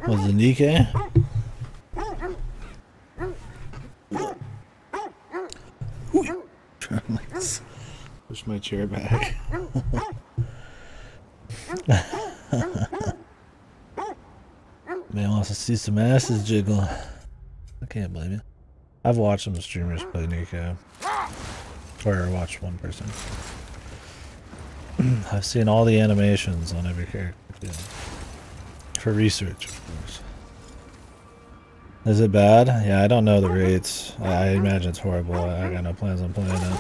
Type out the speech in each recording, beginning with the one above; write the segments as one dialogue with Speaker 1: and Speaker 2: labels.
Speaker 1: Was it Nikkei? Push my chair back. Man wants to see some asses jiggle. I can't blame you. I've watched some streamers play Nikkei. Or watched one person. I've seen all the animations on every character. Yeah. For research, of course. Is it bad? Yeah, I don't know the rates. I imagine it's horrible. I got no plans on playing it.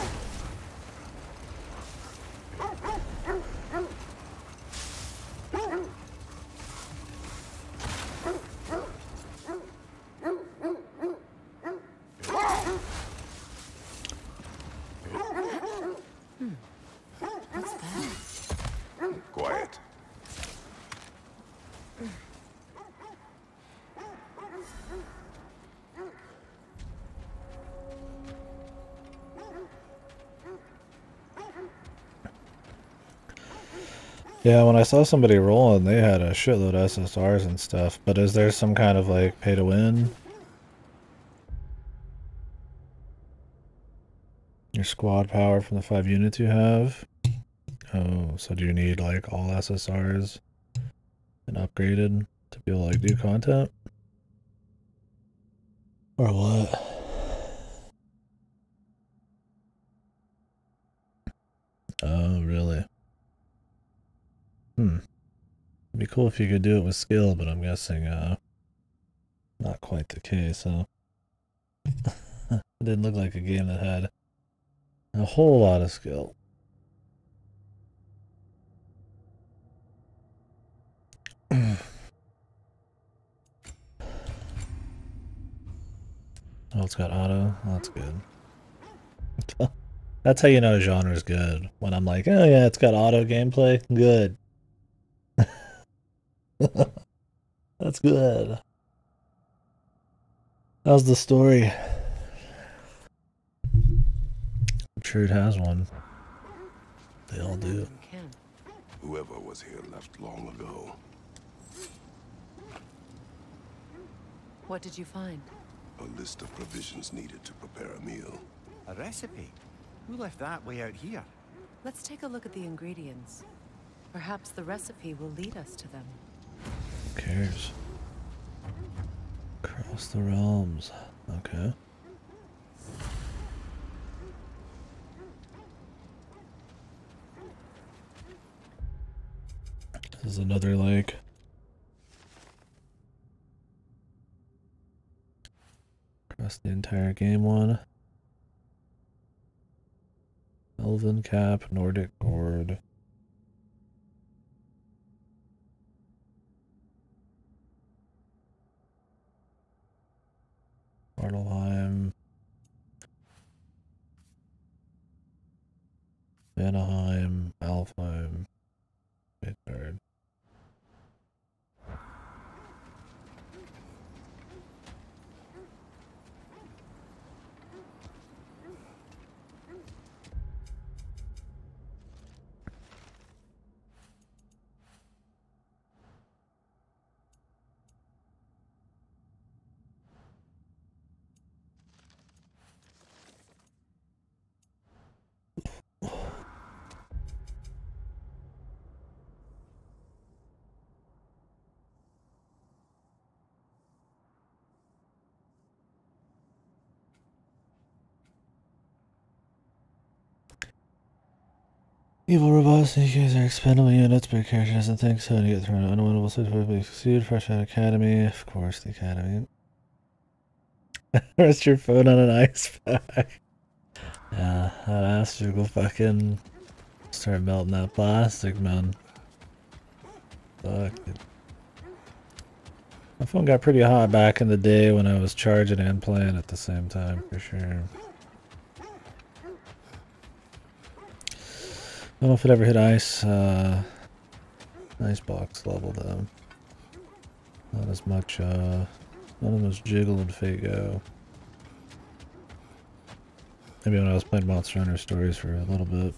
Speaker 2: Quiet.
Speaker 1: Yeah, when I saw somebody rolling, they had a shitload of SSRs and stuff, but is there some kind of like pay to win? Your squad power from the 5 units you have? Oh, so do you need like all SSRs and upgraded to be able to like do content? Or what? Oh, really? It'd be cool if you could do it with skill, but I'm guessing not quite the case, huh? It didn't look like a game that had a whole lot of skill. Oh, it's got auto? Oh, that's good. That's how you know a genre's good. When I'm like, oh yeah, it's got auto gameplay. Good. That's good. How's the story? I'm sure it has one. They all do.
Speaker 2: Whoever was here left long ago.
Speaker 3: What did you find?
Speaker 2: A list of provisions needed to prepare a meal.
Speaker 4: A recipe? Who left that way out here?
Speaker 3: Let's take a look at the ingredients. Perhaps the recipe will lead us to them.
Speaker 1: Who cares? Across the realms. Okay. This is another like across the entire game one. Elven cap, Nordic gourd. Arnelheim. Vanaheim, Alfheim, Midgard. Evil robots in these games are expendable units, but your character doesn't think so, and you get thrown an unwinnable situation. Succeed, fresh out academy. Of course, the academy. Rest your phone on an ice pack. Yeah, that ass will fucking start melting that plastic, man. Fuck it. My phone got pretty hot back in the day when I was charging and playing at the same time, for sure. I don't know if it ever hit ice box level though. Not as much, not as much jiggle and Fate-Go. Maybe when I was playing Monster Hunter Stories for a little bit.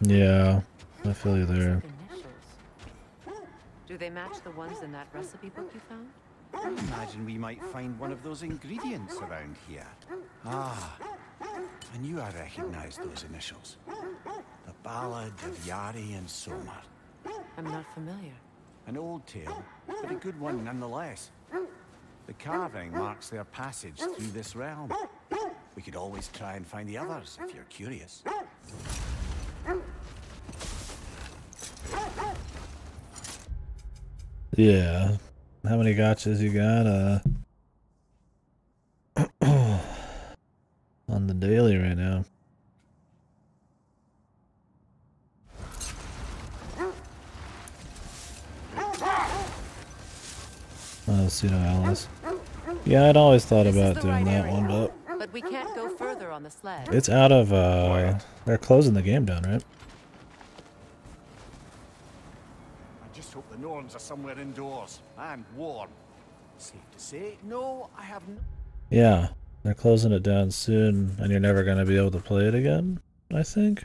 Speaker 1: Yeah, I feel you there.
Speaker 3: Looks like initials. Do they match the ones in that recipe book you found?
Speaker 4: I imagine we might find one of those ingredients around here. Ah, I knew I recognized those initials. The Ballad of Yari and Somar.
Speaker 3: I'm not familiar.
Speaker 4: An old tale, but a good one nonetheless. The carving marks their passage through this realm. We could always try and find the others if you're curious.
Speaker 1: Yeah. How many gotchas you got on the daily right now? Oh, Pseudo Alice. Yeah, I'd always thought about doing that one,
Speaker 3: But we can't go further on the sled.
Speaker 1: it's out of, they're closing the game down, right?
Speaker 4: I just hope the Norns are somewhere indoors and warm. Safe to say, no, I have no...
Speaker 1: Yeah, they're closing it down soon, and you're never going to be able to play it again, I think.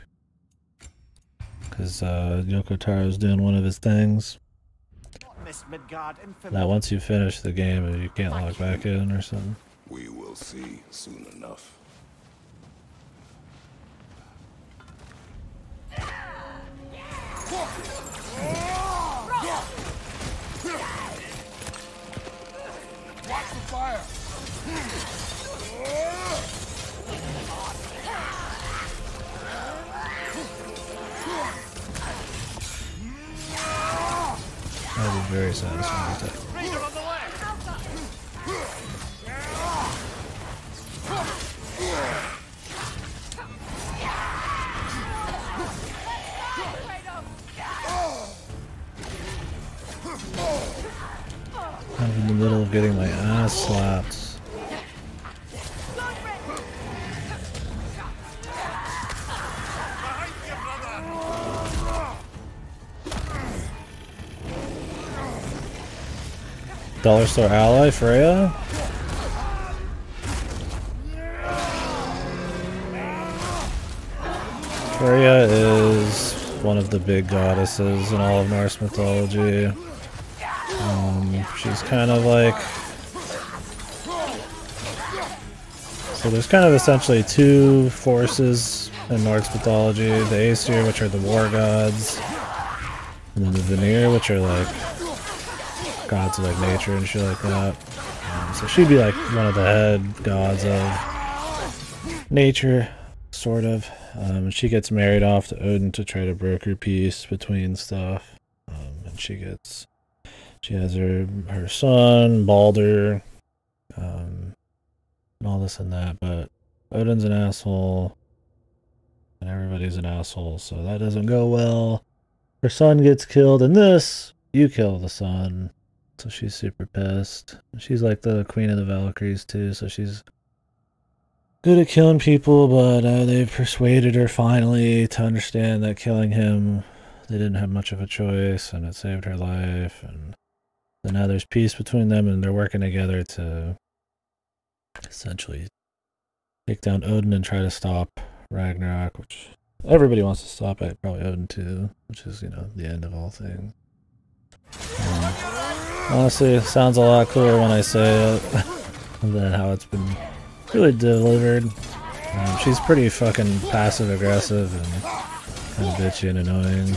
Speaker 1: Because Yoko Taro's doing one of his things. That once you finish the game, you can't log back in or something.
Speaker 2: We will see soon enough.
Speaker 5: Watch the fire!
Speaker 1: That would be very satisfying attack. I'm in the middle of getting my ass slapped. Dollar store ally, Freya? Freya is one of the big goddesses in all of Norse mythology. She's kind of like... So there's kind of essentially two forces in Norse mythology. The Aesir, which are the war gods, and then the Vanir, which are like gods of like nature and shit like that. So she'd be like one of the head gods of nature, sort of. She gets married off to Odin to try to broker peace between stuff. And she has her son, Balder, and all this and that, but Odin's an asshole, and everybody's an asshole, so that doesn't go well. Her son gets killed, and you kill the son. So she's super pissed. She's like the queen of the Valkyries too, so she's good at killing people, but they've persuaded her finally to understand that killing him, they didn't have much of a choice, and it saved her life, and so now there's peace between them, and they're working together to essentially take down Odin and try to stop Ragnarok, which everybody wants to stop it, probably Odin too, which is, the end of all things. Honestly, it sounds a lot cooler when I say it than how it's been really delivered. She's pretty fucking passive aggressive and kind of bitchy and annoying.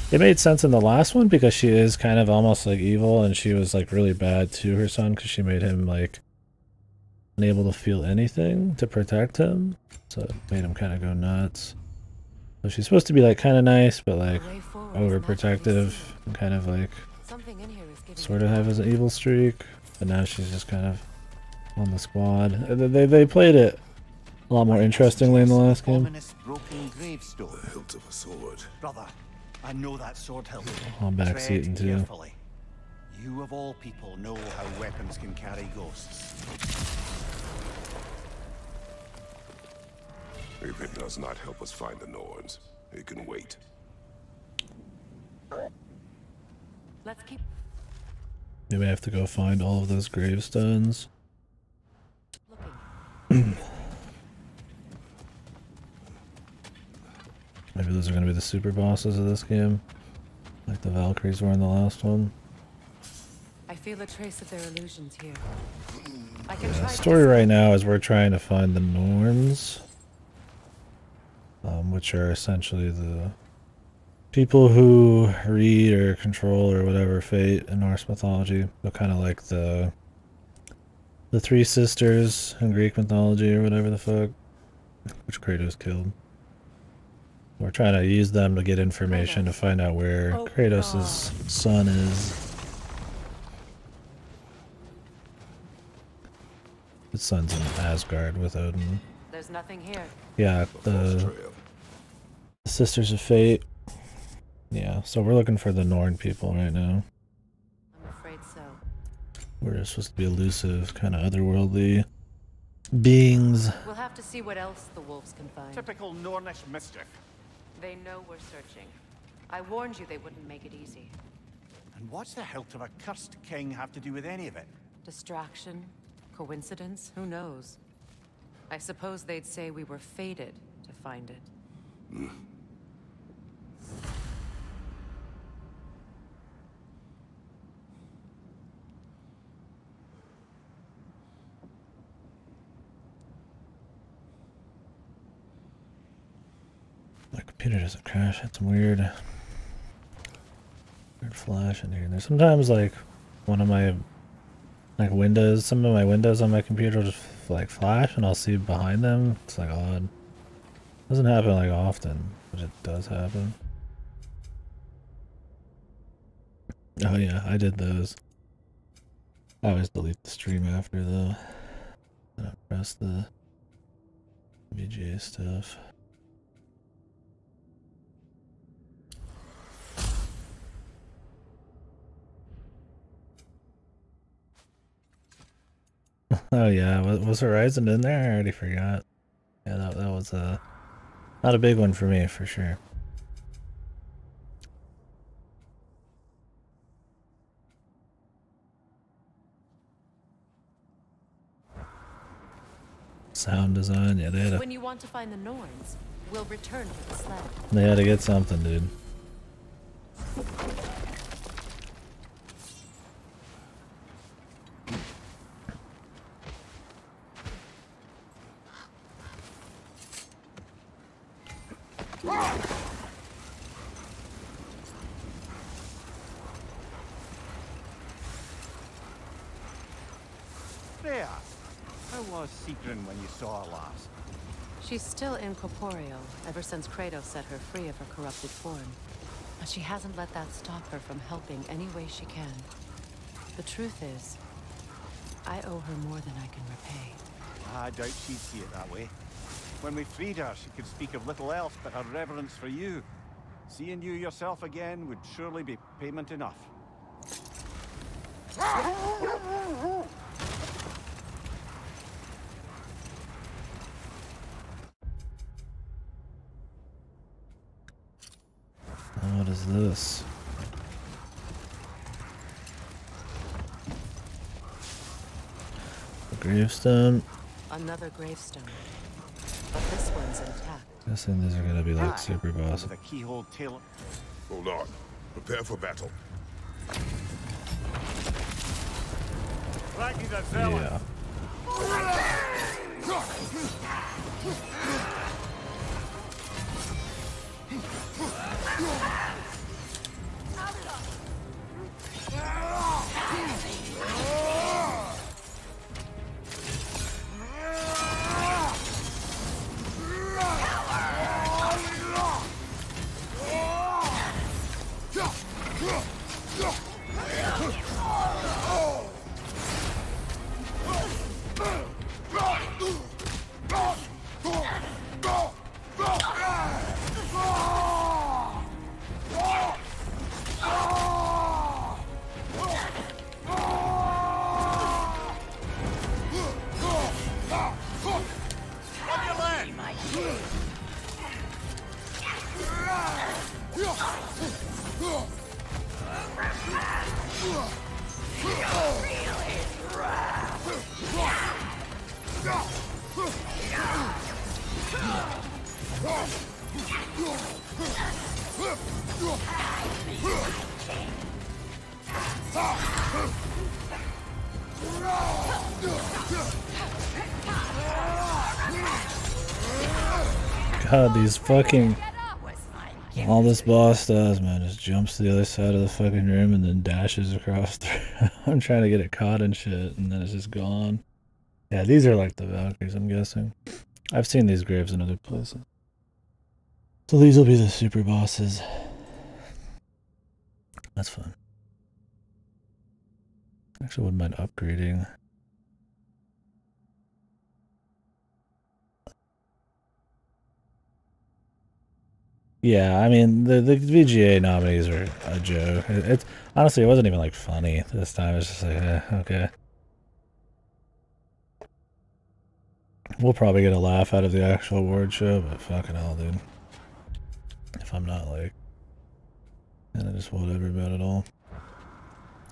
Speaker 1: It made sense in the last one because she is kind of almost like evil, and she was like really bad to her son because she made him like unable to feel anything to protect him, so it made him kind of go nuts. So she's supposed to be like kind of nice, but like overprotective and kind of like sort of have an evil streak. But now she's just kind of on the squad. They played it a lot more interestingly in the last game.
Speaker 2: The hilt of a sword.
Speaker 4: Brother, I know that sword hilt.
Speaker 1: I'm backseating too.
Speaker 4: Carefully. You of all people know how weapons can carry ghosts.
Speaker 2: If it does not help us find the Norns, it can wait.
Speaker 3: Let's keep
Speaker 1: Maybe I have to go find all of those gravestones.
Speaker 3: looking.
Speaker 1: Maybe those are going to be the super bosses of this game. Like the Valkyries were in the last one.
Speaker 3: I feel a trace of their illusions here. I can
Speaker 1: Yeah,
Speaker 3: try
Speaker 1: the story right now is we're trying to find the Norns. Which are essentially the people who read or control or whatever fate in Norse mythology. So kind of like the three sisters in Greek mythology or whatever the fuck, which Kratos killed. We're trying to use them to get information to find out where Kratos' son is. His son's in Asgard with Odin.
Speaker 3: There's nothing here.
Speaker 1: Yeah, the Sisters of Fate. Yeah, so we're looking for the Norn people right now.
Speaker 3: I'm afraid so.
Speaker 1: We're just supposed to be elusive, kind of otherworldly beings.
Speaker 3: We'll have to see what else the wolves can find.
Speaker 4: Typical Nornish mischief.
Speaker 3: They know we're searching. I warned you they wouldn't make it easy.
Speaker 4: And what's the hilt of a cursed king have to do with any of it?
Speaker 3: Distraction? Coincidence? Who knows? I suppose they'd say we were fated to find it.
Speaker 1: My computer doesn't crash. It's weird flash in here. And there's sometimes like one of my windows, some of my windows on my computer will just like flash and I'll see behind them. It's like odd. Doesn't happen like often, but it does happen. Oh yeah, I did those. I always delete the stream after though. I don't press the VGA stuff. Oh yeah, was Horizon in there? I already forgot. Yeah, that was not a big one for me, for sure. Sound design, yeah, they had
Speaker 3: When you want to find the Norns, we'll return to the sled.
Speaker 1: they had to get something, dude.
Speaker 4: Freya, how was Sigrun when you saw her last?
Speaker 3: She's still incorporeal ever since Kratos set her free of her corrupted form. But she hasn't let that stop her from helping any way she can. The truth is, I owe her more than I can repay.
Speaker 4: I doubt she'd see it that way. When we freed her, she could speak of little else but her reverence for you. Seeing you yourself again would surely be payment enough.
Speaker 1: What is this? A gravestone.
Speaker 3: Another gravestone. But this one's intact.
Speaker 1: Guessing these are gonna be like super bosses.
Speaker 4: The keyhole tail.
Speaker 2: Hold on. Prepare for battle.
Speaker 1: Yeah. God, these fucking... All this boss does, man, just jumps to the other side of the fucking room and then dashes across through. I'm trying to get it caught and shit, and then it's just gone. Yeah, these are like the Valkyries, I'm guessing. I've seen these graves in other places. So these will be the super bosses. That's fun. Actually, wouldn't mind upgrading. Yeah, I mean, the VGA nominees are a joke. It's honestly, it wasn't even like funny this time. It's just like, okay. We'll probably get a laugh out of the actual award show, but fucking hell, dude. If I'm not like, and I just whatever about it all.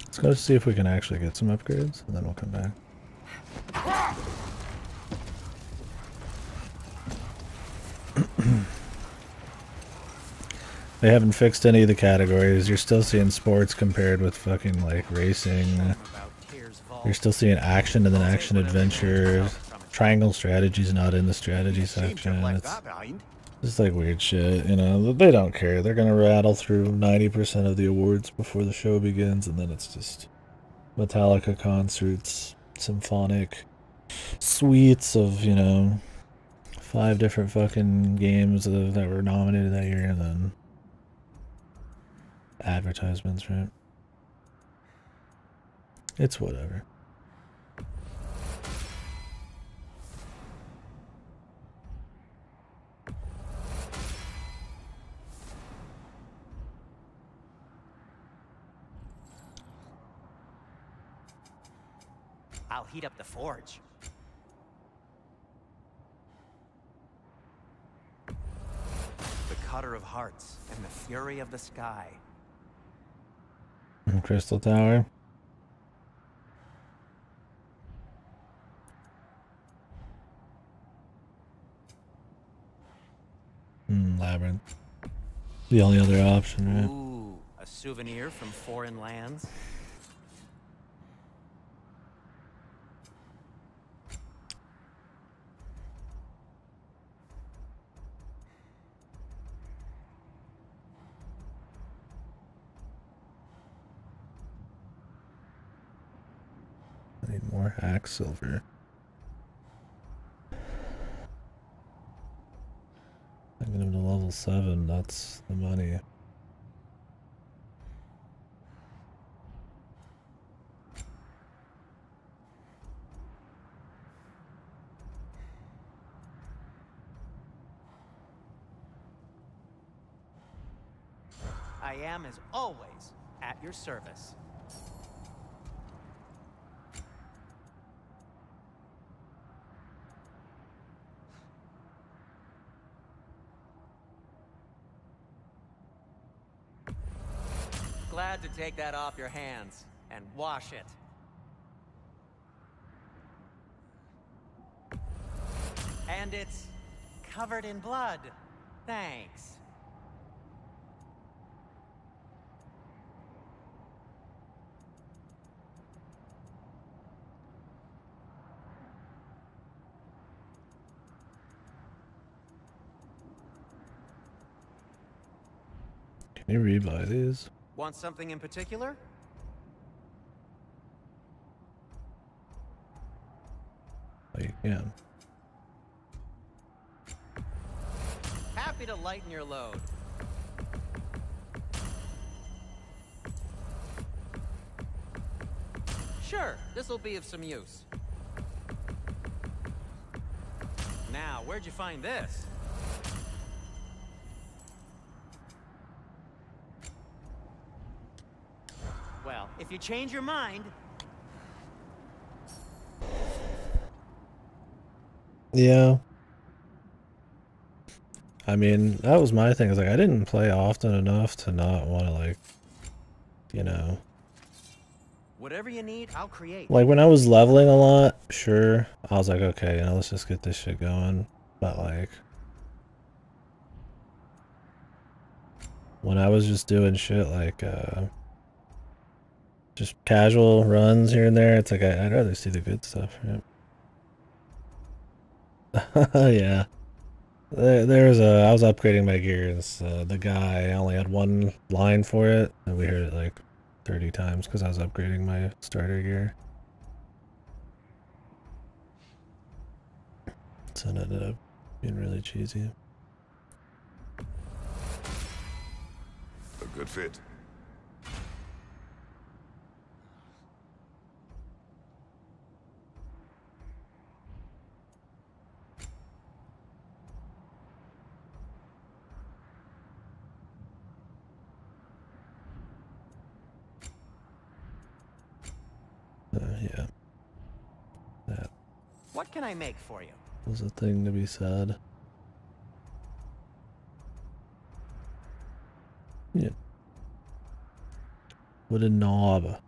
Speaker 1: Let's go see if we can actually get some upgrades, and then we'll come back. They haven't fixed any of the categories. You're still seeing sports compared with fucking like racing. You're still seeing action and then action adventure. Triangle strategy's not in the strategy section. It's just like weird shit, you know. They don't care. They're gonna rattle through 90% of the awards before the show begins, and then it's just Metallica concerts, symphonic suites of, you know, 5 different fucking games that were nominated that year, and then advertisements, right? It's whatever.
Speaker 6: I'll heat up the forge. The cutter of hearts and the fury of the sky.
Speaker 1: Crystal Tower. Labyrinth. The only other option, right?
Speaker 6: Ooh, a souvenir from foreign lands.
Speaker 1: I need more hack silver. I can get him to level 7, that's the money.
Speaker 6: I am, as always, at your service. Glad to take that off your hands and wash it. And it's covered in blood. Thanks.
Speaker 1: Can you rebuy these?
Speaker 6: Want something in particular?
Speaker 1: Oh, you can.
Speaker 6: Happy to lighten your load. Sure, this'll be of some use. Now, where'd you find this? Well, if you change your mind...
Speaker 1: Yeah. I mean, that was my thing. Is like I didn't play often enough to not want to, like, you know.
Speaker 6: Whatever you need, I'll create.
Speaker 1: Like when I was leveling a lot, sure, I was like, okay, you know, let's just get this shit going. But like, when I was just doing shit like just casual runs here and there, it's like I'd rather see the good stuff. Right? Yeah. There's I was upgrading my gears. The guy only had one line for it, and we heard it like 30 times because I was upgrading my starter gear. So it ended up being really cheesy.
Speaker 2: A good fit.
Speaker 1: Yeah. That
Speaker 6: What can I make for you?
Speaker 1: was a thing to be said. Yeah. Wooden knob.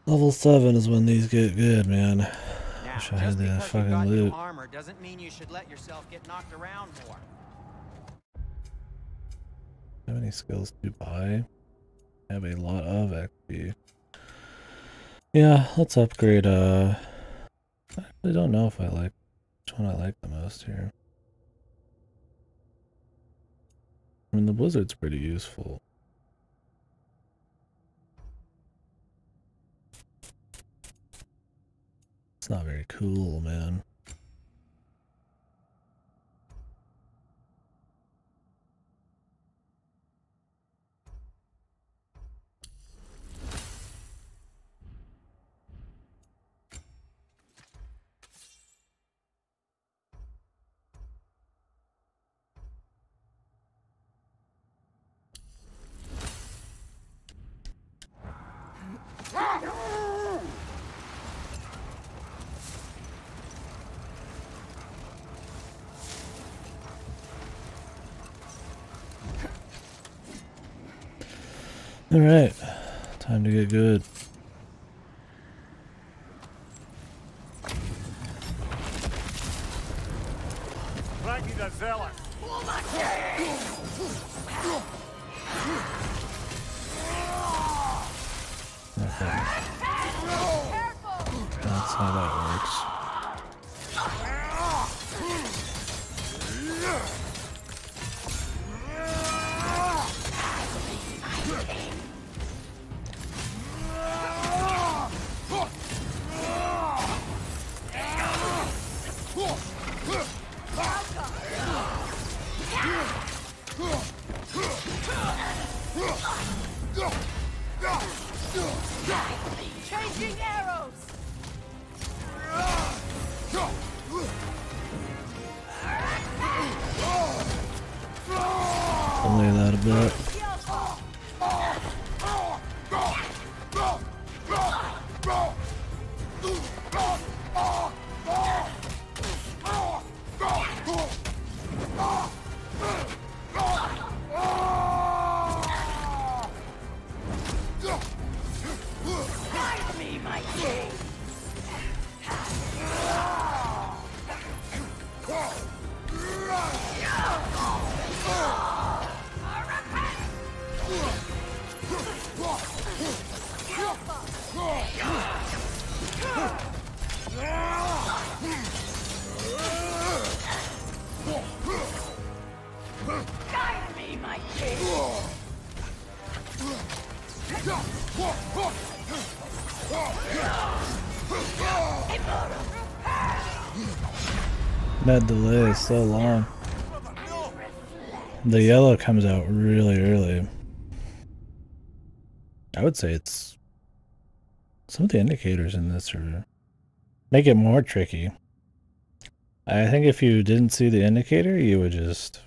Speaker 1: Level 7 is when these get good, man.
Speaker 6: Now,
Speaker 1: Wish I had
Speaker 6: just
Speaker 1: that
Speaker 6: because you've
Speaker 1: fucking
Speaker 6: got new
Speaker 1: loot.
Speaker 6: armor doesn't mean you should let yourself get knocked around more.
Speaker 1: Have any skills to buy? I have a lot of XP. Yeah, let's upgrade. I really don't know if I like which one I like the most here. I mean, the blizzard's pretty useful. It's not very cool, man. Alright, time to get good. Okay. That's how that works.
Speaker 3: Changing arrows!
Speaker 1: Delay that a bit. That delay is so long. The yellow comes out really early. I would say it's some of the indicators in this are make it more tricky. I think if you didn't see the indicator, you would just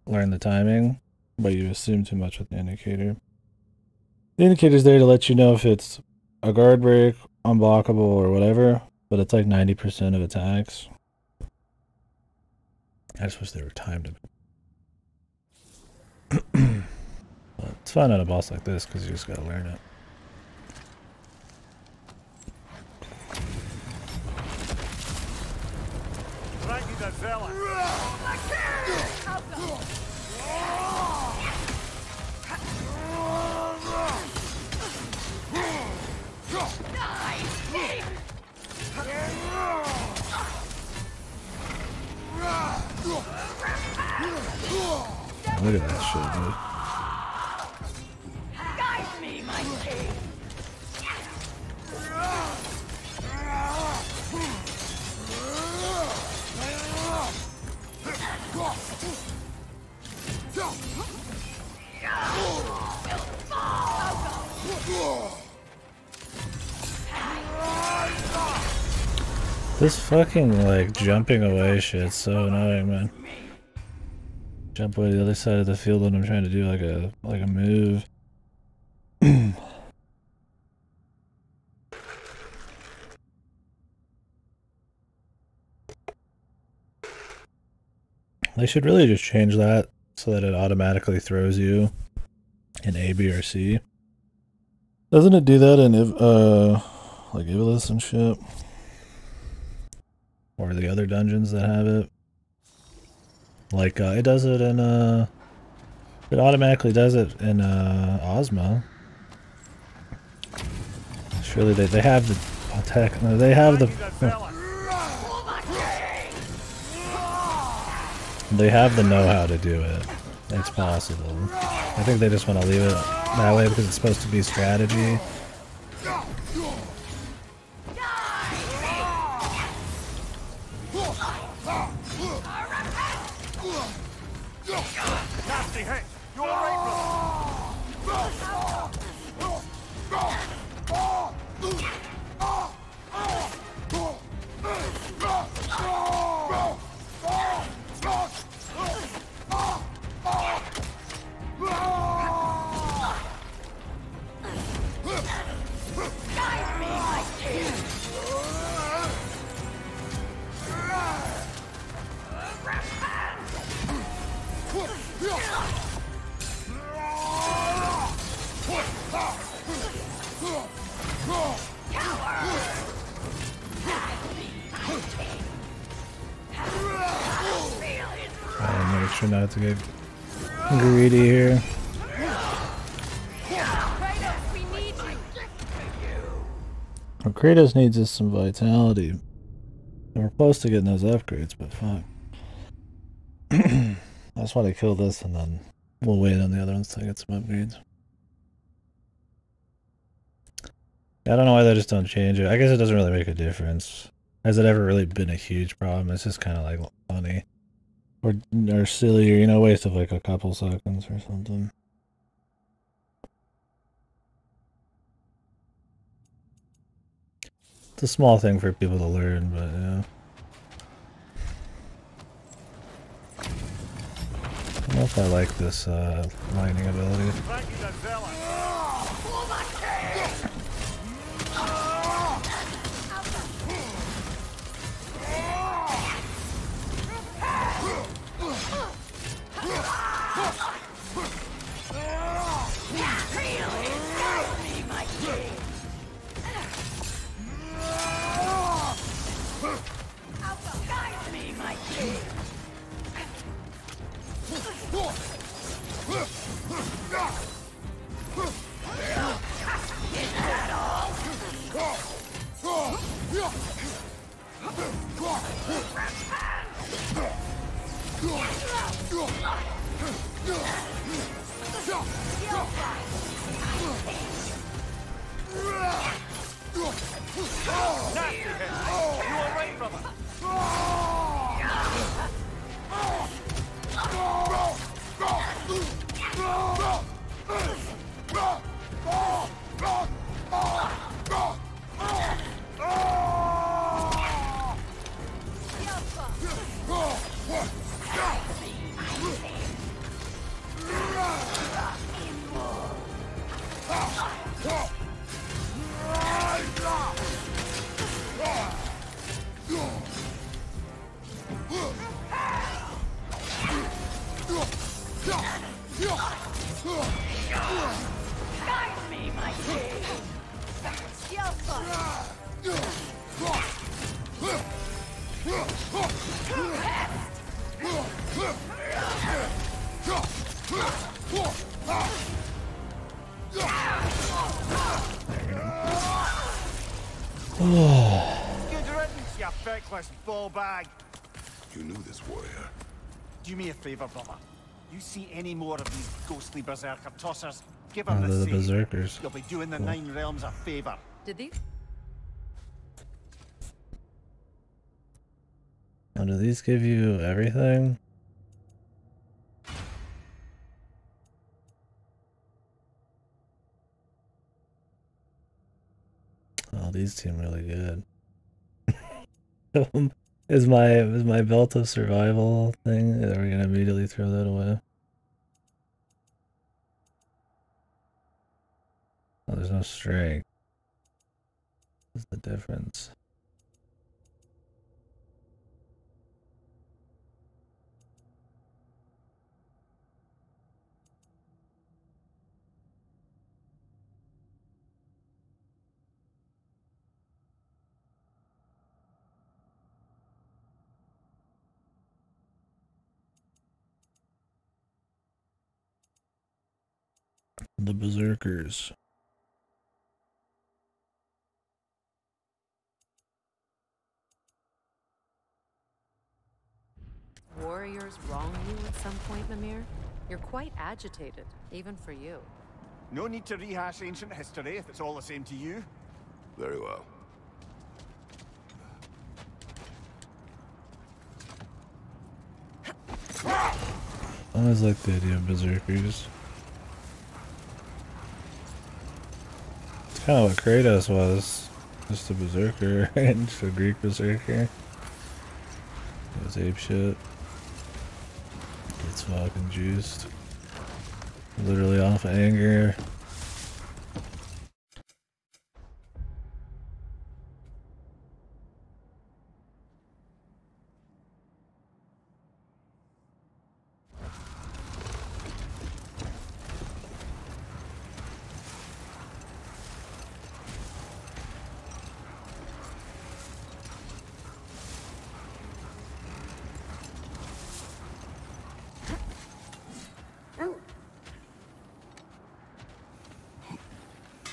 Speaker 1: learn the timing, but you assume too much with the indicator. The indicator's there to let you know if it's a guard break, unblockable, or whatever, but it's like 90% of attacks. I just wish they were timed. But it's fun on a boss like this because you just gotta learn it. Look at that shit, dude.
Speaker 7: Guide me, my king.
Speaker 1: This fucking like jumping away shit's so annoying, man. Jump away to the other side of the field when I'm trying to do like a move. They should really just change that so that it automatically throws you in A, B, or C. Doesn't it do that in like Ivalice and shit? Or the other dungeons that have it? Like it does it in it automatically does it in Ozma. Surely they have the attack. They have the they have the know-how to do it. It's possible. I think they just want to leave it that way because it's supposed to be strategy. Make sure not to get greedy here. What Kratos needs is some vitality. And we're close to getting those upgrades, but fuck. I just want to kill this and then we'll wait on the other ones to get some upgrades. I don't know why they just don't change it. I guess it doesn't really make a difference. Has it ever really been a huge problem? It's just kind of like funny. Or silly, or, you know, waste of like a couple seconds or something. It's a small thing for people to learn, but yeah. I don't know if I like this mining ability.
Speaker 7: Guide me, my king.
Speaker 4: Good riddance, you feckless ball bag.
Speaker 2: You knew this warrior.
Speaker 4: Do me a favor, brother. You see any more of these ghostly berserker tossers? Give
Speaker 1: Oh,
Speaker 4: them
Speaker 1: they're
Speaker 4: the
Speaker 1: the
Speaker 4: same.
Speaker 1: berserkers.
Speaker 4: You'll be doing the
Speaker 1: Cool.
Speaker 4: Nine Realms a favor.
Speaker 3: Did these?
Speaker 1: Oh, do these give you everything? Oh, these seem really good. Is my belt of survival thing? Are we gonna immediately throw that away? Oh, there's no strength. What's the difference? The berserkers.
Speaker 3: Warriors wrong you at some point, Mimir? You're quite agitated, even for you.
Speaker 4: No need to rehash ancient history if it's all the same to you.
Speaker 2: Very well.
Speaker 1: I always like the idea of berserkers. It's kind of what Kratos was. Just a berserker, right? Just a Greek berserker. He was apeshit. Gets fucking juiced. Literally off anger.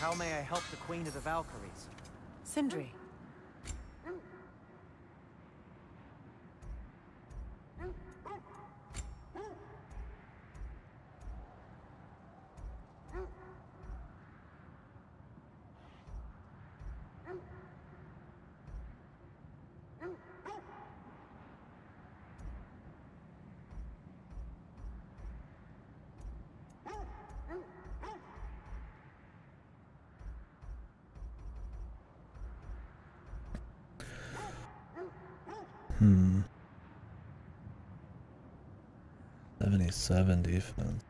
Speaker 6: How may I help the Queen of the Valkyries?
Speaker 3: Sindri.
Speaker 1: Hmm. 77 defense.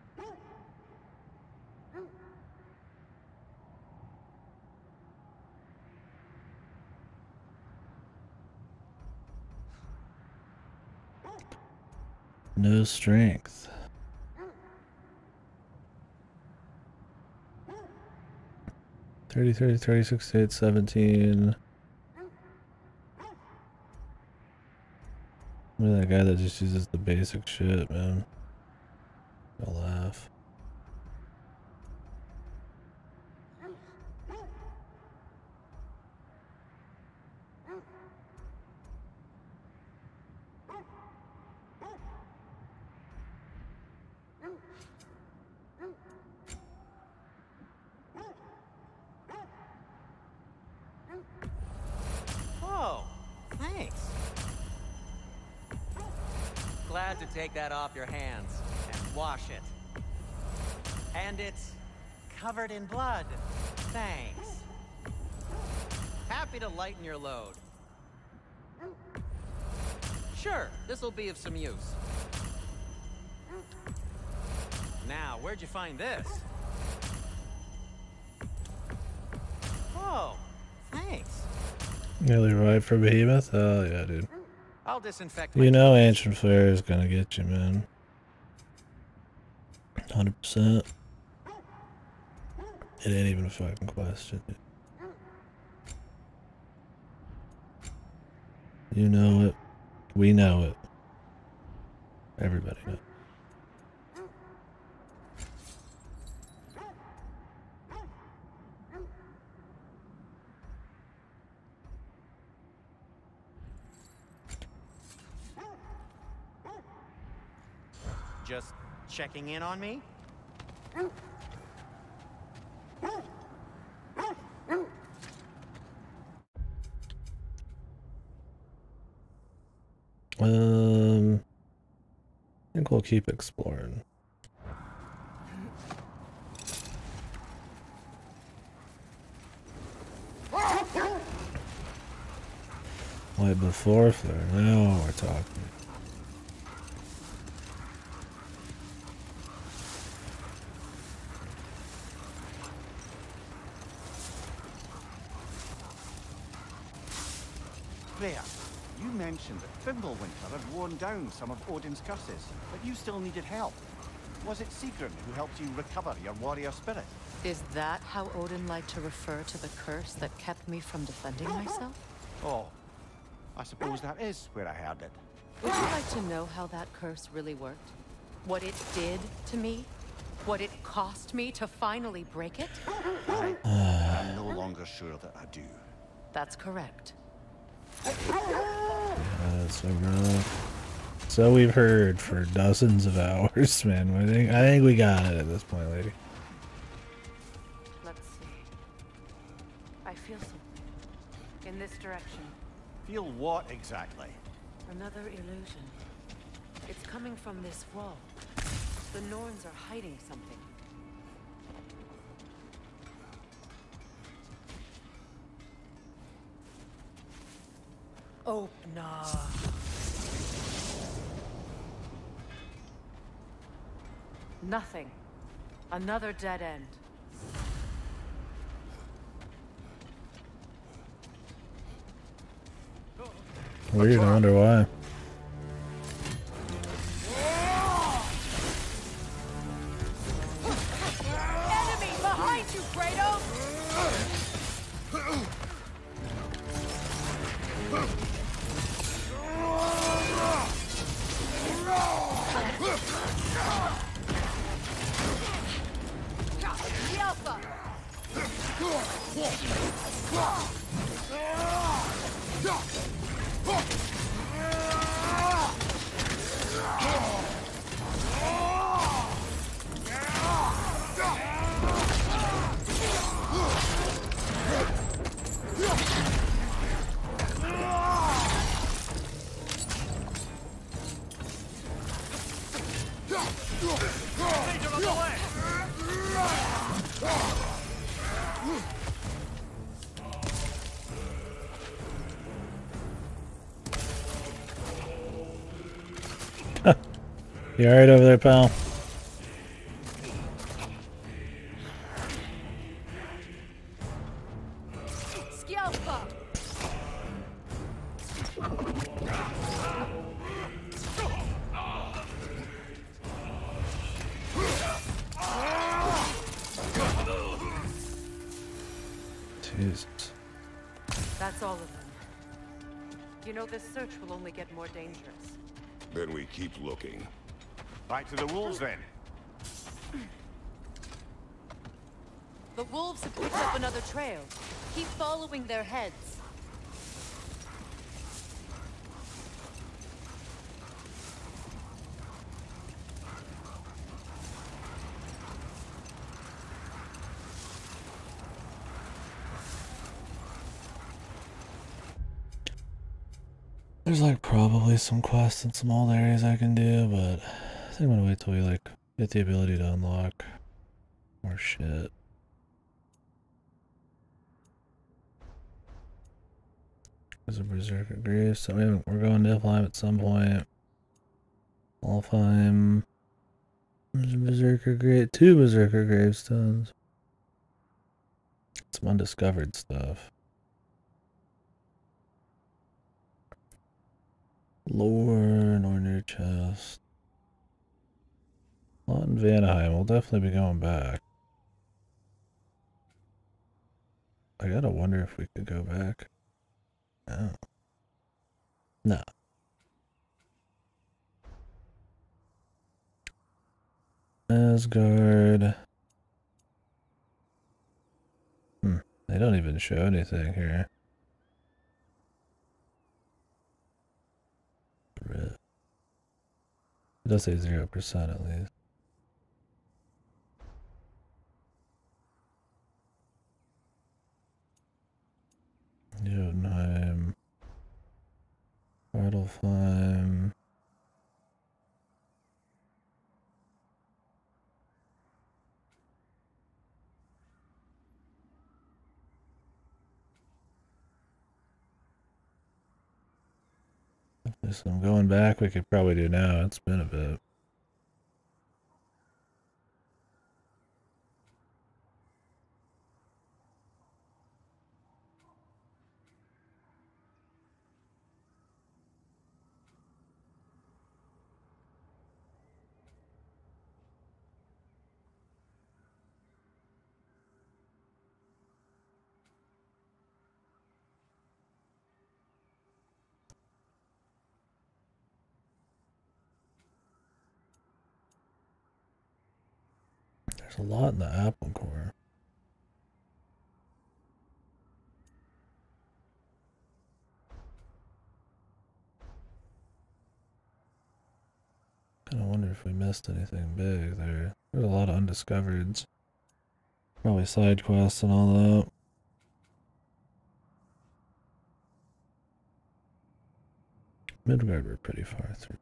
Speaker 1: No strength. 30, 36, 8, 17. Look at that guy that just uses the basic shit, man. I'll laugh.
Speaker 6: Oh, thanks. Glad to take that off your hands and wash it. And it's covered in blood. Thanks. Happy to lighten your load. Sure, this'll be of some use. Now, where'd you find this? Oh, thanks.
Speaker 1: Nearly right for Behemoth? Oh yeah, dude.
Speaker 6: I'll disinfect
Speaker 1: You know Ancient Flare is gonna get you, man. 100%. It ain't even a fucking question. You know it. We know it. Everybody knows.
Speaker 6: Just checking in on me?
Speaker 1: I think we'll keep exploring. Like before, Fleur. Now we're talking.
Speaker 4: Freya, you mentioned that Fimbulwinter had worn down some of Odin's curses, but you still needed help. Was it Sigrun who helped you recover your warrior spirit?
Speaker 3: Is that how Odin liked to refer to the curse that kept me from defending myself?
Speaker 4: Oh, I suppose that is where I heard it.
Speaker 3: Would you like to know how that curse really worked? What it did to me? What it cost me to finally break it?
Speaker 4: I'm no longer sure that I do.
Speaker 3: That's correct.
Speaker 1: So we've heard for dozens of hours, man. I think we got it at this point, lady.
Speaker 3: Let's see. I feel something. In this direction.
Speaker 4: Feel what exactly?
Speaker 3: Another illusion. It's coming from this wall. The Norns are hiding something. Open up. Nothing. Another dead end.
Speaker 1: Weird, I wonder why.
Speaker 7: Enemy behind you, Kratos! Yelpa!
Speaker 1: You alright over there, pal?
Speaker 7: Skjelpa!
Speaker 1: Jesus.
Speaker 3: That's all of them. You know, this search will only get more dangerous.
Speaker 2: Then we keep looking.
Speaker 4: Back to the wolves then.
Speaker 3: The wolves have picked up another trail. Keep following their heads.
Speaker 1: There's like probably some quests in some old areas I can do, but I think I'm gonna wait till we like get the ability to unlock more shit. There's a Berserker Grave, so we're going to Niflheim at some point. Alfheim. There's a Berserker Grave, 2 Berserker Gravestones. Some undiscovered stuff. Lore, Nornir chest. Lot in Vanaheim. We'll definitely be going back. I gotta wonder if we could go back. No. No. Asgard. They don't even show anything here. It does say 0% at least. Jotunheim. Svartalfheim. So I'm going back, we could probably do now. It's been a bit. There's a lot in the Apple Core. Kind of wonder if we missed anything big there. There's a lot of undiscovereds. Probably side quests and all that. Midgard we're pretty far through.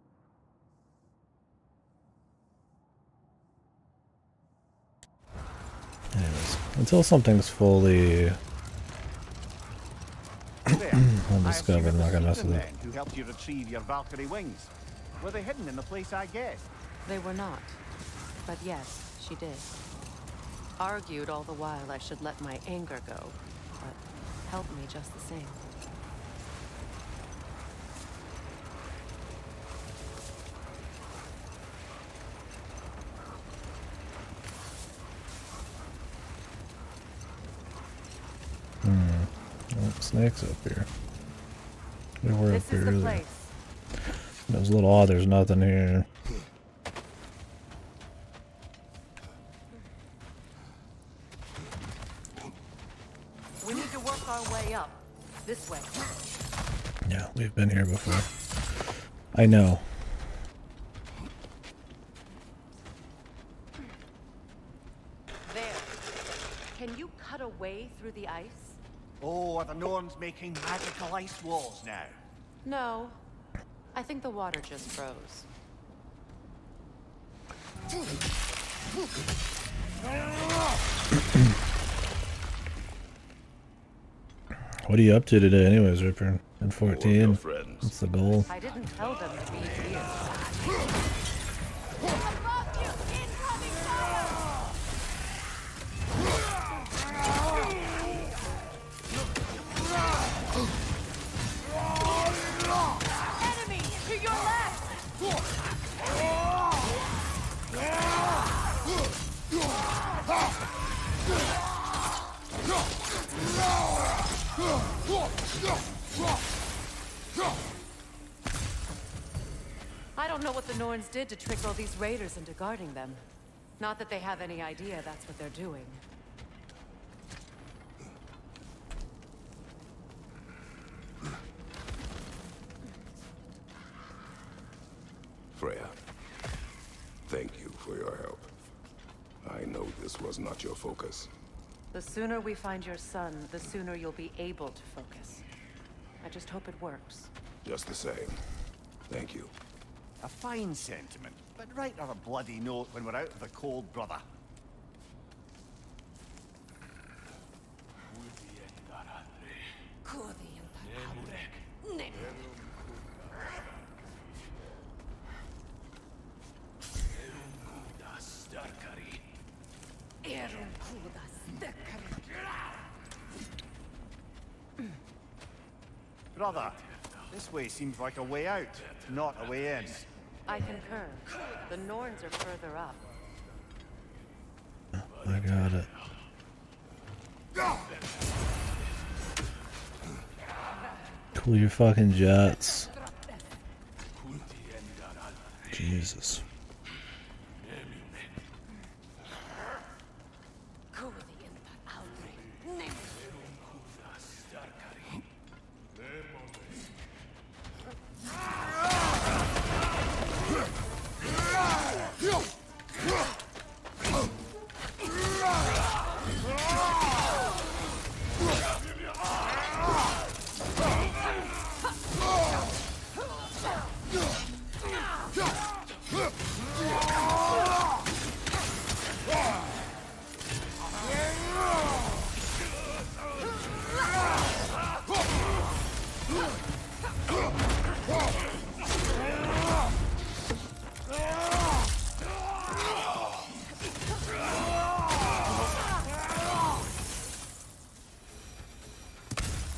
Speaker 1: Anyways, until something's fully undiscovered, I'm not gonna mess with it.
Speaker 4: Who helped you retrieve your Valkyrie wings? Were they hidden in the place I guessed?
Speaker 3: They were not. But yes, she did. Argued all the while I should let my anger go, but helped me just the same.
Speaker 1: Oh, snakes up here. There were up
Speaker 3: This
Speaker 1: here
Speaker 3: is the
Speaker 1: earlier.
Speaker 3: place.
Speaker 1: It was a little odd, there's nothing here.
Speaker 3: We need to work our way up. This way.
Speaker 1: Yeah, we've been here before. I know.
Speaker 3: There. Can you cut a way through the ice?
Speaker 4: Oh, are the Norns making magical ice walls now?
Speaker 3: No. I think the water just froze.
Speaker 1: What are you up to today anyways, Ripper? In 14?
Speaker 2: friends.
Speaker 1: What's the goal?
Speaker 3: I didn't tell them to be here.
Speaker 7: Above you! Incoming fire! Enemy to your left!
Speaker 3: I don't know what the Norns did to trick all these raiders into guarding them. Not that they have any idea that's what they're doing.
Speaker 2: Freya, thank you for your help. I know this was not your focus.
Speaker 3: The sooner we find your son, the sooner you'll be able to focus. I just hope it works.
Speaker 2: Just the same. Thank you.
Speaker 4: A fine sentiment, but write her a bloody note when we're out of the cold, brother. Brother, this way seems like a way out, not a way in.
Speaker 3: I concur. The Norns are further up.
Speaker 1: I got it. Cool your fucking jets. Jesus.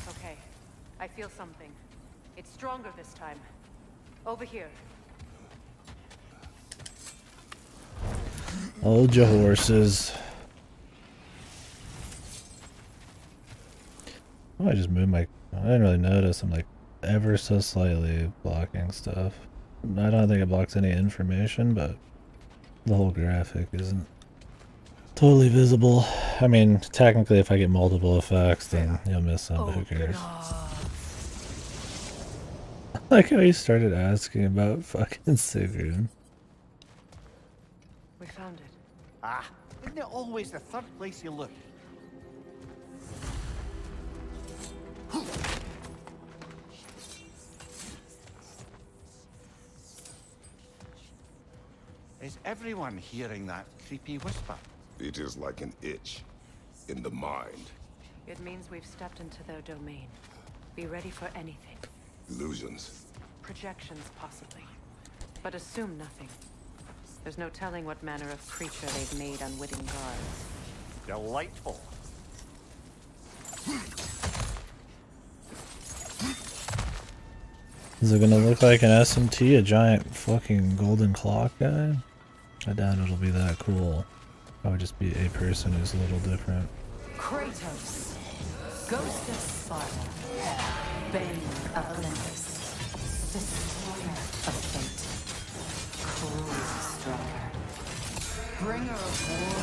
Speaker 3: Okay, I feel something. It's stronger this time. Over here.
Speaker 1: Hold your horses. Oh, I just moved my... I didn't really notice. I'm like ever so slightly blocking stuff. I don't think it blocks any information, but the whole graphic isn't totally visible. I mean, technically if I get multiple effects, then you'll miss some, but who cares? I like how you started asking about fucking Sigrun.
Speaker 3: We found it.
Speaker 4: Ah, isn't it always the third place you look? Is everyone hearing that creepy whisper?
Speaker 2: It is like an itch in the mind.
Speaker 3: It means we've stepped into their domain. Be ready for anything.
Speaker 2: Illusions.
Speaker 3: Projections, possibly. But assume nothing. There's no telling what manner of creature they've made unwitting guards.
Speaker 4: Delightful.
Speaker 1: Is it gonna look like an SMT, a giant fucking golden clock guy? I doubt it'll be that cool. Probably just be a person who's a little different.
Speaker 3: Kratos, Ghost of Sparta, Bane of Olympus, Destroyer of Fate, Cruel Striker, Bringer of War,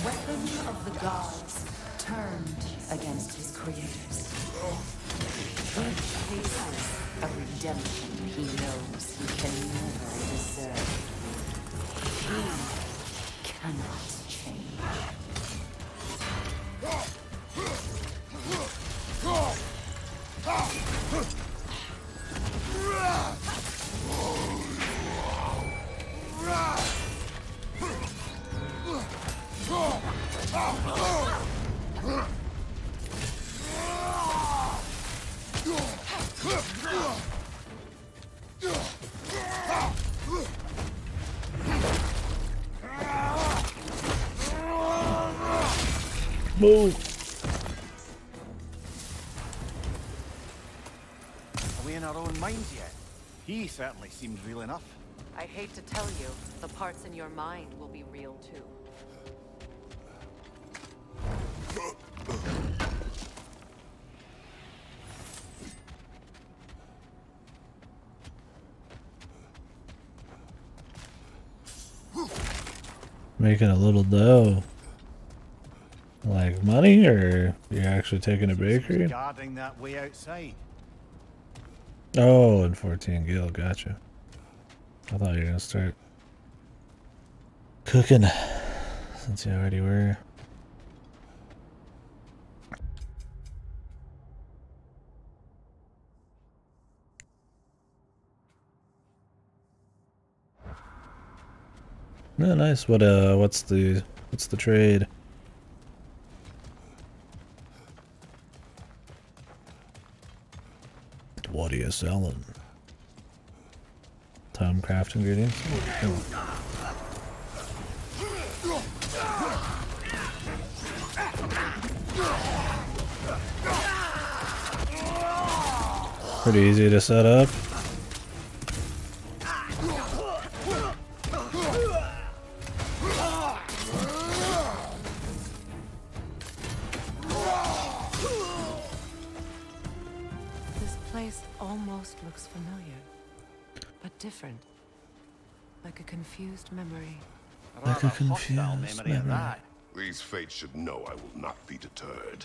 Speaker 3: Weapon of the Gods, turned against his creators. Each faces a redemption he knows he can never deserve. He cannot change.
Speaker 1: Move!
Speaker 4: Are we in our own minds yet? He certainly seems real enough.
Speaker 3: I hate to tell you, the parts in your mind will be real too.
Speaker 1: Making a little dough. Like money, or you're actually taking a bakery?
Speaker 4: Guarding that way outside.
Speaker 1: Oh, and 14 gil, gotcha. I thought you were gonna start cooking, since you already were. No, nice. What's the trade? What are you selling? Timecraft ingredients? Pretty easy to set up.
Speaker 3: almost looks familiar, but different. Like a confused memory.
Speaker 1: Like a
Speaker 4: Rather hostile
Speaker 1: confused
Speaker 4: memory of
Speaker 1: memory.
Speaker 4: that.
Speaker 2: These fates should know I will not be deterred.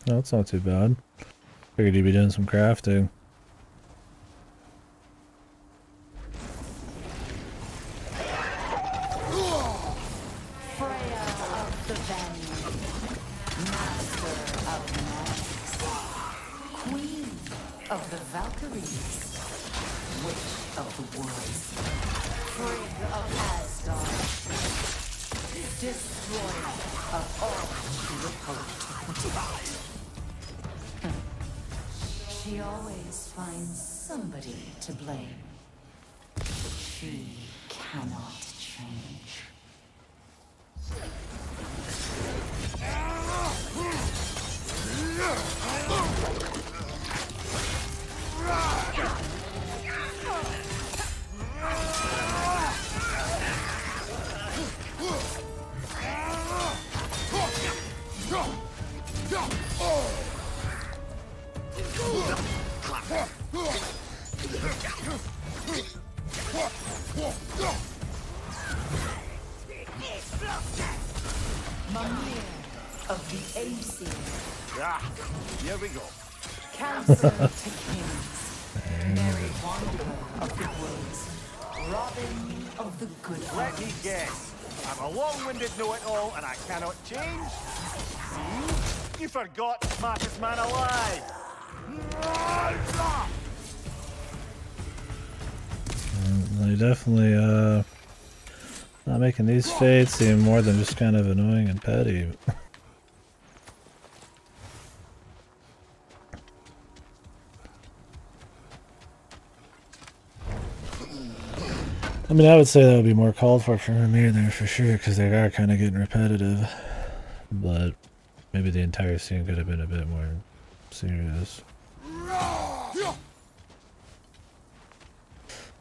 Speaker 1: No, it's not too bad. Figured you'd be doing some crafting.
Speaker 7: Freya of the Vanguard, master of magics, queen
Speaker 3: Of the Valkyries.
Speaker 7: witch of the woods, frigg of Asgard, destroyer of all she opposed. She always finds somebody to blame. She cannot change. Mimir of the Aesir,
Speaker 4: Ah, here we go.
Speaker 7: counselor to kings, merry wanderer of the woods, Robin of the good
Speaker 4: Let me
Speaker 7: ones.
Speaker 4: guess. I'm a long-winded know-it-all and I cannot change. See? You forgot smartest man alive.
Speaker 1: They definitely, not making these fates seem more than just kind of annoying and petty. I mean, I would say that would be more called for me there for sure, because they are kind of getting repetitive. But maybe the entire scene could have been a bit more serious.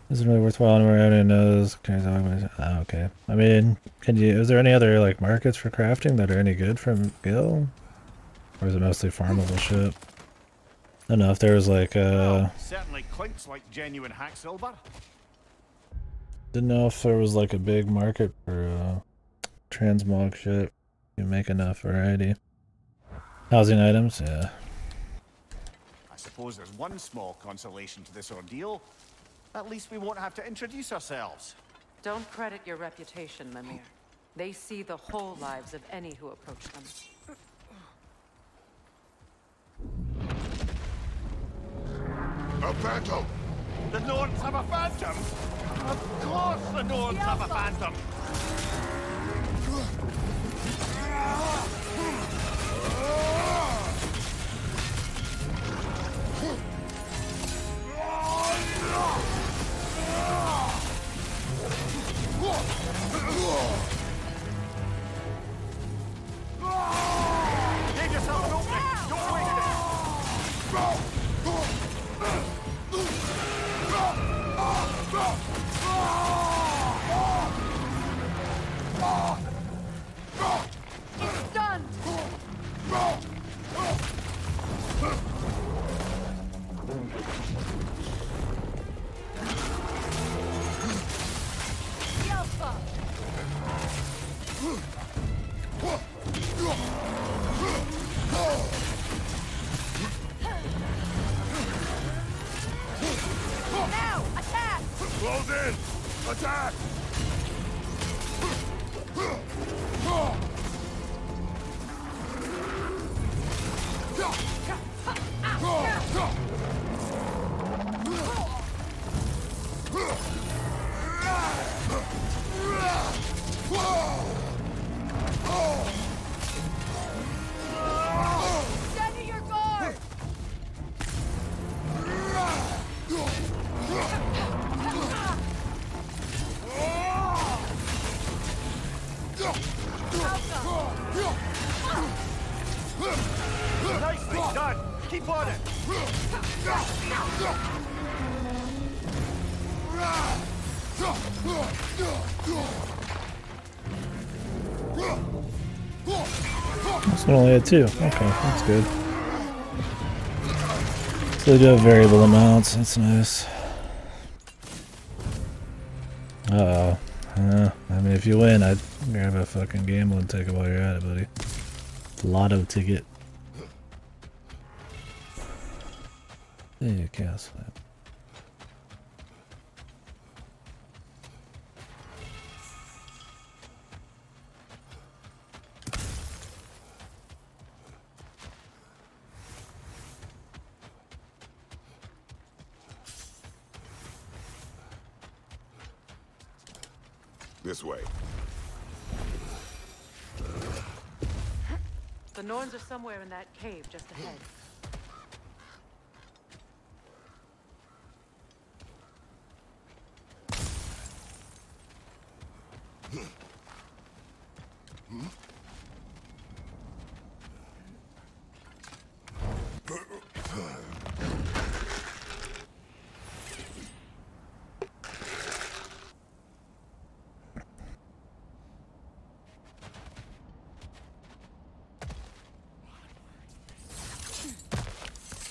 Speaker 1: Isn't really worthwhile anywhere. Everyone knows. Okay. I mean, is there any other like markets for crafting that are any good from Gil? Or is it mostly farmable shit? I don't know if there was like
Speaker 4: Certainly clinks like genuine hack silver.
Speaker 1: didn't know if there was like a big market for transmog shit. You make enough variety. Housing items, yeah.
Speaker 4: I suppose there's one small consolation to this ordeal. At least we won't have to introduce ourselves.
Speaker 3: Don't credit your reputation, Mimir. They see the whole lives of any who approach them.
Speaker 2: A phantom!
Speaker 4: The Norns have a phantom? Of course the Norns have a phantom! Give yourself an opening! Don't waste it!
Speaker 7: It's done! Yelpa! Now, attack!
Speaker 2: Close in! Attack!
Speaker 7: Stand to your guard!
Speaker 4: Nicely done! Keep on it!
Speaker 1: This one only had 2. Okay, that's good. So they do have variable amounts. That's nice. Uh-oh. I mean, if you win, I'd grab a fucking gambling ticket while you're at it, buddy. Lotto ticket. Hey, chaos flame.
Speaker 2: This way.
Speaker 3: The Norns are somewhere in that cave just ahead.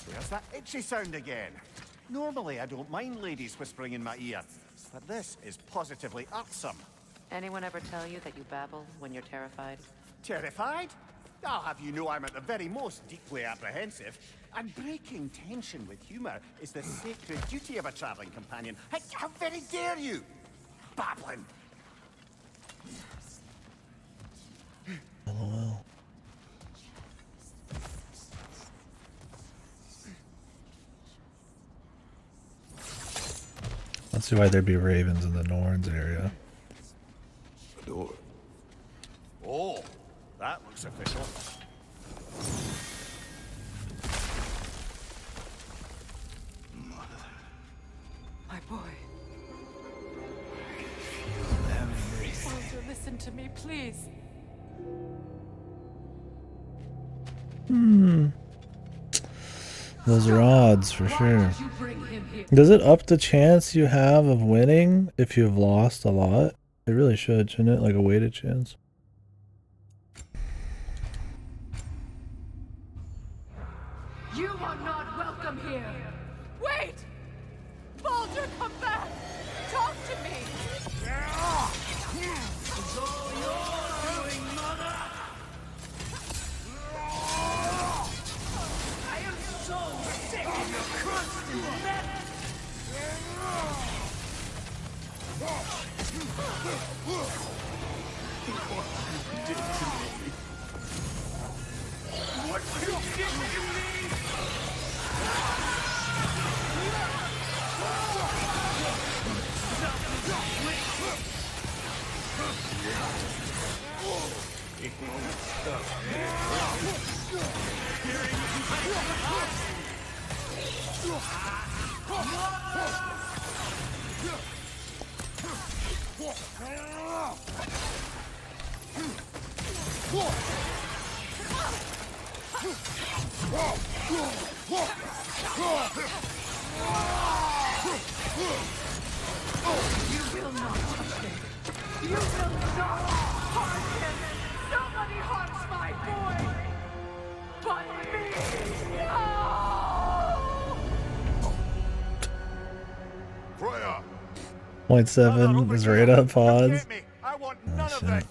Speaker 4: There's that itchy sound again. Normally I don't mind ladies whispering in my ear, but this is positively irksome.
Speaker 3: Anyone ever tell you that you babble when you're terrified?
Speaker 4: Terrified? I'll have you know I'm at the very most deeply apprehensive. And breaking tension with humour is the sacred duty of a travelling companion. How very dare you! Babbling!
Speaker 1: LOL. Let's see why there'd be ravens in the Norns area.
Speaker 2: A door.
Speaker 4: Oh, that looks official.
Speaker 3: My boy. Soldier, listen to me, please.
Speaker 1: Those are odds for sure. Does it up the chance you have of winning if you've lost a lot? It really should, shouldn't it? Like a weighted chance.
Speaker 7: You are not welcome here. Wait! Baldur, come back! Talk to me! It's all you're doing, mother! I am so sick of your constant mess! What you did to me! You will not touch him. You will not harm him. Nobody harms my boy. But me. No!
Speaker 2: Freya!
Speaker 1: 0.7 is right up pause.
Speaker 4: I want none of
Speaker 1: shit.
Speaker 4: this.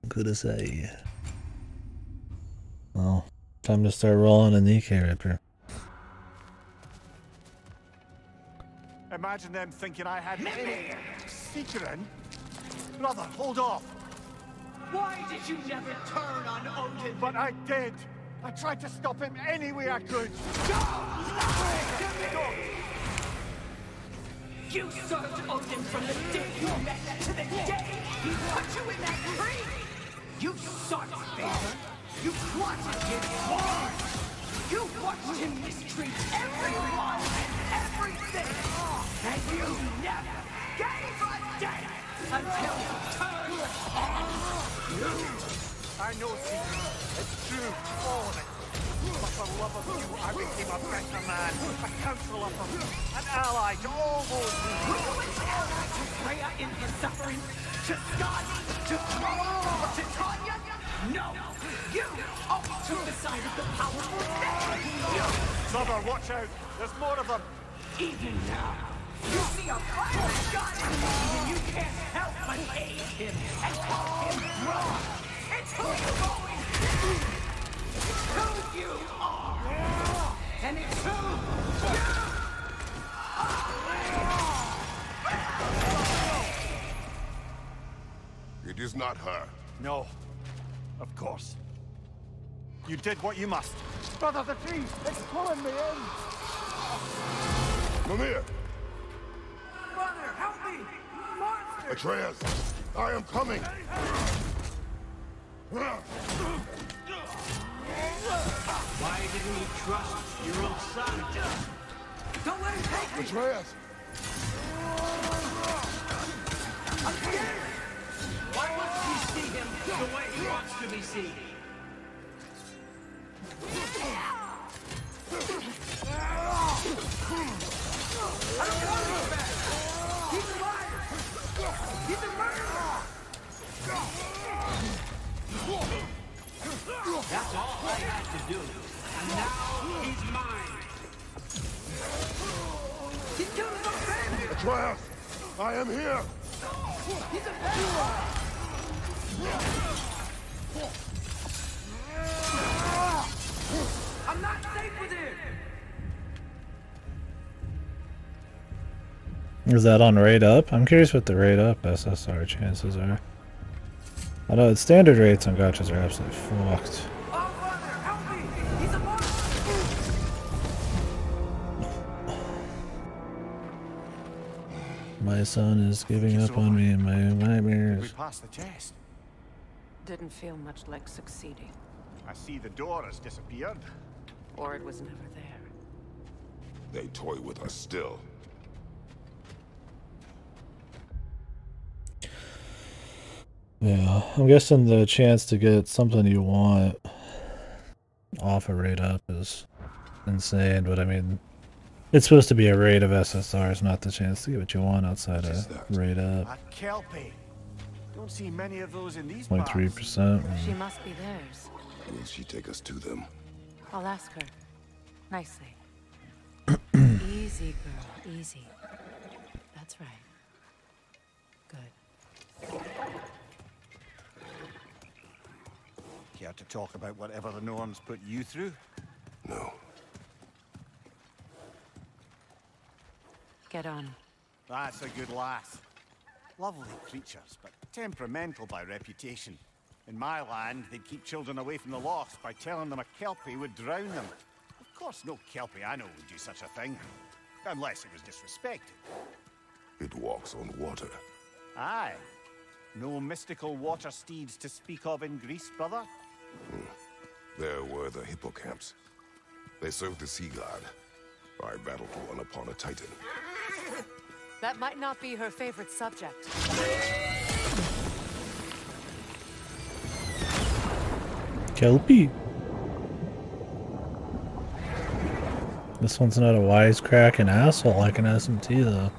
Speaker 1: Kudasai. Well, time to start rolling a Nikkei Ripper.
Speaker 4: Imagine them thinking I had any secret. Brother, hold off.
Speaker 7: Why did you never turn on Odin?
Speaker 4: But I did. I tried to stop him any way I could.
Speaker 7: You served Odin from the day you met to the day he put you in that tree! You sought favor! You plotted his war! You watched him mistreat everyone and everything! And you never gave a damn! until you turn
Speaker 4: I know, Seeker. It's true, all of it. But for love of you, I became a better man, a counselor for me, an ally to all those who...
Speaker 7: to Freya in her suffering, to Skadi, to Thrall, to Tanya. No, you always took the side of the powerful.
Speaker 4: Brother, watch out. There's more of them.
Speaker 7: Even now, you see a violent god in me, and you can't help but aid him and call him wrong. It's who you've always been. It's who you are. And it's who you are.
Speaker 2: It is not her.
Speaker 4: No. Of course. You did what you must. Brother, the tree! It's pulling me in!
Speaker 2: Mimir!
Speaker 7: Mother, help me! Monster!
Speaker 2: Atreus! I am coming!
Speaker 7: Why didn't you trust your own son? Don't let him take me!
Speaker 2: Atreus!
Speaker 7: I'm scared! Why must we see him the way he wants to be seen? I don't want him back! He's a liar! He's a murderer! That's all I had to do. And now he's mine! He's killing my family!
Speaker 2: Atreus! I am here!
Speaker 7: He's a murderer! I'm not safe with him!
Speaker 1: Is that on rate up? I'm curious what the rate up SSR chances are. I know its standard rates on gotchas are absolutely fucked.
Speaker 7: Oh, brother, help me! He's a monster!
Speaker 1: My son is giving up on me in my
Speaker 4: We
Speaker 1: nightmares.
Speaker 4: passed the test.
Speaker 3: Didn't feel much like succeeding.
Speaker 4: I see the door has disappeared.
Speaker 3: Or it was never there.
Speaker 2: They toy with us still.
Speaker 1: Yeah, I'm guessing the chance to get something you want off a rate up is insane, but I mean, it's supposed to be a rate of SSRs, not the chance to get what you want outside of rate up.
Speaker 4: A Kelpie. Don't see many of those in these
Speaker 1: 0.3%.
Speaker 3: She must be theirs.
Speaker 2: Will she take us to them?
Speaker 3: I'll ask her. Nicely. Easy, girl. Easy. That's right. Good.
Speaker 4: Care to talk about whatever the norms put you through?
Speaker 2: No.
Speaker 3: Get on.
Speaker 4: That's a good lass. Lovely creatures, but temperamental by reputation. In my land, they'd keep children away from the lochs by telling them a Kelpie would drown them. Of course, no Kelpie I know would do such a thing. Unless it was disrespected.
Speaker 2: It walks on water.
Speaker 4: Aye. No mystical water steeds to speak of in Greece, brother?
Speaker 2: There were the hippocamps. They served the sea god. I battled one upon a titan.
Speaker 3: That might not be her favorite subject.
Speaker 1: Kelpie. This one's not a wisecracking asshole like an SMT though.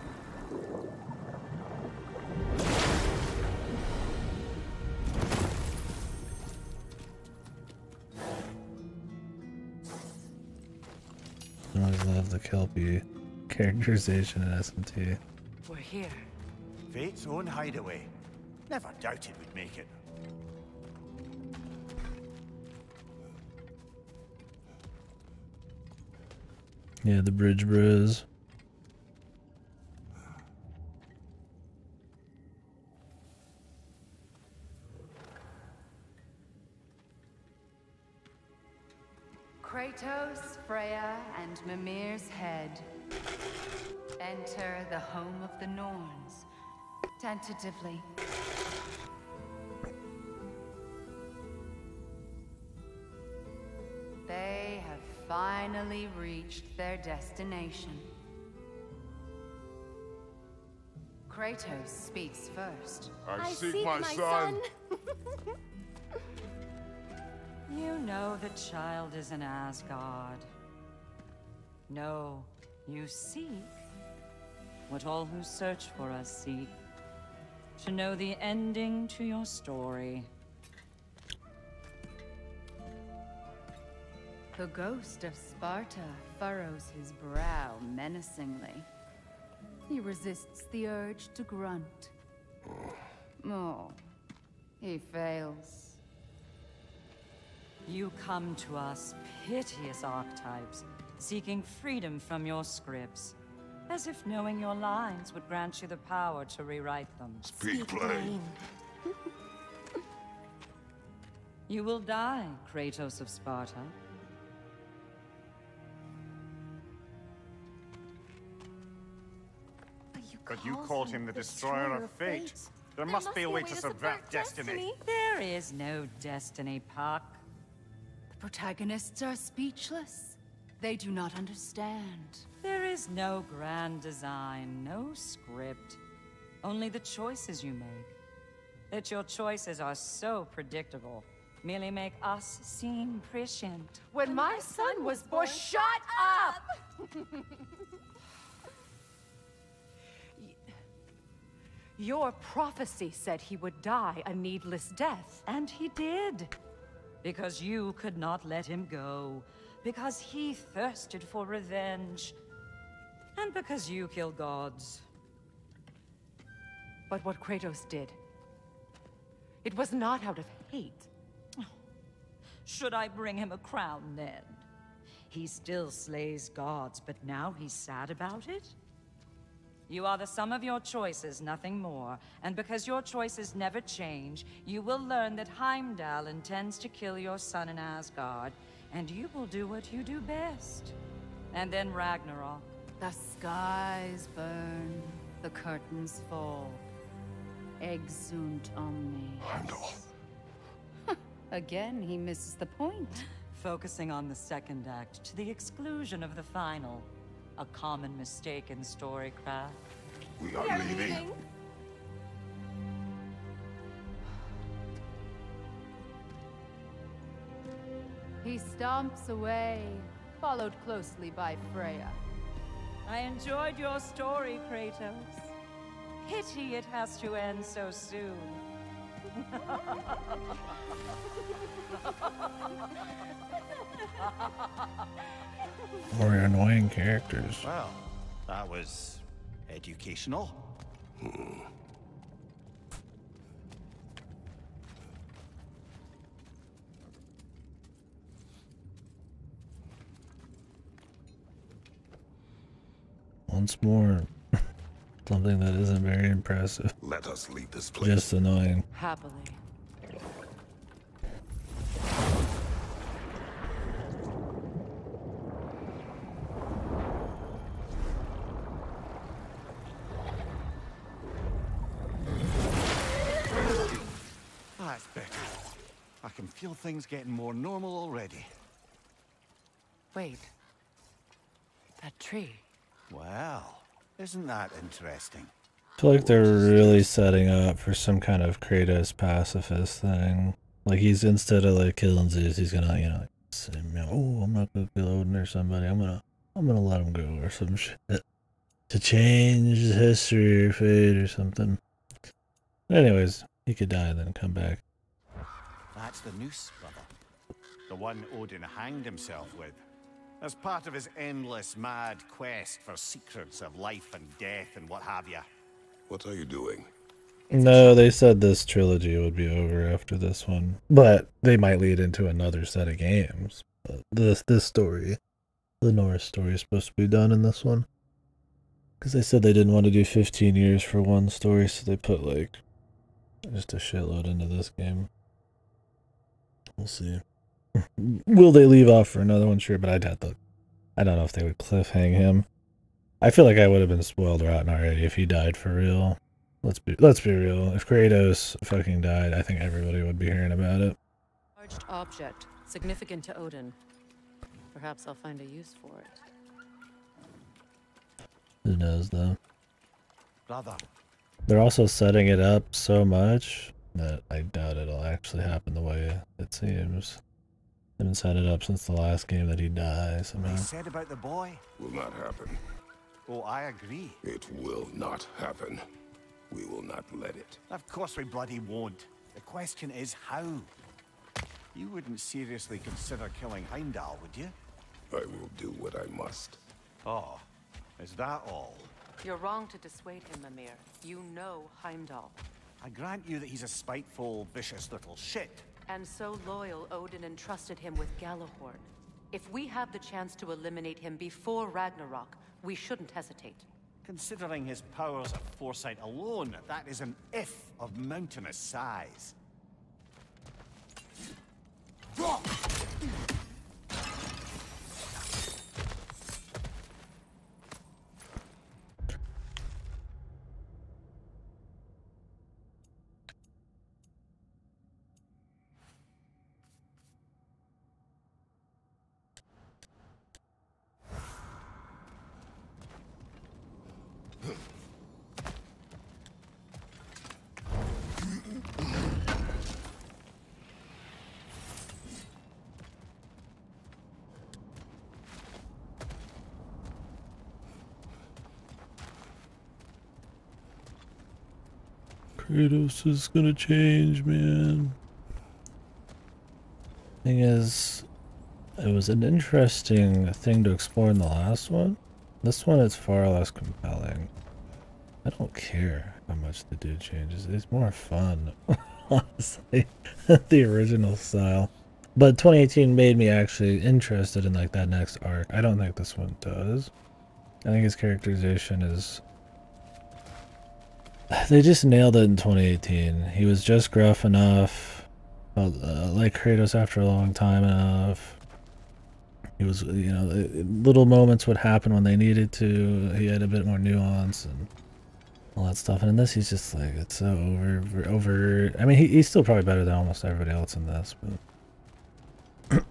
Speaker 1: I always love the Kelpie characterization in SMT.
Speaker 3: We're here.
Speaker 4: Fate's own hideaway. Never doubted we'd make it.
Speaker 1: Yeah, the bridge bros.
Speaker 8: Kratos, Freya, and Mimir's head. Enter the home of the Norns. Tentatively. They have finally reached their destination. Kratos speaks first.
Speaker 5: I seek my son.
Speaker 9: You know the child is in Asgard. No, you seek what all who search for us seek. To know the ending to your story.
Speaker 8: The ghost of Sparta furrows his brow menacingly. He resists the urge to grunt. Oh, he fails.
Speaker 9: You come to us, piteous archetypes, seeking freedom from your scripts. As if knowing your lines would grant you the power to rewrite them.
Speaker 5: Speak plain.
Speaker 9: You will die, Kratos of Sparta.
Speaker 4: But you called him the destroyer of fate. There must be a way to subvert destiny.
Speaker 9: There is no destiny, Puck.
Speaker 8: The protagonists are speechless. They do not understand.
Speaker 9: There is no grand design, no script. Only the choices you make. That your choices are so predictable, merely make us seem prescient.
Speaker 8: When my son was born, shut up! Your prophecy said he would die a needless death.
Speaker 9: And he did. Because you could not let him go. Because he thirsted for revenge. And because you kill gods.
Speaker 8: But what Kratos did, it was not out of hate.
Speaker 9: Should I bring him a crown then? He still slays gods, but now he's sad about it? You are the sum of your choices, nothing more. And because your choices never change, you will learn that Heimdall intends to kill your son in Asgard, and you will do what you do best. And then Ragnarok.
Speaker 8: The skies burn, the curtains fall. Exunt omnes.
Speaker 5: Heimdall.
Speaker 8: Again, he misses the point.
Speaker 9: Focusing on the second act to the exclusion of the final. A common mistake in storycraft.
Speaker 5: We are leaving.
Speaker 8: He stomps away, followed closely by Freya.
Speaker 9: I enjoyed your story, Kratos. Pity it has to end so soon.
Speaker 1: More annoying characters.
Speaker 4: Well, that was educational.
Speaker 1: Once more, something that isn't very impressive.
Speaker 2: Let us leave this place.
Speaker 1: Just annoying.
Speaker 3: Happily.
Speaker 4: That's better. I can feel things getting more normal already.
Speaker 3: Wait. That tree.
Speaker 4: Well, isn't that interesting?
Speaker 1: I feel like they're really setting up for some kind of Kratos pacifist thing. Like he's, instead of like killing Zeus, he's gonna, say, oh, I'm not gonna kill Odin or somebody. I'm gonna let him go or some shit to change history or fate or something. But anyways, he could die and then come back.
Speaker 4: That's the noose, brother. The one Odin hanged himself with. As part of his endless, mad quest for secrets of life and death and what have you.
Speaker 2: What are you doing?
Speaker 1: No, they said this trilogy would be over after this one, but they might lead into another set of games. But this story, the Norse story, is supposed to be done in this one. Because they said they didn't want to do 15 years for one story, so they put like just a shitload into this game. We'll see. Will they leave off for another one? Sure, but I don't know if they would cliffhang him. I feel like I would have been spoiled rotten already if he died for real. Let's be real. If Kratos fucking died, I think everybody would be hearing about it.
Speaker 3: Charged object, significant to Odin. Perhaps I'll find a use for it.
Speaker 1: Who knows though?
Speaker 4: Brother,
Speaker 1: They're also setting it up so much that I doubt it'll actually happen the way it seems. They've been setting it up since the last game that he dies.
Speaker 4: What they said about the boy
Speaker 2: will not happen.
Speaker 4: Oh, I agree.
Speaker 2: It will not happen. We will not let it.
Speaker 4: Of course we bloody won't. The question is how. You wouldn't seriously consider killing Heimdall, would you?
Speaker 2: I will do what I must.
Speaker 4: Oh, is that all?
Speaker 3: You're wrong to dissuade him, Mimir. You know Heimdall.
Speaker 4: I grant you that he's a spiteful, vicious little shit.
Speaker 3: And so loyal, Odin entrusted him with Galahorn. If we have the chance to eliminate him before Ragnarok, we shouldn't hesitate.
Speaker 4: Considering his powers of foresight alone, that is an if of mountainous size.
Speaker 1: Kratos is gonna change, man. Thing is, it was an interesting thing to explore in the last one. This one is far less compelling. I don't care how much the dude changes. It's more fun, honestly, the original style. But 2018 made me actually interested in like that next arc. I don't think this one does. I think his characterization is... They just nailed it in 2018. He was just gruff enough, like Kratos after a long time enough. He was, you know, little moments would happen when they needed to. He had a bit more nuance and all that stuff. And in this, he's just like, it's so over. I mean, he's still probably better than almost everybody else in this, but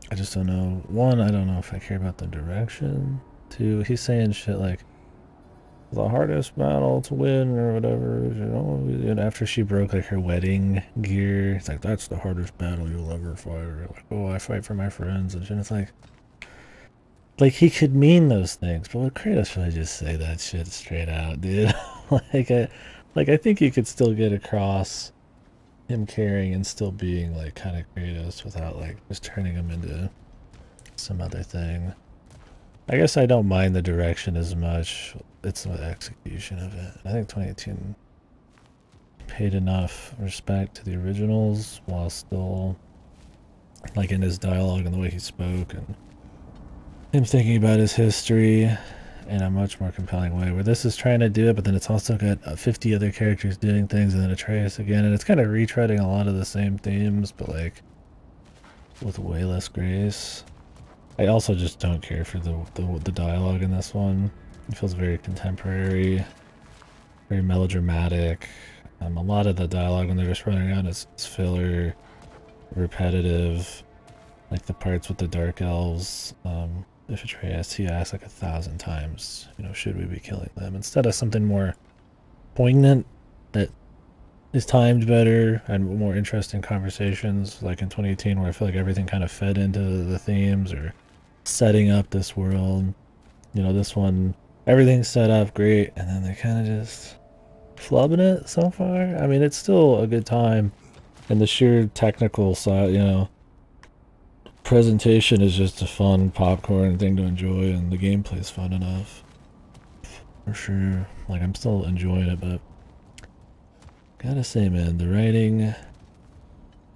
Speaker 1: I just don't know. One, I don't know if I care about the direction. Two, he's saying shit like, the hardest battle to win or whatever, you know, and after she broke like her wedding gear, it's like, that's the hardest battle you'll ever fight. Or like, oh, I fight for my friends and shit. It's like he could mean those things, but would Kratos really just say that shit straight out, dude? I think you could still get across him caring and still being like kind of Kratos without like just turning him into some other thing. I guess I don't mind the direction as much. It's the execution of it. I think 2018 paid enough respect to the originals while still, like, in his dialogue and the way he spoke and him thinking about his history in a much more compelling way. Where this is trying to do it, but then it's also got 50 other characters doing things and then Atreus again, and it's kind of retreading a lot of the same themes, but like with way less grace. I also just don't care for the dialogue in this one. It feels very contemporary, very melodramatic. A lot of the dialogue when they're just running around is filler, repetitive. Like the parts with the dark elves, if Atreus, he asks like 1,000 times, you know, should we be killing them? Instead of something more poignant that is timed better and more interesting conversations, like in 2018 where I feel like everything kind of fed into the themes or setting up this world. You know, this one, everything's set up great, and then they kind of just flubbing it so far. I mean, it's still a good time, and the sheer technical side, you know, presentation is just a fun popcorn thing to enjoy, and the gameplay's fun enough. For sure. Like, I'm still enjoying it, but gotta say, man, the writing,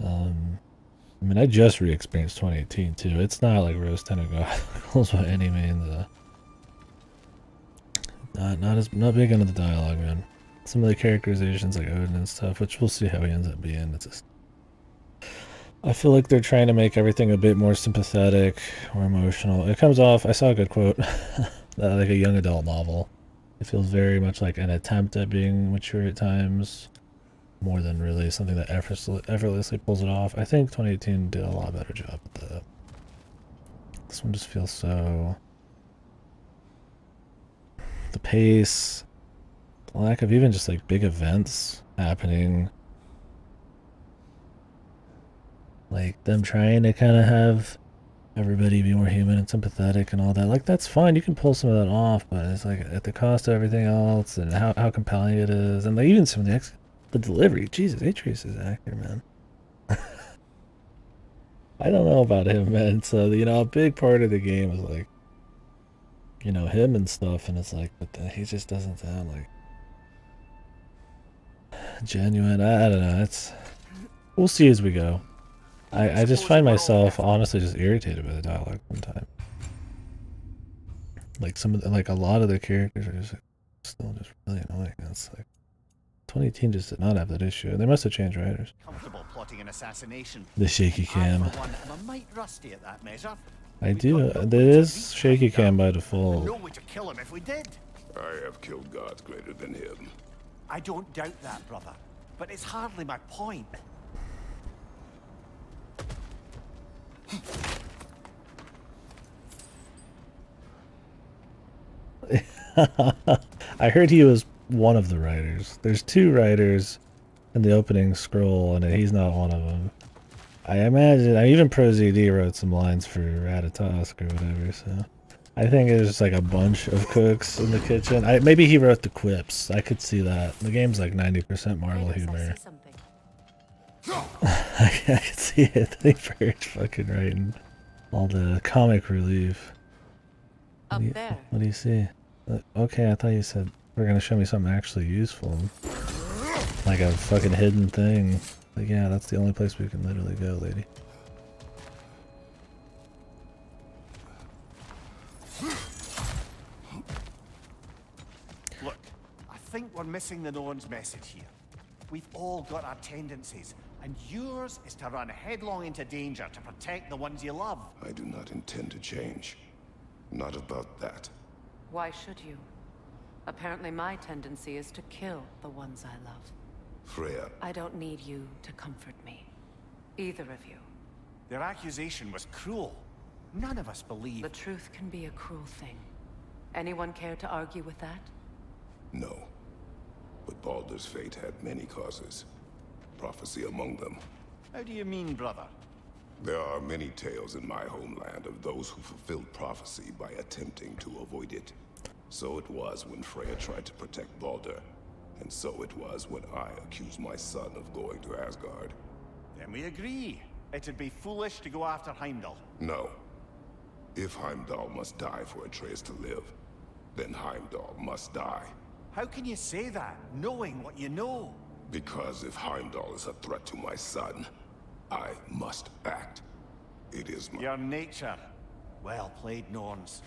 Speaker 1: I mean, I just re-experienced 2018 too. It's not like Rose Tinted Goggles by any means. Not big into the dialogue, man. Some of the characterizations like Odin and stuff, which we'll see how he ends up being. It's just, I feel like they're trying to make everything a bit more sympathetic or emotional. It comes off, I saw a good quote, like a young adult novel. It feels very much like an attempt at being mature at times, more than really something that effortlessly pulls it off. I think 2018 did a lot better job with that. This one just feels so... The pace, The lack of even just like big events happening. Like them trying to kind of have everybody be more human and sympathetic and all that. Like that's fine, you can pull some of that off, but it's like at the cost of everything else and how compelling it is. And like even some of the delivery. Jesus, Atreus is an actor, man. I don't know about him, man. So, you know, a big part of the game is like, you know, him and stuff, and it's like, but he just doesn't sound like genuine. I don't know. We'll see as we go. I just find myself honestly just irritated by the dialogue sometimes. Like a lot of the characters are just still just really annoying. It's like 2018 just did not have that issue. They must have changed writers.
Speaker 4: Comfortable plotting an assassination.
Speaker 1: The shaky cam.
Speaker 4: I, for one, am a mite rusty at that measure.
Speaker 1: I do. There is shaky cam by default.
Speaker 4: No way to kill him if we did.
Speaker 2: I have killed gods greater than him.
Speaker 4: I don't doubt that, brother. But it's hardly my point.
Speaker 1: I heard he was one of the writers. There's 2 writers in the opening scroll, and he's not one of them. I imagine, even ProZD wrote some lines for Ratatosk or whatever, so... I think it's just like a bunch of cooks in the kitchen. Maybe he wrote the quips. I could see that. The game's like 90% Marvel humor. I could see it. They first fucking writing all the comic relief.
Speaker 3: Up there.
Speaker 1: What do you see? Okay, I thought you said we're gonna show me something actually useful. Like a fucking hidden thing. Like, yeah, that's the only place we can literally go, lady.
Speaker 4: Look, I think we're missing the Norn's message here. We've all got our tendencies, and yours is to run headlong into danger to protect the ones you love.
Speaker 2: I do not intend to change. Not about that.
Speaker 3: Why should you? Apparently my tendency is to kill the ones I love.
Speaker 2: Freya.
Speaker 3: I don't need you to comfort me. Either of you.
Speaker 4: Their accusation was cruel. None of us believe.
Speaker 3: The truth can be a cruel thing. Anyone care to argue with that?
Speaker 2: No. But Baldur's fate had many causes. Prophecy among them.
Speaker 4: How do you mean, brother?
Speaker 2: There are many tales in my homeland of those who fulfilled prophecy by attempting to avoid it. So it was when Freya tried to protect Baldur. And so it was when I accused my son of going to Asgard.
Speaker 4: Then we agree. It'd be foolish to go after Heimdall.
Speaker 2: No. If Heimdall must die for Atreus to live, then Heimdall must die.
Speaker 4: How can you say that, knowing what you know?
Speaker 2: Because if Heimdall is a threat to my son, I must act. It is my...
Speaker 4: Your nature. Well played, Norns.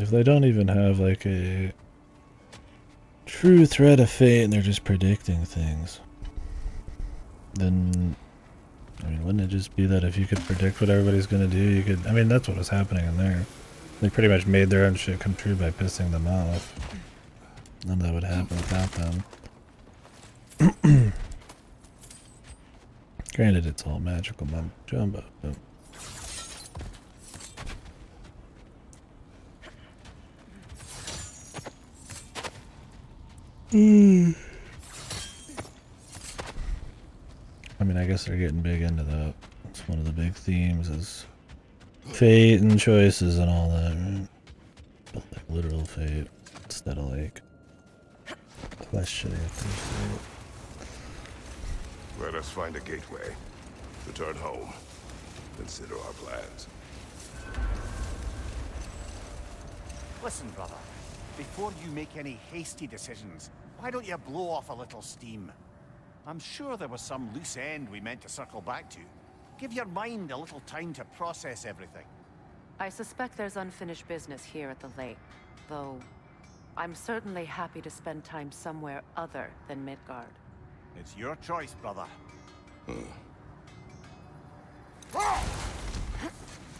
Speaker 1: If they don't even have like a true threat of fate and they're just predicting things, then, I mean, wouldn't it just be that if you could predict what everybody's gonna do, you could, I mean, that's what was happening in there. They pretty much made their own shit come true by pissing them off. None of that would happen without them. Granted, it's all magical mumbo jumbo, but... I mean, I guess they're getting big into that. It's one of the big themes is fate and choices and all that, right? But like literal fate instead of like questioning fate.
Speaker 2: Let us find a gateway. Return home. Consider our plans.
Speaker 4: Listen, brother. Before you make any hasty decisions, why don't you blow off a little steam? I'm sure there was some loose end we meant to circle back to. Give your mind a little time to process everything.
Speaker 3: I suspect there's unfinished business here at the lake, though I'm certainly happy to spend time somewhere other than Midgard.
Speaker 4: It's your choice, brother.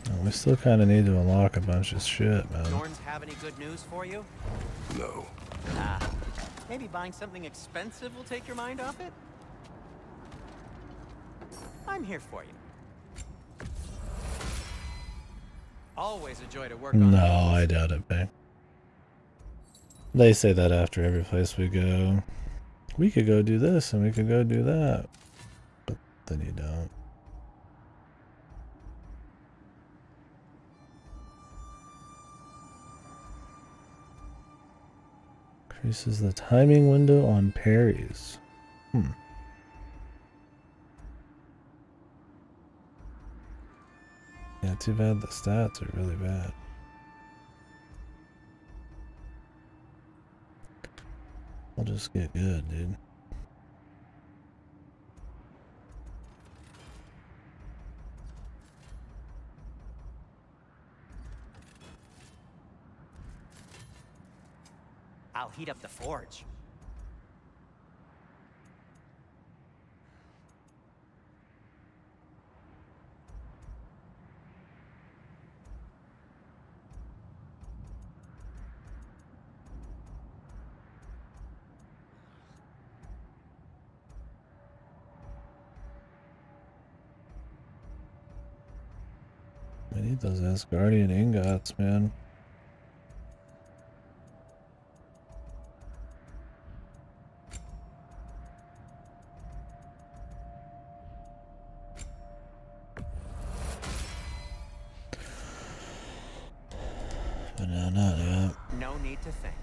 Speaker 1: Well, we still kind of need to unlock a bunch of shit, man.
Speaker 6: Norns have any good news for you?
Speaker 2: No.
Speaker 6: Ah, maybe buying something expensive will take your mind off it? I'm here for you. Always a joy to work on.
Speaker 1: No, I doubt it, babe. They say that after every place we go. We could go do this and we could go do that. But then you don't. Increases the timing window on parries. Yeah, too bad the stats are really bad. I'll just get good, dude.
Speaker 6: I'll heat up the forge.
Speaker 1: I need those Asgardian ingots, man. But no, not yet.
Speaker 6: No need to think.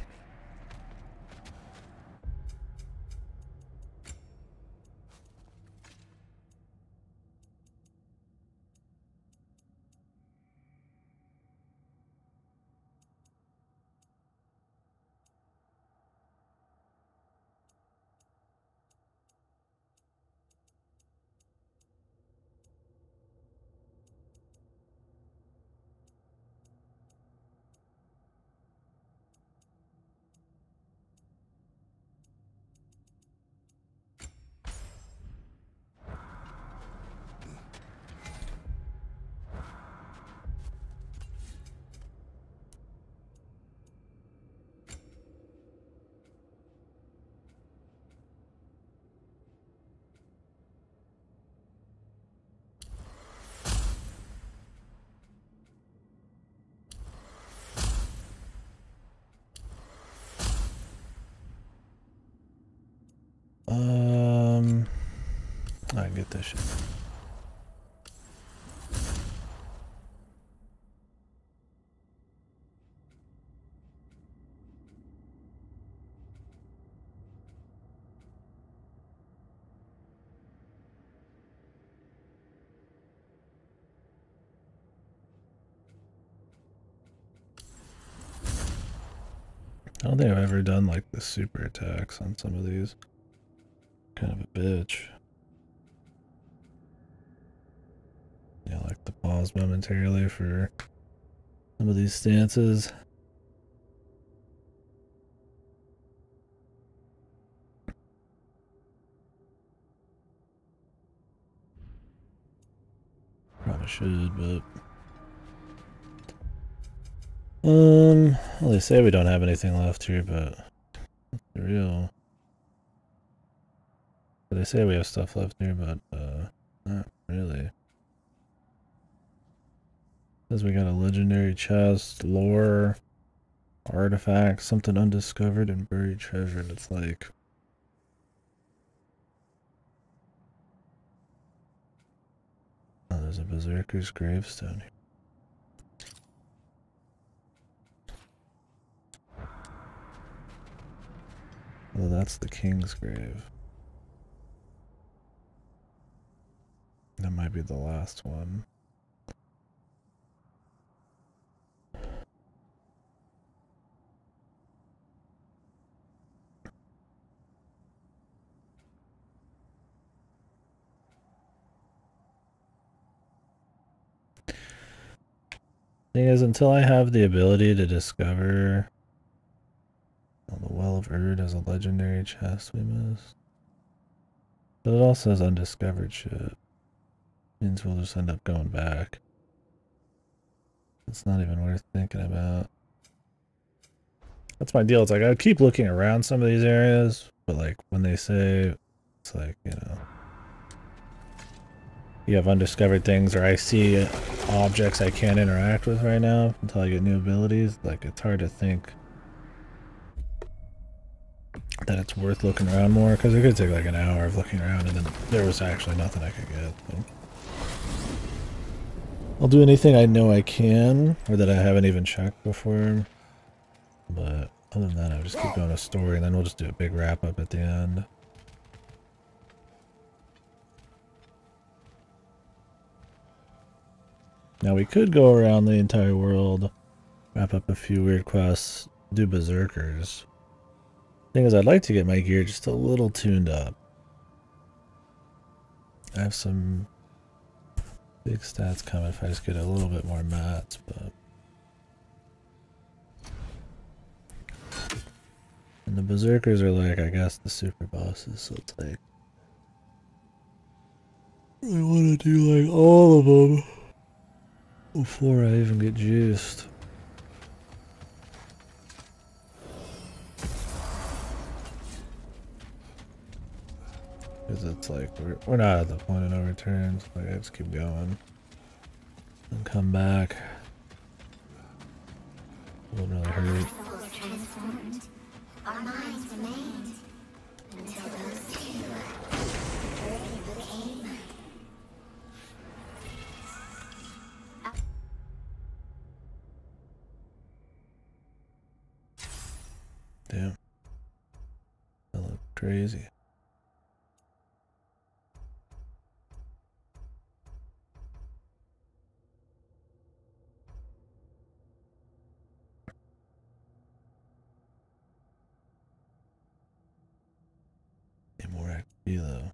Speaker 1: I get this shit. I don't think I've ever done like the super attacks on some of these. Kind of a bitch. Yeah, like the pause momentarily for some of these stances. Probably should, but well, they say we don't have anything left here, but that's real. They say we have stuff left here, but not really. Says we got a legendary chest, lore, artifact, something undiscovered, and buried treasure. And it's like, oh, there's a berserker's gravestone here. Well, that's the king's grave. That might be the last one. Thing is, until I have the ability to discover, oh, the Well of Erd has a legendary chest we missed. But it also has undiscovered shit. Means we'll just end up going back. It's not even worth thinking about. That's my deal. It's like I keep looking around some of these areas, but like when they say, it's like, you know, you have undiscovered things, or I see objects I can't interact with right now until I get new abilities. Like it's hard to think that it's worth looking around more, because it could take like an hour of looking around and then there was actually nothing I could get. So I'll do anything I know I can, or that I haven't even checked before. But other than that, I'll just keep going a story, and then we'll just do a big wrap-up at the end. Now we could go around the entire world, wrap up a few weird quests, do berserkers. Thing is, I'd like to get my gear just a little tuned up. I have some big stats coming if I just get a little bit more mats, but... And the berserkers are like, I guess, the super bosses, so it's like... I want to do like all of them before I even get juiced. Because it's like, we're not at the point of no return, so like, I just keep going. And come back. It won't really hurt.
Speaker 5: Our minds remained until those two became.
Speaker 1: Damn. That looked crazy. Need more XP though.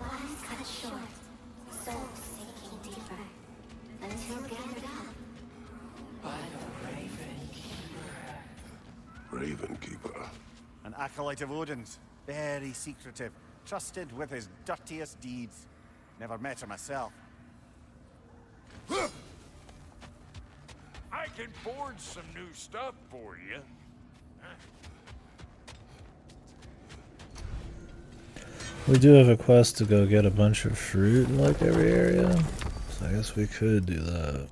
Speaker 5: Lives cut short, souls sinking deeper, until gathered up by the
Speaker 2: Ravenkeeper.
Speaker 4: An acolyte of Odin's, very secretive, trusted with his dirtiest deeds. Never met her myself.
Speaker 5: I can forge some new stuff for you.
Speaker 1: We do have a quest to go get a bunch of fruit in like every area, so I guess we could do that.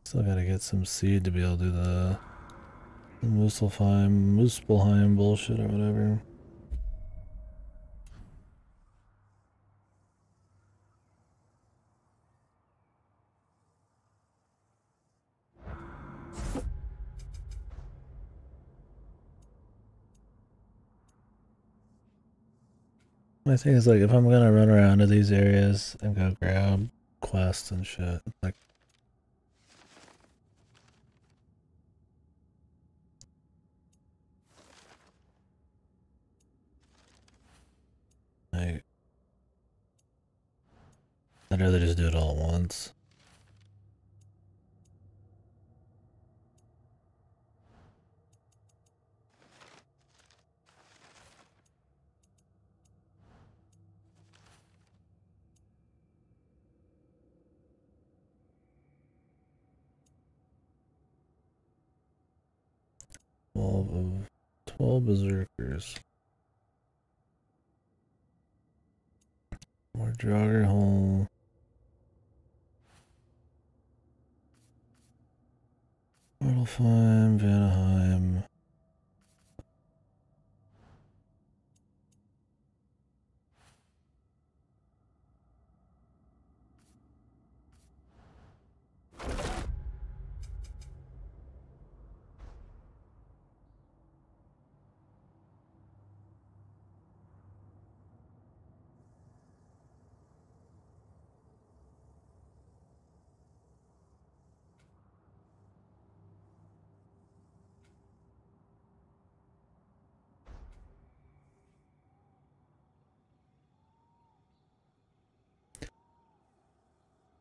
Speaker 1: Still gotta get some seed to be able to do the Muspelheim bullshit or whatever. My thing is like, if I'm gonna run around to these areas and go grab quests and shit, like I'd rather just do it all at once. Of 12 berserkers. More Jogger Hole. Mortalfheim, Vanaheim.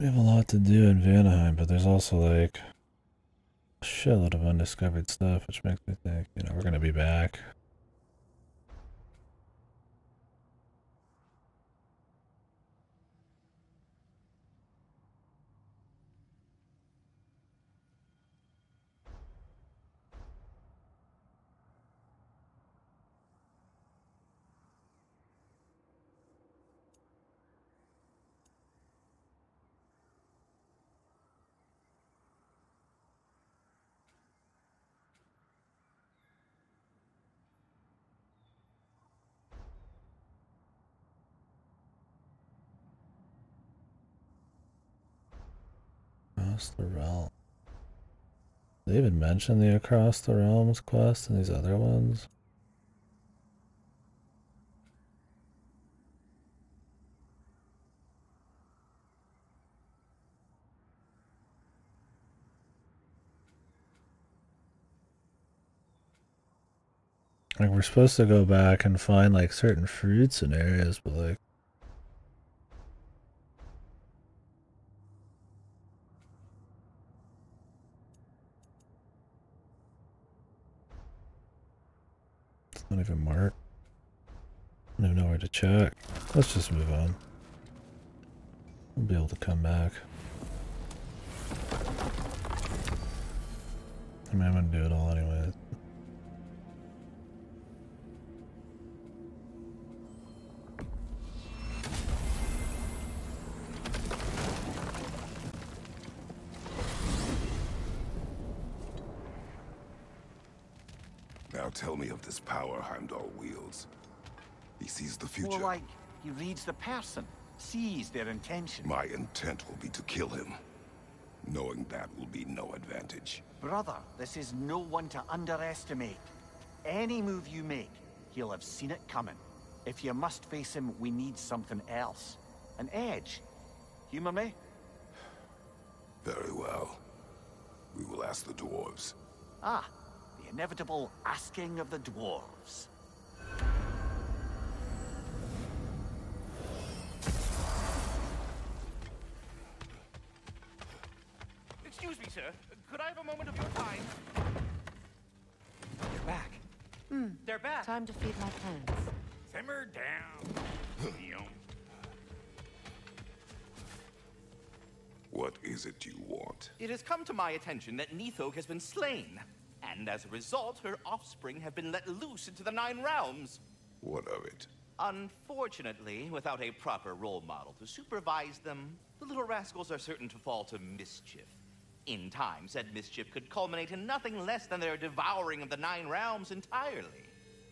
Speaker 1: We have a lot to do in Vanaheim, but there's also like shitload of undiscovered stuff, which makes me think, you know, we're gonna be back. Across the realm. They even mention the Across the Realms quest and these other ones. Like, we're supposed to go back and find like certain fruits and areas, but like, it's not even marked. I don't even know where to check. Let's just move on. We'll be able to come back. I mean, I'm gonna do it all anyway.
Speaker 2: Now tell me of this power Heimdall wields. He sees the future.
Speaker 4: More like he reads the person, sees their intention.
Speaker 2: My intent will be to kill him. Knowing that will be no advantage.
Speaker 4: Brother, this is no one to underestimate. Any move you make, he'll have seen it coming. If you must face him, we need something else. An edge. Humor me?
Speaker 2: Very well. We will ask the dwarves.
Speaker 4: Ah, the inevitable asking of the dwarves.
Speaker 7: Excuse me, sir. Could I have a moment of your time? They're back. They're back.
Speaker 3: Time to feed my plants.
Speaker 7: Simmer down.
Speaker 2: What is it you want?
Speaker 7: It has come to my attention that Nithog has been slain, and as a result, her offspring have been let loose into the Nine Realms.
Speaker 2: What of it?
Speaker 7: Unfortunately, without a proper role model to supervise them, the little rascals are certain to fall to mischief. In time, said mischief could culminate in nothing less than their devouring of the Nine Realms entirely.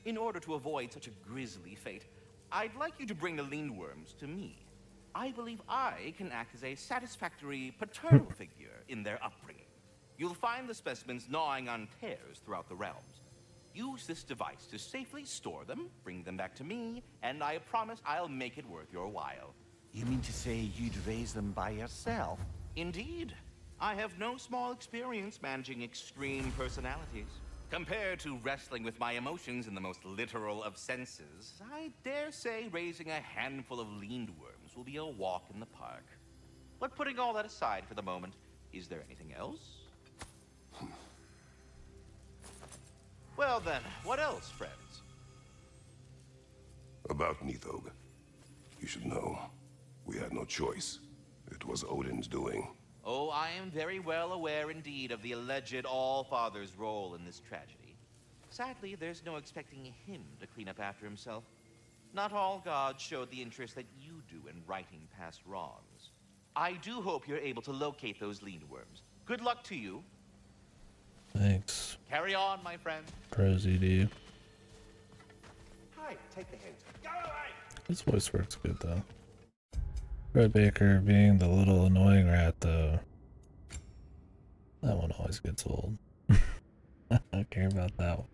Speaker 7: In order to avoid such a grisly fate, I'd like you to bring the Lindworms to me. I believe I can act as a satisfactory paternal figure in their upbringing. You'll find the specimens gnawing on tears throughout the realms. Use this device to safely store them, bring them back to me, and I promise I'll make it worth your while.
Speaker 4: You mean to say you'd raise them by yourself?
Speaker 7: Indeed. I have no small experience managing extreme personalities. Compared to wrestling with my emotions in the most literal of senses, I dare say raising a handful of Lindworms will be a walk in the park. But putting all that aside for the moment, is there anything else? Well then, what else, friends?
Speaker 2: About Nithog. You should know. We had no choice. It was Odin's doing.
Speaker 7: Oh, I am very well aware indeed of the alleged All-Father's role in this tragedy. Sadly, there's no expecting him to clean up after himself. Not all gods showed the interest that you do in righting past wrongs. I do hope you're able to locate those Lindworms. Good luck to you.
Speaker 1: Thanks.
Speaker 7: Carry on, my friend.
Speaker 1: Prosy to you.
Speaker 7: Hi, take the hint. Go away!
Speaker 1: His voice works good though. Fred Baker being the little annoying rat though. That one always gets old. I don't care about that one.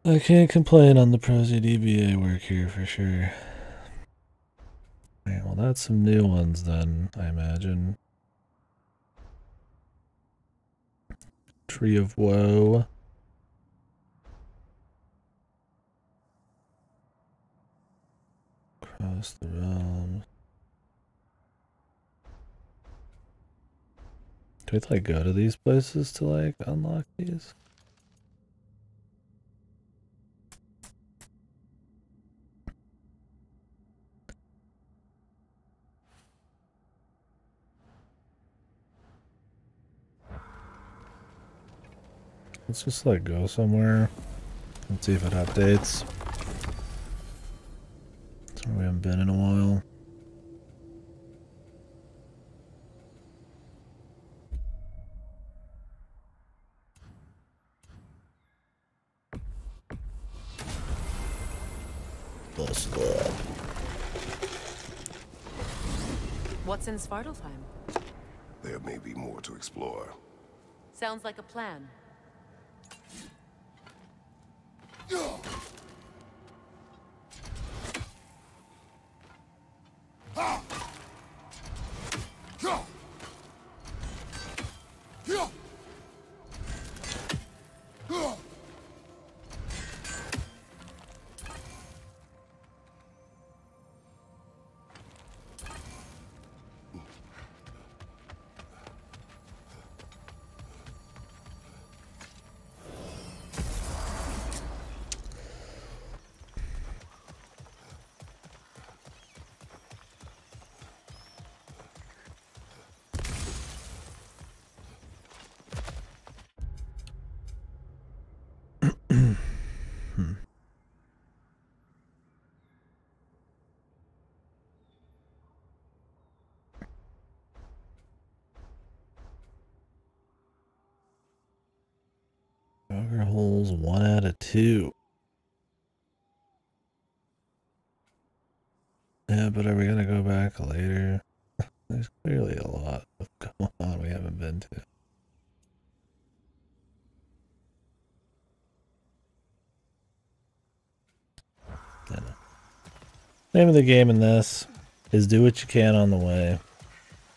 Speaker 1: I can't complain on the Prosy DBA work here for sure. Alright, well that's some new ones then, I imagine. Tree of Woe. Across the realms. Do we like go to these places to like unlock these? Let's just like go somewhere and see if it updates. So we haven't been in a while.
Speaker 3: What's in Svartalfheim?
Speaker 2: There may be more to explore.
Speaker 3: Sounds like a plan. Auger holes 1 out of 2. Yeah, but are we gonna go back later? There's clearly a lot of going on we haven't been to. Name of the game in this is do what you can on the way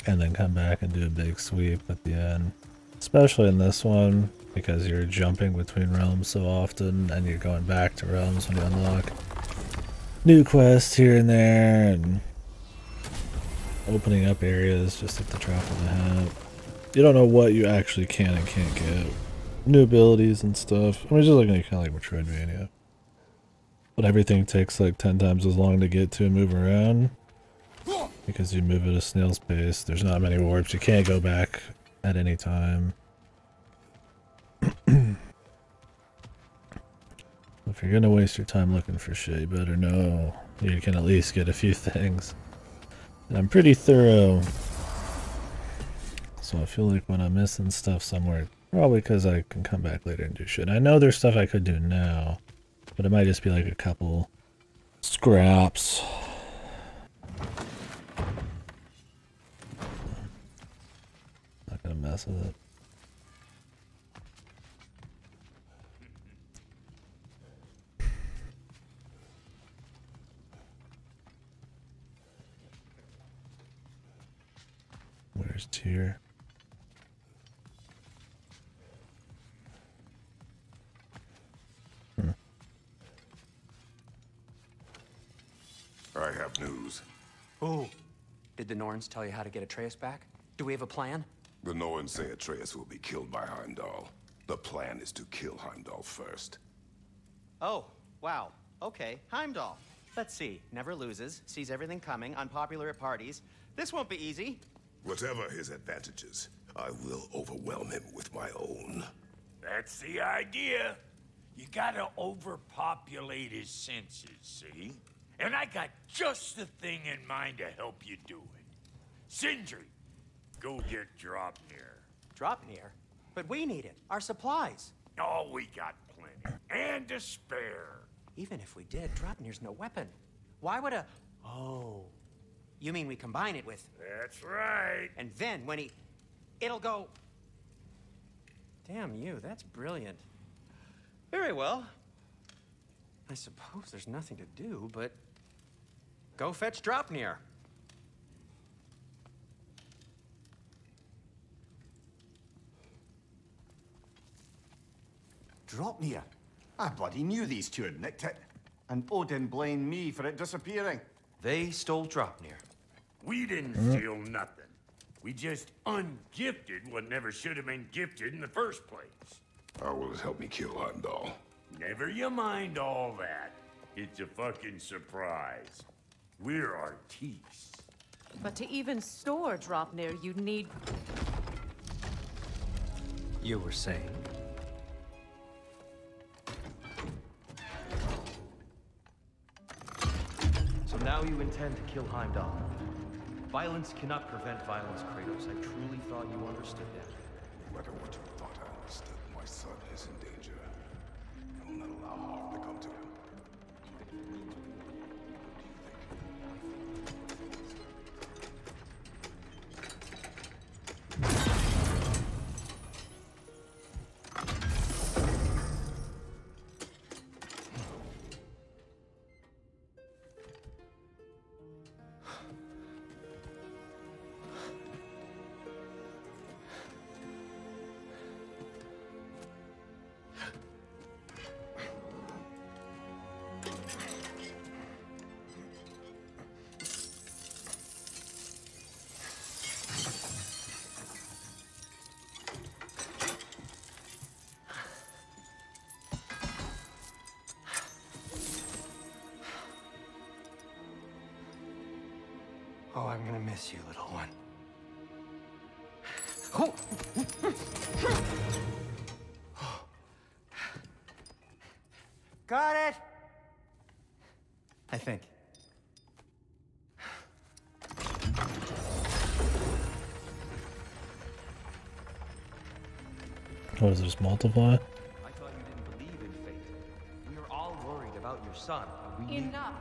Speaker 3: and then come back and do a big sweep at the end. Especially in this one because you're jumping between realms so often and you're going back to realms when you unlock new quests here and there and opening up areas just at the drop of the hat. You don't know what you actually can and can't get. New abilities and stuff. I mean, just looking at kind of like Metroidvania. But everything takes like 10 times as long to get to and move around. Because you move at a snail's pace. There's not many warps. You can't go back at any time. If you're gonna waste your time looking for shit, you better know you can at least get a few things. And I'm pretty thorough. So I feel like when I'm missing stuff somewhere, probably because I can come back later and do shit. I know there's stuff I could do now. But it might just be like a couple scraps. Not gonna mess with it. Where's Tyr?
Speaker 2: I have news.
Speaker 6: Oh, did the Norns tell you how to get Atreus back? Do we have a plan?
Speaker 2: The Norns say Atreus will be killed by Heimdall. The plan is to kill Heimdall first.
Speaker 6: Oh, wow. Okay, Heimdall. Let's see. Never loses, sees everything coming, unpopular at parties. This won't be easy.
Speaker 2: Whatever his advantages, I will overwhelm him with my own.
Speaker 10: That's the idea. You gotta overpopulate his senses, see? And I got just the thing in mind to help you do it. Sindri, go get Dropnir.
Speaker 6: Dropnir? But we need it. Our supplies.
Speaker 10: Oh, we got plenty. And to spare.
Speaker 6: Even if we did, Dropnir's no weapon. Why would a... Oh. You mean we combine it with...
Speaker 10: That's right.
Speaker 6: And then when he... It'll go... Damn you, that's brilliant. Very well. I suppose there's nothing to do, but... Go fetch Dropnir.
Speaker 4: Dropnir? I bloody knew these two had nicked it. And Odin blamed me for it disappearing.
Speaker 6: They stole Dropnir.
Speaker 10: We didn't steal nothing. We just ungifted what never should have been gifted in the first place.
Speaker 2: How will it help me kill Heimdall?
Speaker 10: Never you mind all that. It's a fucking surprise. We're artistes.
Speaker 3: But to even store Dropnir, you'd need...
Speaker 6: You were saying?
Speaker 11: So now you intend to kill Heimdall. Violence cannot prevent violence, Kratos. I truly thought you understood that.
Speaker 2: No matter what you thought I understood, my son is in danger. I will not allow harm to come to him.
Speaker 6: Oh, I'm gonna miss you, little one. Got it! I think.
Speaker 1: What does this multiply?
Speaker 11: I thought you didn't believe in fate. We are all worried about your son. We need...
Speaker 3: Enough!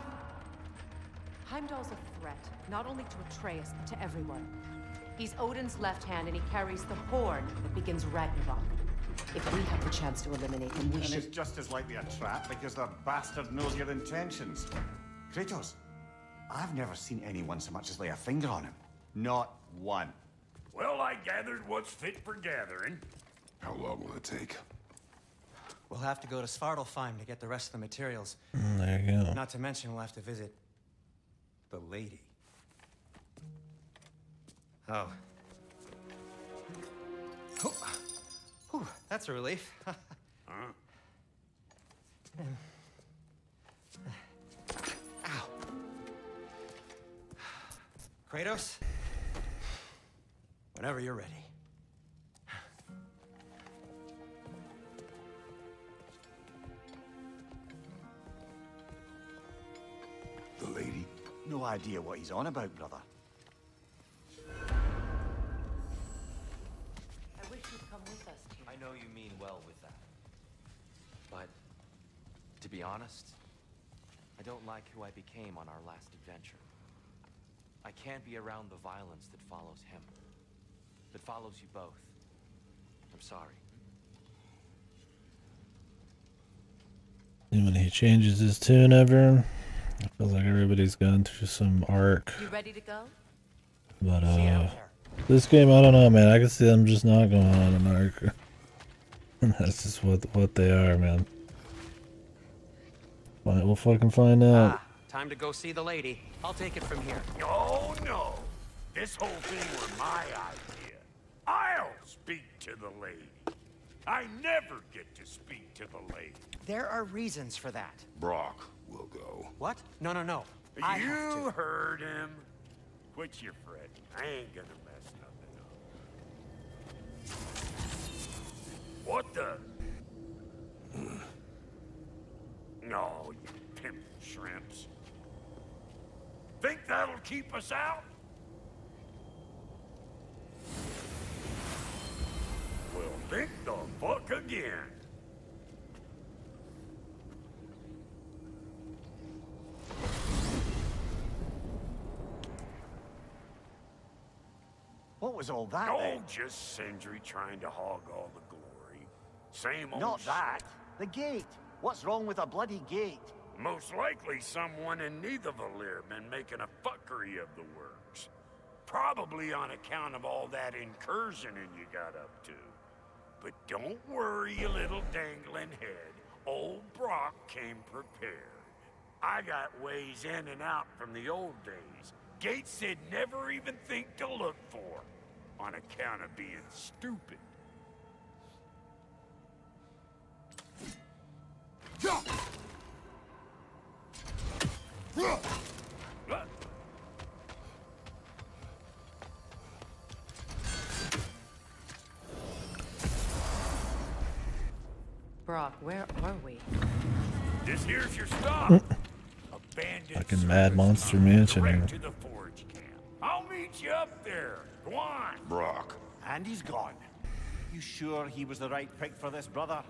Speaker 3: Heimdall's a threat, not only to Atreus, but to everyone. He's Odin's left hand, and he carries the horn that begins Ragnarok. If we have the chance to eliminate him, we
Speaker 4: And
Speaker 3: should...
Speaker 4: it's just as likely a trap because the bastard knows your intentions. Kratos, I've never seen anyone so much as lay a finger on him. Not one.
Speaker 10: Well, I gathered what's fit for gathering.
Speaker 2: How long will it take?
Speaker 6: We'll have to go to Svartalfheim to get the rest of the materials.
Speaker 1: There you go.
Speaker 6: Not to mention we'll have to visit the lady. Oh. Whew, that's a relief. Ow. Kratos? Whenever you're ready.
Speaker 2: The lady?
Speaker 4: No idea what he's on about, brother.
Speaker 3: I wish you'd come with us, Tyr.
Speaker 11: I know you mean well with that. But, to be honest, I don't like who I became on our last adventure. I can't be around the violence that follows him. That follows you both. I'm sorry.
Speaker 1: And when he changes his tune ever, I feel like everybody's gone through some arc.
Speaker 3: You ready to go?
Speaker 1: But this game, I don't know, man. I can see them just not going on an arc. That's just what they are, man. We'll fucking find out.
Speaker 6: Time to go see the lady. I'll take it from here.
Speaker 10: Oh, no. This whole thing were my idea. I'll speak to the lady. I never get to speak to the lady.
Speaker 6: There are reasons for that.
Speaker 2: Brock will go.
Speaker 6: What? No. I have
Speaker 10: You
Speaker 6: to.
Speaker 10: heard him. Quit your fretting. I ain't gonna mess nothing up. What the? No, you pimp shrimps. Think that'll keep us out? Well, think the fuck again.
Speaker 4: What was all that
Speaker 10: Oh,
Speaker 4: then?
Speaker 10: just Sindri trying to hog all the glory. Same old
Speaker 4: Not
Speaker 10: shit.
Speaker 4: that. The gate. What's wrong with a bloody gate?
Speaker 10: Most likely someone in Nidavellir been making a fuckery of the works. Probably on account of all that incursioning you got up to. But don't worry, you little dangling head. Old Brock came prepared. I got ways in and out from the old days. Gates they'd never even think to look for. on account of being stupid.
Speaker 3: Brock, where are we?
Speaker 10: This here's your stop. Abandoned
Speaker 1: Fucking Mad
Speaker 10: service
Speaker 1: Monster
Speaker 10: mine,
Speaker 1: Mansion
Speaker 10: direct
Speaker 1: here.
Speaker 10: to the forge camp. I'll meet you up there. Go on.
Speaker 2: Brock,
Speaker 4: And he's gone. You sure he was the right pick for this, brother?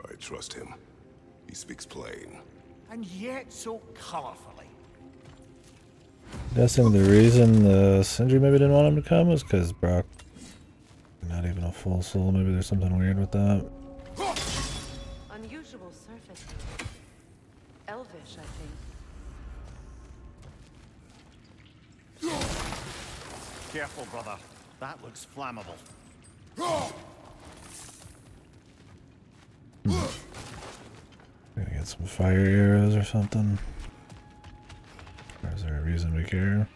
Speaker 2: I trust him. He speaks plain.
Speaker 4: And yet so colorfully.
Speaker 1: Guessing the reason Sindri maybe didn't want him to come was because Brock not even a full soul. Maybe there's something weird with that.
Speaker 3: Unusual surface. Elvish, I think.
Speaker 4: Careful, brother. That looks flammable.
Speaker 1: Gonna get some fire arrows or something. Or is there a reason we care?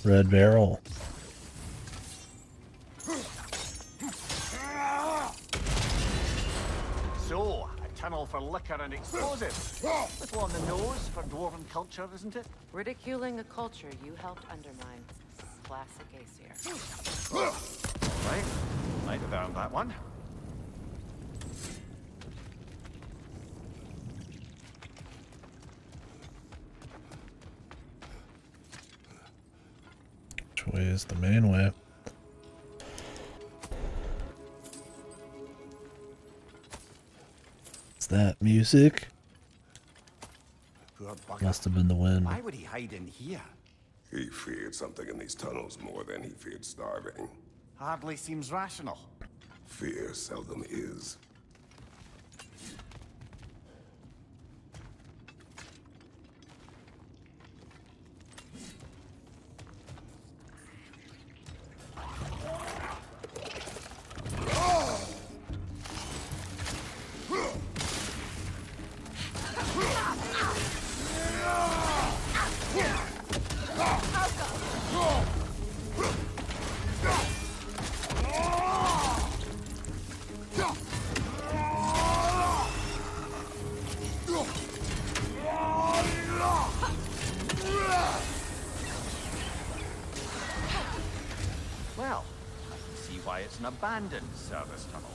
Speaker 1: Red barrel.
Speaker 4: So, a tunnel for liquor and explosives. Little on the nose for dwarven culture, isn't it?
Speaker 3: Ridiculing a culture you helped undermine. Classic Aesir.
Speaker 4: Right. Might have earned that one.
Speaker 1: Which way is the main way? Is that music?
Speaker 4: Poor bugger.
Speaker 1: Must have been the wind.
Speaker 4: Why would he hide in here?
Speaker 2: He feared something in these tunnels more than he feared starving.
Speaker 4: Hardly seems rational.
Speaker 2: Fear seldom is.
Speaker 4: Well, I can see why it's an abandoned service tunnel.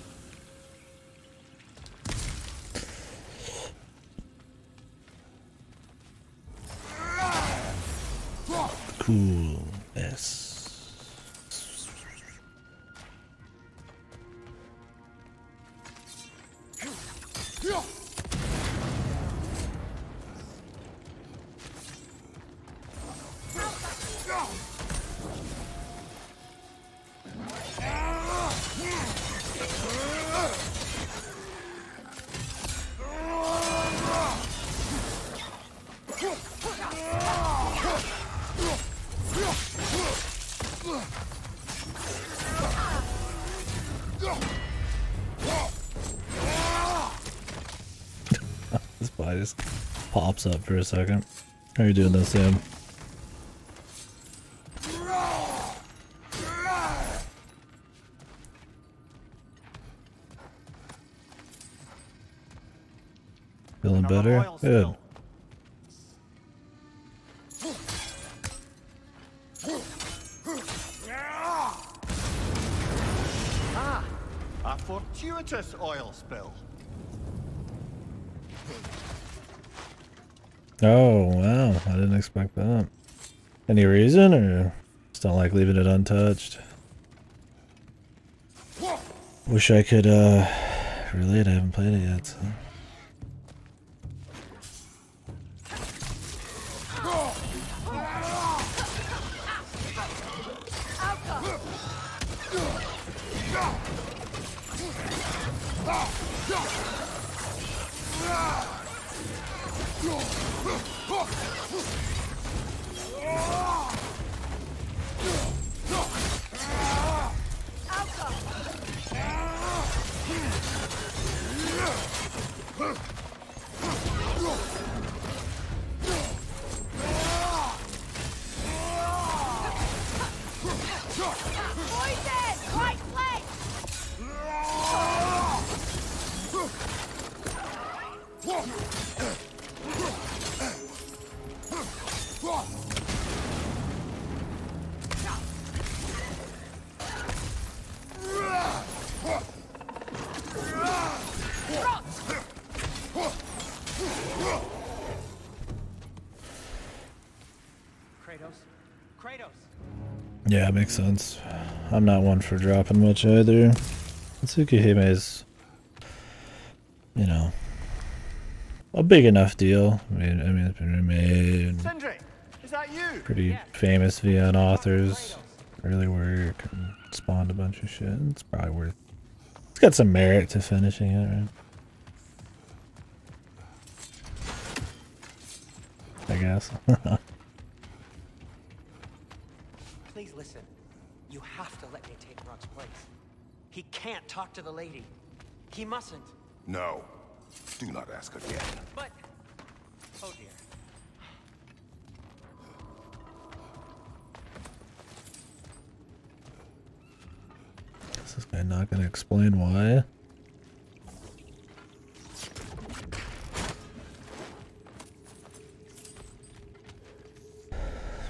Speaker 1: Cool. Yes. This body just pops up for a second. How are you doing this, Sam? Feeling better? Good.
Speaker 4: Ah, a fortuitous oil spill.
Speaker 1: Oh, wow. I didn't expect that. Any reason, or just don't like leaving it untouched? Wish I could, relate. I haven't played it yet, so. Yeah, it makes sense. I'm not one for dropping much either. Tsukuhime's, you know, a big enough deal. I mean, it's been remade.
Speaker 4: Sindri, is that you?
Speaker 1: Pretty famous VN authors, early work, and spawned a bunch of shit. It's probably worth. It's got some merit to finishing it, right? I guess.
Speaker 6: Please listen. You have to let me take Rock's place. He can't talk to the lady. He mustn't.
Speaker 2: No. Do not ask again.
Speaker 6: But... Oh dear.
Speaker 1: Is this guy not going to explain why?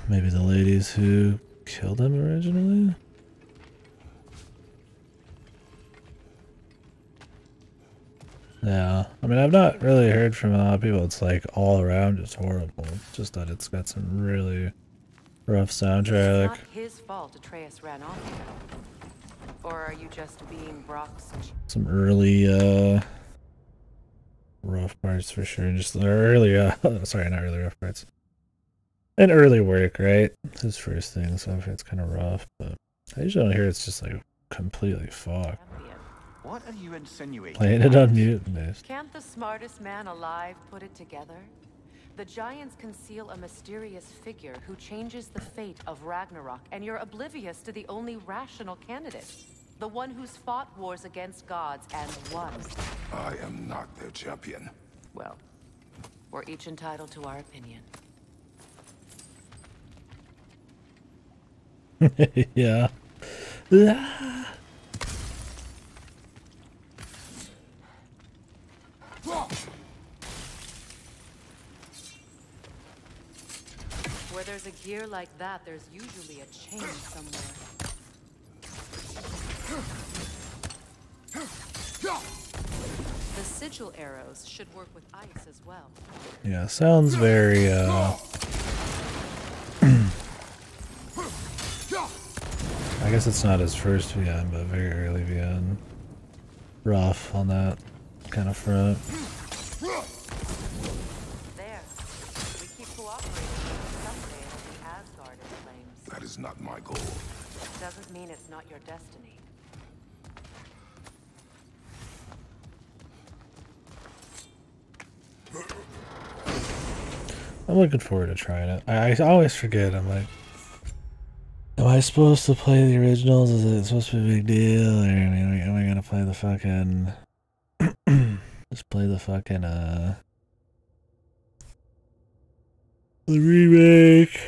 Speaker 1: Maybe the ladies who killed him originally? Yeah, I mean, I've not really heard from a lot of people. It's like all around just horrible. It's just that it's got some really rough soundtrack.
Speaker 3: It's not his fault Atreus ran off here. Or are you just being Brock's...
Speaker 1: Some early, rough parts for sure. Just early, sorry, not really rough parts. An early work, right? His first thing, so it's kind of rough, but I usually don't hear it's just like completely fucked.
Speaker 4: What are you insinuating?
Speaker 1: Playing it on mute, miss.
Speaker 3: Can't the smartest man alive put it together? The giants conceal a mysterious figure who changes the fate of Ragnarok, and you're oblivious to the only rational candidate. The one who's fought wars against gods and won.
Speaker 2: I am not their champion.
Speaker 3: Well, we're each entitled to our opinion.
Speaker 1: Yeah.
Speaker 3: Where there's a gear like that, there's usually a chain somewhere. The sigil arrows should work with ice as well.
Speaker 1: Yeah, sounds very, I guess it's not his first VN, but very early VN. Rough on that kind of front.
Speaker 3: There. We keep cooperating. Someday it'll be Asgard in flames.
Speaker 2: That is not my goal.
Speaker 3: Doesn't mean it's not your destiny.
Speaker 1: I'm looking forward to trying it. I always forget. I'm like, am I supposed to play the originals? Is it supposed to be a big deal? Or am I gonna play the fucking... just play the fucking, the remake?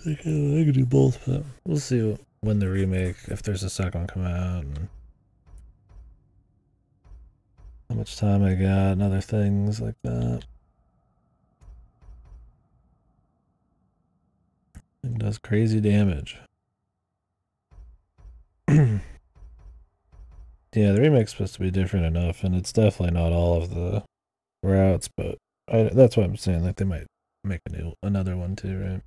Speaker 1: I could do both, but we'll see when the remake, if there's a second one come out, and how much time I got, and other things like that. It does crazy damage. Yeah, the remake's supposed to be different enough, and it's definitely not all of the routes, but that's what I'm saying. Like, they might make another one too, right?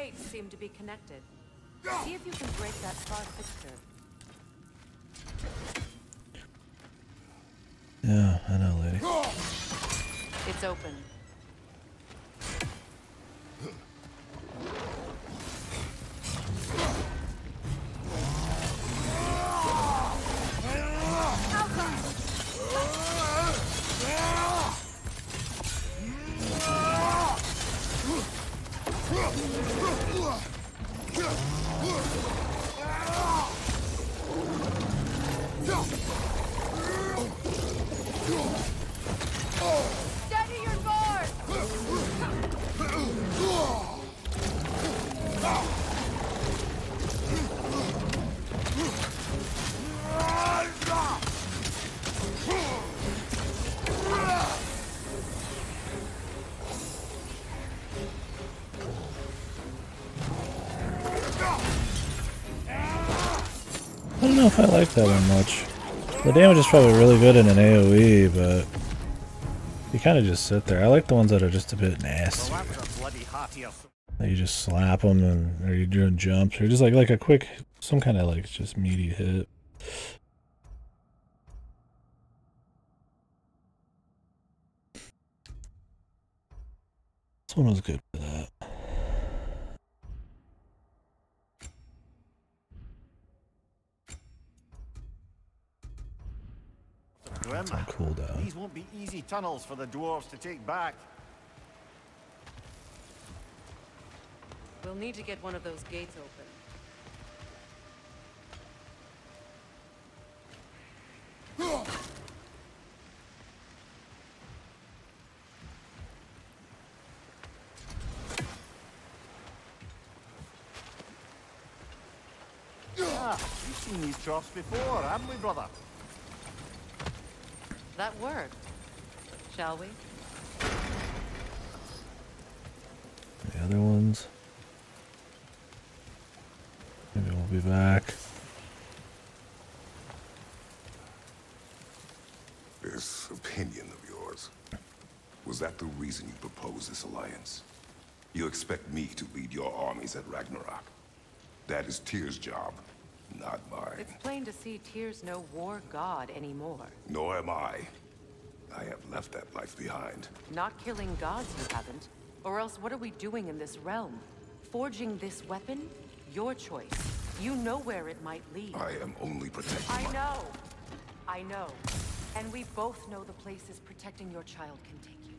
Speaker 3: gates seem to be connected. See if you can break that far fixture.
Speaker 1: Yeah, I know, lady.
Speaker 3: It's open. Steady your guard!
Speaker 1: I don't know if I like that one much. The damage is probably really good in an AoE, but you kind of just sit there. I like the ones that are just a bit nasty. That you just slap them, and or you're doing jumps, or just like a quick, some kind of like just meaty hit. This one was good for that.
Speaker 4: Grim.
Speaker 1: On cooldown.
Speaker 4: These won't be easy tunnels for the dwarves to take back.
Speaker 3: We'll need to get one of those gates open.
Speaker 4: Ah, we've seen these troughs before, haven't we, brother?
Speaker 3: That worked. Shall we?
Speaker 1: The other ones. Maybe we'll be back.
Speaker 2: This opinion of yours, was that the reason you proposed this alliance? You expect me to lead your armies at Ragnarok? That is Tyr's job, not mine.
Speaker 3: It's plain to see Tyr's no war god anymore.
Speaker 2: Nor am I. I have left that life behind.
Speaker 3: Not killing gods, you haven't. Or else what are we doing in this realm? Forging this weapon? Your choice. You know where it might lead.
Speaker 2: I am only protecting
Speaker 3: I
Speaker 2: my...
Speaker 3: know. I know. And we both know the places protecting your child can take you.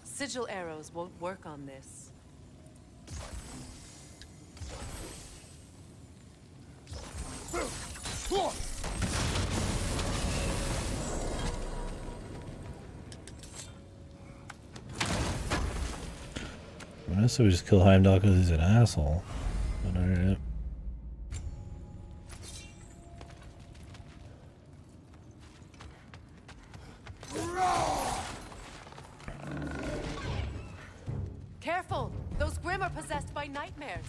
Speaker 3: Sigil arrows won't work on this.
Speaker 1: I guess we just kill Heimdall because he's an asshole. But alright.
Speaker 3: Careful! Those Grimm are possessed by nightmares.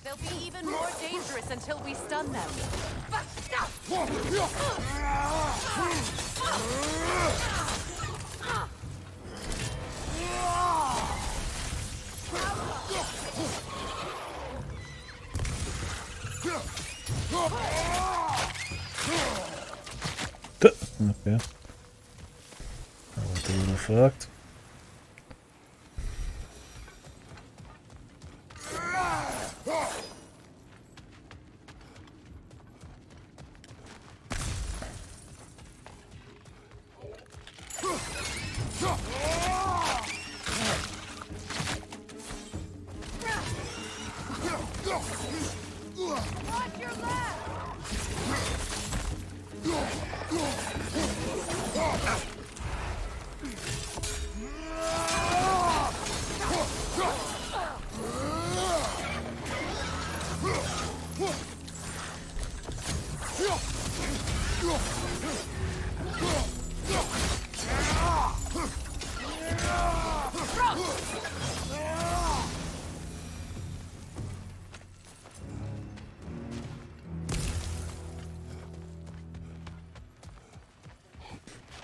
Speaker 3: They'll be even more dangerous until we stun them.
Speaker 1: Okay. That looked a little fucked.
Speaker 7: Watch your left!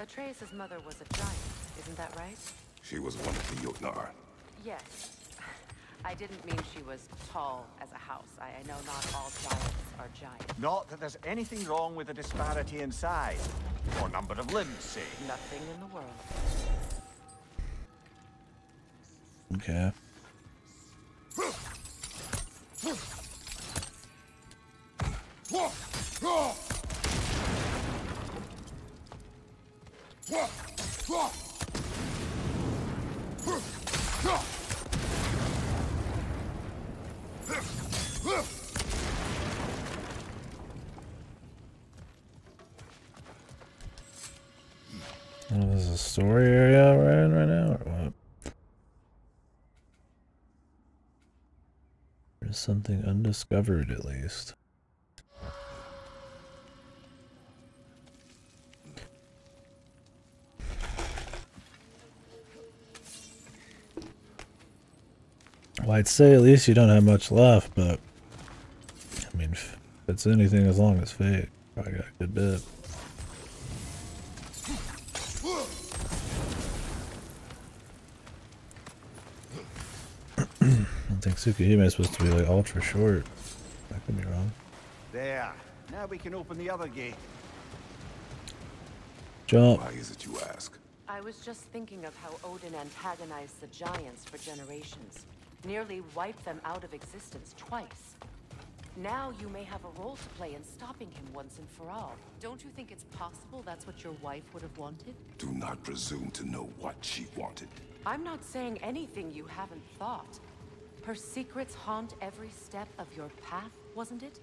Speaker 3: Atreus' mother was a giant, isn't that right?
Speaker 2: She was one of the Jotnar.
Speaker 3: Yes. I didn't mean she was tall as a house. I know not all giants are giants.
Speaker 4: Not that there's anything wrong with the disparity in size, or number of limbs, say.
Speaker 3: Nothing in the world.
Speaker 1: Okay. Oh, this is a story area we're in right now, or what? There's something undiscovered, at least. Well, I'd say at least you don't have much left, but I mean, if it's anything as long as fate, probably got a good bit. I think Tsukihime is supposed to be like ultra short. I could be wrong.
Speaker 4: There. Now we can open the other gate.
Speaker 1: Jump.
Speaker 2: Why is it you ask?
Speaker 3: I was just thinking of how Odin antagonized the giants for generations. Nearly wiped them out of existence twice. Now you may have a role to play in stopping him once and for all. Don't you think it's possible that's what your wife would have wanted?
Speaker 2: Do not presume to know what she wanted.
Speaker 3: I'm not saying anything you haven't thought. Her secrets haunt every step of your path, wasn't it?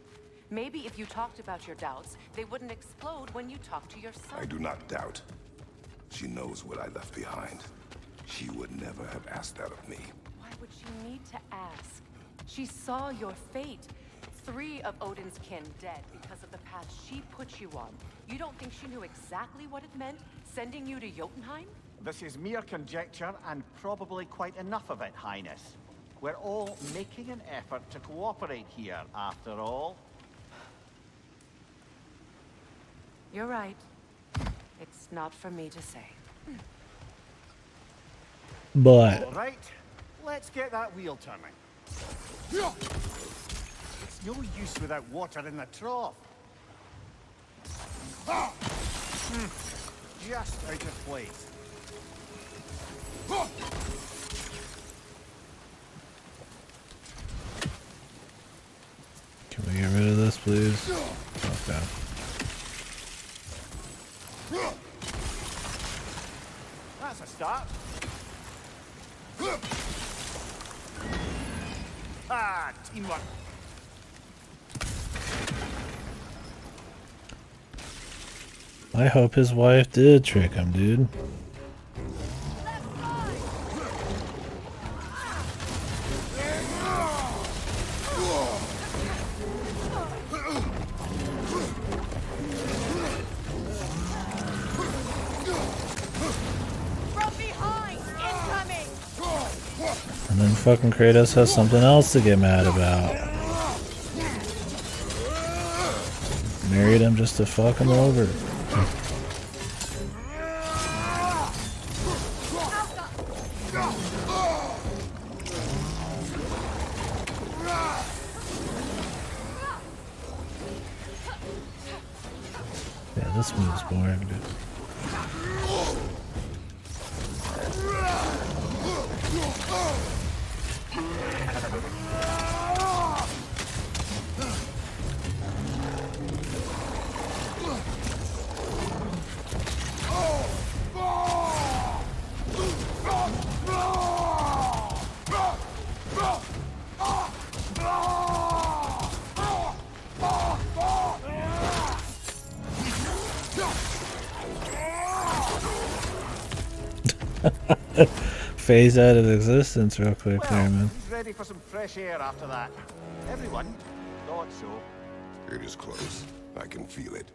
Speaker 3: Maybe if you talked about your doubts, they wouldn't explode when you talk to your son.
Speaker 2: I do not doubt. She knows what I left behind. She would never have asked that of me.
Speaker 3: Why would she need to ask? She saw your fate. 3 of Odin's kin dead because of the path she put you on. You don't think she knew exactly what it meant, sending you to Jotunheim?
Speaker 4: This is mere conjecture, and probably quite enough of it, Highness. We're all making an effort to cooperate here, after all.
Speaker 3: You're right. It's not for me to say.
Speaker 1: But
Speaker 4: All right, let's get that wheel turning. It's no use without water in the trough. Just out of place.
Speaker 1: can we get rid of this, please? Okay.
Speaker 4: That's a start. Ah, teamwork.
Speaker 1: I hope his wife did trick him, dude. And then fucking Kratos has something else to get mad about. Married him just to fuck him over. Yeah, this move's boring, dude. Phase out of existence real quick there, man.
Speaker 4: He's ready for some fresh air after that. Everyone thought so.
Speaker 2: It is close. I can feel it.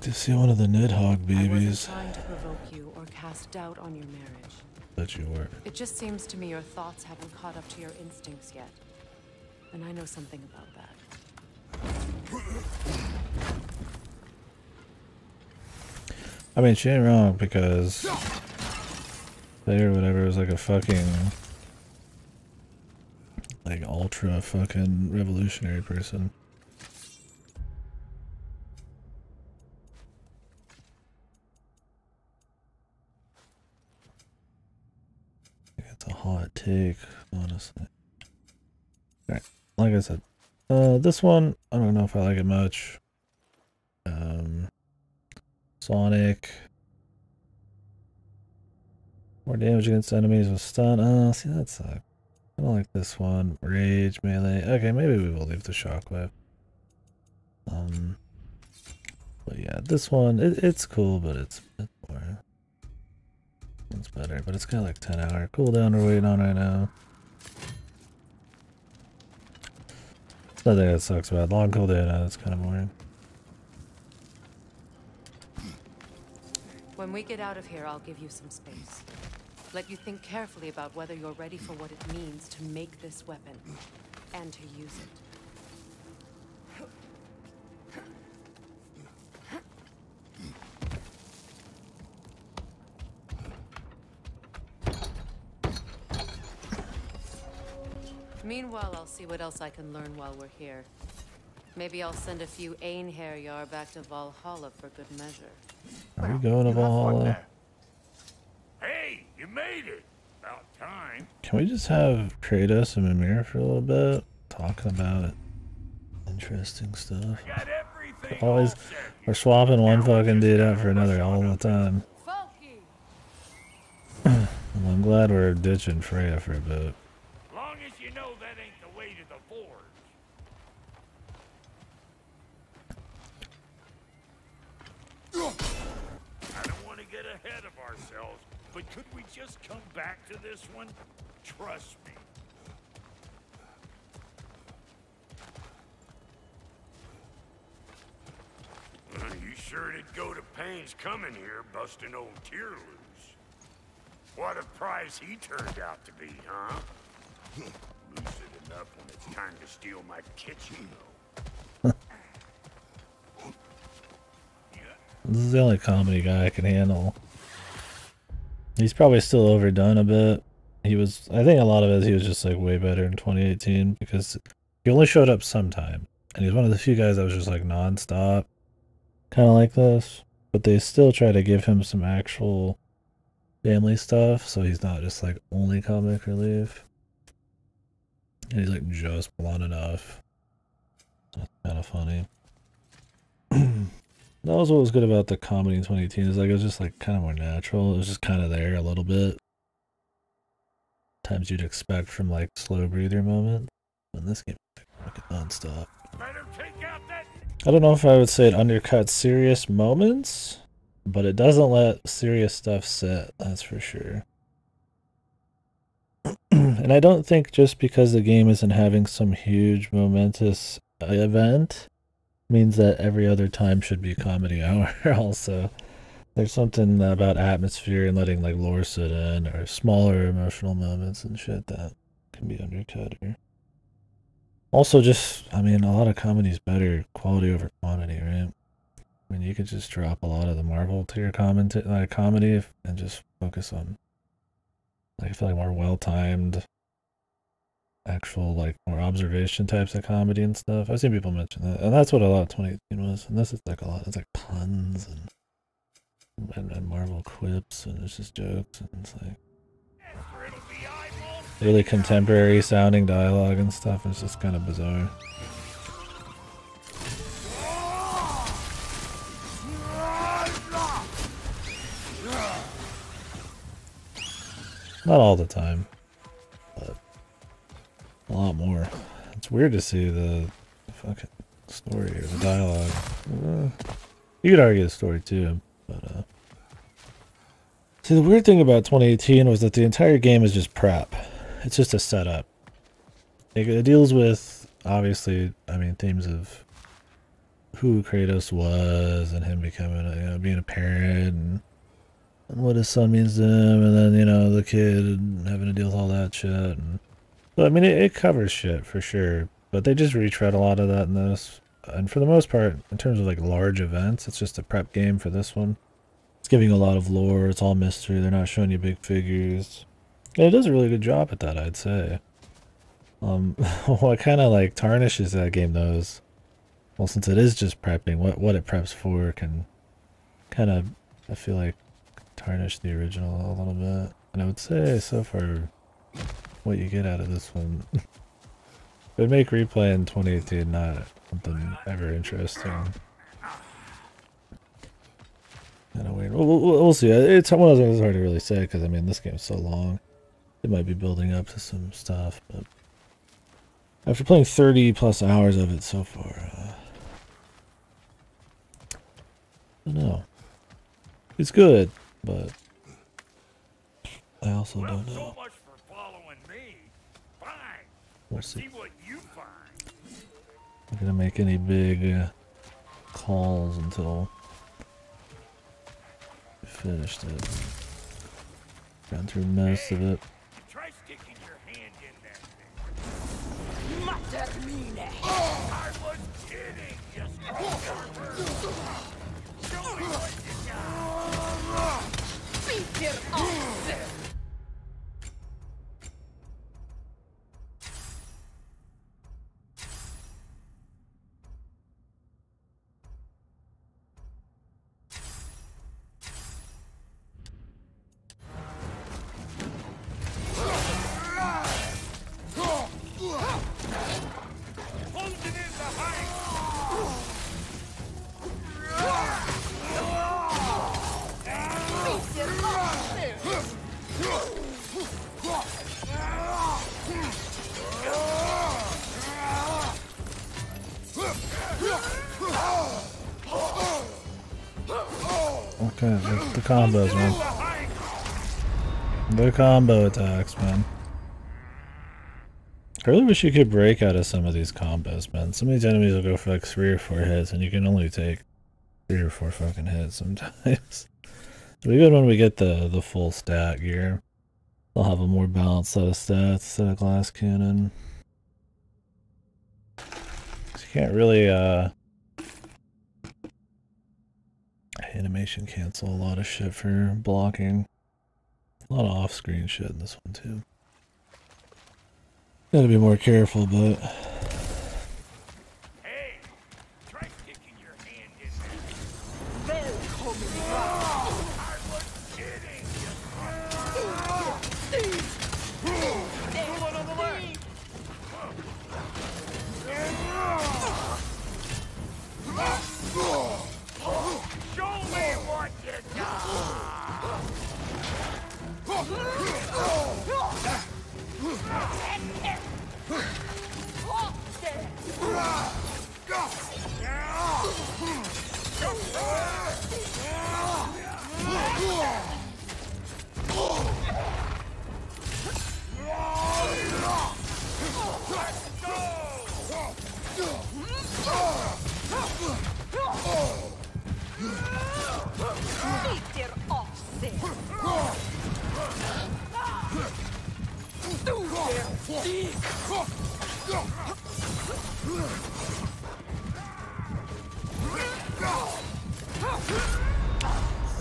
Speaker 1: to see one of the Nidhogg babies.
Speaker 3: I wasn't trying to provoke you or cast doubt on your marriage.
Speaker 1: But you were.
Speaker 3: It just seems to me your thoughts haven't caught up to your instincts yet. And I know something about that.
Speaker 1: I mean, she ain't wrong because they or whatever was like a fucking like ultra fucking revolutionary person. It's a hot take, honestly. Alright, like I said, this one, I don't know if I like it much. Sonic. More damage against enemies with stun. See, that sucks. I don't like this one. Rage, melee. Okay, maybe we will leave the shockwave. But yeah, this one, it's cool, but it's boring. It's better, but it's got like 10-hour cooldown we're waiting on right now. Nothing that sucks about long cooldown, it's kind of boring.
Speaker 3: When we get out of here, I'll give you some space. Let you think carefully about whether you're ready for what it means to make this weapon and to use it. Meanwhile, I'll see what else I can learn while we're here. Maybe I'll send a few Einherjar back to Valhalla for good measure.
Speaker 1: Are we going to Valhalla?
Speaker 10: Hey, you made it! About time.
Speaker 1: Can we just have Kratos and Mimir for a little bit? Talking about interesting stuff. Always, we're swapping one fucking dude out for another all the time. Well, I'm glad we're ditching Freya for a bit.
Speaker 10: Long as you know that ain't the way to the forge. I don't want to get ahead of ourselves, but could we just come back to this one? Trust me. You sure did go to pains coming here, busting old Tyr loose. What a prize he turned out to be, huh? Lucid enough when it's time to steal my kitchen, though.
Speaker 1: This is the only comedy guy I can handle. He's probably still overdone a bit. He was, I think a lot of it, he was just like way better in 2018 because he only showed up sometime. And he's one of the few guys that was just like non-stop. Kind of like this. But they still try to give him some actual family stuff. So he's not just like only comic relief. And he's like just blunt enough. That's kind of funny. That was what was good about the comedy in 2018 is like it was just like kind of more natural. It was just kind of there a little bit. Times you'd expect from like slow breather moments. In this game, it's like non-stop. I don't know if I would say it undercuts serious moments, but it doesn't let serious stuff sit. That's for sure. And I don't think just because the game isn't having some huge momentous event means that every other time should be comedy hour also. There's something about atmosphere and letting like lore sit in or smaller emotional moments and shit that can be undercut here. Also just, I mean, a lot of comedy's better quality over quantity, right? I mean, you could just drop a lot of the Marvel tier comedy and just focus on, like, I feel like more well-timed actual like more observation types of comedy and stuff. I've seen people mention that, and that's what a lot of 2018 was. And this is like a lot. It's like puns and Marvel quips, and it's just jokes, and it's like really contemporary sounding dialogue and stuff. It's just kind of bizarre. Not all the time, but a lot more. It's weird to see the fucking story or the dialogue. You could argue the story too, but see, the weird thing about 2018 was that the entire game is just prep. It's just a setup. It deals with, obviously, I mean, themes of who Kratos was and him becoming, you know, being a parent and what his son means to him, and then, you know, the kid and having to deal with all that shit. And, but I mean, it covers shit for sure, but they just retread a lot of that in this. And for the most part, in terms of like large events, it's just a prep game for this one. It's giving a lot of lore. It's all mystery. They're not showing you big figures. And it does a really good job at that, I'd say. What kind of like tarnishes that game though is, well, since it is just prepping, what it preps for can kind of, I feel like, tarnish the original a little bit. And I would say so far, what you get out of this one, it would make replay in 2018 not something ever interesting. Kind of weird. We'll see. It's one of those things hard to really say because I mean this game's so long. It might be building up to some stuff, but after playing 30 plus hours of it so far, I don't know. It's good, but I also don't know.
Speaker 10: So much for following me. Fine.
Speaker 1: We'll see.
Speaker 10: What you find.
Speaker 1: I'm not gonna make any big calls until we finished it. Gone through most of it.
Speaker 10: Try sticking your hand in that
Speaker 7: Termine.
Speaker 10: I was kidding. Just show me what you got.
Speaker 7: Peter Oxen.
Speaker 1: Okay, the combos, man. The combo attacks, man. I really wish you could break out of some of these combos, man. Some of these enemies will go for like 3 or 4 hits, and you can only take 3 or 4 fucking hits sometimes. It'll be good when we get the full stat gear. They'll have a more balanced set of stats instead of glass cannon. You can't really animation cancel a lot of shit for blocking. A lot of off-screen shit in this one too. Gotta be more careful, but
Speaker 10: Hey, try sticking your hand in there. I was kidding. One on the left. Show me what you got.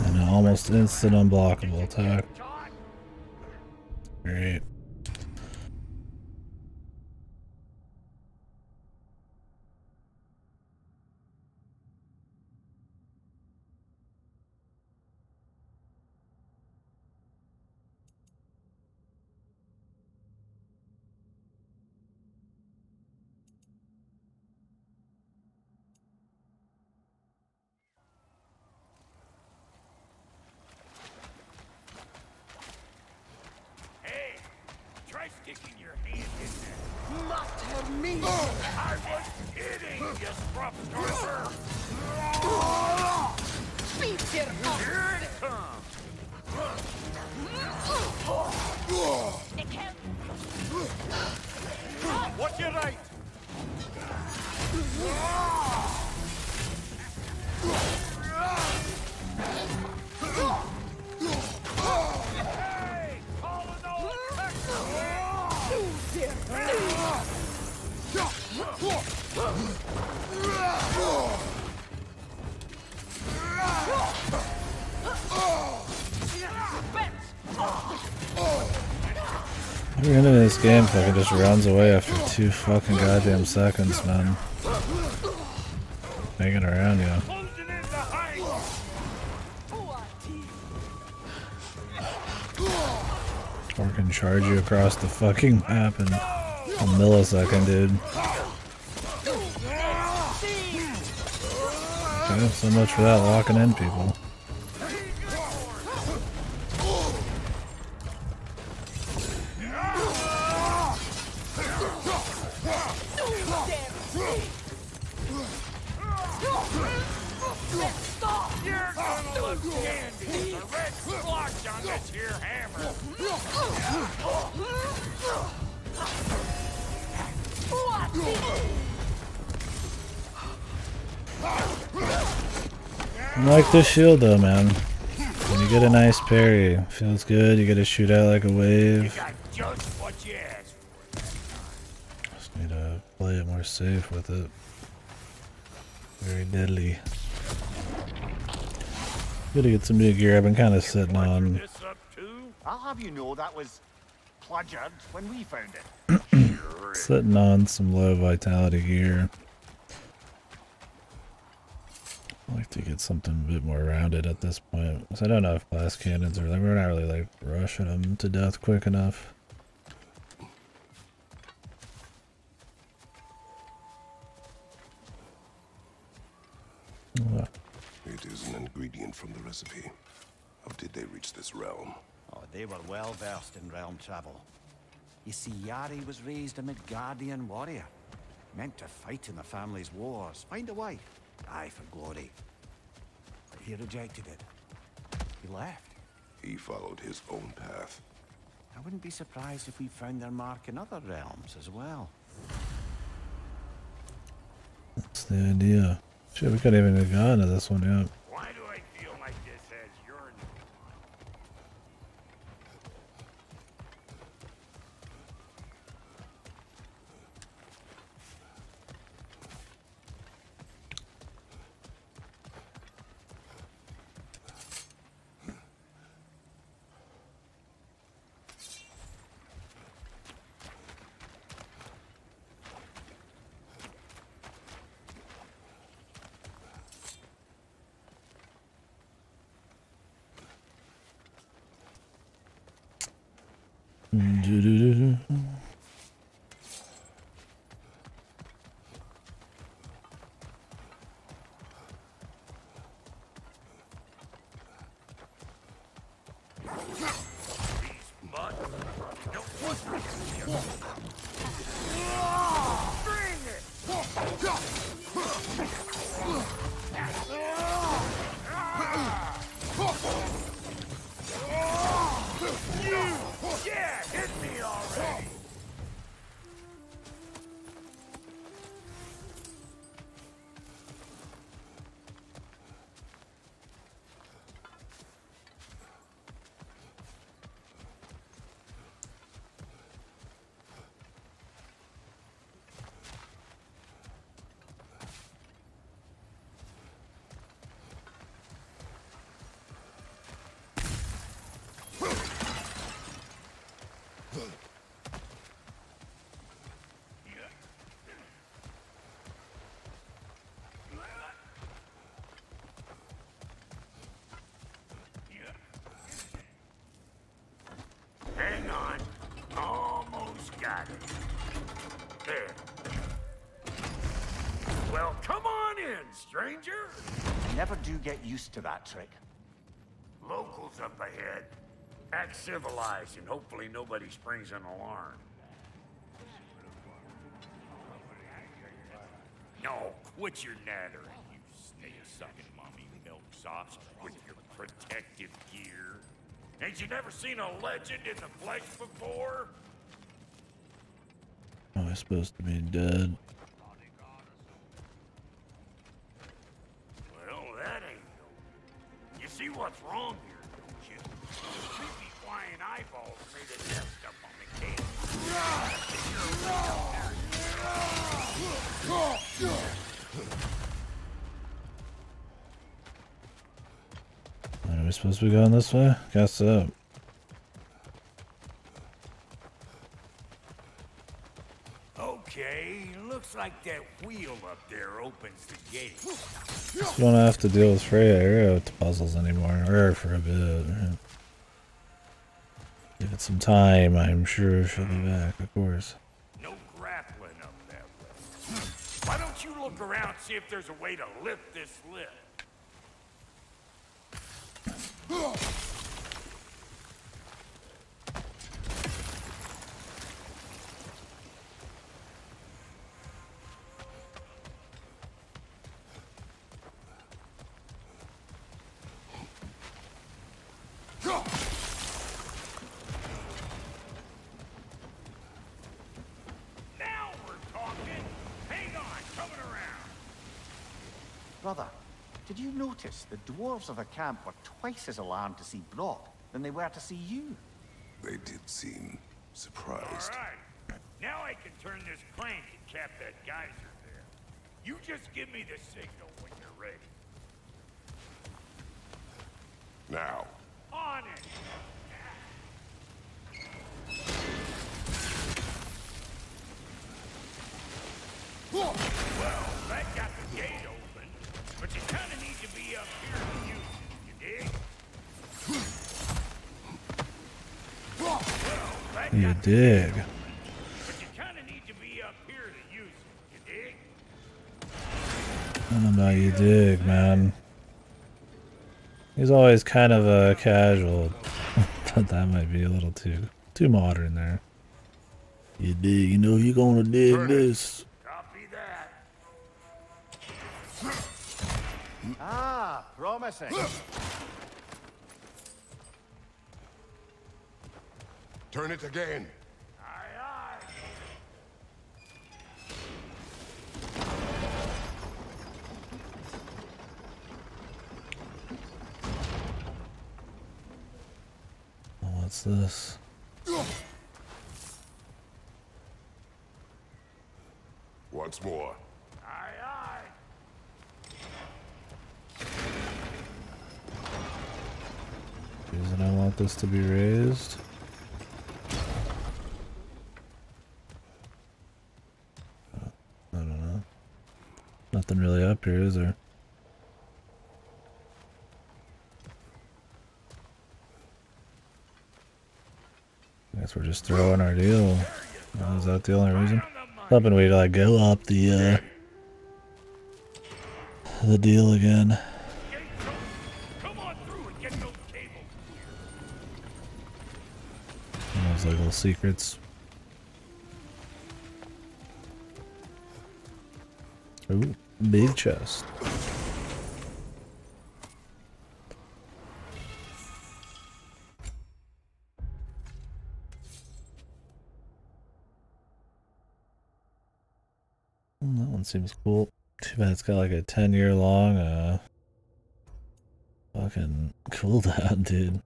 Speaker 1: and an almost instant unblockable attack. Great.
Speaker 10: Hey, try sticking your hand in there.
Speaker 7: Matter me.
Speaker 10: I was kidding, you scruff scrubber.
Speaker 7: Peter
Speaker 10: Here it comes. Watch your right.
Speaker 1: Every end of this game fucking just runs away after 2 fucking goddamn seconds, man. Hanging around you. Or can charge you across the fucking map in a millisecond, dude. Okay, so much for that locking in people. I like this shield though, man. When you get a nice parry, feels good. You get to shoot out like a wave. Just need to play it more safe with it. Very deadly. Gotta get some new gear. I've been kind of sitting on.
Speaker 4: I'll have you know that was plundered when we found it.
Speaker 1: Sitting on some low vitality gear. I like to get something a bit more rounded at this point. So I don't know if blast cannons are like, we're not really like rushing them to death quick enough.
Speaker 2: It is an ingredient from the recipe. How did they reach this realm?
Speaker 4: Oh, they were well versed in realm travel. You see, Yari was raised a Midgardian warrior, meant to fight in the family's wars, find a wife, die for glory. But he rejected it. He left.
Speaker 2: He followed his own path.
Speaker 4: I wouldn't be surprised if we found their mark in other realms as well.
Speaker 1: That's the idea. Shit, we couldn't even have gone to this one yet.
Speaker 10: Why do I feel like this has yearning? Yeah, hit me already! Hang on. Almost got it. There. Well, come on in, stranger.
Speaker 4: Never do get used to that trick.
Speaker 10: Locals up ahead. Act civilized and hopefully nobody springs an alarm. No, quit your nattering, you snake-sucking mummy milksops with your protective gear. Ain't you never seen a legend in the flesh before?
Speaker 1: Oh, I'm supposed to be dead.
Speaker 10: Well, that ain't no... You see what's wrong here, don't you? Creepy flying eyeballs made a nest up on the cave.
Speaker 1: supposed to be going this way? Guess so.
Speaker 10: Okay, looks like that wheel up there opens the gate.
Speaker 1: You don't have to deal with Freya arrow puzzles anymore, or for a bit. Give it some time, I'm sure she'll be back, of course.
Speaker 10: No grappling up that way. Why don't you look around, see if there's a way to lift this lid?
Speaker 4: Brother, did you notice the dwarves of the camp were twice as alarmed to see Brock than they were to see you?
Speaker 2: They did seem surprised.
Speaker 10: All right. Now I can turn this crank and cap that geyser there. You just give me the signal when you're ready.
Speaker 2: Now.
Speaker 10: On it! Well, that got the gate open, but you kind of need to be up here to use it, you dig? Well, that
Speaker 1: You
Speaker 10: got the
Speaker 1: dig.
Speaker 10: gate open, but you kind of need to be up here to use it, you dig?
Speaker 1: I don't know about you dig, man. He's always kind of a casual, but that might be a little too modern there. You dig, you know you're gonna dig this.
Speaker 10: Copy that.
Speaker 4: Ah, promising.
Speaker 2: Turn it again.
Speaker 10: Aye, aye.
Speaker 1: Oh, what's this?
Speaker 2: Once more.
Speaker 10: Aye, aye.
Speaker 1: Reason I want this to be raised. I don't know. Nothing really up here, is there? I guess we're just throwing our deal. Oh, is that the only reason? Hoping we'd like go up the deal again.
Speaker 10: Come on through and get those cables.
Speaker 1: Those like little secrets. Ooh, big chest. That one seems cool. Too bad it's got like a 10-year long fucking cooldown, dude.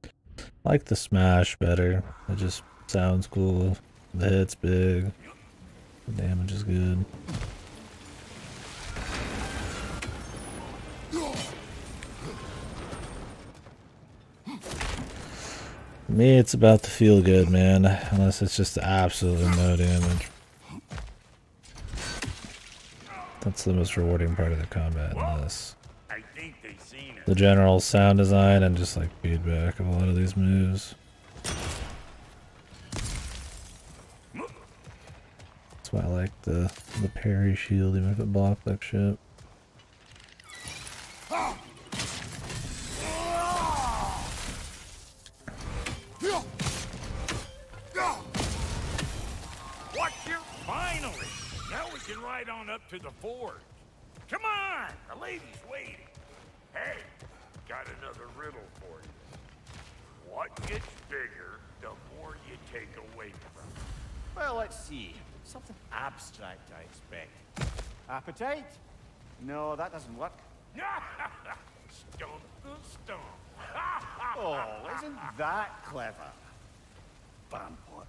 Speaker 1: I like the smash better. It just sounds cool. The hit's big. The damage is good. For me, it's about to feel good, man. Unless it's just absolutely no damage. That's the most rewarding part of the combat in this.
Speaker 10: I think they seen it.
Speaker 1: The general sound design and just like feedback of a lot of these moves. That's why I like the parry shield, even if it blocked like shit.
Speaker 10: Watch your finally. Now we can ride on up to the forge. Come on, the lady's waiting. Hey, got another riddle for you. What gets bigger the more you take away from it?
Speaker 4: Well, let's see. Something abstract, I expect. Appetite? No, that doesn't work.
Speaker 10: Stump the stump.
Speaker 4: Oh, isn't that clever? Vampire.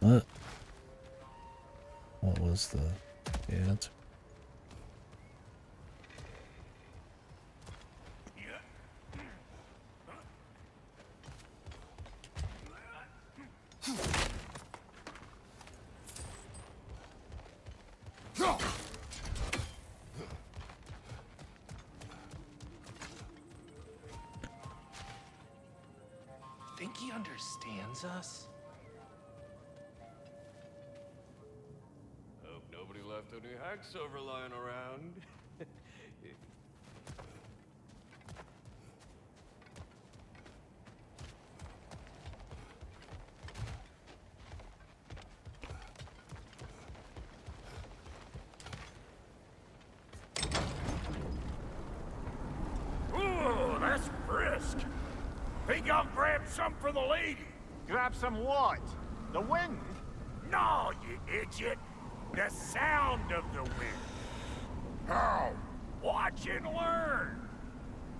Speaker 1: What? What was the answer?
Speaker 11: Think he understands us?
Speaker 12: Hope nobody left any hacksilver lying around.
Speaker 10: Ooh, that's brisk. Think I'll grab some for the lady.
Speaker 4: Grab some what? The wind?
Speaker 10: No, you idiot. The sound of the wind. How? Watch and learn.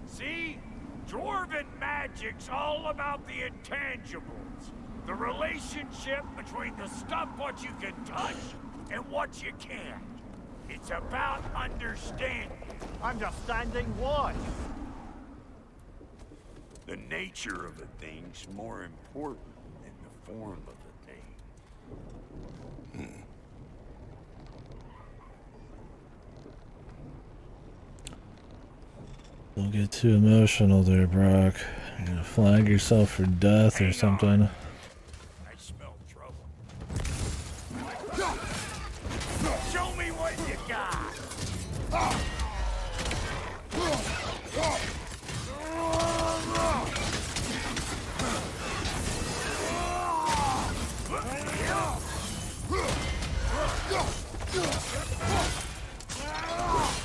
Speaker 10: See? Dwarven magic's all about the intangibles. The relationship between the stuff what you can touch and what you can't. It's about understanding.
Speaker 4: Understanding what?
Speaker 10: The nature of a thing's more important than the form of a thing.
Speaker 1: Don't get too emotional there, Brock. You're gonna flag yourself for death or something.
Speaker 10: I smell trouble. Show me what you got.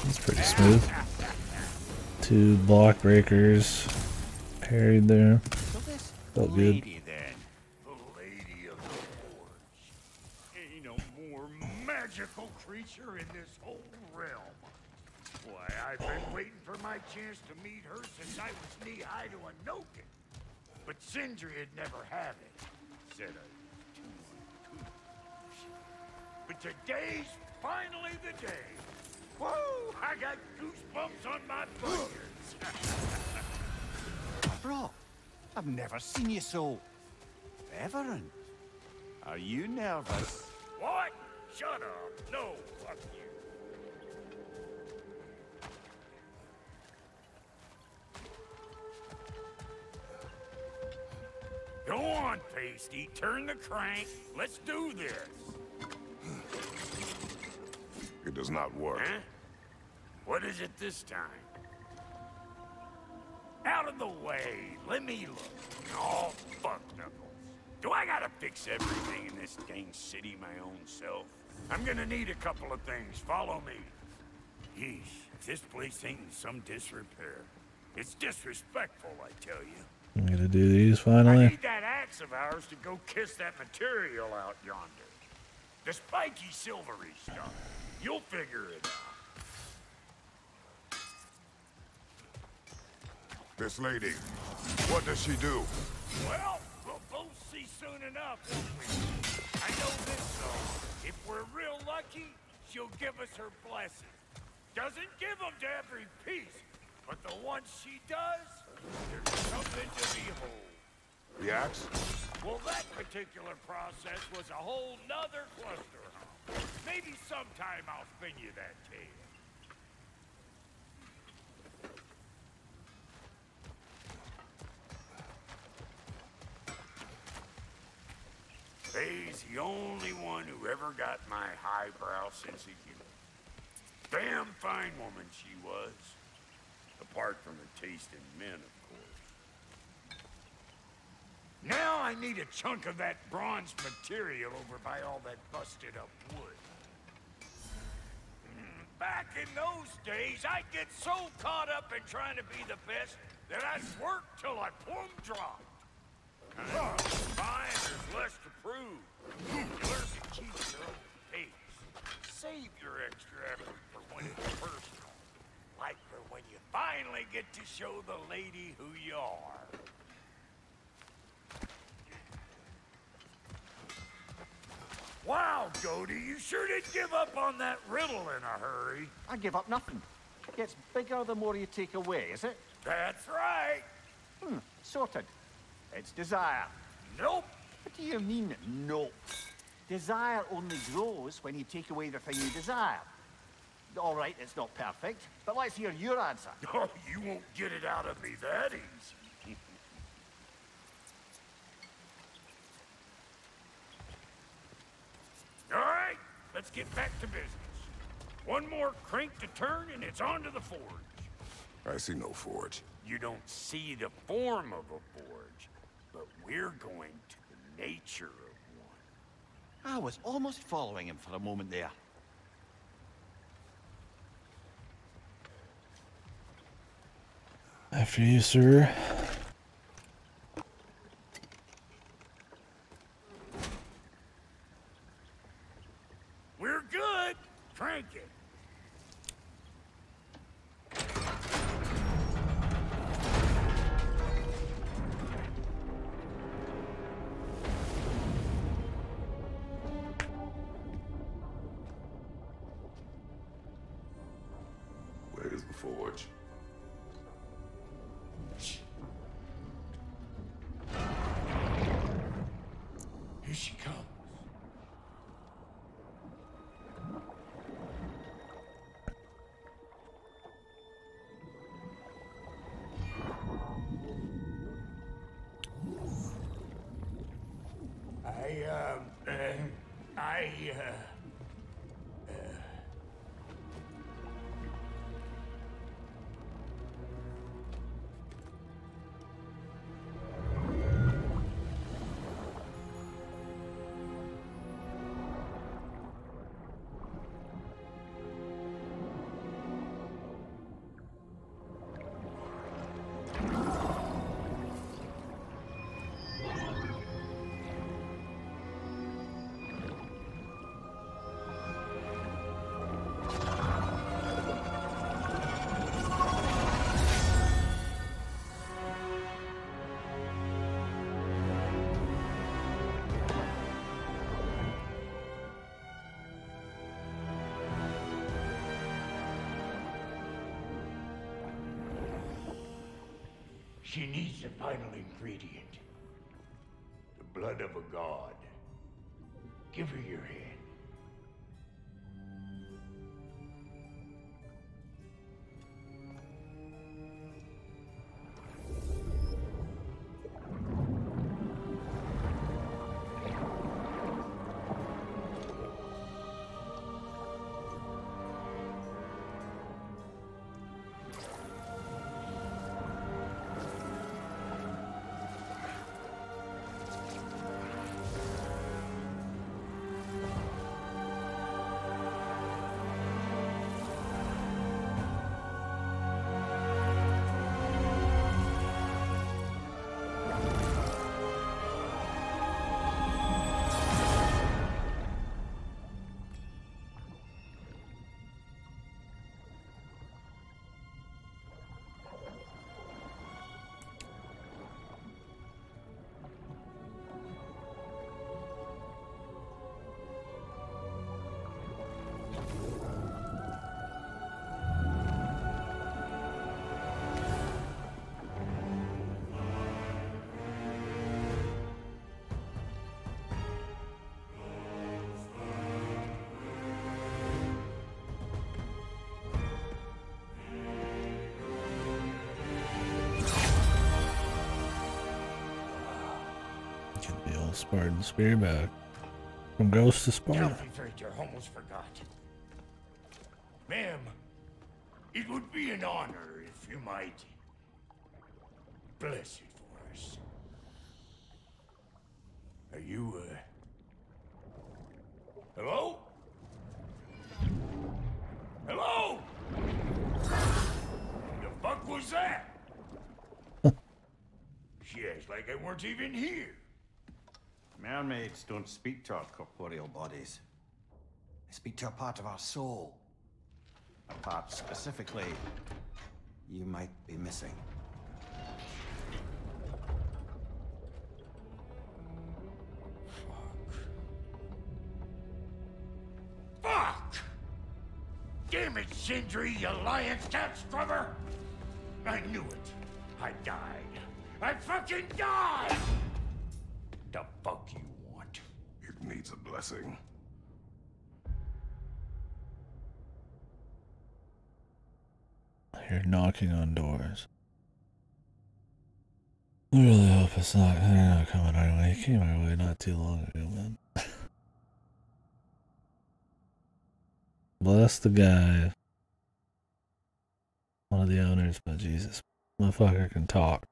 Speaker 1: It's pretty smooth. 2 block breakers parried there. Felt good.
Speaker 10: Then. The Lady of the Forge. Ain't no more magical creature in this whole realm. Why, I've been waiting for my chance to meet her since I was knee-high to a Noken. But Sindri had never had it. Said I was too uncouth. But today's finally the day. Woo! I got goosebumps on my fingers.
Speaker 4: Bro, I've never seen you so reverent. Are you nervous?
Speaker 10: What? Shut up. No, fuck you. Go on, Pasty. Turn the crank. Let's do this.
Speaker 2: It does not work.
Speaker 10: Huh? What is it this time? Out of the way. Let me look. Oh, fuck, Knuckles. Do I gotta fix everything in this dang city my own self? I'm gonna need a couple of things. Follow me. Yeesh, if this place ain't in some disrepair. It's disrespectful, I tell you.
Speaker 1: I'm gonna do these
Speaker 10: I
Speaker 1: finally.
Speaker 10: need that axe of ours to go kiss that material out yonder. The spiky silvery stuff. You'll figure it out.
Speaker 2: This lady, what does she do?
Speaker 10: Well, we'll both see soon enough, won't we? I know this, though. If we're real lucky, she'll give us her blessing. Doesn't give them to every piece, but the ones she does, there's something to behold.
Speaker 2: The axe?
Speaker 10: Well, that particular process was a whole nother cluster hump. Maybe sometime I'll spin you that tale. Faye's the only one who ever got my highbrow sense of humor. Damn fine woman she was. Apart from her taste in men, of course. Now I need a chunk of that bronze material over by all that busted up wood. Back in those days, I'd get so caught up in trying to be the best that I'd work till I plumb dropped. Fine, there's less to prove. You learn to keep your own pace. Save your extra effort for when it's personal. Like for when you finally get to show the lady who you are. Wow, Cody, you sure did give up on that riddle in a hurry.
Speaker 4: I give up nothing. It gets bigger the more you take away, is it?
Speaker 10: That's right.
Speaker 4: Sorted. It's desire.
Speaker 10: Nope.
Speaker 4: What do you mean, nope? Desire only grows when you take away the thing you desire. All right, it's not perfect, but let's hear your answer.
Speaker 10: Oh, you won't get it out of me that easy. All right, let's get back to business. One more crank to turn and it's on to the forge.
Speaker 2: I see no forge.
Speaker 10: You don't see the form of a forge, but we're going to the nature of one.
Speaker 4: I was almost following him for a moment there.
Speaker 1: After you, sir.
Speaker 10: We're good. Crank it.
Speaker 2: Where's the forge?
Speaker 10: Here she comes. She needs the final ingredient. The blood of a god. Give her your hand.
Speaker 1: Get the old Spartan spear back. From Ghost to Sparta.
Speaker 10: Filthy almost forgot. Ma'am, it would be an honor if you might bless it for us. Are you, hello? Hello? The fuck was that? She acts like I weren't even here.
Speaker 4: Mermaids don't speak to our corporeal bodies. They speak to a part of our soul. A part specifically you might be missing.
Speaker 10: damn it, Sindri, you lion cat scrubber! I knew it. I died. I fucking died! The fuck you want?
Speaker 2: It needs a blessing.
Speaker 1: You're knocking on doors. I really hope they're not coming our way. He came our way not too long ago, man. Bless the guy. One of the owners, but Jesus. Motherfucker can talk.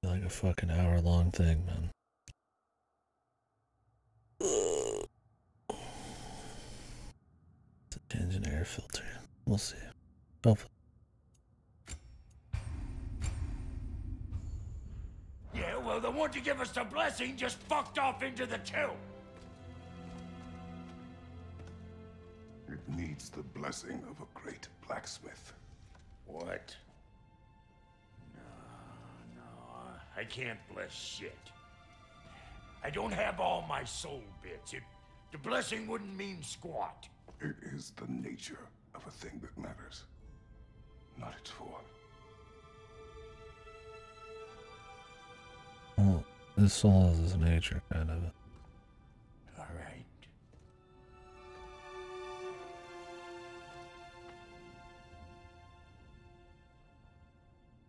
Speaker 1: Like a fucking hour-long thing, man. It's a change in air filter. We'll see. Hopefully.
Speaker 10: Yeah, well, the one to give us the blessing just fucked off into the tomb.
Speaker 2: It needs the blessing of a great blacksmith.
Speaker 10: What? No, I can't bless shit. I don't have all my soul bits. The blessing wouldn't mean squat.
Speaker 2: It is the nature of a thing that matters, not its form.
Speaker 1: Well, this soul is his nature, kind of.
Speaker 10: All right.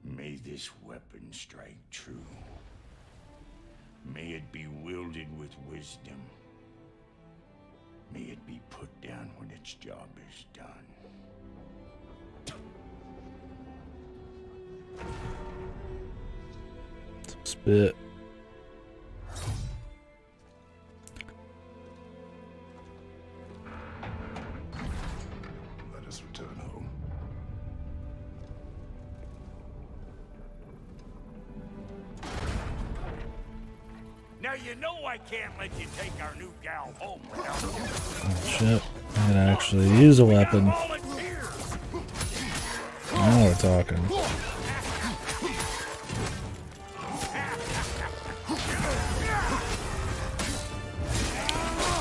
Speaker 10: May this weapon strike true. May it be wielded with wisdom. May it be put down when its job is done.
Speaker 1: Spit.
Speaker 2: Let us return home.
Speaker 10: Now you know I can't let you take our new gal home without
Speaker 1: Oh, shit. I can actually use a weapon. Now we're talking.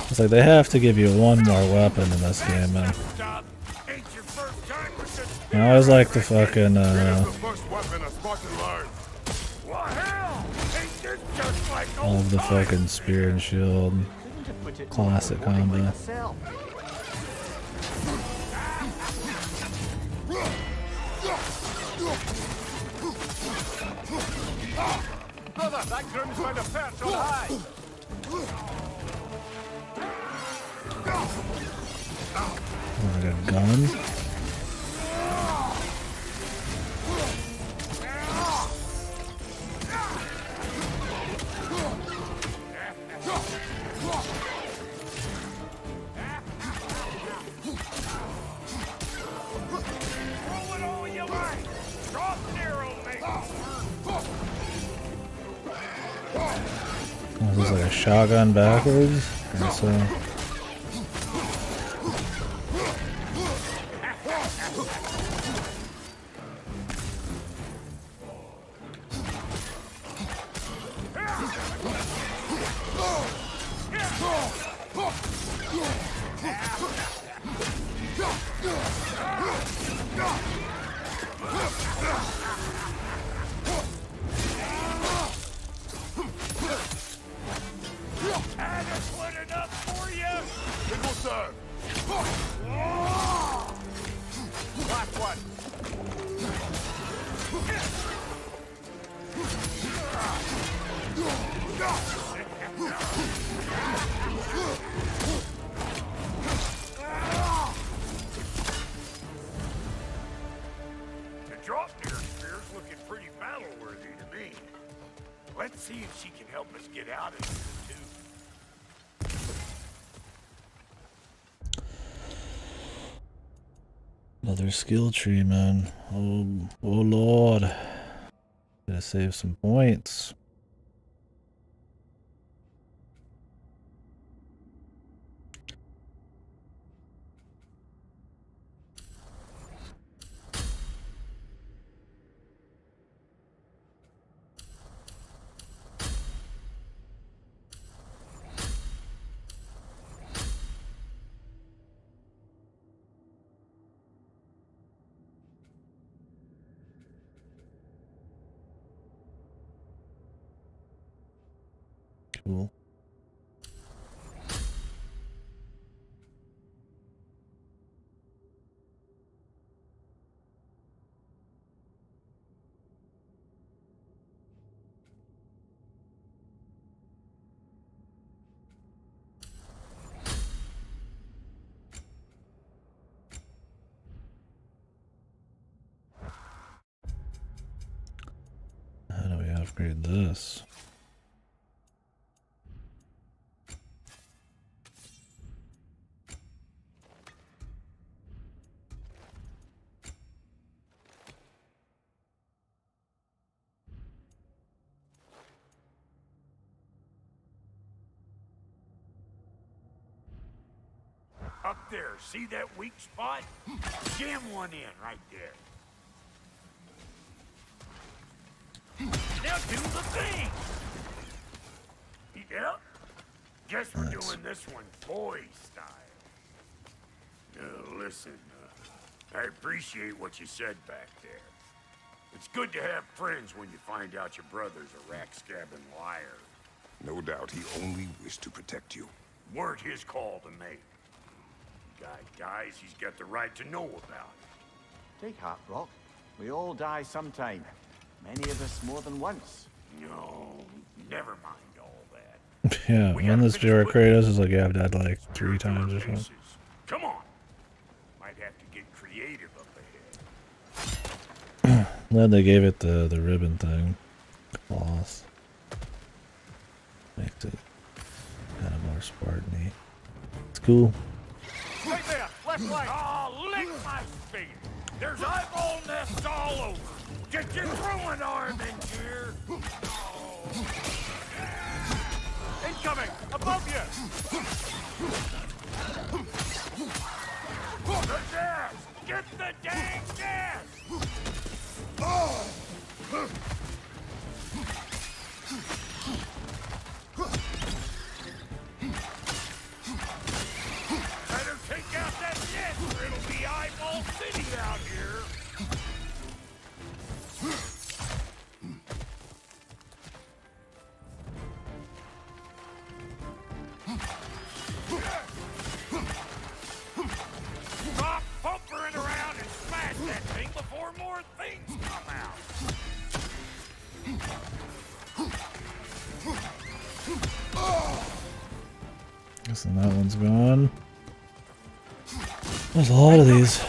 Speaker 1: It's like they have to give you one more weapon in this game, man. I always like the fucking, I love the fucking spear and shield. Classic combo.
Speaker 4: Brother, that groom's found a perch on high.
Speaker 1: Like a gun. Oh, this is like a shotgun backwards. And so.
Speaker 10: Let's see if she can help us get out of here, too.
Speaker 1: Another skill tree, man. Oh Lord. Gonna save some points. Cool. How do we upgrade this?
Speaker 10: Up there, see that weak spot? Jam one in right there. Now do the thing! Yep. Guess we're doing this one boy style. Listen, I appreciate what you said back there. It's good to have friends when you find out your brother's a rack-scabbing liar.
Speaker 2: No doubt he only wished to protect you.
Speaker 10: Weren't his call to make. Guy dies, he's got the right to know about it.
Speaker 4: Take heart, Brock. We all die sometime. Many of us more than once.
Speaker 10: No, never mind all that.
Speaker 1: Yeah, when this Jura Kratos is like, yeah, I've died like 3 times or something.
Speaker 10: Come on. Might have to get creative up ahead.
Speaker 1: Then they gave it the ribbon thing. Cloth. Makes it kind of more Spartan-y. It's cool.
Speaker 10: Right there, left leg. Oh, lick my feet. There's eyeball nests all over. Get your throwing arm in here. Oh.
Speaker 4: Incoming! Above you!
Speaker 10: The gas! Get the dang gas! Better take out that nest or it'll be eyeball city out here. Stop pumpering around and smash that thing before more things come out.
Speaker 1: Guessing that one's gone. There's a lot of these.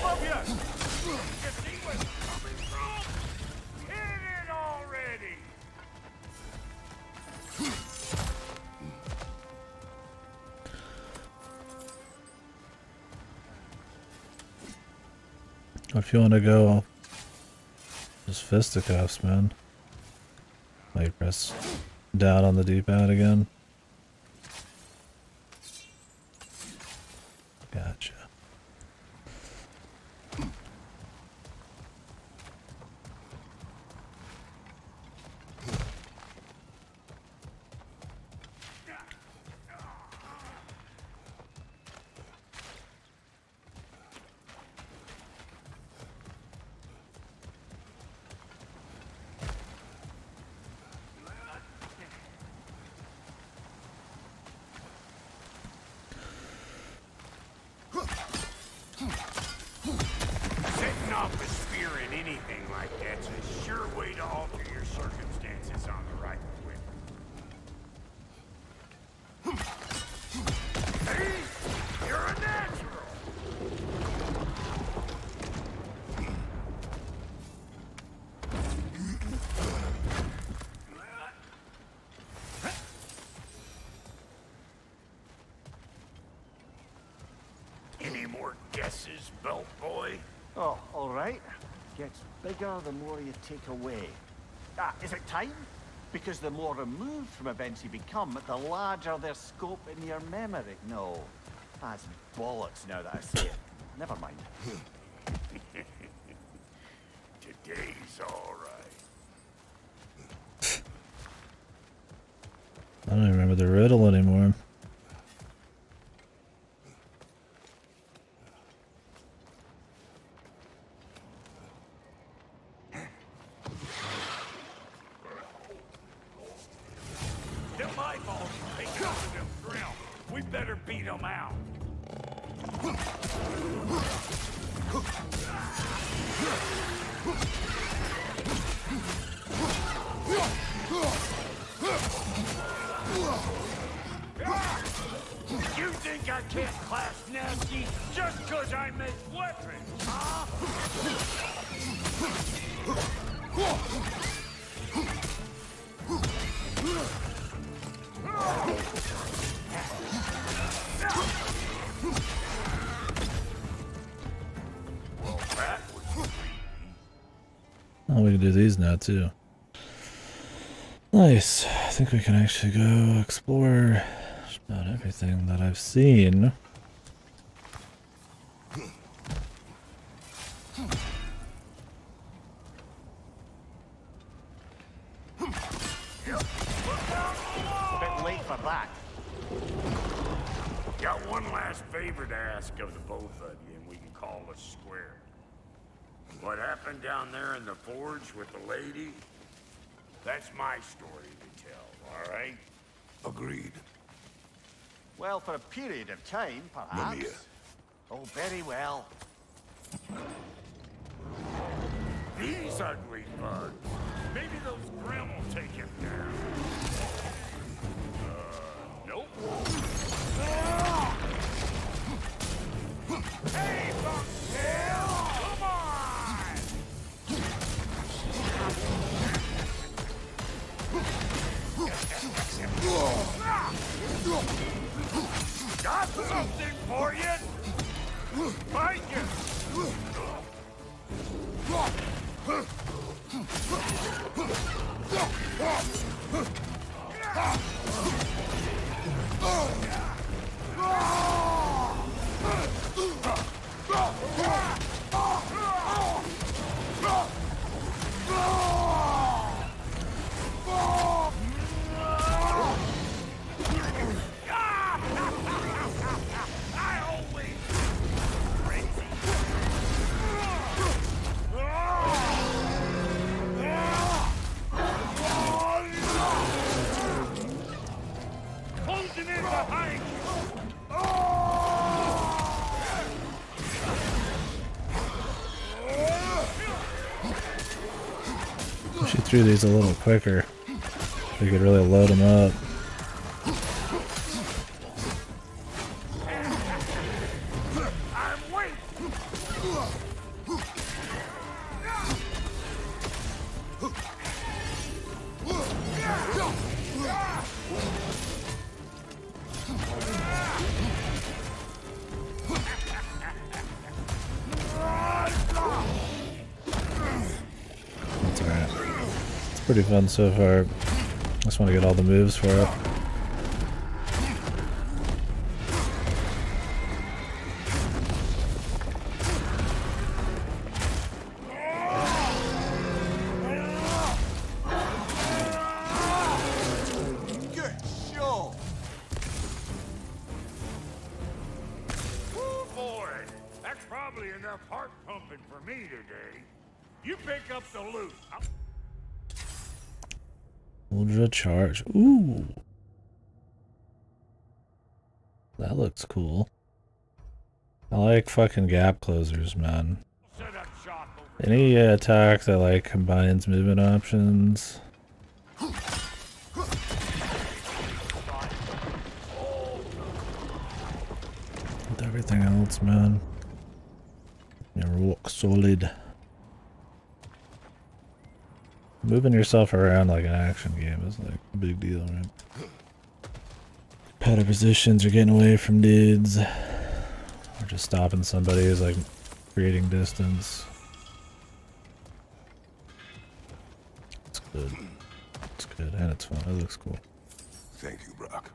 Speaker 1: If you want to go, just fisticuffs, man. Like press down on the D-pad again. Gotcha.
Speaker 10: Setting off a spear in anything like that's a sure way to alter your circumstances on the right quick. See? You're a natural! Any more guesses, belt boy?
Speaker 4: Oh, all right. Gets bigger the more you take away. Ah, is it time? Because the more removed from events you become, the larger their scope in your memory. No, that's bollocks now that I say it. Never mind.
Speaker 10: Today's all right.
Speaker 1: I don't even remember the riddle anymore.
Speaker 10: Still my fault. him out. You think I can't class nasty just 'cause I make weapons, huh?
Speaker 1: Oh, we can do these now too. Nice. I think we can actually go explore just about everything that I've seen.
Speaker 4: Bit late for that.
Speaker 10: Got one last favor to ask of the both of you, and we can call it square. What happened down there in the forge with the lady? That's my story to tell, all right?
Speaker 2: Agreed.
Speaker 4: Well, for a period of time, perhaps.
Speaker 2: Mimir.
Speaker 4: Oh, very well.
Speaker 10: These ugly bugs. Maybe those Grimm will take him down. Nope. Hey, Bucktail! Come on! Got something for you! Fight you! Closing in behind
Speaker 1: Wish you threw these a little quicker. We could really load them up.
Speaker 10: I'm waiting.
Speaker 1: That's alright. It's pretty fun so far. I just want to get all the moves for it.
Speaker 4: Good show.
Speaker 10: Woo, boy. That's probably enough heart pumping for me today. You pick up the loot.
Speaker 1: Ultra charge. Ooh. That looks cool. I like fucking gap closers, man.
Speaker 10: Set up shop over
Speaker 1: Any attack that like combines movement options. With everything else, man. You're rock solid. Moving yourself around like an action game is like a big deal, right? Better positions, you're getting away from dudes. Or just stopping somebody is like creating distance. It's good. It's good and it's fun. It looks cool.
Speaker 2: Thank you, Brock.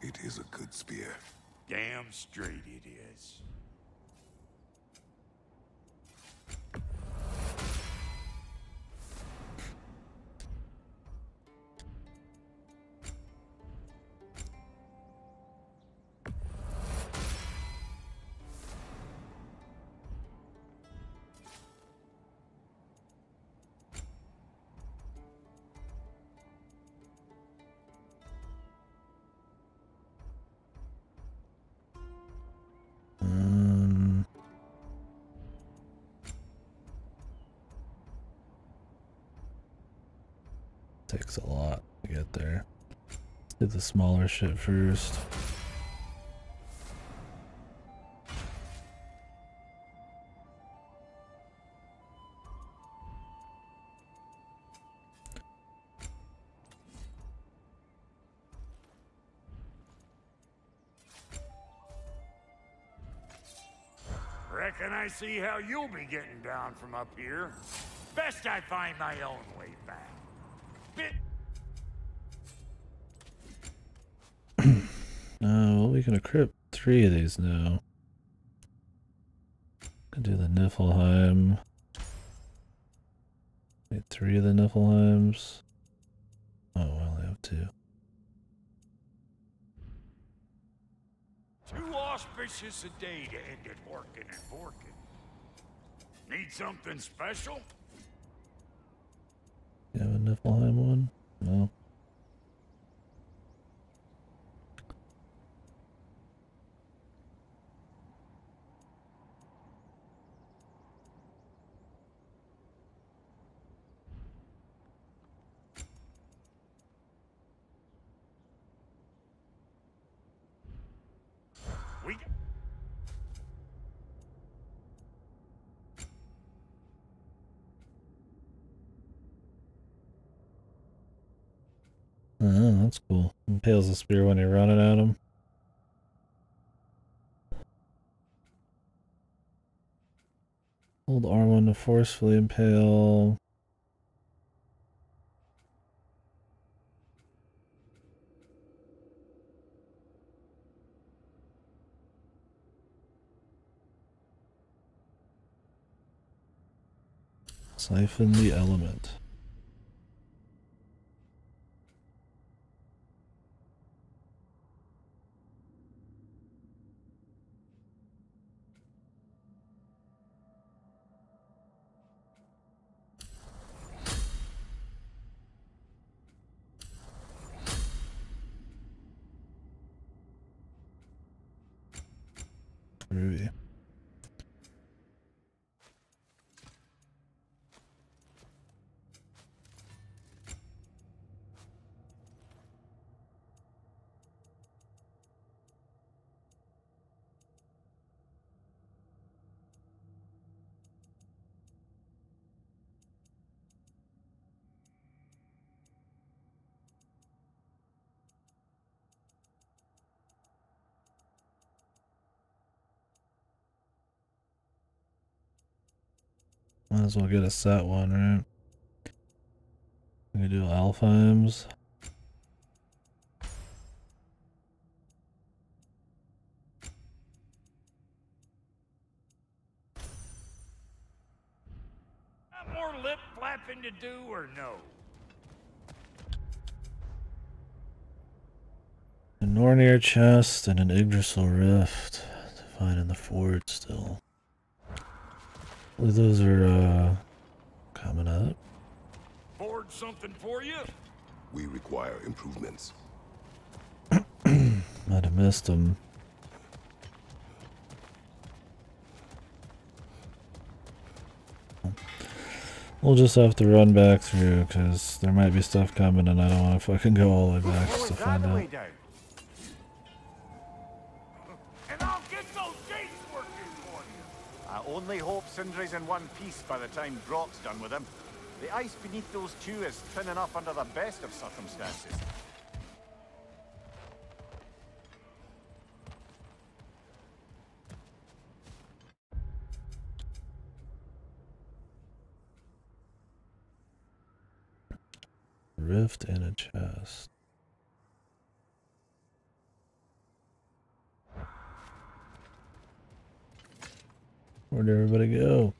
Speaker 2: It is a good spear.
Speaker 10: Damn straight it is.
Speaker 1: takes a lot to get there. Let's do the smaller shit first.
Speaker 10: Reckon I see how you'll be getting down from up here. Best I find my own way back.
Speaker 1: Well, we can equip 3 of these now. Could do the Niflheim. Wait, 3 of the Niflheims. Oh, I only have 2.
Speaker 10: Too auspicious a day to end it working and working. Need something special?
Speaker 1: You have a Niflheim one? No. Oh, that's cool. Impales the spear when you're running at him. Hold R1 to forcefully impale. Siphon the element. Groovy. Might as well get a set one, right? We can do Alfheims.
Speaker 10: Got more lip flapping to do or no?
Speaker 1: A Nornir chest and an Yggdrasil rift to find in the fort still. Those are coming up.
Speaker 10: Forge something for you?
Speaker 2: We require improvements.
Speaker 1: Might have missed them. We'll just have to run back through because there might be stuff coming and I don't want to fucking go all the way back just to find out.
Speaker 10: And I'll get those gates working for you.
Speaker 4: I only hope Sindri's in one piece by the time Brock's done with him. The ice beneath those two is thin enough under the best of circumstances.
Speaker 1: Rift in a chest. Where'd everybody go?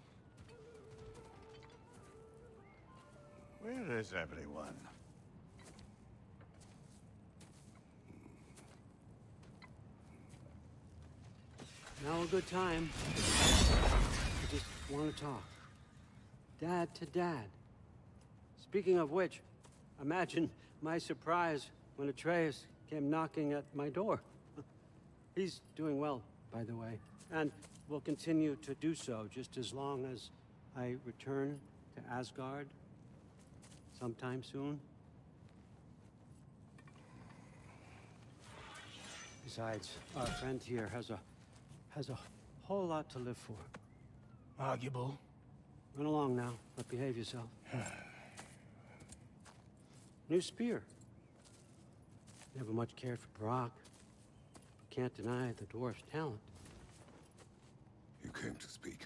Speaker 4: Where is everyone?
Speaker 13: Now a good time. I just want to talk. Dad to Dad. Speaking of which, imagine my surprise when Atreus came knocking at my door. He's doing well, by the way, and will continue to do so just as long as I return to Asgard sometime soon. Besides, our friend here has a whole lot to live for.
Speaker 12: Arguable.
Speaker 13: Run along now, but behave yourself. New spear. Never much cared for Brock. Can't deny the dwarf's talent.
Speaker 2: You came to speak.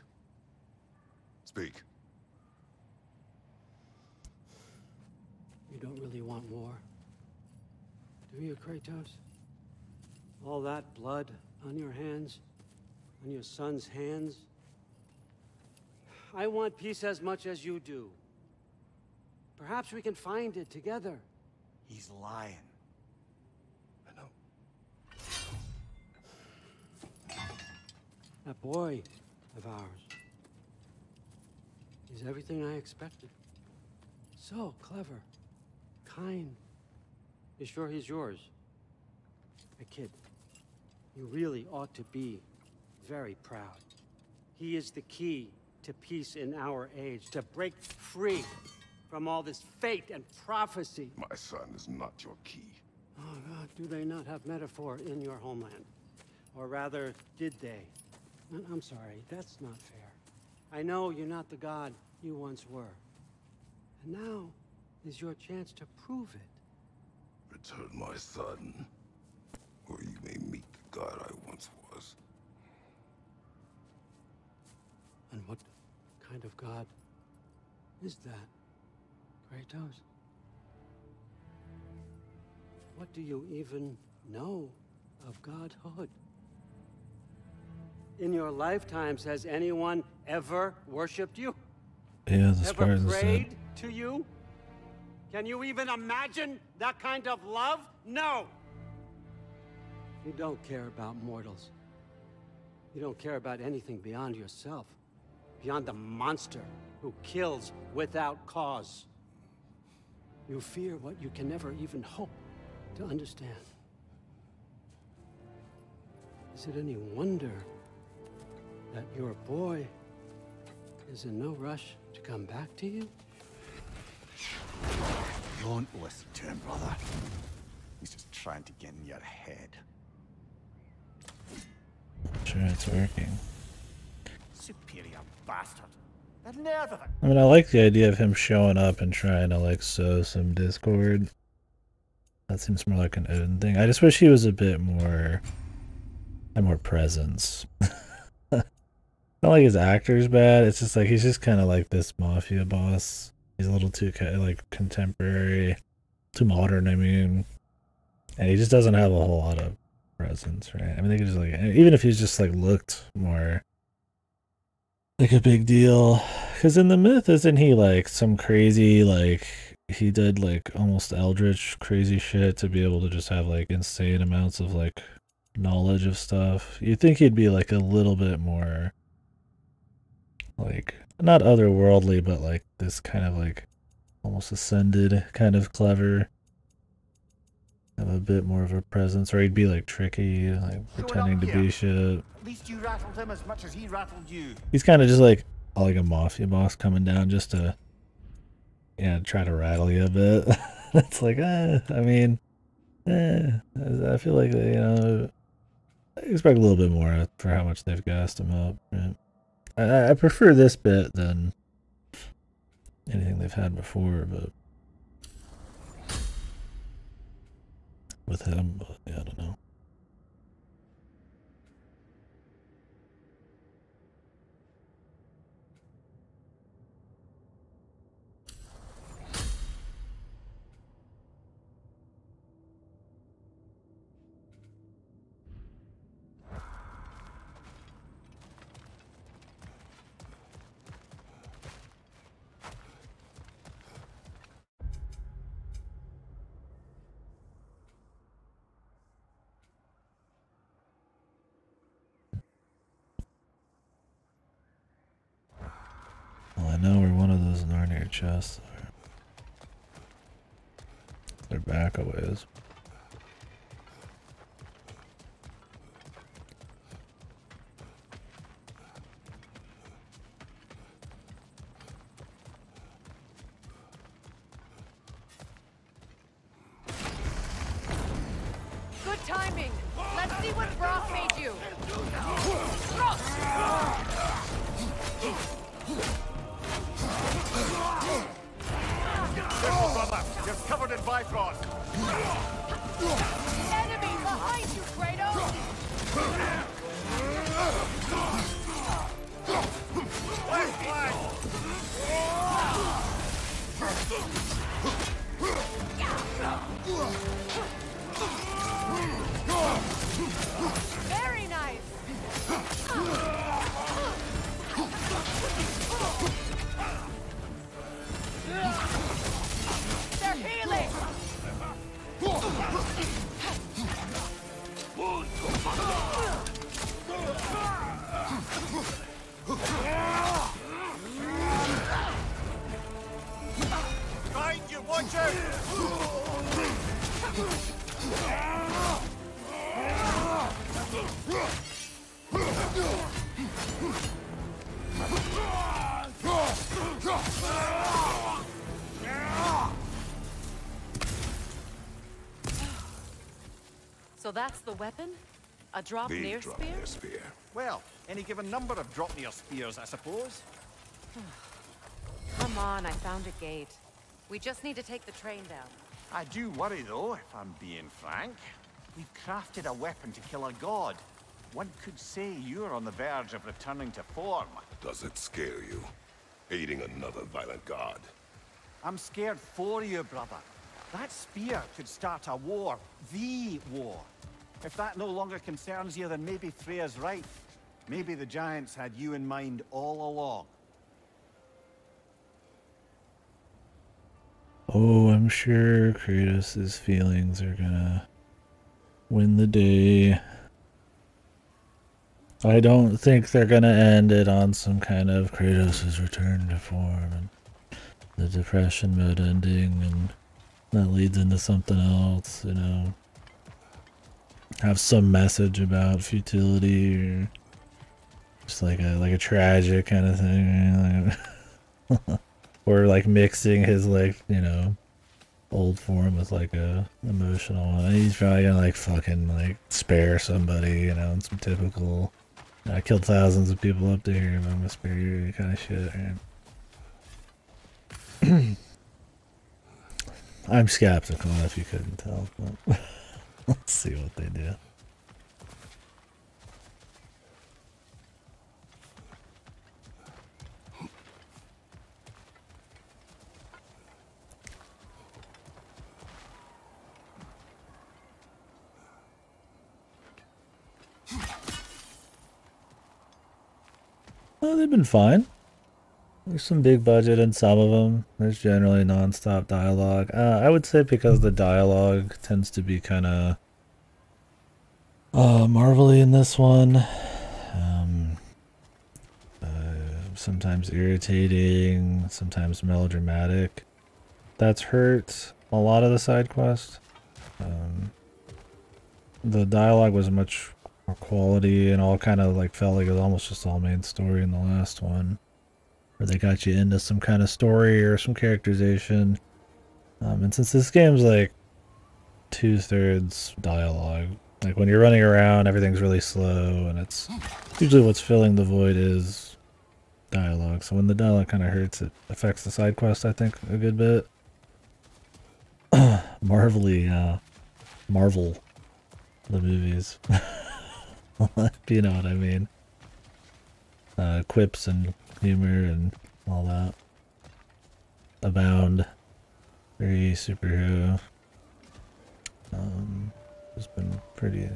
Speaker 2: Speak.
Speaker 13: You don't really want war, do you, Kratos? All that blood on your hands, on your son's hands. I want peace as much as you do. Perhaps we can find it together.
Speaker 4: He's lying.
Speaker 2: I know.
Speaker 13: That boy of ours. He's everything I expected. So clever, kind. You sure he's yours? A kid, you really ought to be very proud. He is the key to peace in our age, to break free from all this fate and prophecy.
Speaker 2: My son is not your key.
Speaker 13: Oh God, do they not have metaphor in your homeland? Or rather, did they? I'm sorry, that's not fair. I know you're not the god you once were. And now is your chance to prove it.
Speaker 2: Return my son, or you may meet the god I once was.
Speaker 13: And what kind of god is that, Kratos? What do you even know of godhood? In your lifetimes, has anyone ever worshipped you?
Speaker 1: Yeah, the
Speaker 13: ever
Speaker 1: Spartans
Speaker 13: prayed
Speaker 1: did.
Speaker 13: to you? Can you even imagine that kind of love? No! You don't care about mortals. You don't care about anything beyond yourself. Beyond the monster who kills without cause. You fear what you can never even hope to understand. Is it any wonder that your boy is in no rush to come back to you?
Speaker 4: Don't listen to him, brother. He's just trying to get in your head.
Speaker 1: Sure, it's working.
Speaker 4: Superior bastard. The nerve of it.
Speaker 1: I mean, I like the idea of him showing up and trying to, like, sow some discord. That seems more like an Odin thing. I just wish he was a bit more... had more presence. Not like his actor's bad, it's just like, he's just kind of like this mafia boss. He's a little too, like, contemporary. Too modern, I mean. And he just doesn't have a whole lot of presence, right? I mean, they could just, like... even if he's just, like, looked more... like a big deal. Because in the myth, isn't he like some crazy, like, he did like almost eldritch crazy shit to be able to just have like insane amounts of like knowledge of stuff? You'd think he'd be like a little bit more like, not otherworldly, but like this kind of like almost ascended kind of clever. Have a bit more of a presence, or he'd be like tricky, like pretending to be shit.
Speaker 4: At least you rattled him as much as he rattled you.
Speaker 1: He's kind of just like a mafia boss coming down just to, yeah, try to rattle you a bit. It's like, I mean, I feel like, you know, I expect a little bit more for how much they've gassed him up. Right? I prefer this bit than anything they've had before, but with him, but yeah, I don't know. Well, I know where one of those Narnia chests are. They're back a ways.
Speaker 3: Good timing. Let's Let's see what Brock made you.
Speaker 4: Careful, brother. You're covered in Bifrost.
Speaker 3: Enemy behind you, Kratos!
Speaker 4: Left flank.
Speaker 3: Very nice! They're healing!
Speaker 4: Behind you, watch out!
Speaker 3: So that's the weapon? A drop
Speaker 2: The
Speaker 3: near
Speaker 2: drop
Speaker 3: spear?
Speaker 2: near spear.
Speaker 4: Well, any given number of drop-near spears, I suppose.
Speaker 3: Come on, I found a gate. We just need to take the train down.
Speaker 4: I do worry, though, if I'm being frank. We've crafted a weapon to kill a god. One could say you're on the verge of returning to form.
Speaker 2: Does it scare you? Aiding another violent god.
Speaker 4: I'm scared for you, brother. That spear could start a war. The war. If that no longer concerns you, then maybe Freya's right. Maybe the Giants had you in mind all along.
Speaker 1: Oh, I'm sure Kratos' feelings are gonna win the day. I don't think they're gonna end it on some kind of Kratos' return to form and the depression mode ending, and that leads into something else, you know. Have some message about futility, or just like a tragic kind of thing, or like mixing his, like, you know, old form with like a emotional one. He's probably gonna like fucking like spare somebody, you know, and some typical I killed thousands of people up there, but I'm gonna spare you kind of shit. Right? I'm skeptical, if you couldn't tell, but let's see what they do. They've been fine. There's some big budget in some of them. There's generally non-stop dialogue. I would say because the dialogue tends to be kind of marvelly in this one. Sometimes irritating, sometimes melodramatic. That's hurt a lot of the side quest. The dialogue was much more quality and all kind of like felt like it was almost just all main story in the last one, where they got you into some kind of story or some characterization. And since this game's like 2/3 dialogue, like when you're running around, everything's really slow, and it's usually what's filling the void is dialogue. So when the dialogue kind of hurts, it affects the side quest, I think, a good bit. Marvel the movies. If you know what I mean. Quips and humor and all that abound. Very superhero. It's been pretty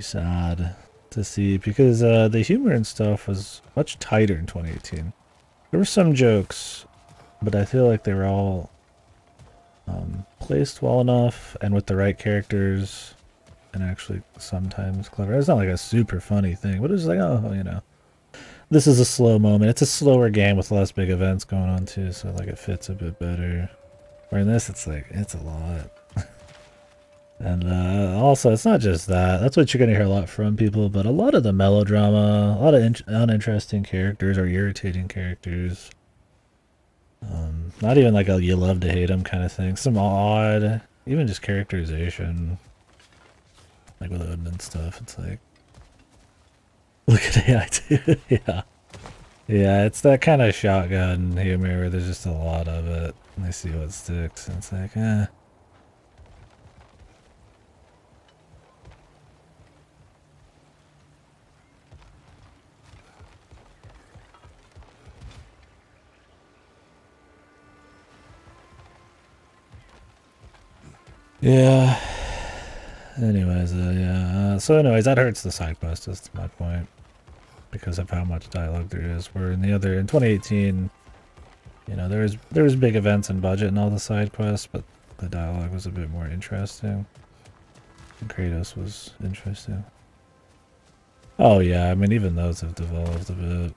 Speaker 1: sad to see, because the humor and stuff was much tighter in 2018. There were some jokes, but I feel like they were all placed well enough and with the right characters, and actually sometimes clever. It's not like a super funny thing, but it's like, oh, you know, this is a slow moment. It's a slower game with less big events going on too, so like it fits a bit better. Where in this, it's like, it's a lot. And also, it's not just that. That's what you're going to hear a lot from people, but a lot of the melodrama, a lot of uninteresting characters or irritating characters. Not even like a you love to hate them kind of thing. Some odd, even just characterization. Like with Odin and stuff, it's like, look at AI too. Yeah. Yeah, it's that kind of shotgun humor where there's just a lot of it. And they see what sticks, and it's like, eh. Yeah. Anyways, yeah. So anyways, that hurts the side quest, that's my point. Because of how much dialogue there is. Where in 2018, you know, there was big events and budget and all the side quests, but the dialogue was a bit more interesting. And Kratos was interesting. Oh yeah, I mean even those have developed a bit.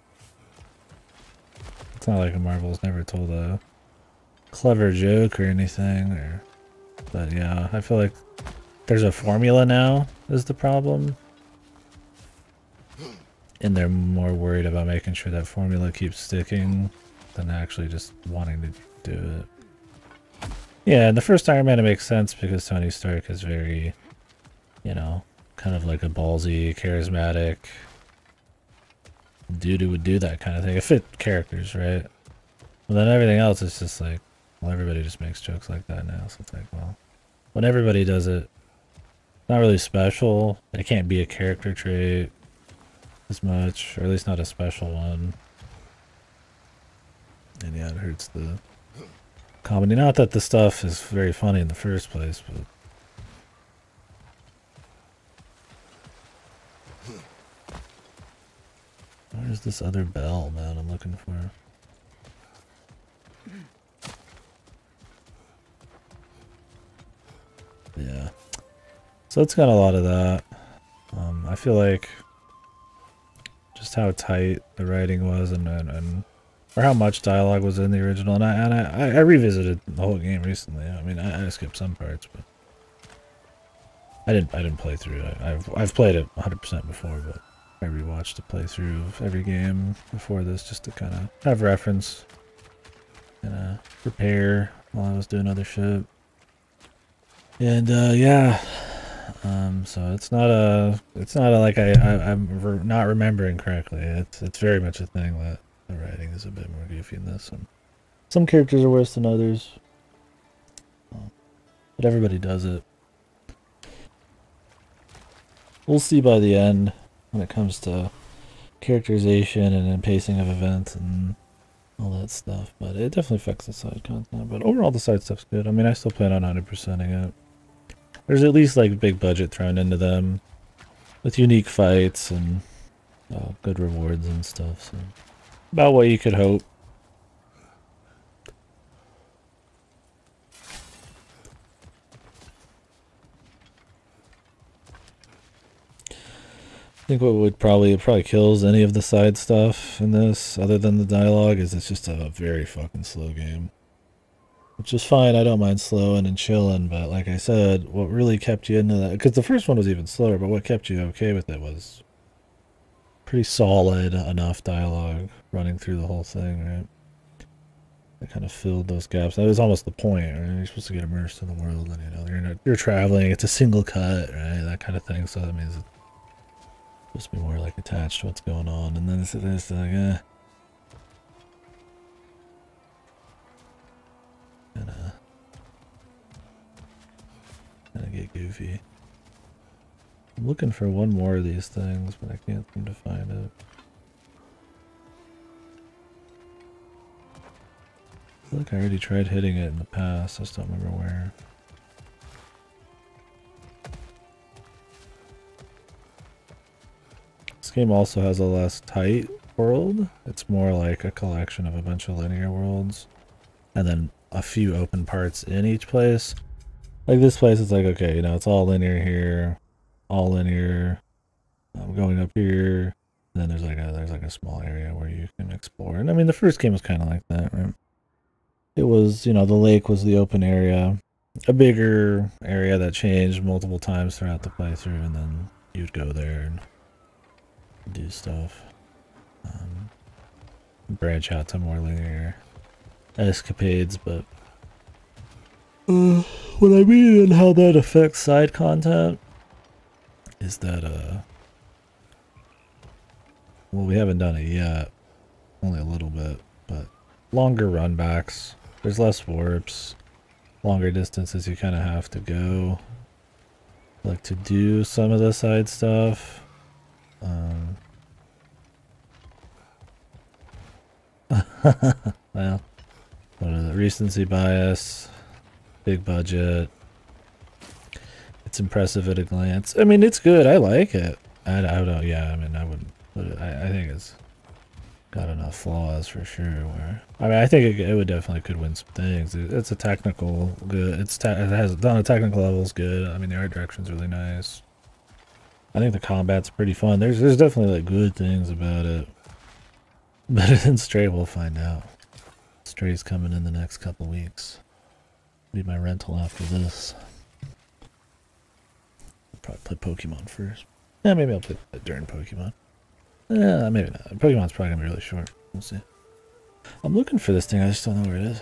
Speaker 1: It's not like Marvel's never told a clever joke or anything, but yeah, I feel like there's a formula now is the problem. And they're more worried about making sure that formula keeps sticking than actually just wanting to do it. Yeah, and the first Iron Man it makes sense because Tony Stark is very, you know, kind of like a ballsy, charismatic dude who would do that kind of thing. It fit characters, right? But then everything else is just like, well, everybody just makes jokes like that now. So it's like, well, when everybody does it, it's not really special. It can't be a character trait as much, or at least not a special one. And yeah, it hurts the comedy. Not that the stuff is very funny in the first place, but where's this other bell, man, I'm looking for? Yeah. So it's got a lot of that. I feel like just how tight the writing was and or how much dialogue was in the original, and I revisited the whole game recently. I mean, I skipped some parts, but I didn't play through it. I've played it 100% before, but I rewatched a playthrough of every game before this just to kind of have reference and prepare while I was doing other shit. And yeah, so it's not like I'm not remembering correctly. It's very much a thing that the writing is a bit more goofy in this, and some characters are worse than others, but everybody does it. We'll see by the end when it comes to characterization and pacing of events and all that stuff, but it definitely affects the side content. But overall, the side stuff's good. I mean, I still plan on 100%ing it. There's at least like big budget thrown into them with unique fights and good rewards and stuff. So about what you could hope. I think what would probably kills any of the side stuff in this, other than the dialogue, is it's just a very fucking slow game. Which is fine, I don't mind slowing and chilling, but like I said, what really kept you into that, because the first one was even slower, but what kept you okay with it was pretty solid enough dialogue running through the whole thing, right? It kind of filled those gaps. That was almost the point, right? You're supposed to get immersed in the world, and you know, you're traveling, it's a single cut, right? That kind of thing, so that means it's supposed to be more like attached to what's going on, and then it's like, Gonna get goofy. I'm looking for one more of these things, but I can't seem to find it. I feel like I already tried hitting it in the past, I just don't remember where. This game also has a less tight world. It's more like a collection of a bunch of linear worlds, and then a few open parts in each place. Like this place is like, okay, you know, it's all linear here, all linear. I'm going up here, and then there's like a small area where you can explore. And I mean, the first game was kind of like that, right? It was, you know, the lake was the open area, a bigger area that changed multiple times throughout the playthrough, and then you'd go there and do stuff. Branch out to more linear escapades, but what I mean and how that affects side content is that well, we haven't done it yet, only a little bit, but longer run backs. There's less warps, longer distances you kind of have to go, like to do some of the side stuff. Well, what is it? Recency bias, big budget. It's impressive at a glance. I mean, it's good. I like it. I don't. Yeah, I mean, I wouldn't put it. I think it's got enough flaws for sure. Where I mean, I think it would definitely could win some things. It's a technical good. It has done a technical level is good. I mean, the art direction's really nice. I think the combat's pretty fun. There's definitely like good things about it. Better than Stray, we'll find out. Stray's coming in the next couple weeks. Be my rental after this. Probably play Pokemon first. Yeah, maybe I'll play it during Pokemon. Yeah, maybe not. Pokemon's probably gonna be really short. We'll see. I'm looking for this thing, I just don't know where it is.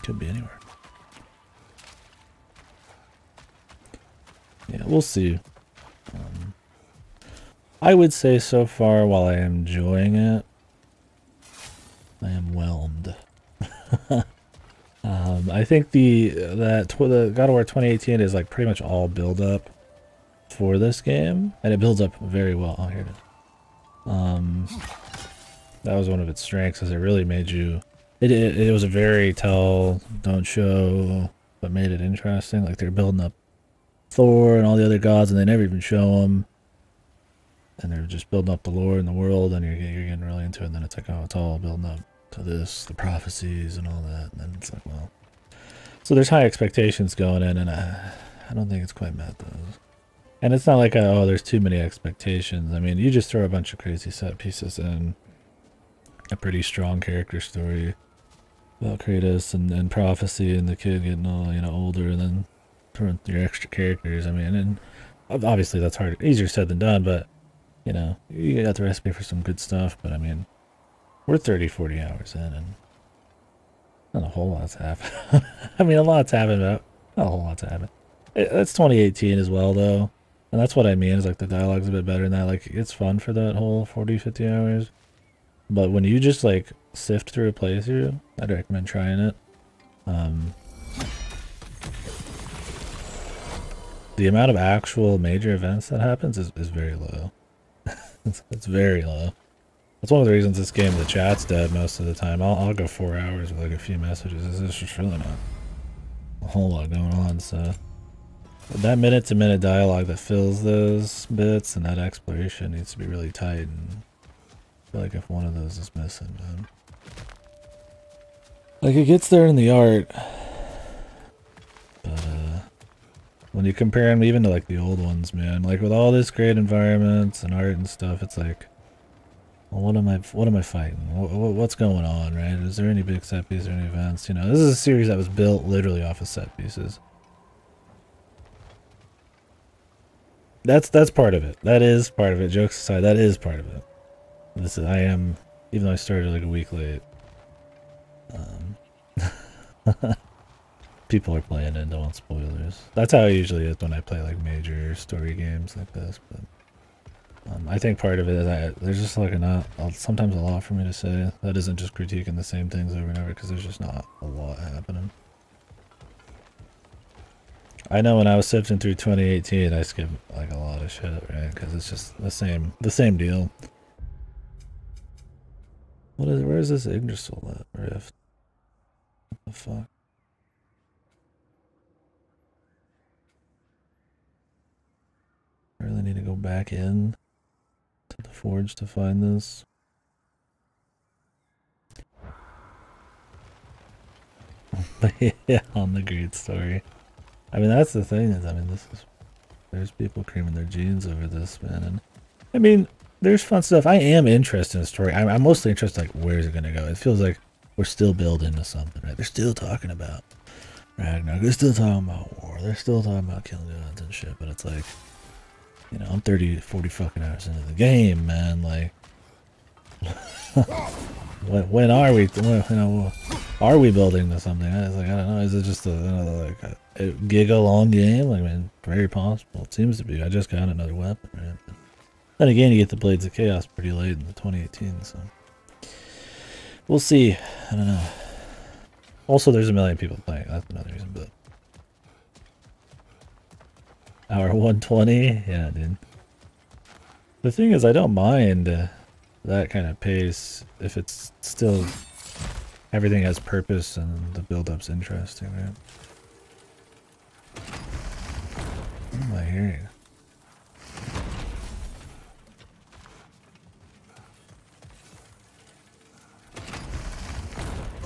Speaker 1: Could be anywhere. Yeah, we'll see. I would say so far, while I am enjoying it, I am whelmed. I think the God of War 2018 is like pretty much all build up for this game, and it builds up very well. Oh, here it is. That was one of its strengths, is it really made you. It was a very tell, don't show, but made it interesting. Like they're building up Thor and all the other gods, and they never even show them. And they're just building up the lore and the world, and you're getting really into it. And then it's like, oh, it's all building up to this, the prophecies and all that. And then it's like, well, so there's high expectations going in, and I don't think it's quite met those. And it's not like, oh, there's too many expectations. I mean, you just throw a bunch of crazy set pieces in, a pretty strong character story about Kratos and prophecy and the kid getting all, you know, older, and then throwing your extra characters. I mean, and obviously that's hard, easier said than done, but you know, you got the recipe for some good stuff. But I mean, we're 30-40 hours in, and not a whole lot's happened. I mean, a lot's happened, but not a whole lot's happened. That's 2018 as well, though. And that's what I mean, is like the dialogue's a bit better than that. Like, it's fun for that whole 40-50 hours. But when you just like sift through a playthrough, I'd recommend trying it. The amount of actual major events that happens is very low. It's very low. That's one of the reasons this game, the chat's dead most of the time. I'll go 4 hours with like a few messages. There's just really not a whole lot going on. So that minute-to-minute dialogue that fills those bits and that exploration needs to be really tight. And I feel like if one of those is missing, man, like it gets there in the art, but when you compare them even to like the old ones, man, like with all this great environments and art and stuff, it's like, well, what am I fighting? What's going on, right? Is there any big set pieces or any events? You know, this is a series that was built literally off of set pieces. That's part of it. That is part of it. Jokes aside, that is part of it. This is, I am, even though I started like a week late. People are playing and don't want spoilers. That's how it usually is when I play like major story games like this. But I think part of it is that there's just like sometimes a lot for me to say. That isn't just critiquing the same things over and over, because there's just not a lot happening. I know when I was sifting through 2018, I skipped like a lot of shit, right? Because it's just the same deal. Where is this Yggdrasil at? Rift? What the fuck? I really need to go back in to the forge to find this. But yeah, on the great story. I mean, that's the thing, is, I mean, there's people creaming their jeans over this, man. And I mean, there's fun stuff. I am interested in the story. I'm mostly interested, like, where's it gonna go? It feels like we're still building to something, right? They're still talking about Ragnarok. They're still talking about war. They're still talking about killing gods and shit. But it's like, you know, I'm 30-40 fucking hours into the game, man. Like, when are we? You know, Are we building to something? I was like, I don't know. Is it just another like a giga long game? Like, I mean, very possible. It seems to be. I just got another weapon, right? Then again, you get the Blades of Chaos pretty late in the 2018, so we'll see. I don't know. Also, there's a million people playing. That's another reason. But hour 120, yeah, dude. The thing is, I don't mind that kind of pace if it's still everything has purpose and the build-up's interesting, right? What am I hearing?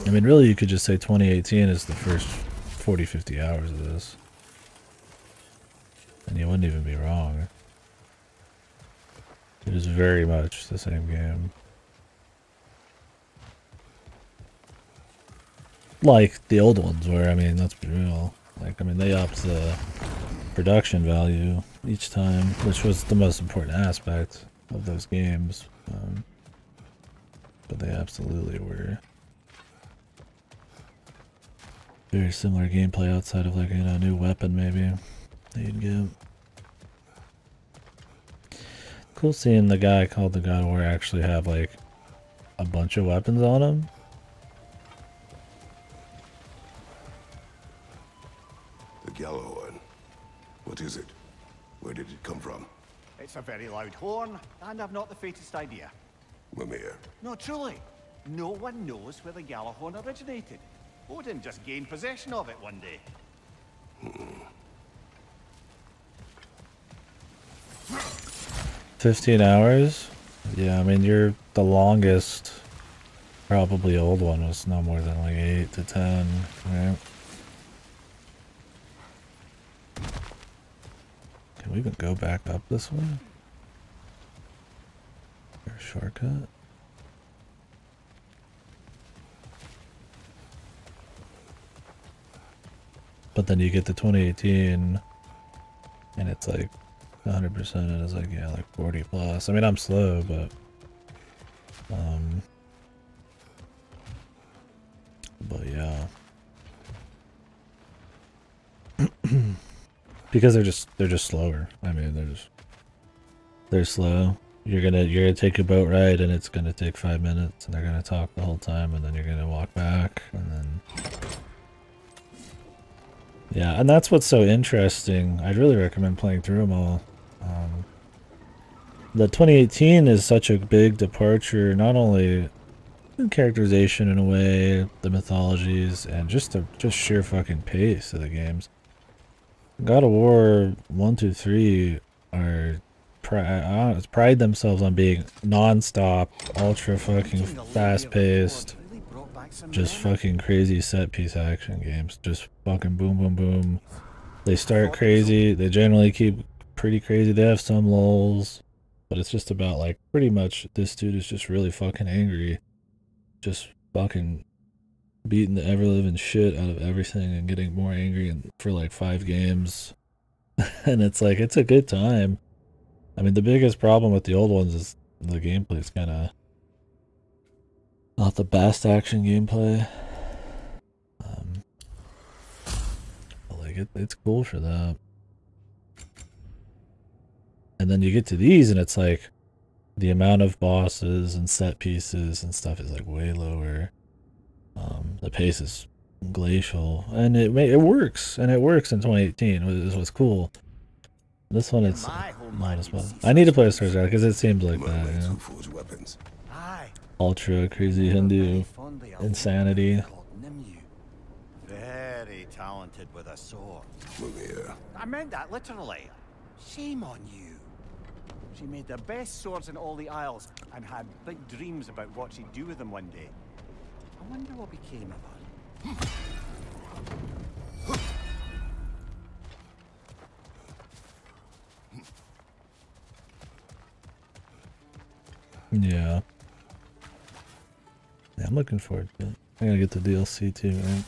Speaker 1: I mean, really, you could just say 2018 is the first 40-50 hours of this. And you wouldn't even be wrong. It is very much the same game. Like the old ones where, I mean, let's be real. Like, I mean, they upped the production value each time, which was the most important aspect of those games. But they absolutely were very similar gameplay outside of, like, you know, a new weapon maybe that you'd get. Cool seeing the guy called the God of War actually have, like, a bunch of weapons on him.
Speaker 2: The Gjallarhorn. What is it? Where did it come from?
Speaker 4: It's a very loud horn, and I've not the faintest idea.
Speaker 2: Mimir.
Speaker 4: No, truly. No one knows where the Gjallarhorn originated. Odin just gained possession of it one day.
Speaker 1: 15 hours? Yeah, I mean, you're the longest, probably old one was no more than like 8 to 10, right? Can we even go back up this way? Is there a shortcut? But then you get to 2018 and it's like 100% and it's like, yeah, like 40 plus. I mean, I'm slow, but yeah. Because they're just slower. I mean, they're slow. You're gonna take a boat ride and it's gonna take 5 minutes and they're gonna talk the whole time and then you're gonna walk back and then yeah, and that's what's so interesting. I'd really recommend playing through them all. The 2018 is such a big departure, not only in characterization in a way, the mythologies, and just sheer fucking pace of the games. God of War 1, 2, 3 are pride themselves on being non-stop, ultra fucking fast-paced, just fucking crazy set-piece action games. Just fucking boom, boom, boom. They start crazy. They generally keep pretty crazy. They have some lulls. But it's just about, like, pretty much this dude is just really fucking angry. Just fucking beating the ever-living shit out of everything and getting more angry for, like, 5 games. And it's like, it's a good time. I mean, the biggest problem with the old ones is the gameplay's kind of not the best action gameplay. But like it's cool for that. And then you get to these and it's like the amount of bosses and set pieces and stuff is like way lower. The pace is glacial and it works, and it works in 2018 is what's cool. This one it's not as well. I need to play a Star Wars because it seems like that, you know? Ultra crazy Hindu insanity.
Speaker 4: Very talented with a sword. I meant that literally. Shame on you. She made the best swords in all the Isles and had big dreams about what she'd do with them one day. I wonder what became of her.
Speaker 1: Yeah. Yeah, I'm looking forward to it. I gotta get the DLC too, right?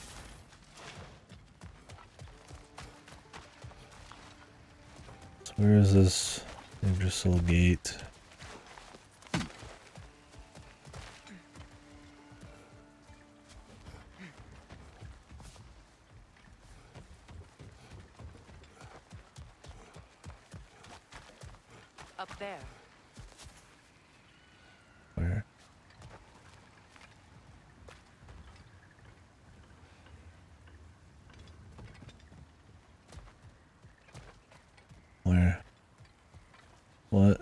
Speaker 1: So where is this Yggdrasil gate?
Speaker 3: Up there.
Speaker 1: Where? Where? What?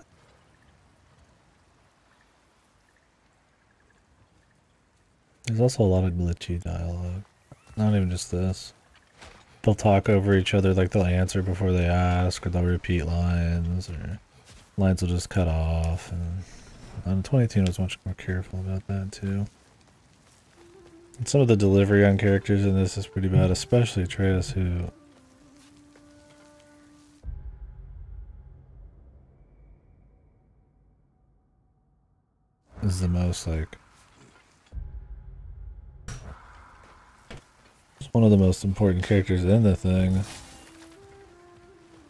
Speaker 1: There's also a lot of glitchy dialogue. Not even just this. They'll talk over each other, like they'll answer before they ask, or they'll repeat lines, or lines will just cut off. And 2018 was much more careful about that too. And some of the delivery on characters in this is pretty bad, especially Atreus, who is the most like one of the most important characters in the thing.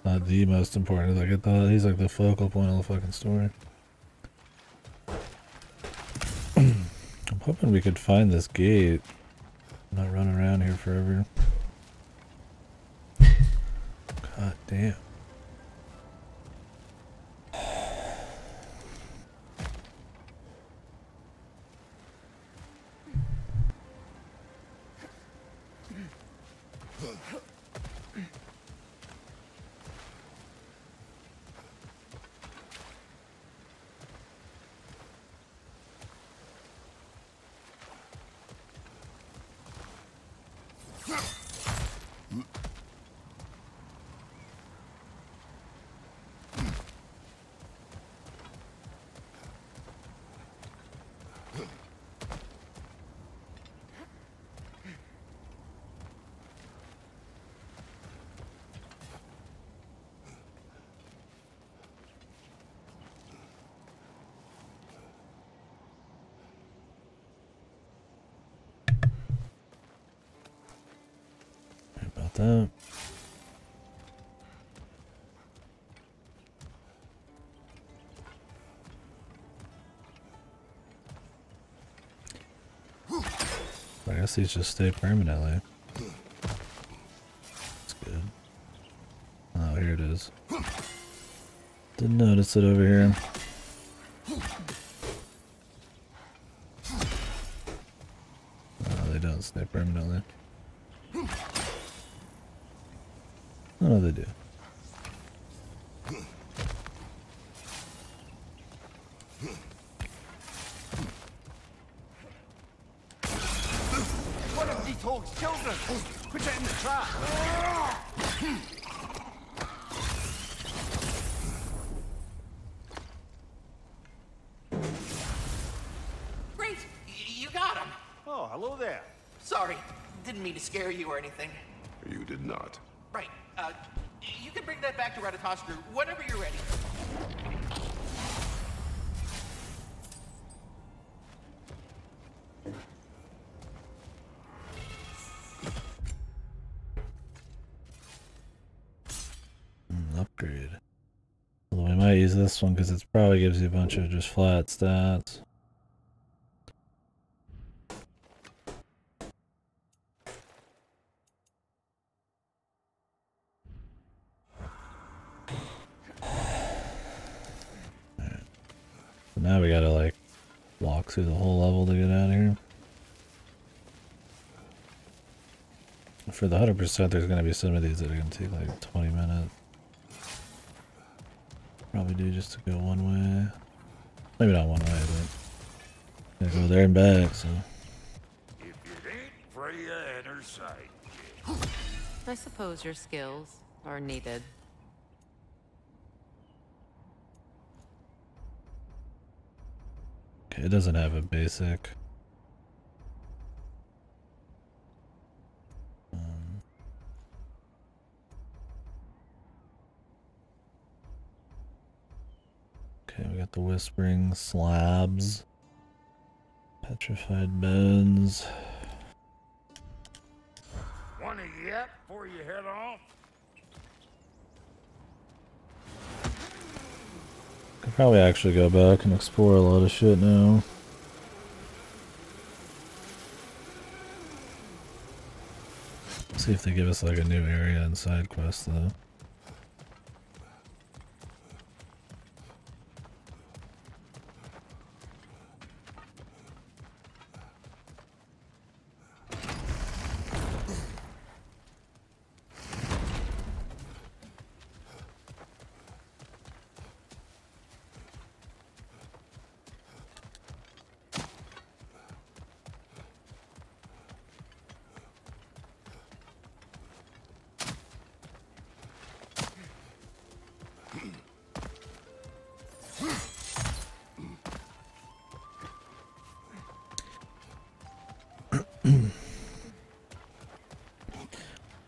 Speaker 1: Not the most important. Like I thought, he's like the focal point of the fucking story. I'm hoping we could find this gate. I'm not running around here forever. God damn. About that. I guess these just stay permanently. That's good. Oh, here it is. Didn't notice it over here. Oh, they don't stay permanently. Oh, no, they do.
Speaker 4: One of these hogs' children! Put it in the trap!
Speaker 7: Great! You got him!
Speaker 4: Oh, hello there.
Speaker 7: Sorry, didn't mean to scare you or anything.
Speaker 2: You did not.
Speaker 7: Right, you can bring that back to Ratatostra whenever you're ready.
Speaker 1: Upgrade. Although we might use this one because it probably gives you a bunch of just flat stats. Alright. So now we gotta like walk through the whole level to get out of here. For the 100%, there's gonna be some of these that are gonna take like 20 minutes. Probably do just to go one way. Maybe not one way, but gotta go there and back, so.
Speaker 10: If it ain't Freya and her sidekick.
Speaker 3: I suppose your skills are needed.
Speaker 1: Okay, it doesn't have a basic. Okay, we got the whispering slabs. Petrified bones.
Speaker 10: Wanna yet before you head off?
Speaker 1: Could probably actually go back and explore a lot of shit now. See if they give us like a new area and side quest though.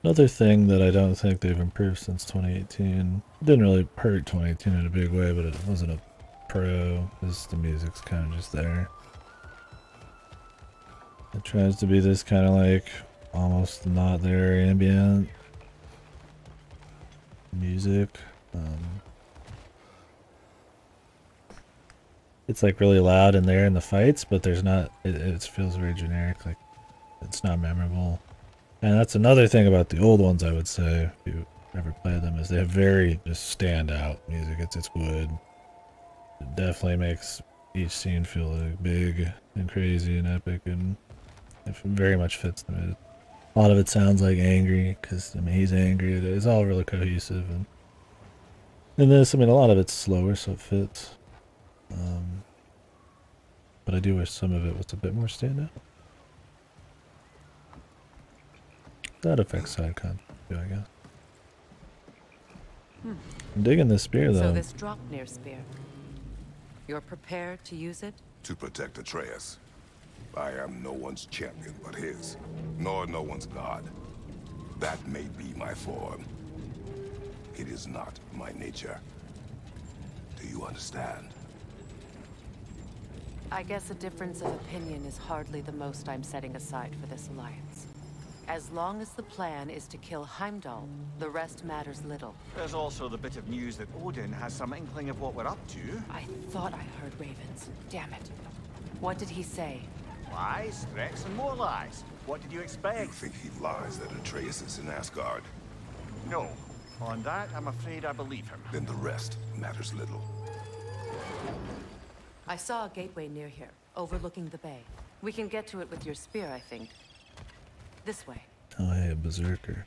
Speaker 1: Another thing that I don't think they've improved since 2018. It didn't really hurt 2018 in a big way, but it wasn't a pro, because the music's kind of just there. It tries to be this kind of like almost not there ambient music. It's like really loud in there in the fights, but there's not, it feels very generic, like it's not memorable. And that's another thing about the old ones, I would say, if you ever play them, is they have very just standout music. It's good. It definitely makes each scene feel like big and crazy and epic, and it very much fits them. A lot of it sounds like angry, because, I mean, he's angry. It's all really cohesive. And in this, I mean, a lot of it's slower, so it fits. But I do wish some of it was a bit more standout. That affects side content too, I guess. I'm digging this spear, though.
Speaker 3: So this Draupnir spear, you're prepared to use it?
Speaker 2: To protect Atreus. I am no one's champion but his, nor no one's god. That may be my form. It is not my nature. Do you understand?
Speaker 3: I guess a difference of opinion is hardly the most I'm setting aside for this alliance. As long as the plan is to kill Heimdall, the rest matters little.
Speaker 4: There's also the bit of news that Odin has some inkling of what we're up to.
Speaker 3: I thought I heard ravens. Damn it. What did he say?
Speaker 4: Lies, threats, and more lies. What did you expect?
Speaker 2: You think he lies that Atreus is in Asgard?
Speaker 4: No. On that, I'm afraid I believe him.
Speaker 2: Then the rest matters little.
Speaker 3: I saw a gateway near here, overlooking the bay. We can get to it with your spear, I think. This way.
Speaker 1: Oh, hey, a berserker.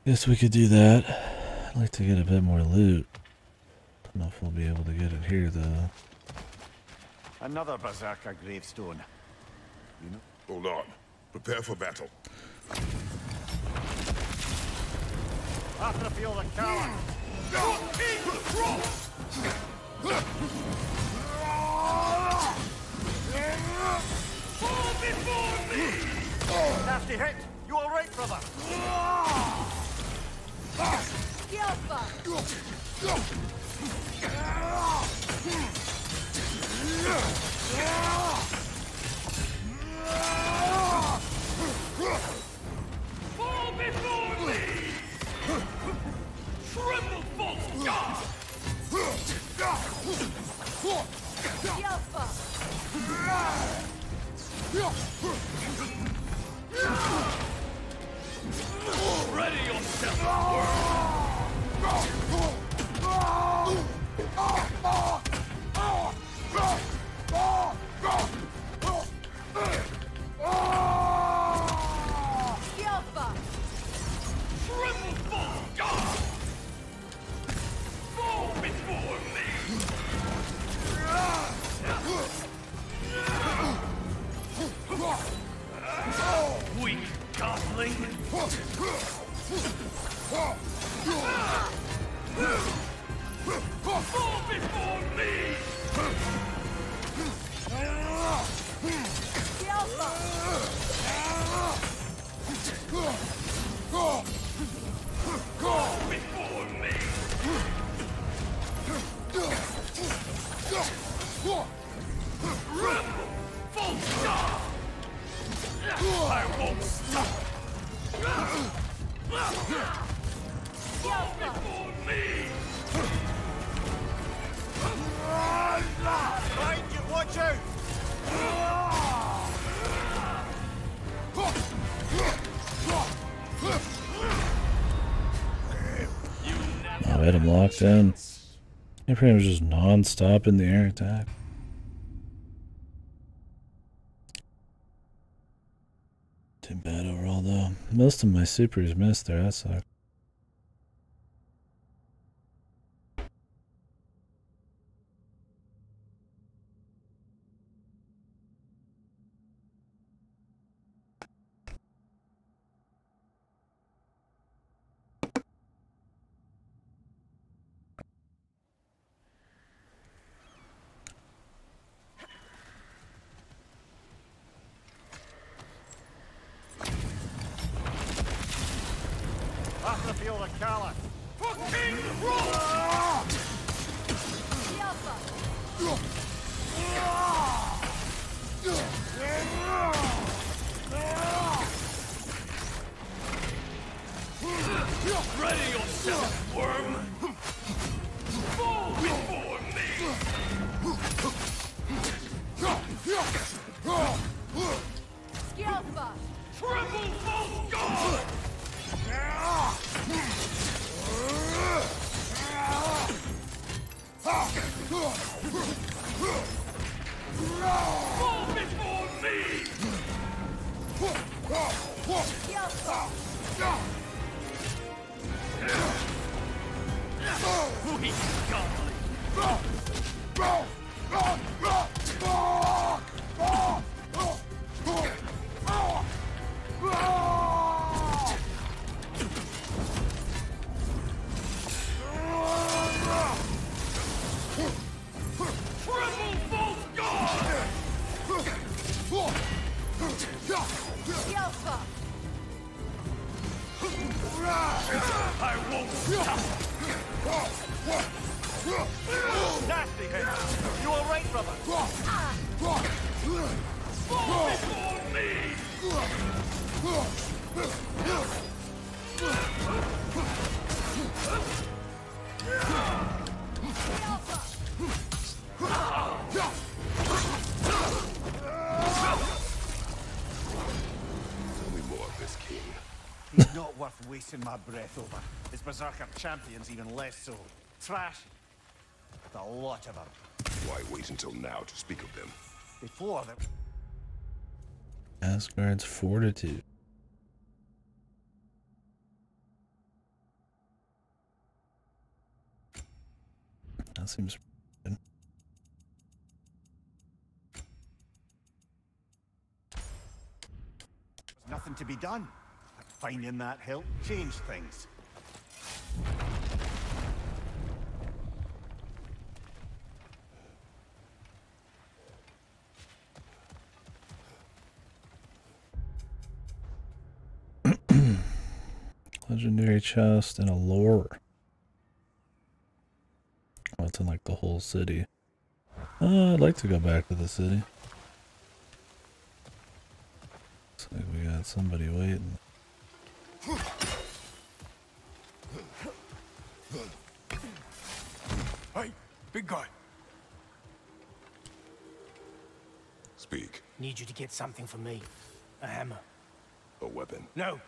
Speaker 1: Guess we could do that. I'd like to get a bit more loot. Don't know if we'll be able to get it here, though.
Speaker 4: Another berserker gravestone.
Speaker 2: You know? Hold on. Prepare for battle.
Speaker 4: After the field of Kala.
Speaker 10: Fall before me!
Speaker 4: Nasty hit! You alright, brother?
Speaker 10: Fall before me! Tremble, false god! Ready yourself! Tremble, false god! Fall before me! Weak godling! Fall before me! Fall before me! Rebel! False god! I won't stop! Fall before me!
Speaker 4: Right, you watch out!
Speaker 1: Oh, I had him locked in. He pretty much just non-stop in the air attack. Too bad overall, though. Most of my supers missed there. That sucks.
Speaker 4: feel the callous.
Speaker 10: For King Roll! Ready yourself, worm! Fall before me!
Speaker 8: Skjelfa!
Speaker 10: Triple full guard! Fall before me! We Triple full guard!
Speaker 8: Skjelfa!
Speaker 10: I won't stop!
Speaker 4: Nasty hit. You all right, brother?
Speaker 10: Fall before me!
Speaker 2: Tell me more of this king.
Speaker 4: He's not worth wasting my breath over. His berserker champion's even less so. Trash. With a lot of them.
Speaker 2: Why wait until now to speak of them?
Speaker 4: Before them.
Speaker 1: Asgard's fortitude. That seems good.
Speaker 4: There's nothing to be done. But finding that help changed things.
Speaker 1: Legendary chest and a lore. Oh, it's in like the whole city. I'd like to go back to the city. Looks like we got somebody waiting.
Speaker 12: Hey, big guy.
Speaker 2: Speak.
Speaker 12: Need you to get something for me. A hammer.
Speaker 2: A weapon.
Speaker 12: No.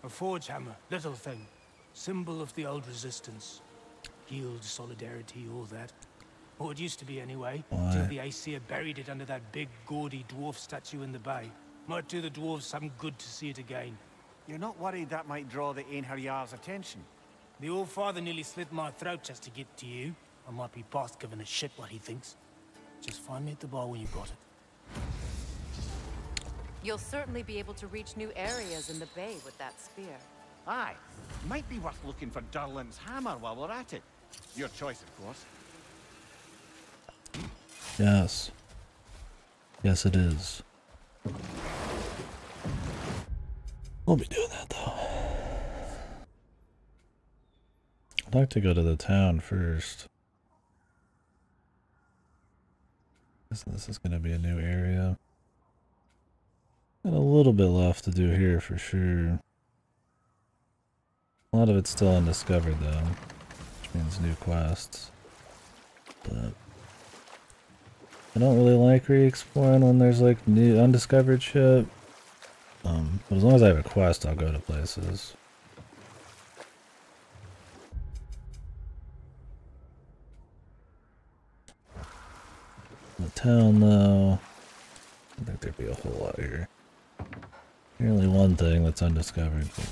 Speaker 12: A forge hammer. Little thing. Symbol of the old resistance. Guild, solidarity, all that. Or it used to be anyway.
Speaker 1: Why?
Speaker 12: Till the Aesir buried it under that big, gaudy dwarf statue in the bay. Might do the dwarves some good to see it again.
Speaker 4: You're not worried that might draw the Einherjar's attention?
Speaker 12: The old father nearly slit my throat just to get to you. I might be past giving a shit what he thinks. Just find me at the bar when you got it.
Speaker 3: You'll certainly be able to reach new areas in the bay with that spear.
Speaker 4: Aye. Might be worth looking for Durlin's hammer while we're at it. Your choice, of course.
Speaker 1: Yes. Yes, it is. We'll be doing that though. I'd like to go to the town first. This is going to be a new area. Got a little bit left to do here for sure. A lot of it's still undiscovered though, which means new quests. But I don't really like re-exploring when there's like new undiscovered shit. But as long as I have a quest, I'll go to places. The town though, I think there'd be a whole lot here. Only one thing that's undiscovered. But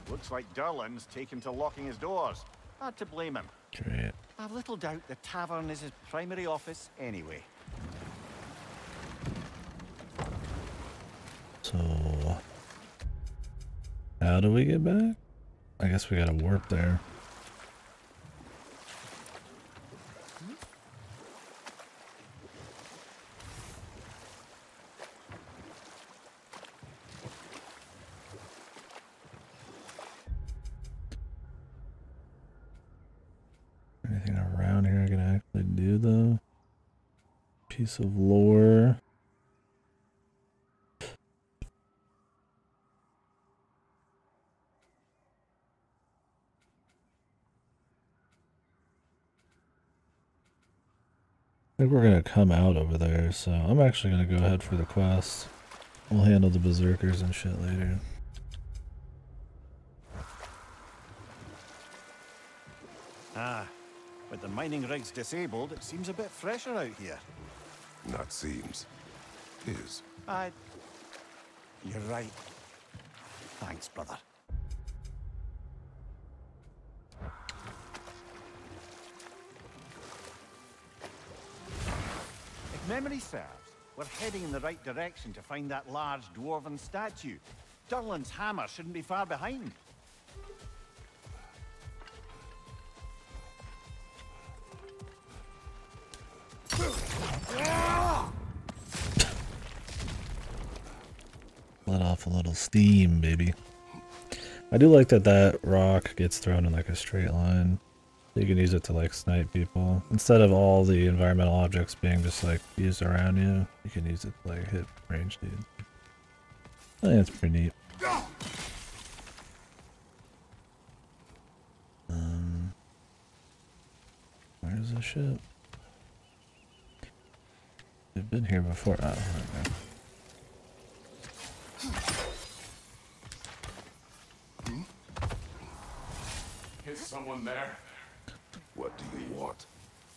Speaker 4: Looks like Durlin's taken to locking his doors. Hard to blame him.
Speaker 1: great.
Speaker 4: I've little doubt the tavern is his primary office anyway.
Speaker 1: So, how do we get back? I guess we gotta warp there. Piece of lore. I think we're gonna come out over there, so I'm actually gonna go ahead for the quest. We'll handle the berserkers and shit later.
Speaker 4: Ah, with the mining rigs disabled, it seems a bit fresher out here.
Speaker 2: Not seems. Is.
Speaker 4: You're right. Thanks, brother. If memory serves, we're heading in the right direction to find that large dwarven statue. Durlin's hammer shouldn't be far behind.
Speaker 1: Let off a little steam, baby. I do like that rock gets thrown in like a straight line. You can use it to like snipe people. Instead of all the environmental objects being just like used around you, you can use it to like hit range dudes. I think it's pretty neat. Where's the ship? We've been here before. Oh, okay.
Speaker 14: Is someone there?
Speaker 2: What do you want?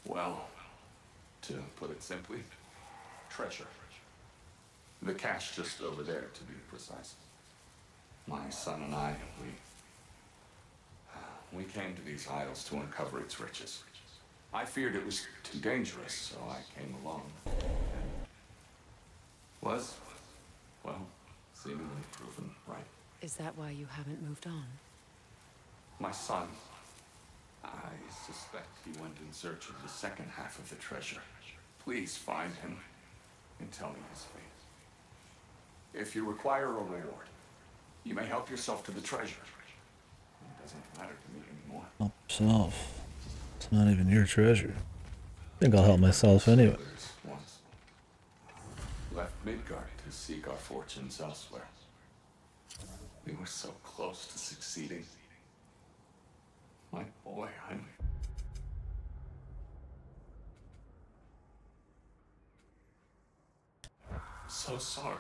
Speaker 14: Well, to put it simply, treasure. The cache just over there, to be precise. My son and I, we came to these isles to uncover its riches. I feared it was too dangerous, so I came along. Was, well, seemingly proven right.
Speaker 3: Is that why you haven't moved on?
Speaker 14: My son, I suspect he went in search of the second half of the treasure. Please find him and tell me his fate. If you require a reward, you may help yourself to the treasure. It doesn't matter to me anymore.
Speaker 1: Help yourself. It's not even your treasure. I think I'll help myself anyway.
Speaker 14: Once left Midgard to seek our fortunes elsewhere. We were so close to succeeding. My boy, I'm so sorry.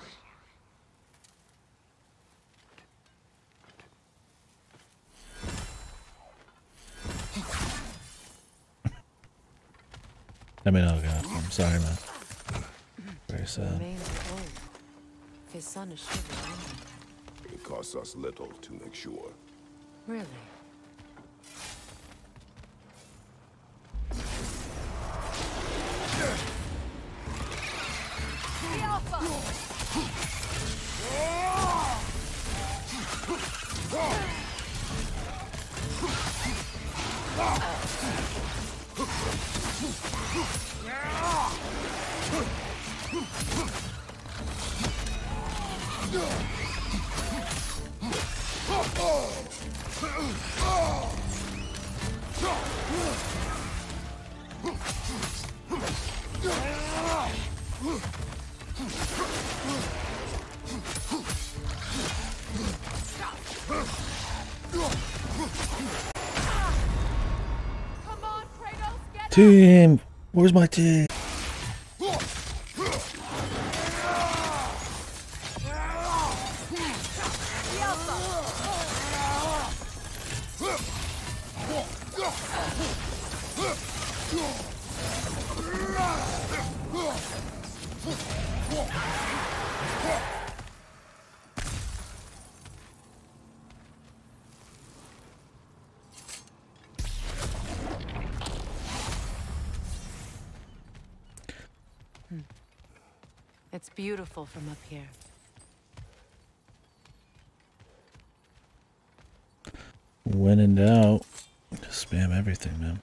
Speaker 1: I mean, oh god, I'm sorry, man. Very sad.
Speaker 3: Remains old. His son is shivering.
Speaker 2: It costs us little to make sure.
Speaker 3: Really?
Speaker 1: Team! Where's my team?
Speaker 3: It's beautiful from up here.
Speaker 1: When in doubt, just spam everything, man.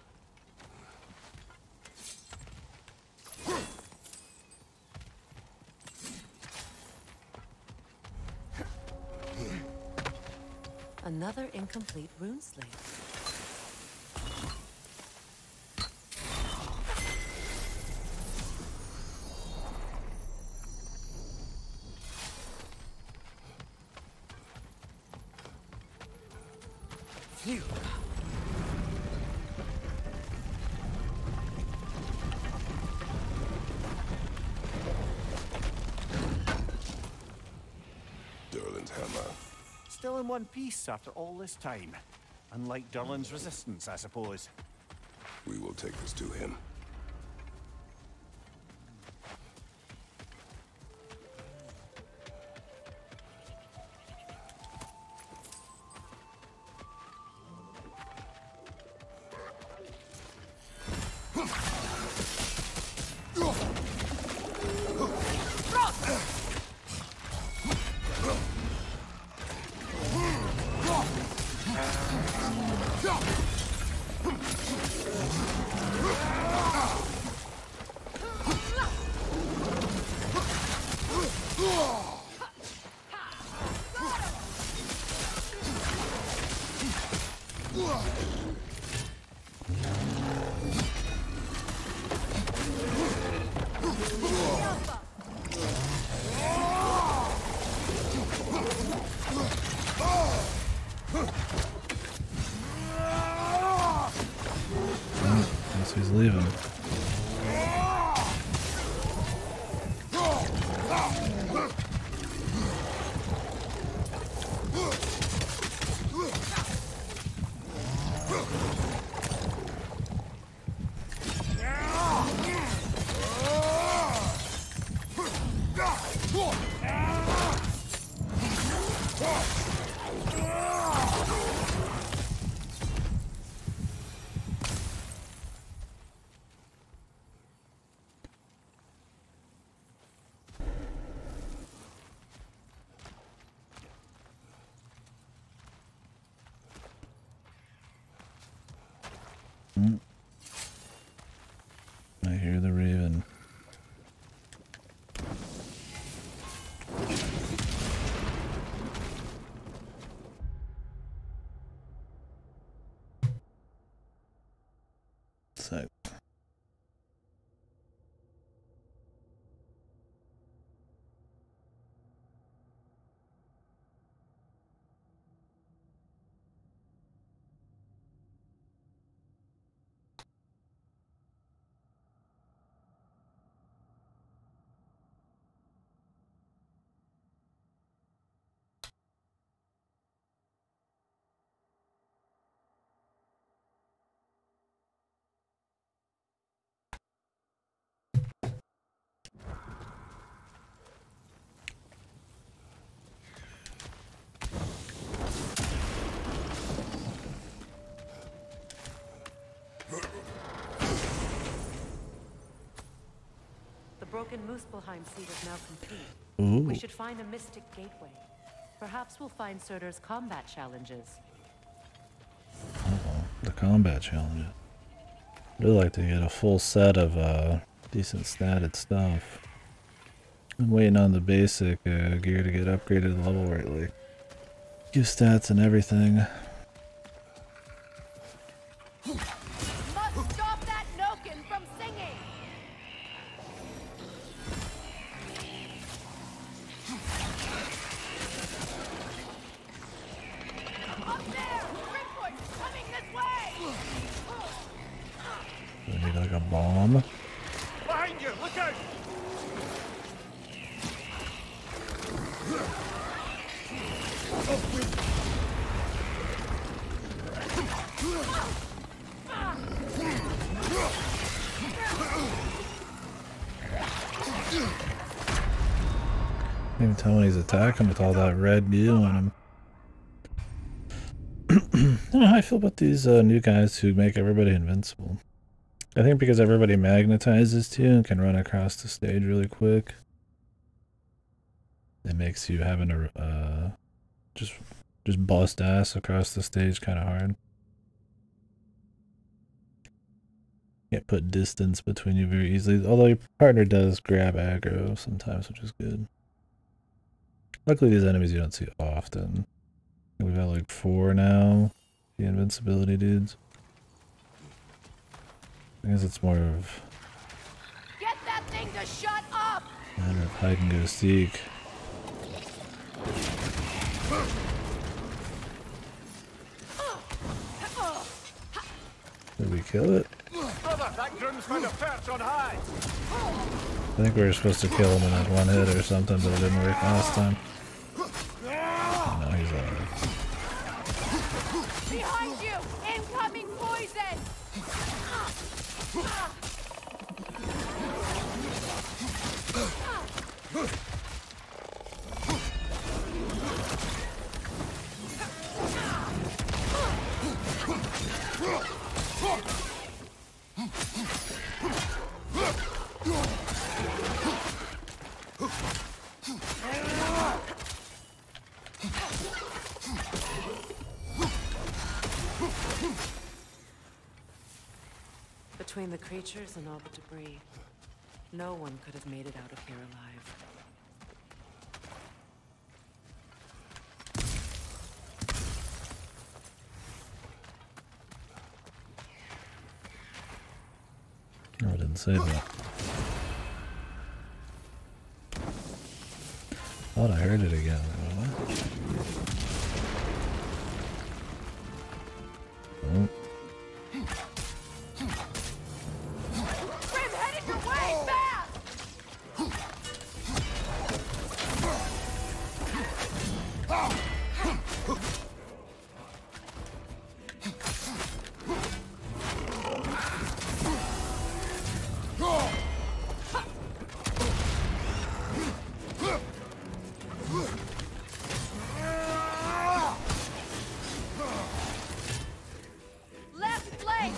Speaker 3: Another incomplete rune slate.
Speaker 7: You.
Speaker 2: Durlin's hammer.
Speaker 4: Still in one piece after all this time. Unlike Durlin's resistance, I suppose.
Speaker 2: We will take this to him.
Speaker 1: He's leaving. I hear the raven. So.
Speaker 3: The broken Muspelheim seat is now complete.
Speaker 1: Ooh.
Speaker 3: We should find a mystic gateway. Perhaps we'll find Surtur's combat challenges.
Speaker 1: The combat challenge. I'd really like to get a full set of decent statted stuff. I'm waiting on the basic gear to get upgraded to level where it like give stats and everything.
Speaker 8: Must stop that Noken from singing! Up there! Grimford coming this way!
Speaker 1: I need like a bomb.
Speaker 4: Behind you! Look out!
Speaker 1: Can't even tell when he's attacking with all that red goo on him. I don't know how I feel about these new guys who make everybody invincible. I think because everybody magnetizes to you and can run across the stage really quick, it makes you having to just bust ass across the stage kind of hard. Can't put distance between you very easily, although your partner does grab aggro sometimes, which is good. Luckily these enemies you don't see often. We've got like 4 now, the invincibility dudes. I guess it's more of
Speaker 8: Get that thing to shut up!
Speaker 1: a matter of hide and go seek. Did we kill it?
Speaker 4: Brother, that groom's found a perch on high.
Speaker 1: I think we were supposed to kill him in like one hit or something, but it didn't work last time. No, he's alive.
Speaker 15: Behind you! Incoming poison!
Speaker 3: Between the creatures and all the debris, no one could have made it out of here alive.
Speaker 1: Oh, I didn't save that. Thought I heard it again. Oh.
Speaker 15: Grim, headed your way! Fast! Left flank!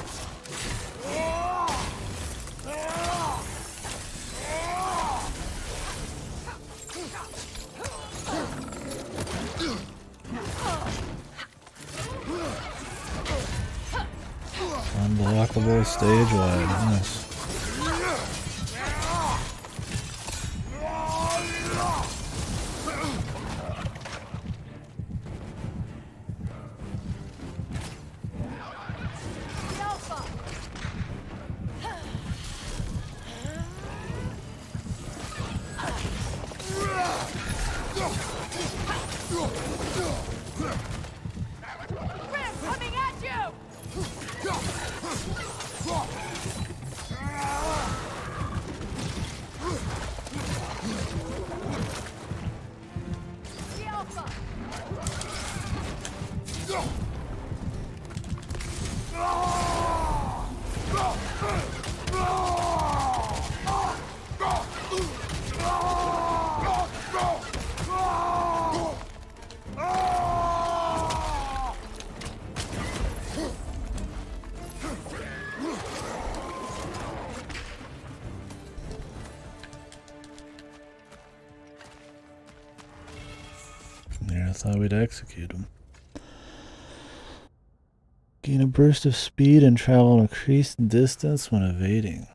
Speaker 1: Unblockable stage wide. Nice.
Speaker 15: Grim, coming at you! The Alpha!
Speaker 1: Yeah, I thought we'd execute him. Gain a burst of speed and travel an increased distance when evading.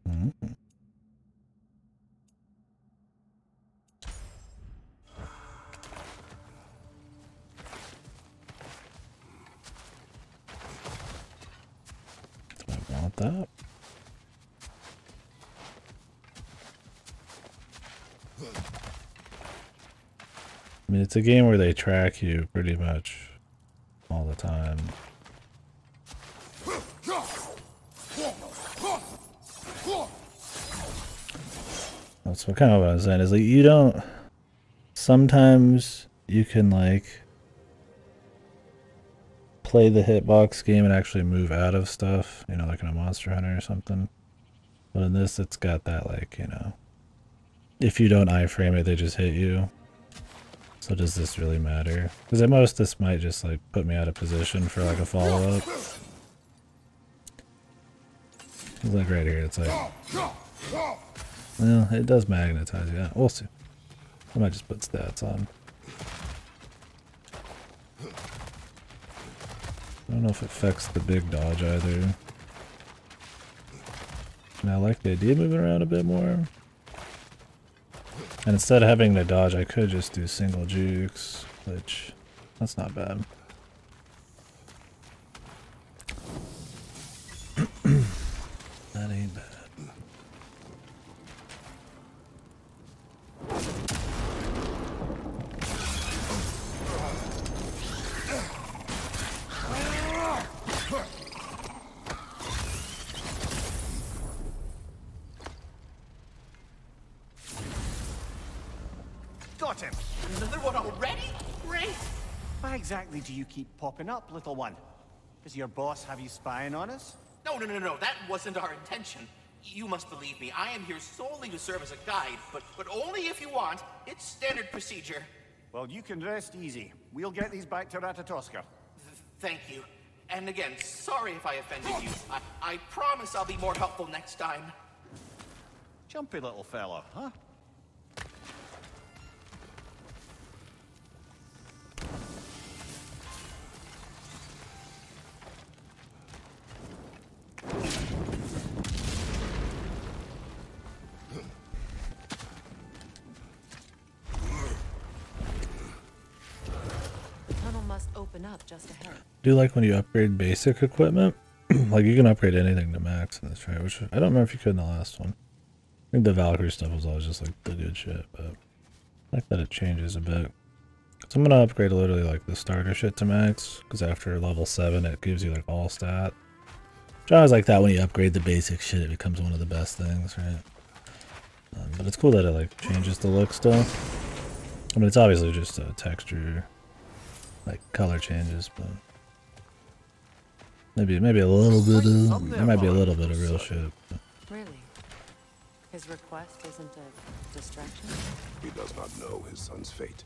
Speaker 1: Do I want that? I mean, it's a game where they track you pretty much all the time. That's what kind of what I'm saying is like you don't. Sometimes you can like play the hitbox game and actually move out of stuff, you know, like in a Monster Hunter or something. But in this, it's got that like, you know, if you don't iframe it, they just hit you. So does this really matter? Because at most this might just like put me out of position for like a follow-up. Like right here, it's like, well, it does magnetize you. Yeah, we'll see. I might just put stats on. I don't know if it affects the big dodge either. And I like the idea of moving around a bit more. And instead of having to dodge, I could just do single jukes, which, that's not bad. That ain't bad.
Speaker 4: got him!
Speaker 7: Another one already? Great!
Speaker 4: Why exactly do you keep popping up, little one? Does your boss have you spying on us?
Speaker 7: No, that wasn't our intention. You must believe me, I am here solely to serve as a guide, but only if you want. It's standard procedure.
Speaker 4: Well, you can rest easy. We'll get these back to Ratatoska.
Speaker 7: Thank you. And again, sorry if I offended you. I promise I'll be more helpful next time.
Speaker 4: Jumpy little fella, huh?
Speaker 3: The tunnel must open up just ahead.
Speaker 1: Do you like when you upgrade basic equipment? Like you can upgrade anything to max in this, right? Which I don't remember if you could in the last one. I think the Valkyrie stuff was always just like the good shit, but I like that it changes a bit. So I'm gonna upgrade literally like the starter shit to max, because after level 7 it gives you like all stat. Which I always like that when you upgrade the basic shit, it becomes one of the best things, right? But it's cool that it like changes the look still. I mean, it's obviously just a texture, like color changes, but maybe a little bit of there might be a little bit of real shit. But.
Speaker 3: Really? His request isn't a distraction?
Speaker 2: He does not know his son's fate.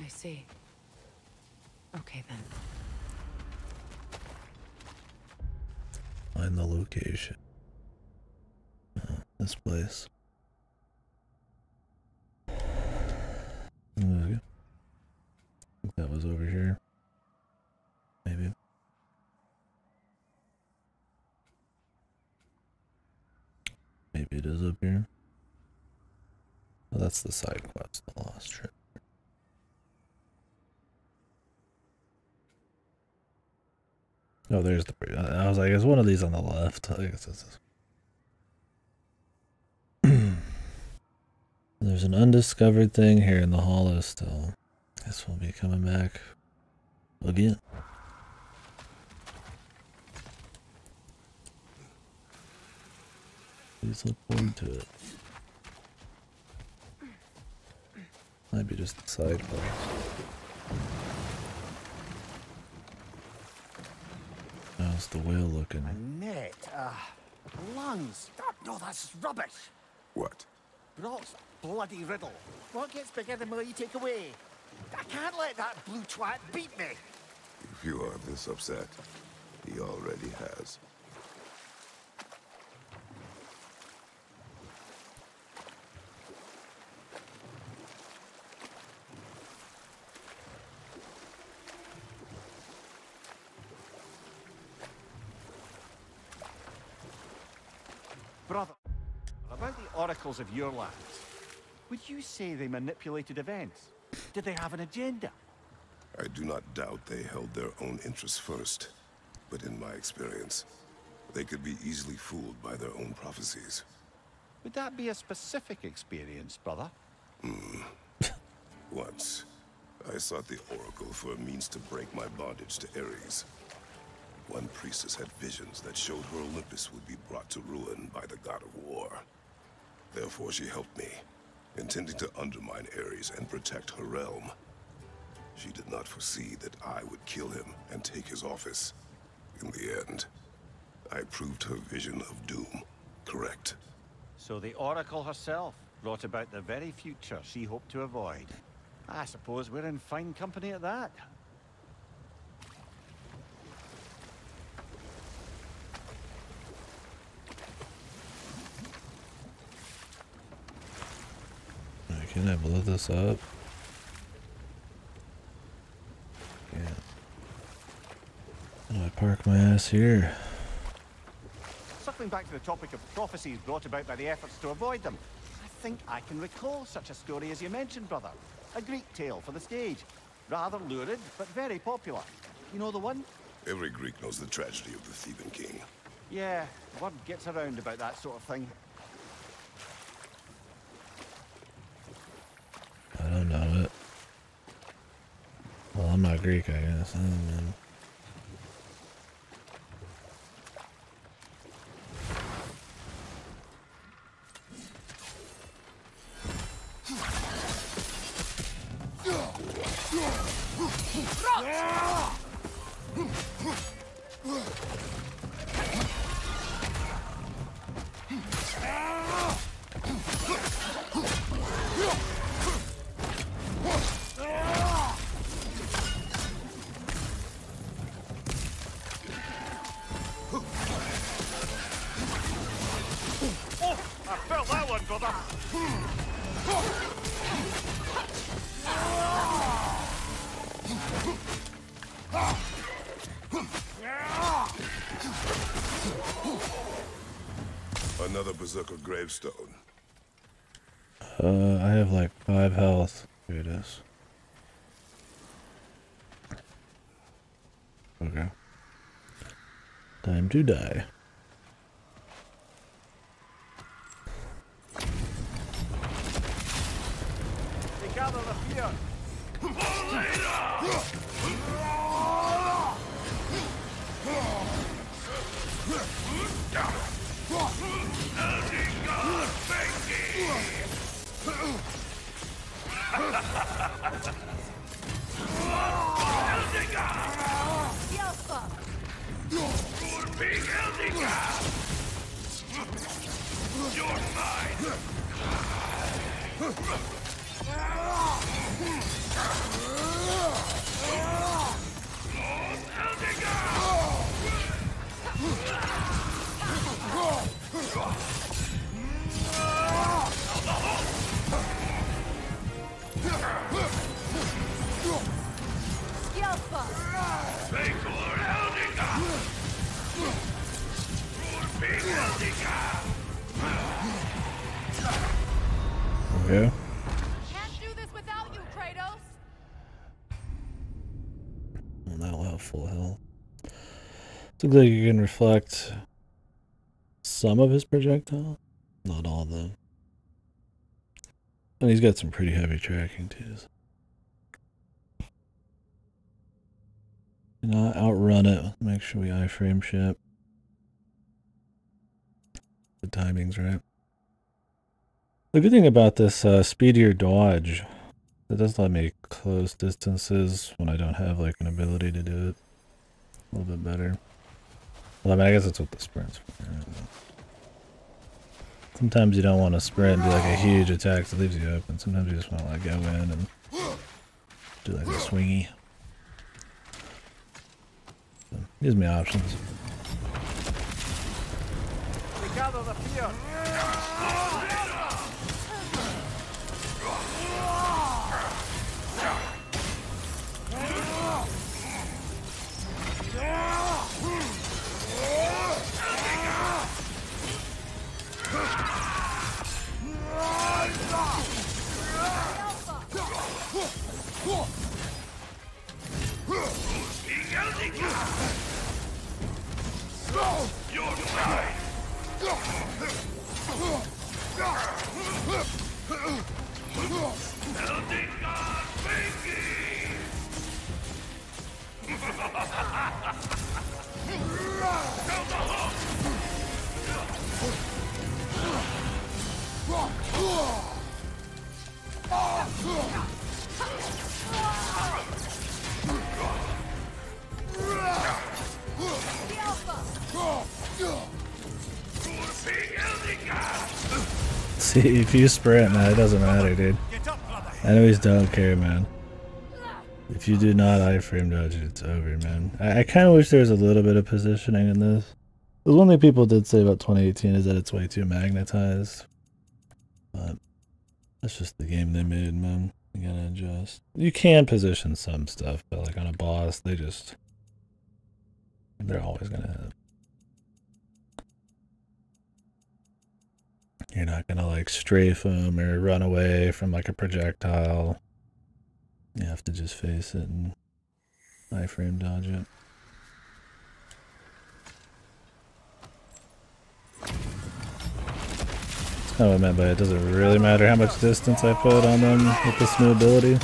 Speaker 3: I see. Okay then.
Speaker 1: Find the location. Oh, this place. There we go. I think that was over here. Maybe. Maybe it is up here. Oh, that's the side quest, the lost trip. Oh, there's the. I was like, it's one of these on the left. I guess it's this. There's an undiscovered thing here in the hollow still. Guess we'll be coming back again. Please look forward to it. Might be just a side quest. How's the whale looking?
Speaker 4: A net, lungs. No, that's rubbish.
Speaker 2: What?
Speaker 4: Brock's bloody riddle. What gets bigger the more you take away? I can't let that blue twat beat me.
Speaker 2: If you are this upset, he already has.
Speaker 4: Brother, about the oracles of your lands, would you say they manipulated events? Did they have an agenda?
Speaker 2: I do not doubt they held their own interests first, but in my experience, they could be easily fooled by their own prophecies.
Speaker 4: Would that be a specific experience, brother?
Speaker 2: Once, I sought the oracle for a means to break my bondage to Ares. One priestess had visions that showed her Olympus would be brought to ruin by the god of war. Therefore she helped me, intending to undermine Ares and protect her realm. She did not foresee that I would kill him and take his office. In the end, I proved her vision of doom correct.
Speaker 4: So the oracle herself brought about the very future she hoped to avoid. I suppose we're in fine company at that.
Speaker 1: Can I blow this up? Yeah. How do I park my ass here?
Speaker 4: Circling back to the topic of prophecies brought about by the efforts to avoid them, I think I can recall such a story as you mentioned, brother. A Greek tale for the stage. Rather lurid, but very popular. You know the one?
Speaker 2: Every Greek knows the tragedy of the Theban king.
Speaker 4: Yeah, word gets around about that sort of thing.
Speaker 1: I don't know it. Well, I'm not Greek, I guess. I don't know.
Speaker 4: brother.
Speaker 2: Another berserker gravestone.
Speaker 1: I have like 5 health. Here it is. Okay. Time to die.
Speaker 4: They gather the fear.
Speaker 10: You're mine!
Speaker 1: Okay.
Speaker 15: Can't do this without you, Kratos.
Speaker 1: Well, now I'll have full health. Looks like you can reflect some of his projectile, not all of them. And he's got some pretty heavy tracking too. And I'll outrun it. Make sure we iframe ship. The timing's right. The good thing about this speedier dodge, it does let me close distances when I don't have like an ability to do it a little bit better. Well, I mean, I guess that's what the sprint's for. Sometimes you don't want to sprint and do like a huge attack that leaves you open. Sometimes you just want to like go in and do like a swingy. So, gives me options.
Speaker 4: They gather the fear.
Speaker 10: You're mine! Elding God,
Speaker 1: See, if you sprint, man, it doesn't matter, dude. Enemies don't care, man. If you do not iframe dodge, it's over, man. I kind of wish there was a little bit of positioning in this. The one thing people did say about 2018 is that it's way too magnetized. But that's just the game they made, man. You gotta adjust. You can position some stuff, but like on a boss, they're always gonna hit. You're not gonna like strafe them or run away from like a projectile. You have to just face it and iframe dodge it. That's kind of what I meant by it doesn't really matter how much distance I put on them with this new ability.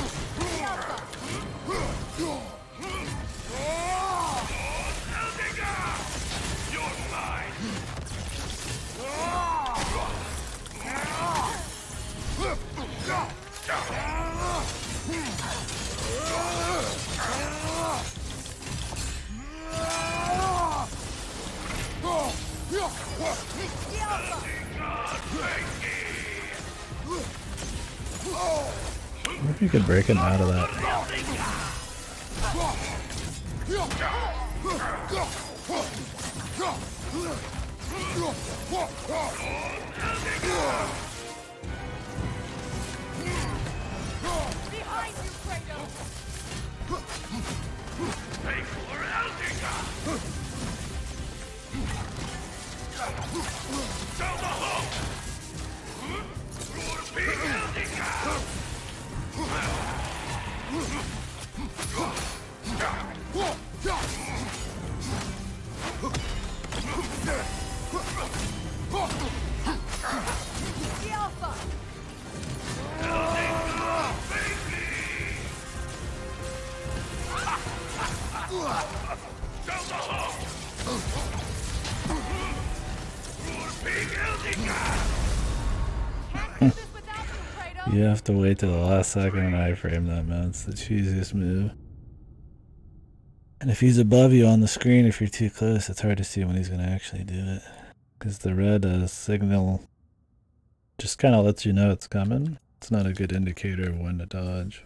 Speaker 1: I wonder if you could break him out of that. You have to wait till the last second and iframe that, man. It's the cheesiest move. And if he's above you on the screen, if you're too close, it's hard to see when he's going to actually do it. Because the red signal just kind of lets you know it's coming. It's not a good indicator of when to dodge.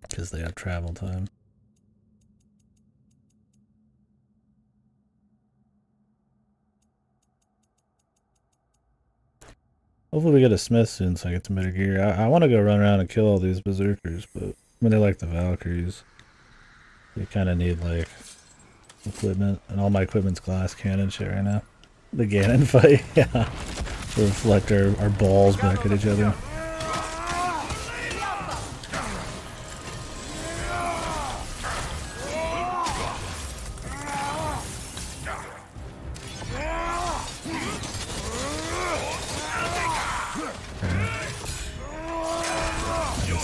Speaker 1: Because they have travel time. Hopefully we get a smith soon so I get some better gear. I want to go run around and kill all these berserkers, but I mean, they're like the Valkyries. You kind of need like equipment, and all my equipment's glass cannon shit right now. The Ganon fight, yeah. We reflect our balls back at each other.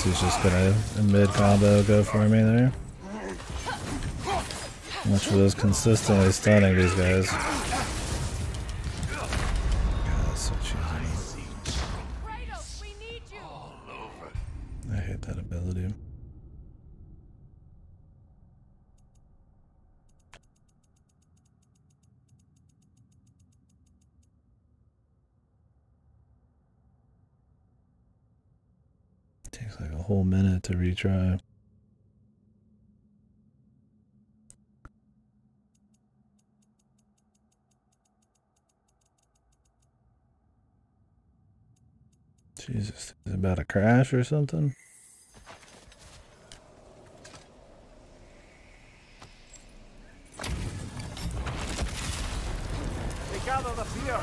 Speaker 1: He's just gonna, in mid-combo, go for me there. Much for those consistently stunning these guys. God, that's so cheesy. I hate that ability. Takes like a whole minute to retry. Jesus, is it about to crash or something?
Speaker 4: They gather the fear.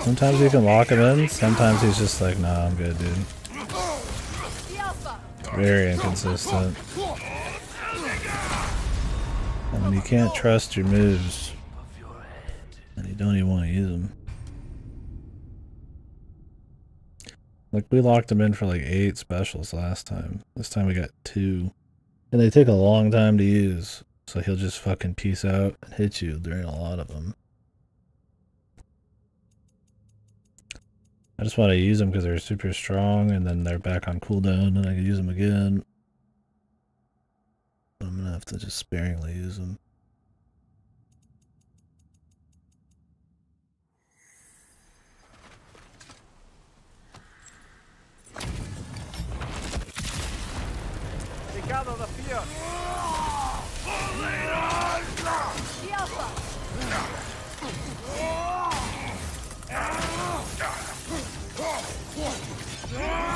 Speaker 1: Sometimes you can lock him in, sometimes he's just like, nah, I'm good, dude. It's very inconsistent. I mean, you can't trust your moves, and you don't even want to use them. Like, we locked him in for like 8 specials last time. This time we got 2. And they take a long time to use, so he'll just fucking peace out and hit you during a lot of them. I just want to use them because they're super strong, and then they're back on cooldown, and I can use them again. But I'm gonna have to just sparingly use them.
Speaker 4: They gather the fear.
Speaker 1: Yeah.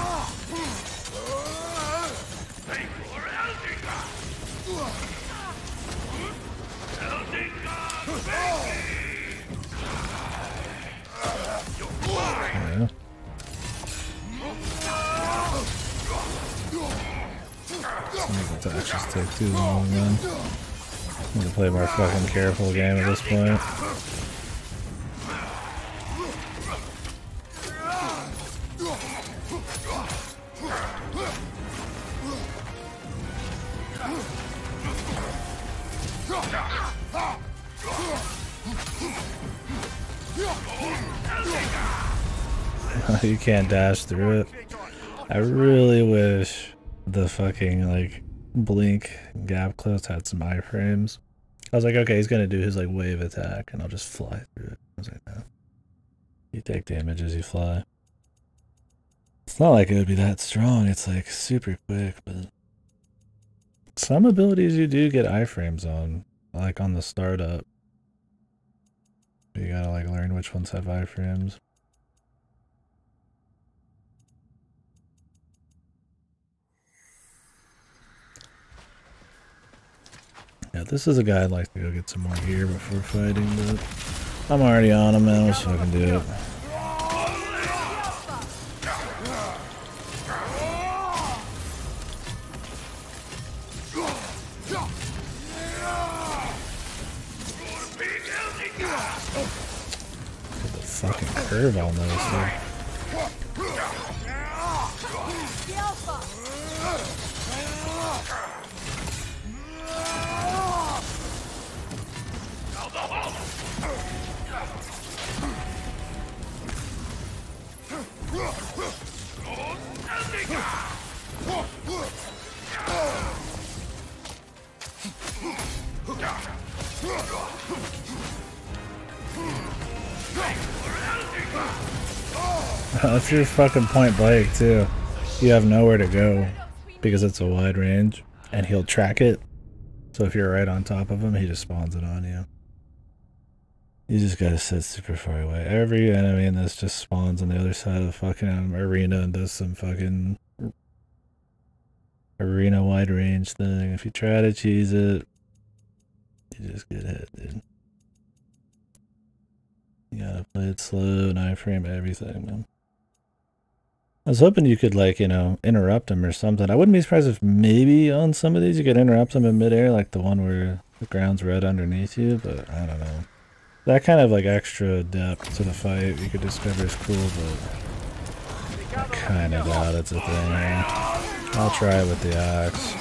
Speaker 1: These attacks take too long, man. I'm gonna play a more fucking careful game at this point. You can't dash through it. I really wish the fucking like blink gap close had some iframes. I was like, okay, he's gonna do his like wave attack and I'll just fly through it. I was like, no. You take damage as you fly. It's not like it would be that strong, it's like super quick, but some abilities you do get iframes on, like on the startup. You gotta like learn which ones have iframes. Yeah, this is a guy I'd like to go get some more gear before fighting, but I'm already on him, man. Let's fucking do it. Get the fucking curve on those things. If you're fucking point blank too, you have nowhere to go because it's a wide range, and he'll track it. So if you're right on top of him, he just spawns it on you. You just gotta sit super far away. Every enemy in this just spawns on the other side of the fucking arena and does some fucking arena wide range thing. If you try to cheese it, you just get hit, dude. You gotta play it slow and iframe everything, man. I was hoping you could, like, you know, interrupt him or something. I wouldn't be surprised if maybe on some of these you could interrupt him in midair, like the one where the ground's red underneath you, but I don't know. That kind of, like, extra depth to the fight you could discover is cool, but I kind of doubt it's a thing here. I'll try it with the axe.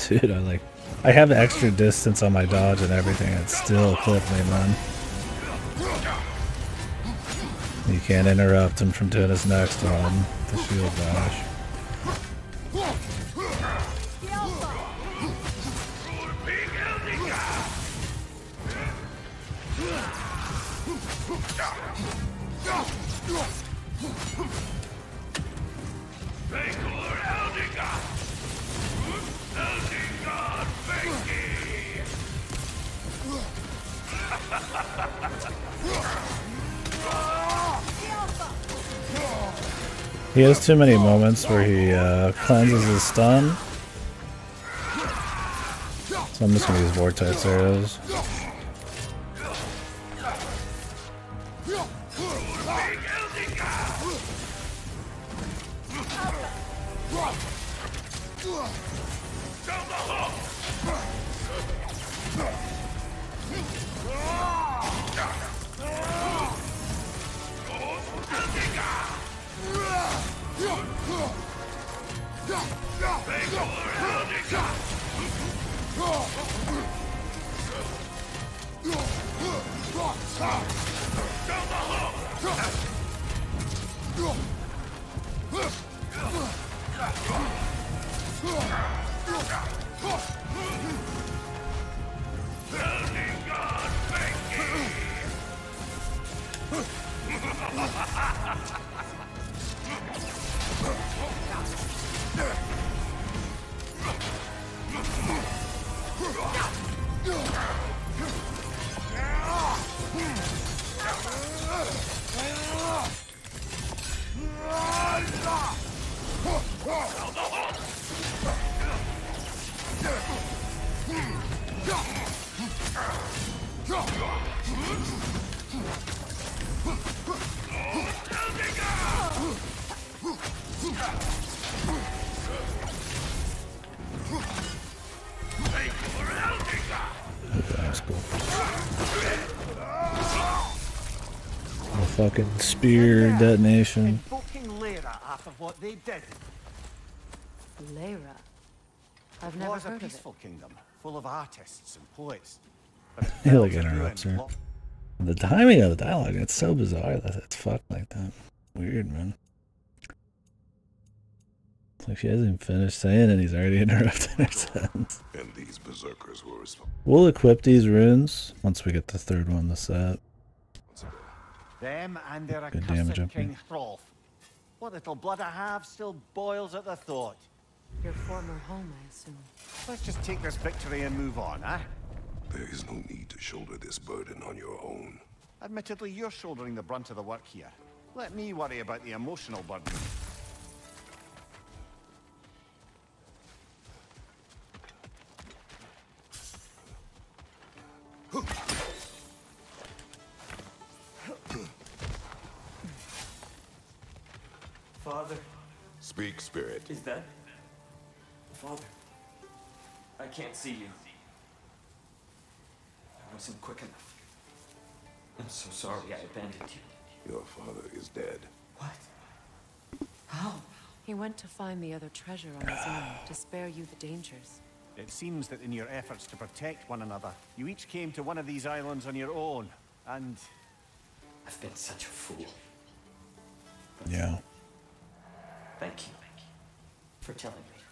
Speaker 1: Dude, I have extra distance on my dodge and everything, it still clipped me, man. You can't interrupt him from doing his next one, the shield bash. He has too many moments where he cleanses his stun. So I'm just gonna use vortex arrows. Fucking spear detonation.
Speaker 4: Invoking Lyra after what they did.
Speaker 3: Lyra? I've
Speaker 4: It
Speaker 3: never
Speaker 4: was a
Speaker 3: heard of it.
Speaker 4: peaceful kingdom, full of artists and poets.
Speaker 1: He like interrupts her. The timing of the dialogue, it's so bizarre that it's fucked like that. Weird, man. It's like she hasn't even finished saying it, he's already interrupting her sentence.
Speaker 2: And these berserkers were
Speaker 1: We'll equip these runes once we get the third one to set.
Speaker 4: Them and their
Speaker 1: Good damage
Speaker 4: accursed
Speaker 1: up here.
Speaker 4: King Hrolf. What little blood I have still boils at the thought.
Speaker 3: Your former home, I assume.
Speaker 4: Let's just take this victory and move on, eh?
Speaker 2: There is no need to shoulder this burden on your own.
Speaker 4: Admittedly, you're shouldering the brunt of the work here. Let me worry about the emotional burden.
Speaker 14: Father.
Speaker 2: Speak, spirit.
Speaker 14: Is that... Father.
Speaker 11: I can't see you. I wasn't quick enough. I'm so sorry I abandoned you.
Speaker 2: Your father is dead.
Speaker 11: What? How?
Speaker 3: He went to find the other treasure on his own, to spare you the dangers.
Speaker 4: It seems that in your efforts to protect one another, you each came to one of these islands on your own, and...
Speaker 11: I've been such a fool.
Speaker 1: Yeah.
Speaker 11: Thank you for telling me.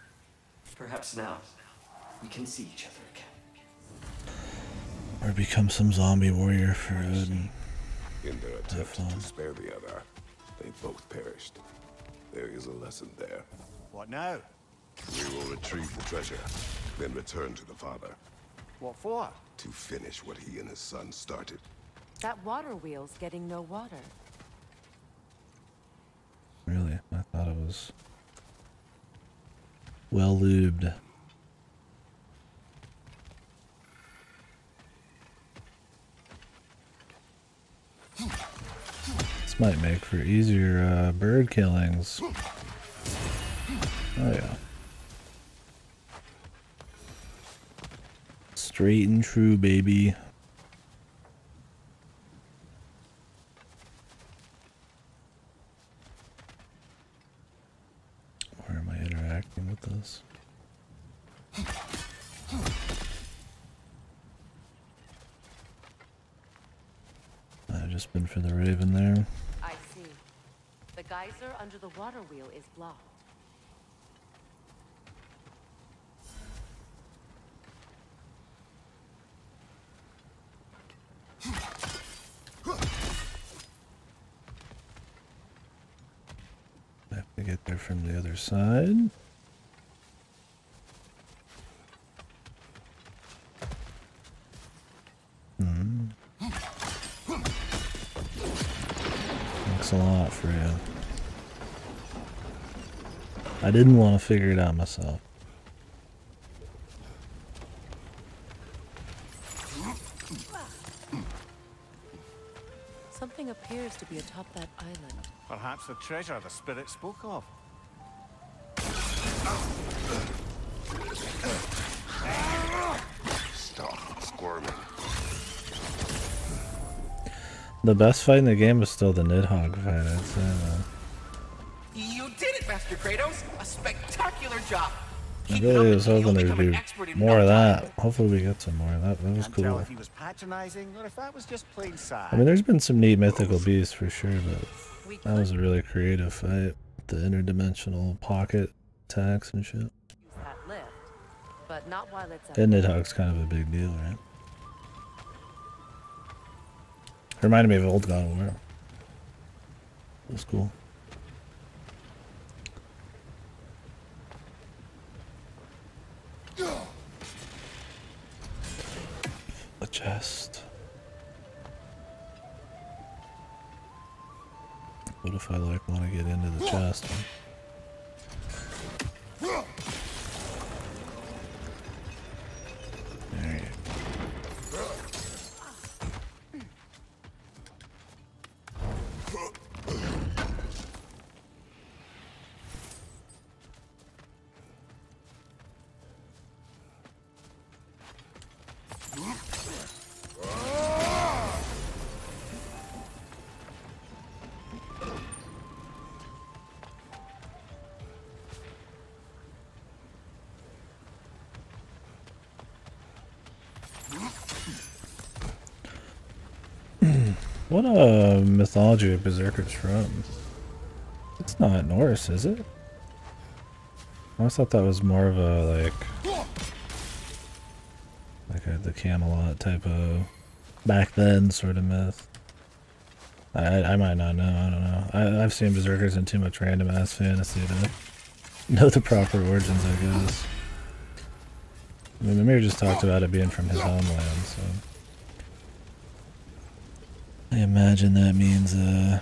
Speaker 11: Perhaps now we can see each other again.
Speaker 1: Or become some zombie warrior for Odin.
Speaker 2: In their attempt to spare the other, they both perished. There is a lesson there.
Speaker 4: What now?
Speaker 2: We will retrieve the treasure, then return to the father.
Speaker 4: What for?
Speaker 2: To finish what he and his son started.
Speaker 3: That water wheel's getting no water.
Speaker 1: Really? I thought it was well lubed. This might make for easier bird killings. Oh yeah. Straight and true, baby. Where am I interacting with this? I've just been for the raven there.
Speaker 3: I see. The geyser under the water wheel is blocked.
Speaker 1: I have to get there from the other side. Thanks a lot, Freya. I didn't want to figure it out myself.
Speaker 3: Something appears to be atop that island.
Speaker 4: Perhaps the treasure the spirit spoke of.
Speaker 2: Stop squirming.
Speaker 1: The best fight in the game was still the Nidhogg fight, I'd say.
Speaker 7: You did it, Master Kratos! A spectacular job!
Speaker 1: I really was hoping there'd be more of that. Hopefully we get some more of that. That was
Speaker 4: Can't tell
Speaker 1: cool.
Speaker 4: if he was patronizing or if that was just plain sad.
Speaker 1: I mean, there's been some neat mythical beasts for sure, but that was a really creative fight. The interdimensional pocket attacks and shit.
Speaker 3: Use that lift, but not while it's at
Speaker 1: And Nidhogg's kind of a big deal, right? Reminded me of old God of War. It was cool. A chest. What if I like want to get into the chest? There you go. What mythology are Berserkers from? It's not Norse, is it? I always thought that was more of a the Camelot type of back then sort of myth. I might not know. I don't know. I've seen Berserkers in too much random ass fantasy to know the proper origins, I guess. I mean, Mimir just talked about it being from his homeland, so I imagine that means they're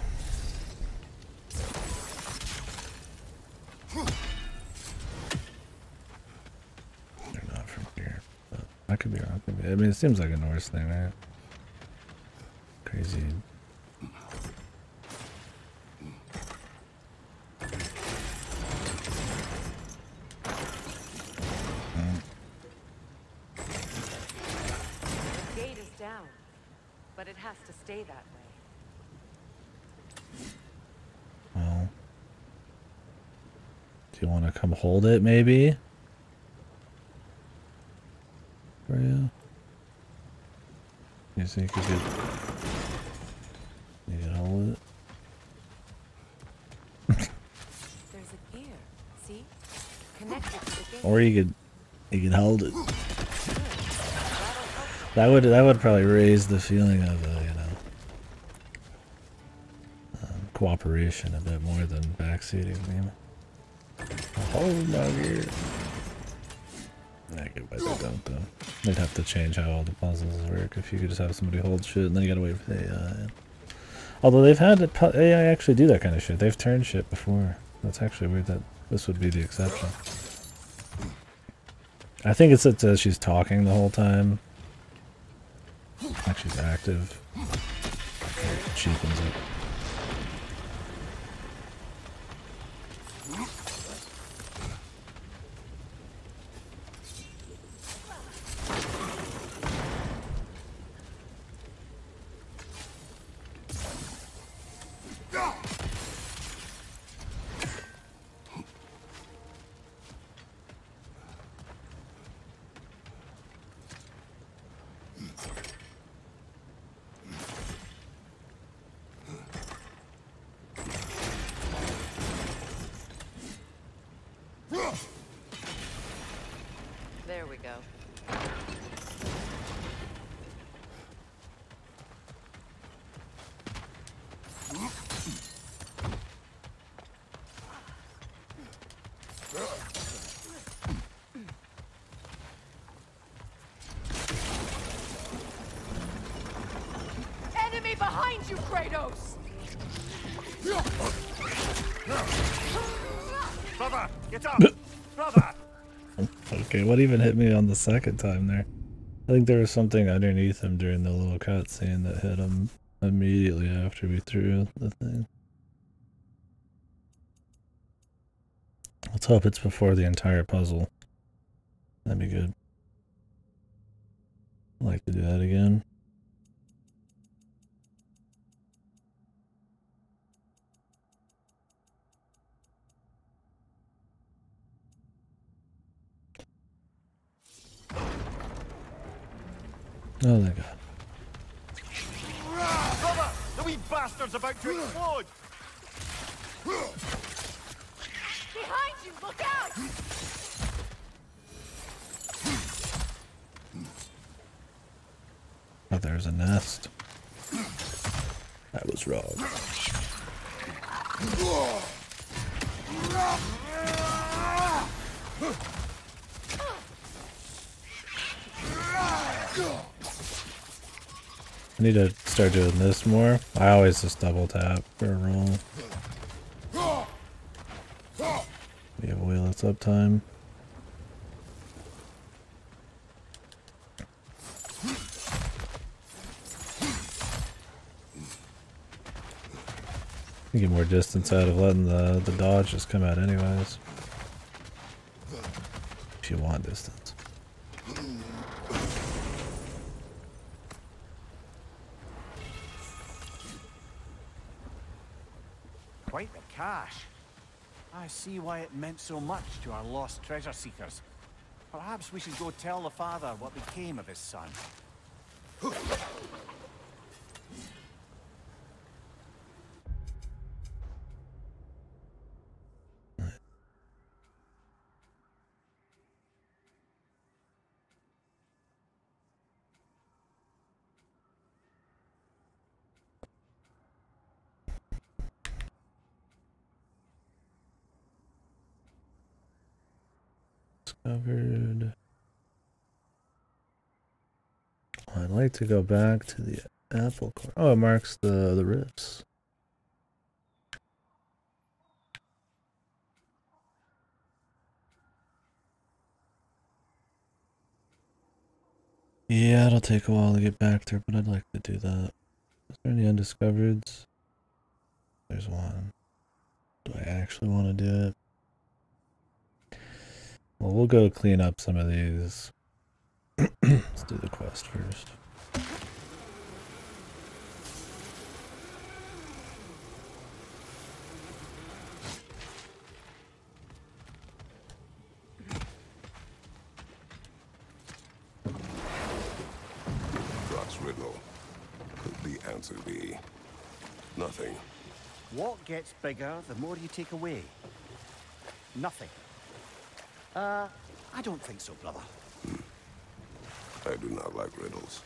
Speaker 1: not from here, but I could be wrong. I mean, it seems like a Norse thing, right? Crazy.
Speaker 3: down, but it has to stay that way.
Speaker 1: Well, do you want to come hold it, maybe? For you? You think you could hold it?
Speaker 3: There's a gear, see? Connected to the gate.
Speaker 1: Or you could hold it. That would probably raise the feeling of cooperation a bit more than backseating. Hold my gear. I get why they don't though. They'd have to change how all the puzzles work if you could just have somebody hold shit and then you gotta wait for the AI. Although they've had AI actually do that kind of shit. They've turned shit before. That's actually weird that this would be the exception. I think it's that she's talking the whole time. Like she's active. It cheapens it.
Speaker 3: There we go.
Speaker 15: Enemy behind you, Kratos!
Speaker 4: Brother, get up! Brother!
Speaker 1: Okay, what even hit me on the second time there? I think there was something underneath him during the little cutscene that hit him immediately after we threw the thing. Let's hope it's before the entire puzzle. That'd be good. I'd like to do that again. Oh, thank God.
Speaker 4: Brother! The wee bastard's about to explode!
Speaker 15: Behind you, look out!
Speaker 1: Oh, there's a nest. I was wrong. I need to start doing this more. I always just double tap for a roll. We have wheel that's up time. You get more distance out of letting the dodge just come out anyways. If you want distance.
Speaker 4: Quite the cache. I see why it meant so much to our lost treasure seekers. Perhaps we should go tell the father what became of his son.
Speaker 1: Discovered. I'd like to go back to the apple core. Oh, it marks the rifts. Yeah, it'll take a while to get back there, but I'd like to do that. Is there any undiscovereds? There's one. Do I actually want to do it? Well, we'll go clean up some of these. Let's do the quest first.
Speaker 2: riddle. Could the answer be nothing?
Speaker 4: What gets bigger the more you take away? Nothing. I don't think so, brother.
Speaker 2: I do not like riddles.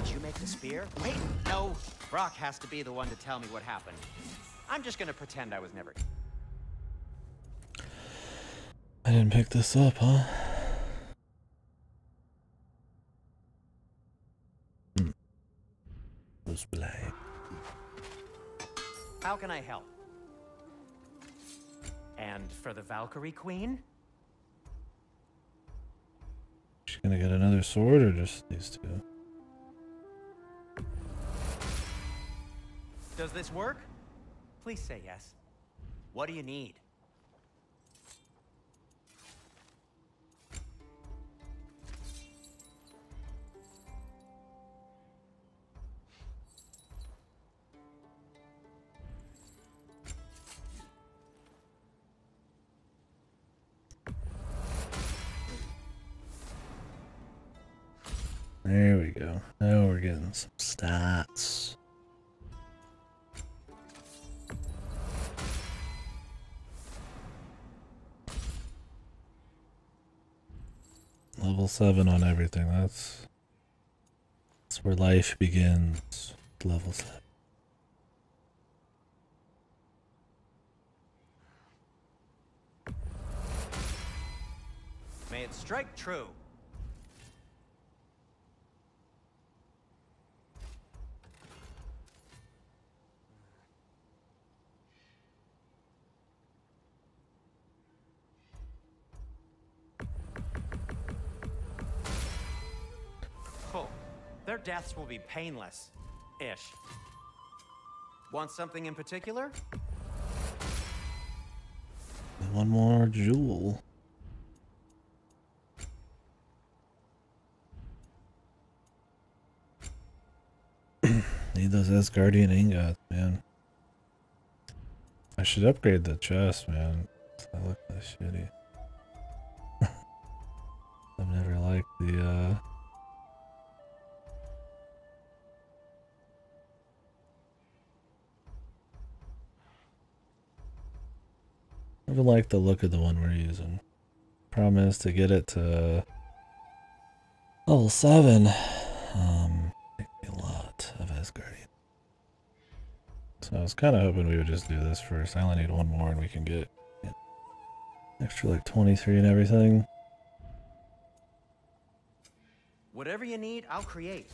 Speaker 6: Did you make the spear? Wait, no. Brock has to be the one to tell me what happened. I'm just gonna pretend I was never...
Speaker 1: I didn't pick this up, huh? Display.
Speaker 6: How can I help? And for the Valkyrie Queen?
Speaker 1: She's gonna get another sword or just these two?
Speaker 6: Does this work? Please say yes. What do you need?
Speaker 1: There we go. Now we're getting some stats. Level 7 on everything. That's where life begins. Level 7.
Speaker 6: May it strike true. Oh, their deaths will be painless-ish. Want something in particular?
Speaker 1: And one more jewel. Need those Asgardian ingots, man. I should upgrade the chest, man. I look that shitty. I've never liked the never liked the look of the one we're using. Problem is to get it to level 7. Take me a lot of Asgardian. So I was kind of hoping we would just do this first. I only need one more and we can get extra like 23 and everything.
Speaker 6: Whatever you need, I'll create.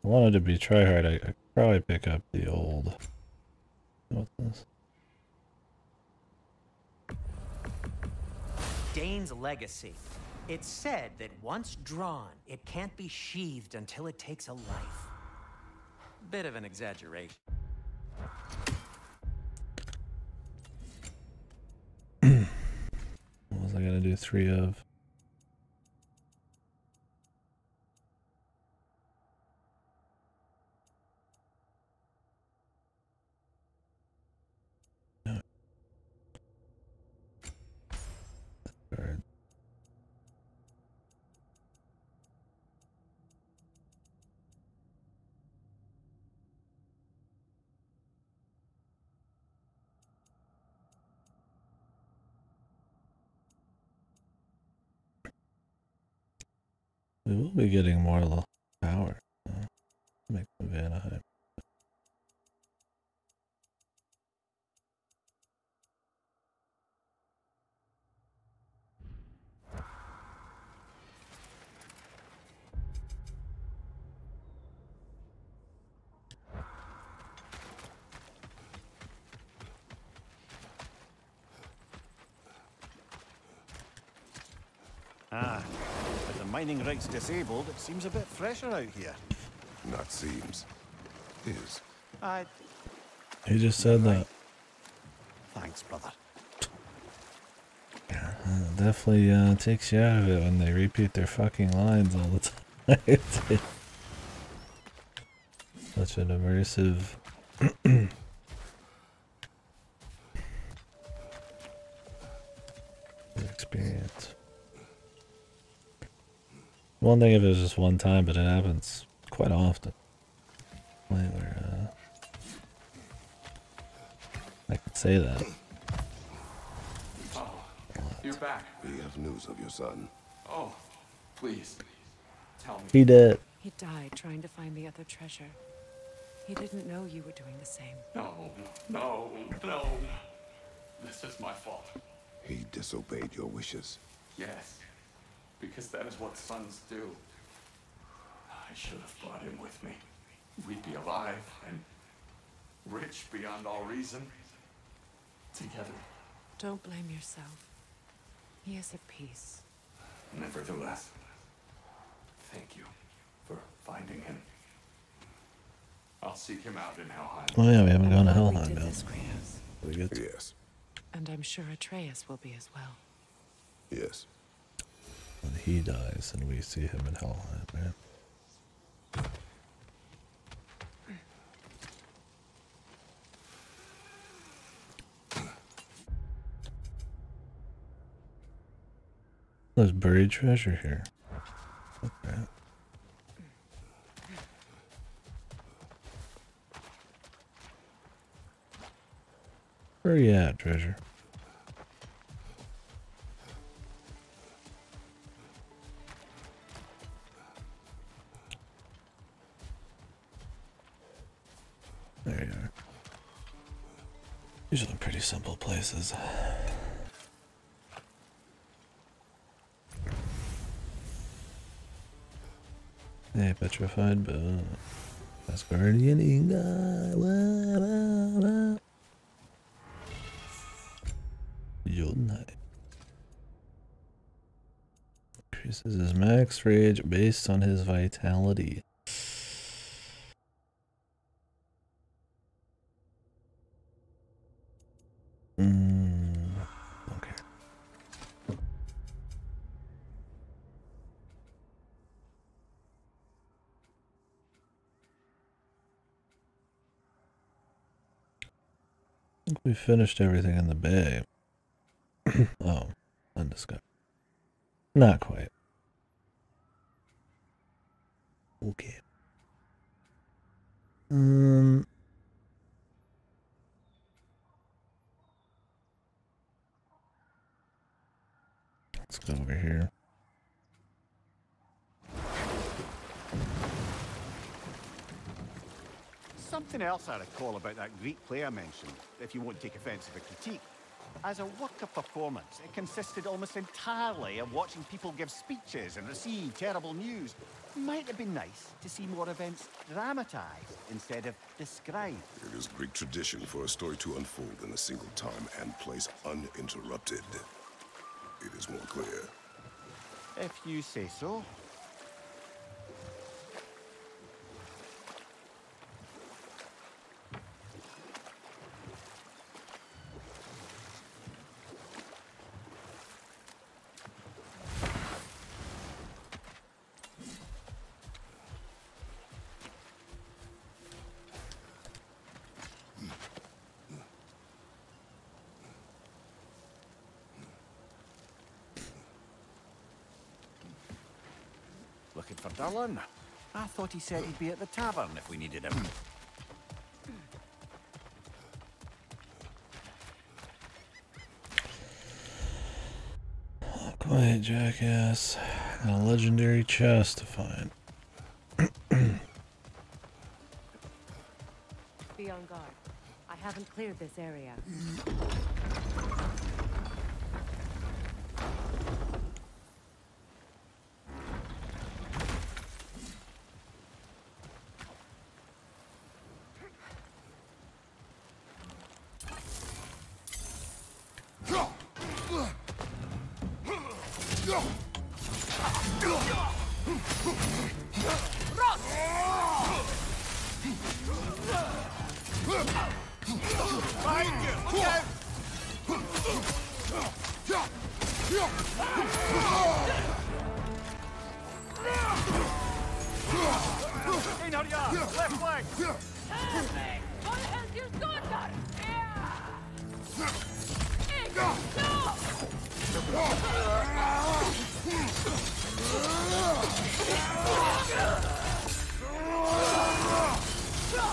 Speaker 1: I wanted to be tryhard. I could probably pick up the old. What's this?
Speaker 6: Dane's legacy. It's said that once drawn, it can't be sheathed until it takes a life. Bit of an exaggeration.
Speaker 1: What was I gonna do 3 of? No. Third. We will be getting more power. Make the Vanaheim.
Speaker 4: Ah, with the mining rights disabled, it seems a bit fresher out here.
Speaker 2: Not seems. Is.
Speaker 1: He just said that.
Speaker 4: Thanks, brother.
Speaker 1: Definitely takes you out of it when they repeat their fucking lines all the time. Such an immersive experience. One thing if it was just one time, but it happens quite often. Where, I could say that.
Speaker 14: Oh, you're back.
Speaker 2: We have news of your son.
Speaker 14: Oh, please, tell me.
Speaker 1: He did.
Speaker 3: He died trying to find the other treasure. He didn't know you were doing the same.
Speaker 14: No, no, no. This is my fault.
Speaker 2: He disobeyed your wishes.
Speaker 14: Yes, because that is what sons do. I should have brought him with me. We'd be alive and rich beyond all reason. Together.
Speaker 3: Don't blame yourself. He is at peace.
Speaker 14: Nevertheless, thank you for finding him. I'll seek him out in Helheim.
Speaker 1: Oh yeah, we haven't gone to
Speaker 3: We
Speaker 1: Helheim
Speaker 3: did
Speaker 1: yet.
Speaker 3: this, Kratos.
Speaker 1: We get to
Speaker 2: Yes.
Speaker 3: And I'm sure Atreus will be as well.
Speaker 2: Yes.
Speaker 1: when he dies and we see him in Helheim, man. There's buried treasure here. Okay. Where you at, treasure? There you are. Usually pretty simple places. Hey, petrified bone. Asgardian Inga. Jotun increases his max rage based on his vitality. Okay. I think we finished everything in the bay. Oh, undiscovered. Not quite. Okay. Let's go over here.
Speaker 4: Something else I recall about that Greek play I mentioned, if you won't take offence of a critique. As a work of performance, it consisted almost entirely of watching people give speeches and receive terrible news. Might have been nice to see more events dramatized instead of described.
Speaker 2: It is Greek tradition for a story to unfold in a single time and place uninterrupted. It is more clear.
Speaker 4: If you say so. Looking for Dylan? I thought he said he'd be at the tavern if we needed him.
Speaker 1: Quiet, jackass. Got a legendary chest to find.
Speaker 3: Be on guard. I haven't cleared this area.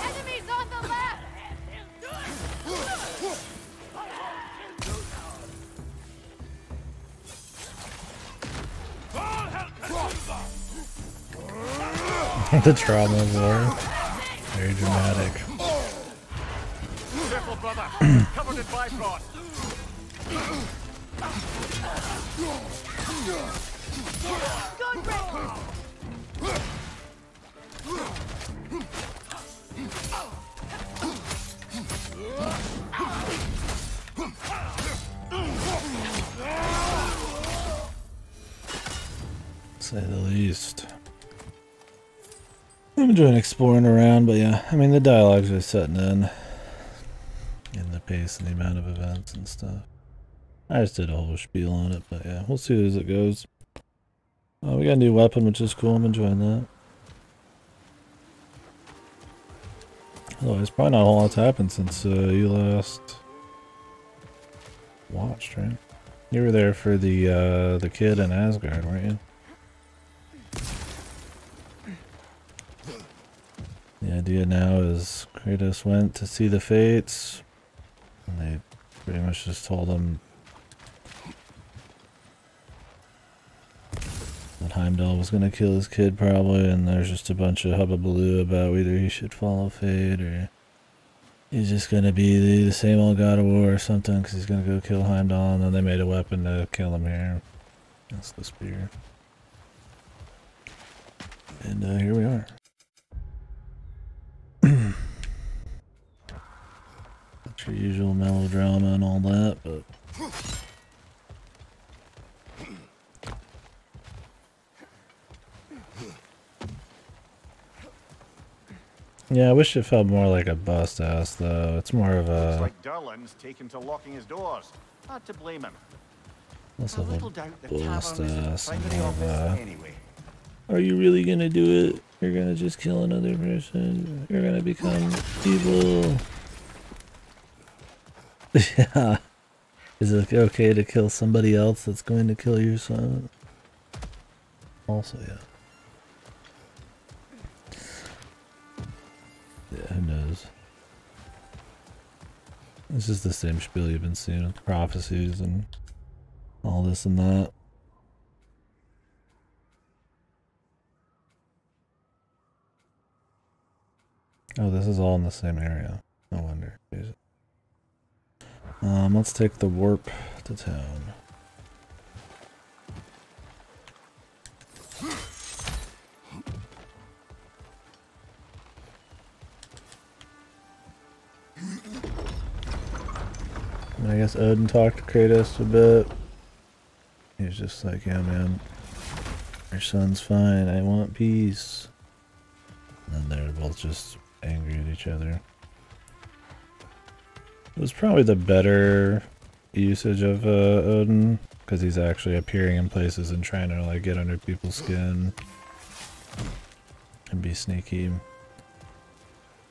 Speaker 15: Enemies on the left!
Speaker 1: The trauma war. Very dramatic.
Speaker 4: Careful, brother. Covered in bifrost.
Speaker 15: Good break!
Speaker 1: Say the least. I'm enjoying exploring around, but yeah, I mean the dialogues are setting in the pace and the amount of events and stuff. I just did a whole spiel on it, but yeah, we'll see as it goes. We got a new weapon, which is cool. I'm enjoying that. Otherwise, probably not a whole lot's happened since you last watched, right? You were there for the kid in Asgard, weren't you? The idea now is Kratos went to see the Fates, and they pretty much just told him that Heimdall was going to kill his kid probably, and there's just a bunch of hubbubaloo about whether he should follow fate or he's just going to be the same old God of War or something because he's going to go kill Heimdall, and then they made a weapon to kill him here. That's the spear. And here we are. That's your usual melodrama and all that, but yeah, I wish it felt more like a bust ass though. It's more of
Speaker 4: Looks
Speaker 1: a
Speaker 4: like Durlin's taken to locking his doors. Hard to blame him.
Speaker 1: less
Speaker 4: A
Speaker 1: of
Speaker 4: little
Speaker 1: a
Speaker 4: doubt the
Speaker 1: bust
Speaker 4: tavern isn't
Speaker 1: ass and
Speaker 4: primary
Speaker 1: more of
Speaker 4: office
Speaker 1: a,
Speaker 4: anyway.
Speaker 1: are you really gonna do it? You're gonna just kill another person? You're gonna become evil? Yeah. Is it okay to kill somebody else that's going to kill your son? Also, yeah. Yeah, who knows? This is the same spiel you've been seeing with prophecies and all this and that. Oh, this is all in the same area. No wonder. Let's take the warp to town. And I guess Odin talked to Kratos a bit. He was just like, yeah man, your son's fine, I want peace. And then they're both just angry at each other. It was probably the better usage of Odin, because he's actually appearing in places and trying to like get under people's skin and be sneaky.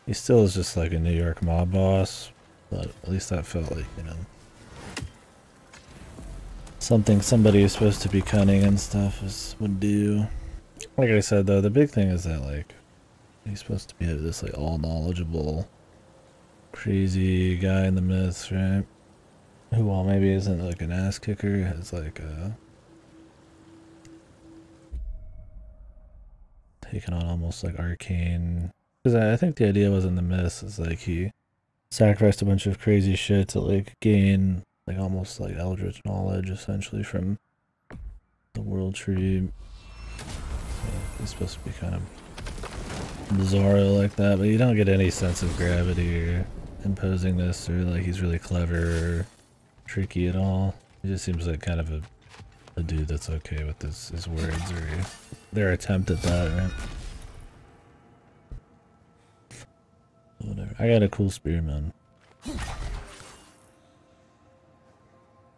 Speaker 1: He still is just like a New York mob boss, but at least that felt like, you know, something somebody who's supposed to be cunning and stuff would do. Like I said though, the big thing is that like he's supposed to be this like all knowledgeable crazy guy in the myths, right? Who, while maybe isn't like an ass kicker, has like taken on almost like arcane Because I think the idea was in the myths is like he sacrificed a bunch of crazy shit to like gain like almost like eldritch knowledge essentially from the world tree. So he's supposed to be kind of bizarro like that, but you don't get any sense of gravity or imposingness or like he's really clever or tricky at all. He just seems like kind of a dude that's okay with his words or their attempt at that, right? Whatever. I got a cool spearman.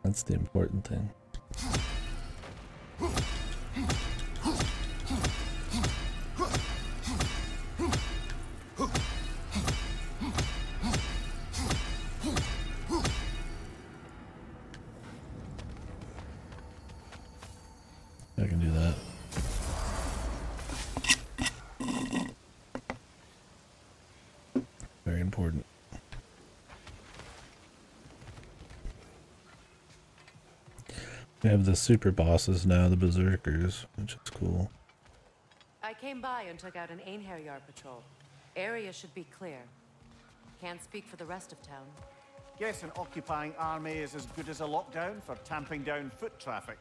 Speaker 1: That's the important thing. I can do that. Very important. We have the super bosses now, the berserkers, which is cool.
Speaker 3: I came by and took out an Einherjar patrol. Area should be clear. Can't speak for the rest of town.
Speaker 4: Guess an occupying army is as good as a lockdown for tamping down foot traffic.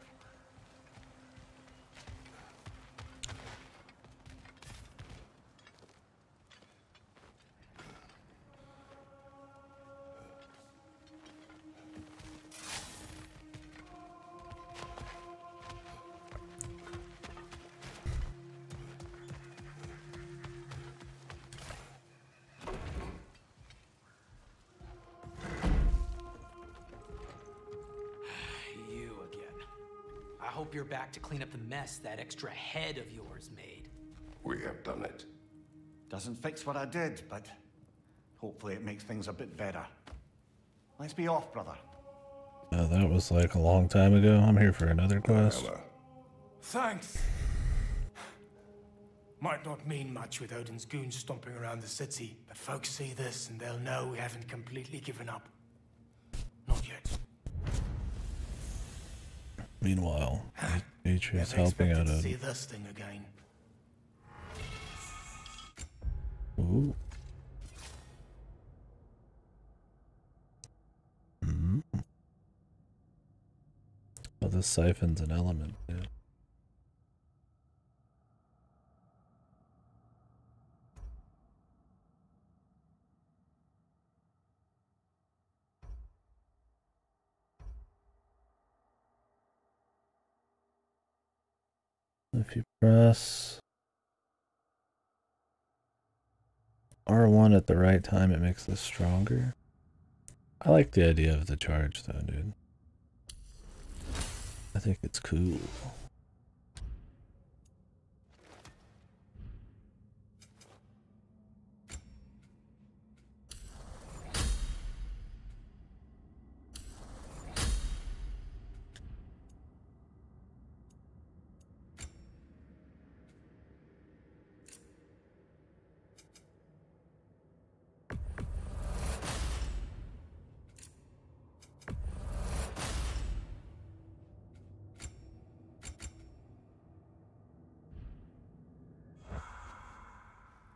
Speaker 7: I hope you're back to clean up the mess that extra head of yours made.
Speaker 2: We have done it.
Speaker 4: Doesn't fix what I did, but hopefully it makes things a bit better. Let's be off, brother.
Speaker 1: That was like a long time ago. I'm here for another quest.
Speaker 12: Thanks. Might not mean much with Odin's goons stomping around the city, but folks see this and they'll know we haven't completely given up. Not yet.
Speaker 1: Meanwhile, Atreus helping out
Speaker 12: to
Speaker 1: Odin.
Speaker 12: see this thing again.
Speaker 1: Ooh. Oh, this siphon's an element, yeah. If you press R1 at the right time, it makes this stronger. I like the idea of the charge though, dude. I think it's cool.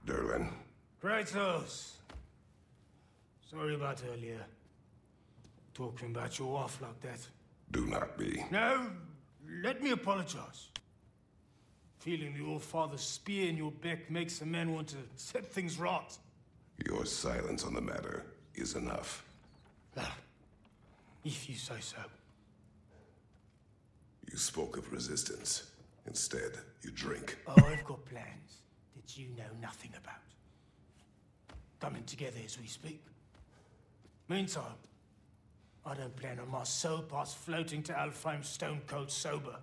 Speaker 2: Durlin.
Speaker 12: Kratos! Sorry about earlier. Talking about your wife like that.
Speaker 2: Do not be.
Speaker 12: No, let me apologize. Feeling the All-Father's spear in your back makes a man want to set things right.
Speaker 2: Your silence on the matter is enough.
Speaker 12: If you say so.
Speaker 2: You spoke of resistance. Instead, you drink.
Speaker 12: Oh, I've got plans that you know nothing about. Coming together as we speak. Meantime, I don't plan on my soul pass floating to Alfheim stone cold sober.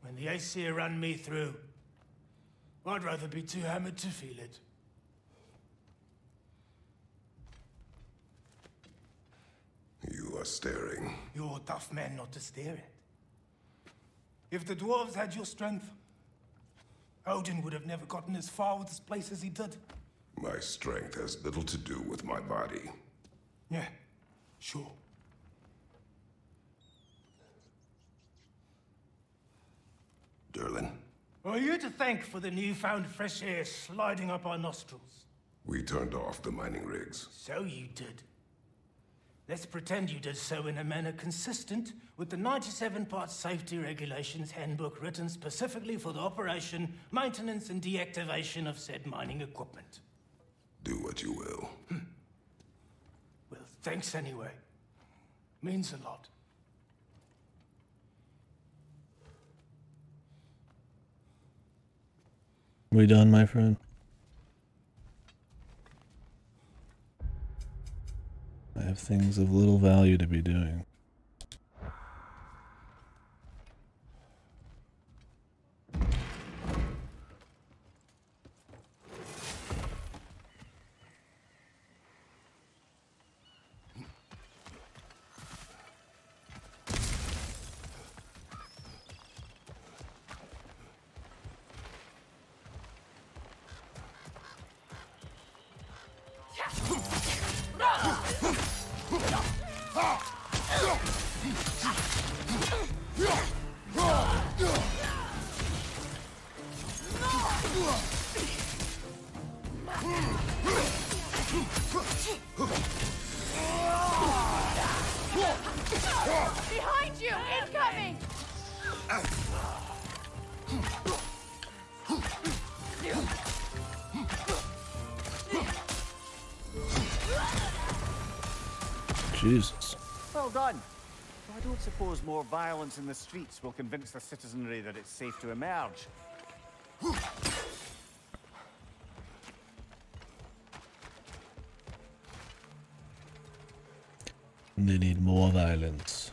Speaker 12: When the Aesir run me through, I'd rather be too hammered to feel it.
Speaker 2: You are staring.
Speaker 12: You're a tough man not to stare at. If the dwarves had your strength, Odin would have never gotten as far with this place as he did.
Speaker 2: My strength has little to do with my body.
Speaker 12: Yeah, sure.
Speaker 2: Durlin,
Speaker 12: Are you to thank for the newfound fresh air sliding up our nostrils?
Speaker 2: We turned off the mining rigs.
Speaker 12: So you did. Let's pretend you did so in a manner consistent with the 97-part safety regulations handbook written specifically for the operation, maintenance, and deactivation of said mining equipment.
Speaker 2: Do what you will.
Speaker 12: Well, thanks anyway. Means a lot.
Speaker 1: We done, my friend? I have things of little value to be doing.
Speaker 15: Behind you! Incoming!
Speaker 1: Jesus.
Speaker 4: Well done. I don't suppose more violence in the streets will convince the citizenry that it's safe to emerge.
Speaker 1: They need more violence.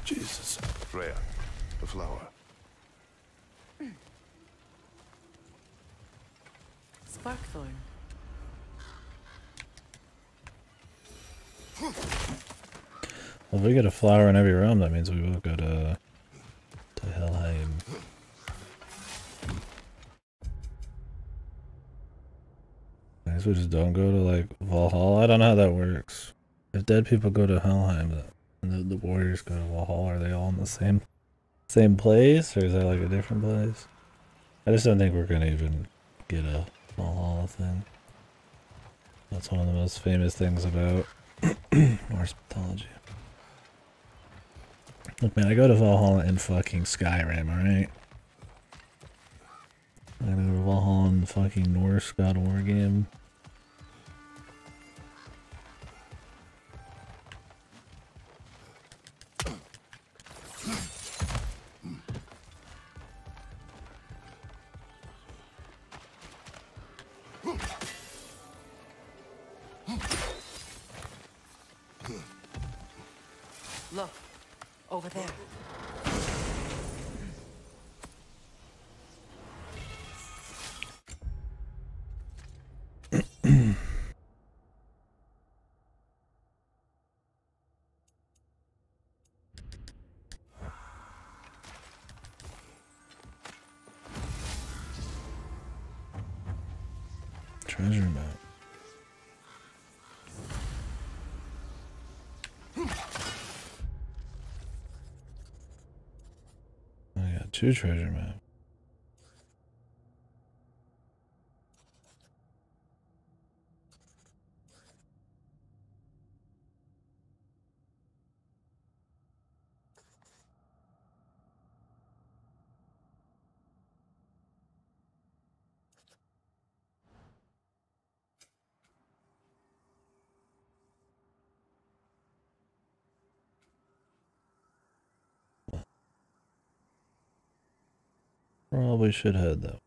Speaker 1: Jesus.
Speaker 2: Freya, the flower.
Speaker 3: Sparkthorn.
Speaker 1: Well, if we get a flower in every realm, that means we will go to Helheim. I guess we just don't go to like Valhalla. I don't know how that works. If dead people go to Helheim and the warriors go to Valhalla, are they all in the same place, or is that like a different place? I just don't think we're gonna even get a Valhalla thing. That's one of the most famous things about Norse mythology. Look, man, I go to Valhalla in fucking Skyrim, alright? I gotta go to Valhalla in the fucking Norse God of War game.
Speaker 6: Look, over there.
Speaker 1: Treasure map. I got 2 treasure maps. Probably should head though.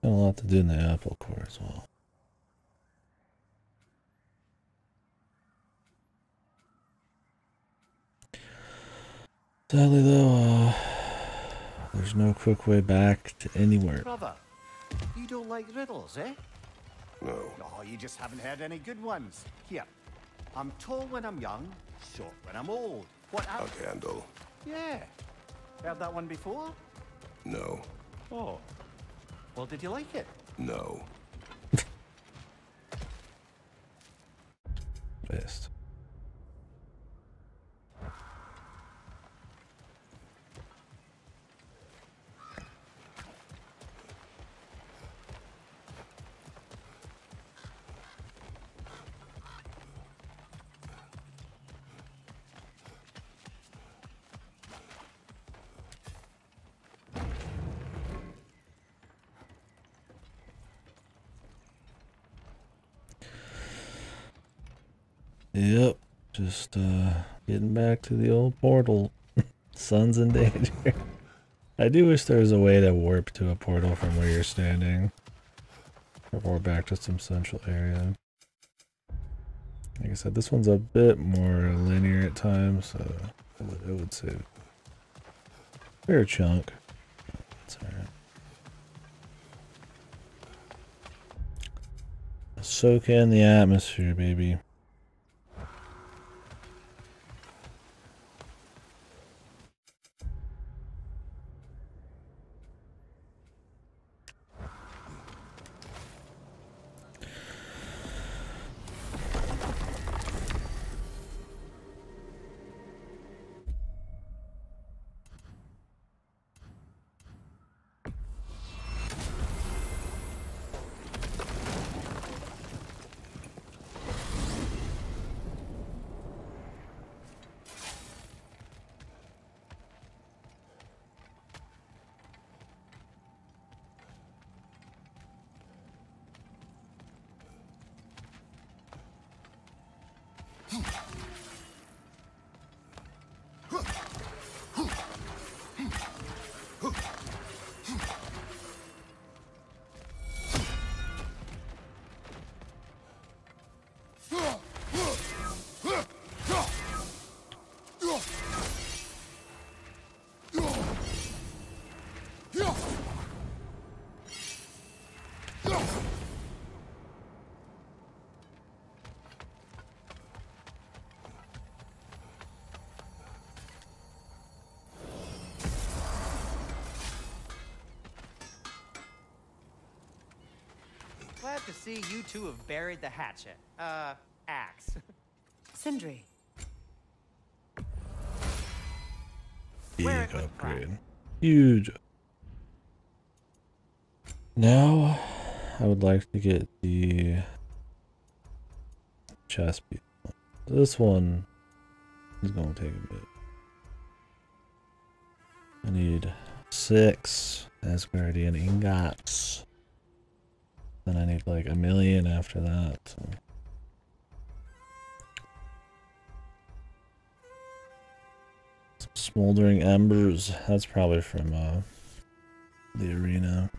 Speaker 1: Got a lot to do in the Apple Core as well. Sadly though, there's no quick way back to anywhere.
Speaker 4: Brother, you don't like riddles, eh?
Speaker 2: No.
Speaker 4: Oh, you just haven't heard any good ones. Here, I'm tall when I'm young, short when I'm old. What
Speaker 2: A candle.
Speaker 4: Yeah. Heard that one before?
Speaker 2: No.
Speaker 4: Oh. Well, did you like it?
Speaker 2: No.
Speaker 1: Best. Yep, just getting back to the old portal. Sun's in danger. I do wish there was a way to warp to a portal from where you're standing. Or back to some central area. Like I said, this one's a bit more linear at times, so it would save a fair chunk. It's alright. Soak in the atmosphere, baby.
Speaker 6: Glad to see you two have buried the hatchet. Axe.
Speaker 3: Sindri.
Speaker 1: Big upgrade. Huge. Now, I would like to get the chest piece. This one is going to take a bit. I need 6 Asgardian ingots. Then I need like 1,000,000 after that. So. Some smoldering embers. That's probably from the arena.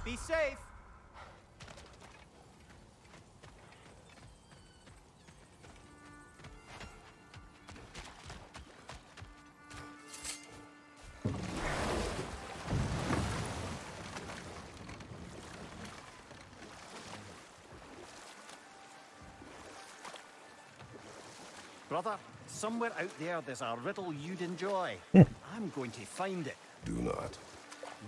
Speaker 6: Be safe.
Speaker 4: Brother, somewhere out there's a riddle you'd enjoy. I'm going to find it.
Speaker 2: Do not.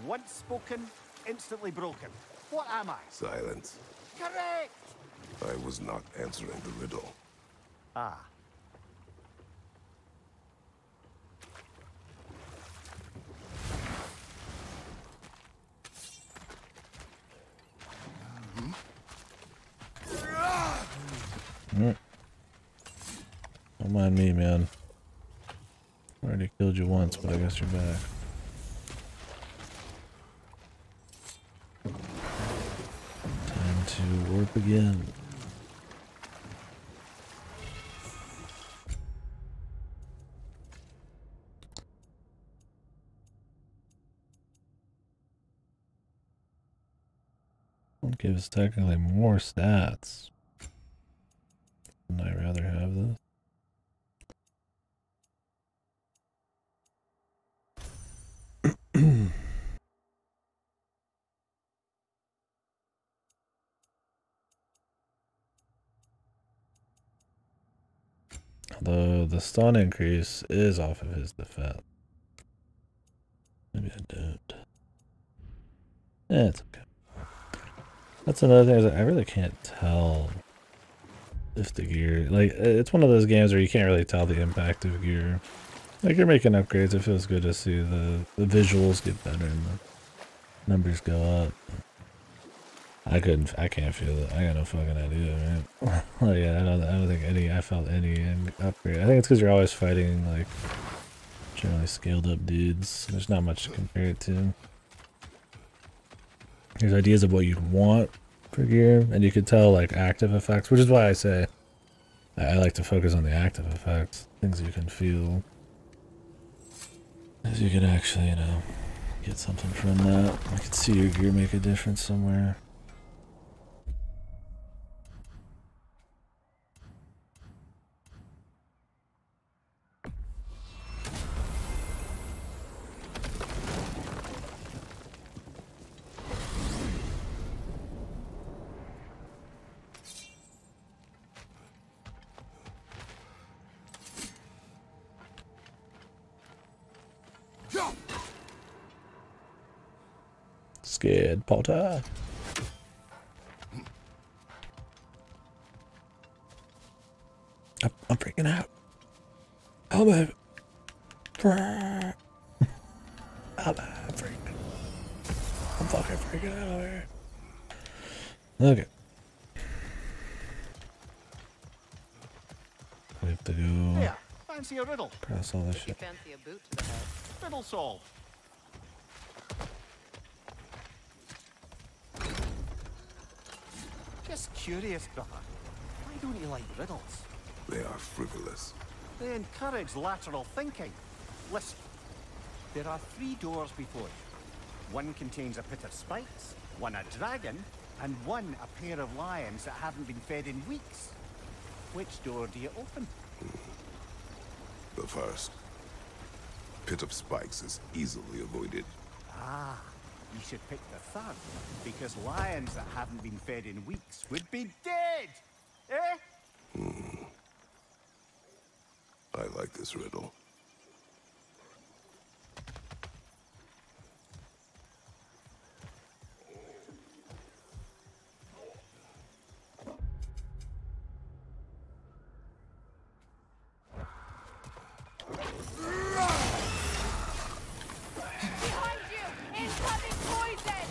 Speaker 4: Once spoken, instantly broken. What am I?
Speaker 2: Silence.
Speaker 4: Correct!
Speaker 2: I was not answering the riddle.
Speaker 4: Ah.
Speaker 1: Don't mind me, man. Already killed you once, but I guess you're back. Time to warp again. Won't give us technically more stats. Wouldn't I rather have this? Although the stun increase is off of his defense. Yeah, it's okay. That's another thing, is I really can't tell if the gear, like, it's one of those games where you can't really tell the impact of gear. Like, you're making upgrades, it feels good to see the visuals get better and the numbers go up. I can't feel it. I got no fucking idea, man. Like, yeah, I don't think I felt any upgrade. I think it's because you're always fighting, like, generally scaled up dudes. There's not much to compare it to. There's ideas of what you'd want for gear, and you could tell, like, active effects, which is why I say I like to focus on the active effects, things you can feel. Because you can actually, you know, get something from that. I could see your gear make a difference somewhere. Scared Potter. I'm freaking out. I'm fucking freaking out over here. Okay. We have to go.
Speaker 4: Yeah, fancy a riddle.
Speaker 1: Press all this shit.
Speaker 3: Fancy a boot to the head.
Speaker 4: Riddle solved. Just curious, brother. Why don't you like riddles?
Speaker 2: They are frivolous.
Speaker 4: They encourage lateral thinking. Listen, there are 3 doors before you. One contains a pit of spikes, one a dragon, and one a pair of lions that haven't been fed in weeks. Which door do you open?
Speaker 2: The first. Pit of spikes is easily avoided.
Speaker 4: Ah, you should pick the third, because lions that haven't been fed in weeks would be dead! Eh?
Speaker 2: I like this riddle.
Speaker 15: Behind you! Incoming poison!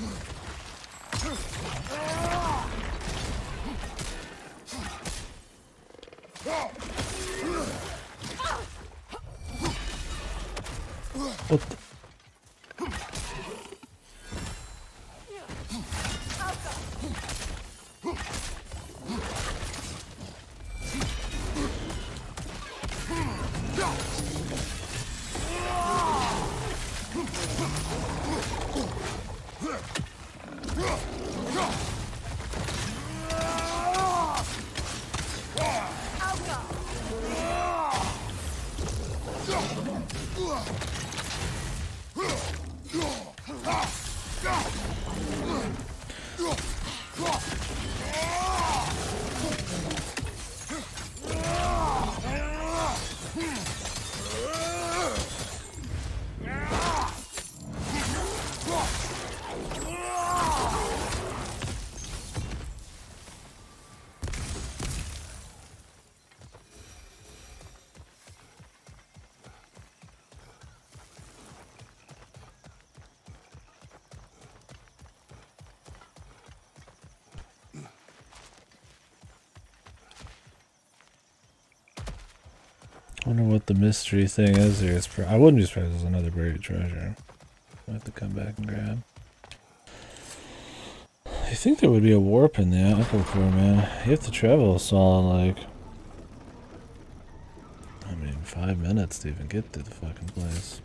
Speaker 1: What the? I wonder what the mystery thing is here. I wouldn't be surprised there's another buried treasure. I have to come back and grab. I think there would be a warp in the aquifer, man. You have to travel a solid, like, I mean, 5 minutes to even get to the fucking place.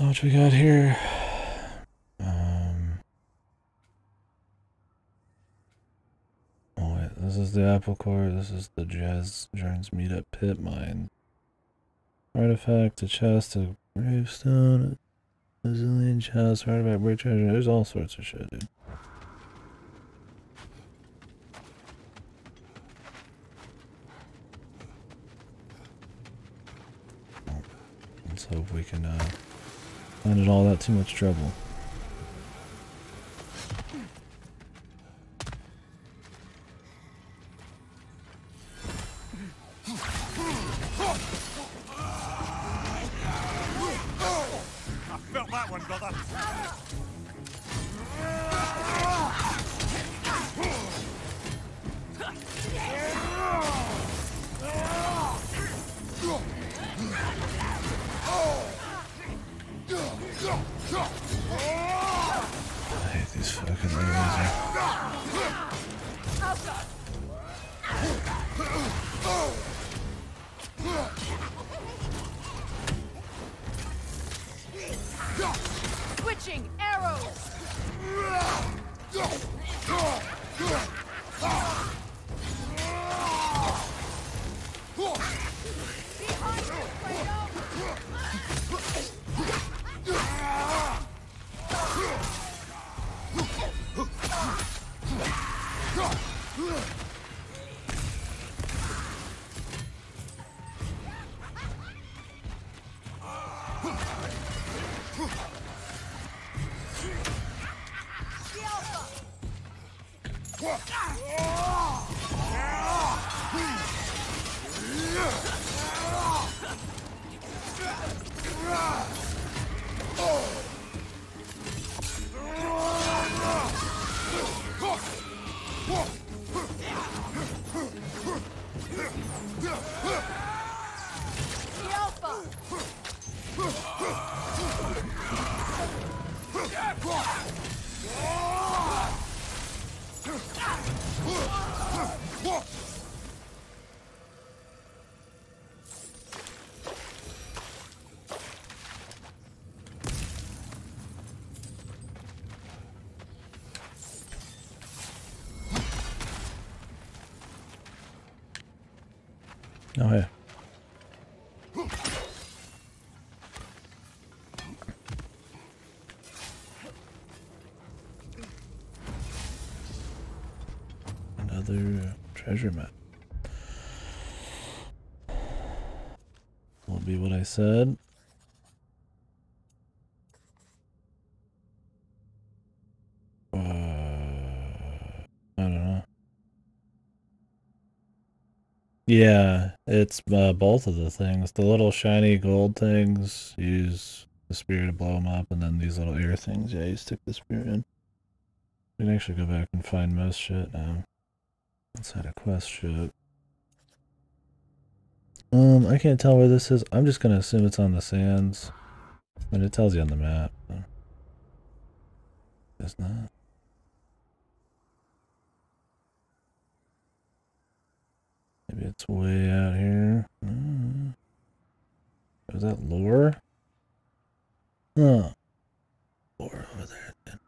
Speaker 1: What we got here? Oh wait, this is the apple core. This is the Jazz Jones meetup pit mine. Artifact, a chest, a gravestone, a zillion chests, artifact, brick treasure. There's all sorts of shit, dude. Let's hope we can find it all that too much trouble.
Speaker 15: Switching arrows. Behind you, Kratos!
Speaker 1: Oh yeah. Another treasure map. Will be what I said. I don't know. Yeah, it's both of the things. The little shiny gold things, use the spear to blow them up, and then these little air things, yeah, you stick the spear in. We can actually go back and find most shit now. Outside of quest shit. I can't tell where this is. I'm just gonna assume it's on the sands. I mean, it tells you on the map. So. It's not. Maybe it's way out here. Is that lore? Huh. Lore over there. Then.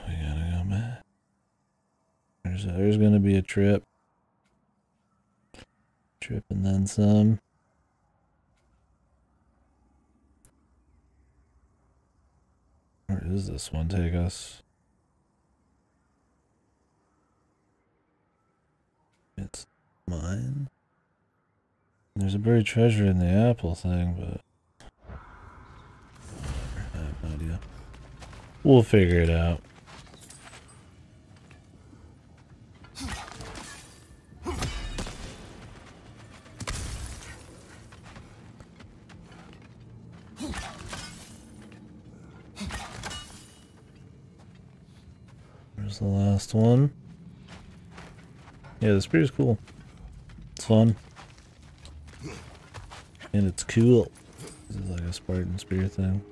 Speaker 1: We gotta go back. There's gonna be a trip. Trip and then some. Where does this one take us? It's mine. There's a buried treasure in the apple thing, but I have no idea. We'll figure it out. There's the last one. Yeah, the spear's cool. It's fun. And it's cool. This is like a Spartan spear thing.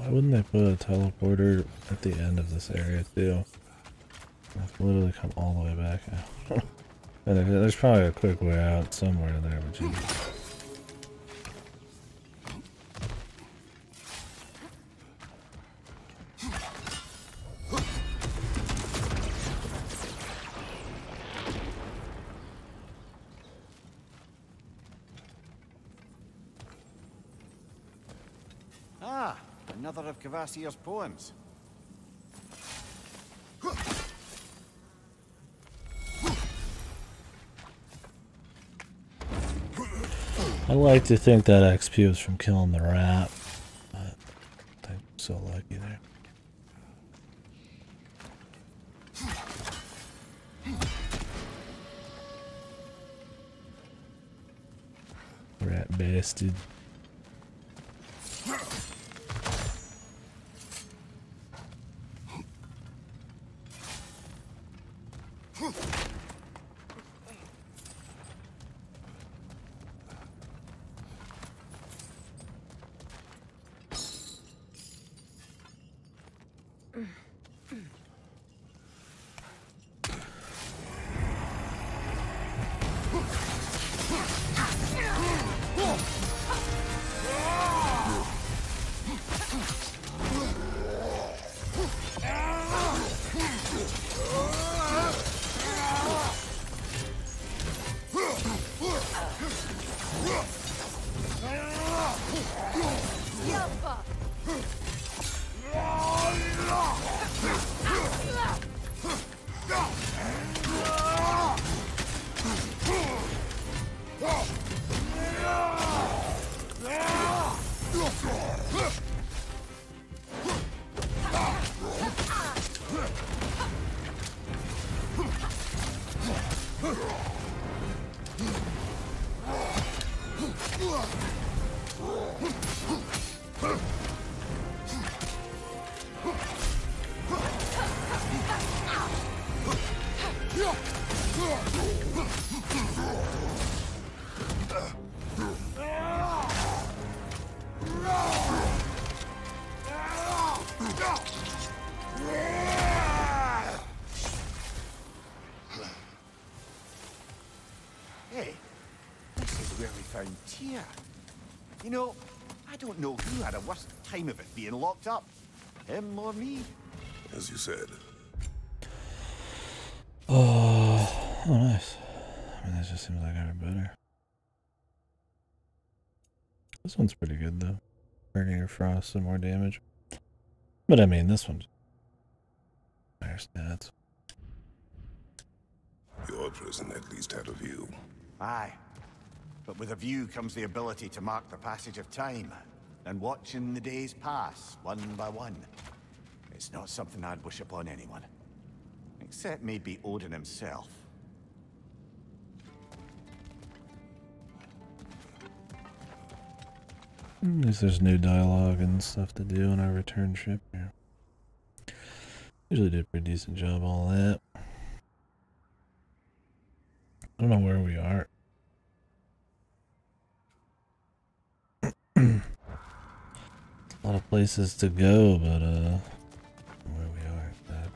Speaker 1: Why wouldn't they put a teleporter at the end of this area too? I've literally come all the way back out. And there's probably a quick way out somewhere in there, but geez.
Speaker 4: Ah, another of Kvasir's poems.
Speaker 1: I like to think that XP was from killing the rat, but I'm so lucky there. Rat bastard.
Speaker 4: Hey, this is where we found Tia. You know, I don't know who had a worse time of it being locked up. Him or me?
Speaker 2: As you said.
Speaker 1: Oh, nice. I mean, that just seems like ever better. This one's pretty good though. Burning your frost and more damage. But I mean, this one's higher stats.
Speaker 2: Your prison at least had a view.
Speaker 4: Aye. But with a view comes the ability to mark the passage of time, and watching the days pass, one by one. It's not something I'd wish upon anyone. Except maybe Odin himself.
Speaker 1: At least there's new dialogue and stuff to do on our return trip here. Usually did a pretty decent job all that. I don't know where we are. A lot of places to go, but where we are at that.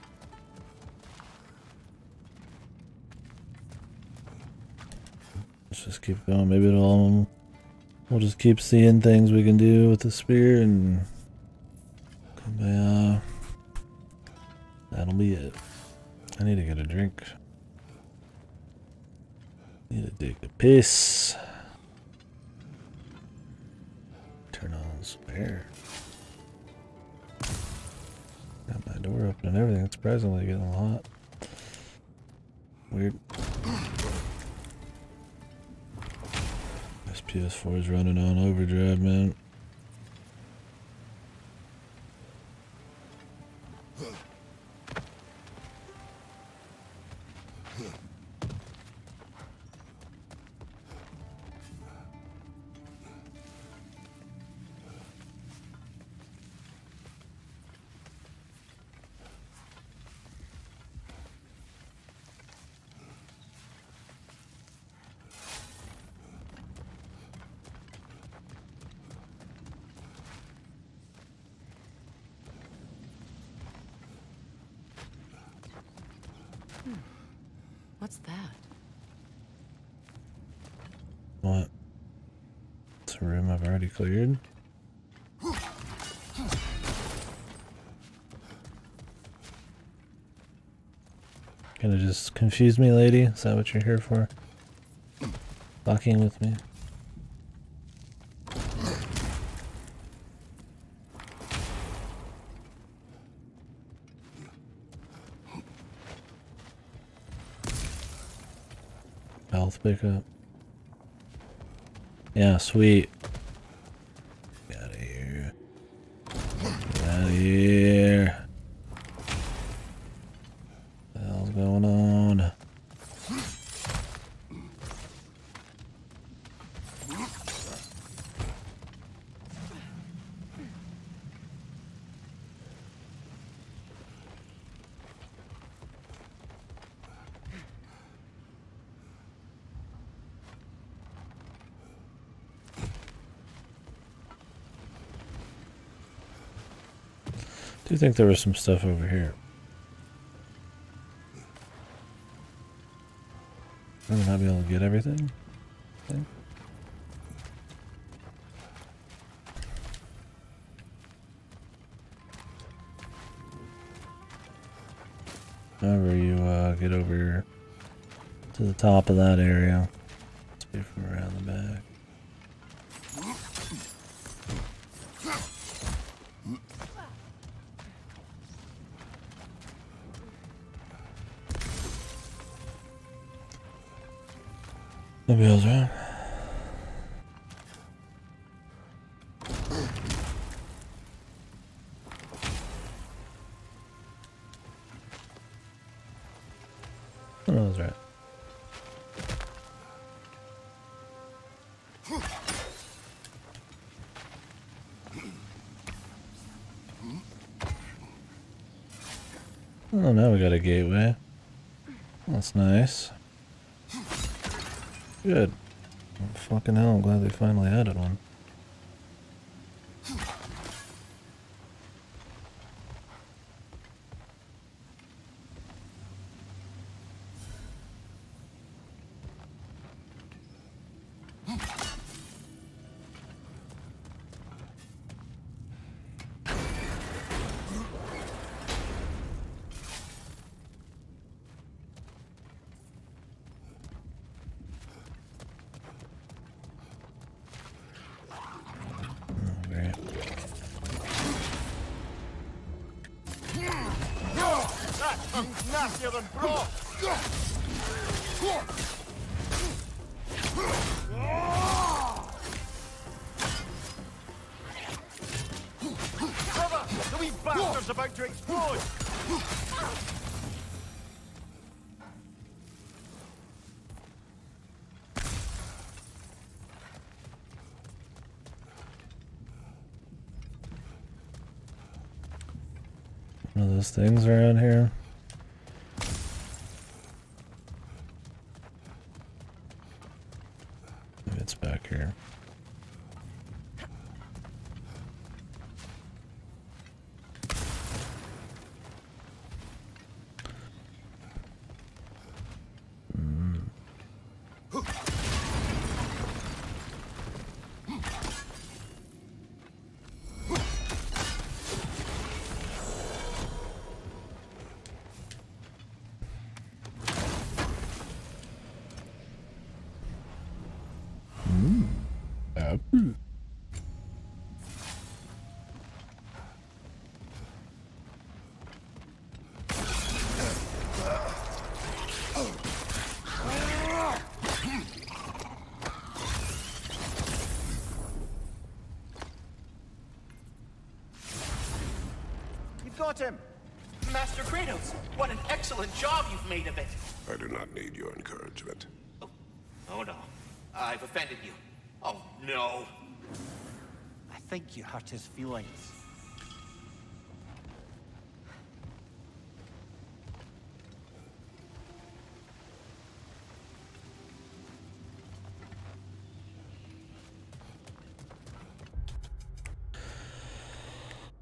Speaker 1: Let's just keep going. Maybe it'll we'll just keep seeing things we can do with the spear and that'll be it. I need to get a drink. Need to take a piss. Turn on the spare. Got my door open and everything. It's surprisingly getting hot. Weird. This PS4 is running on overdrive, man.
Speaker 3: What's that?
Speaker 1: What? It's a room I've already cleared. Gonna just confuse me, lady? Is that what you're here for? Fucking with me? Health pickup. Yeah, sweet. Get out of here. Get out of here. What the hell's going on? I do think there was some stuff over here. I may not be able to get everything. Okay. However, you get over here to the top of that area. Let's be from around the back. The bills, right? Oh, that was right. Oh, now we got a gateway. That's nice. Good. Oh, fucking hell, I'm glad they finally added one.
Speaker 4: Nastier than broth! Cover! The wee bastard's about to explode!
Speaker 1: One of those things around here. Maybe it's back here. Apple.
Speaker 4: You've got him!
Speaker 7: Master Kratos, what an excellent job you've made of it.
Speaker 2: I do not need your encouragement.
Speaker 7: Oh no, I've offended you. Oh no.
Speaker 4: I think you hurt his feelings.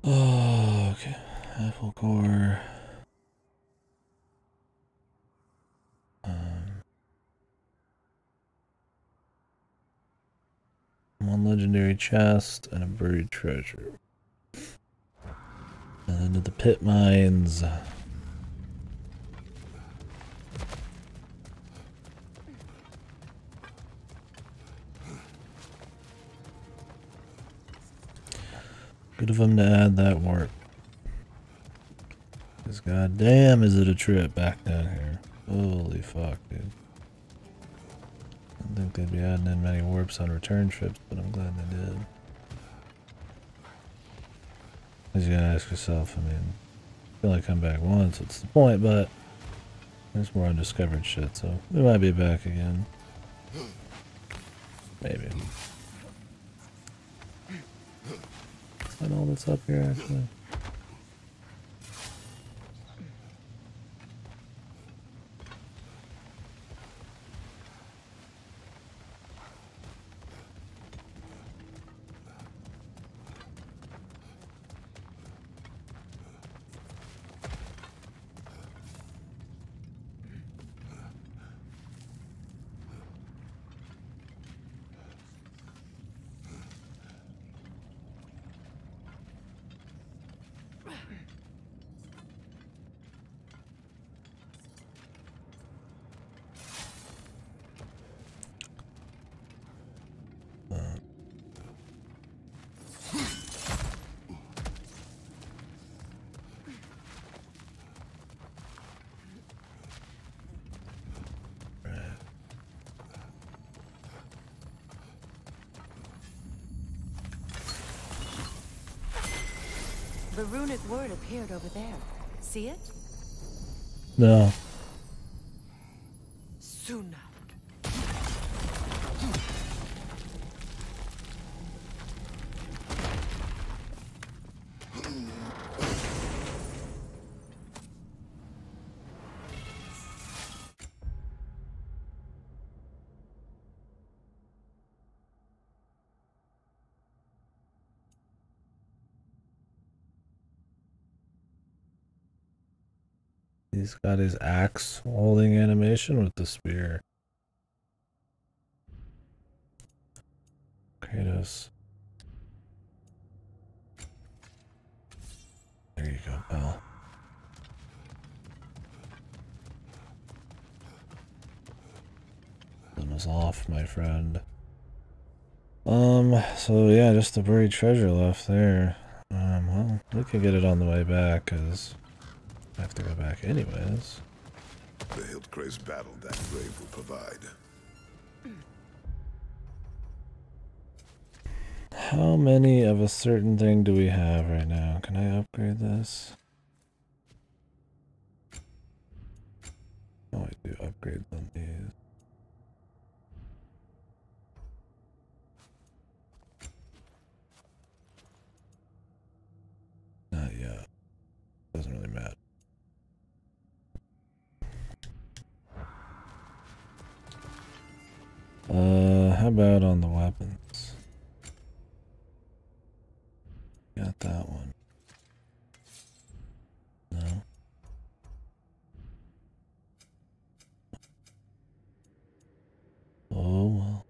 Speaker 1: Oh, okay. Apple core. legendary chest, and a buried treasure. And into the pit mines. Good of him to add that work. Because goddamn is it a trip back down here. Holy fuck, dude. I don't think they'd be adding in many warps on return trips, but I'm glad they did. Because you gotta ask yourself, I mean, you only come back once, what's the point? But there's more undiscovered shit, so we might be back again. Maybe. Is that all that's up here, actually?
Speaker 3: The runic word appeared over there. See it?
Speaker 1: No.
Speaker 3: Suna.
Speaker 1: He's got his axe holding animation with the spear. Kratos. There you go, pal. That was off, my friend. So yeah, just the buried treasure left there. Well, we could get it on the way back, because I have to go back anyways.
Speaker 2: The Hildgrave's battle that grave will provide.
Speaker 1: How many of a certain thing do we have right now? Can I upgrade this? Oh, I do upgrades on these. Not yet. Doesn't really matter. How about on the weapons? Got that one. No. Oh well.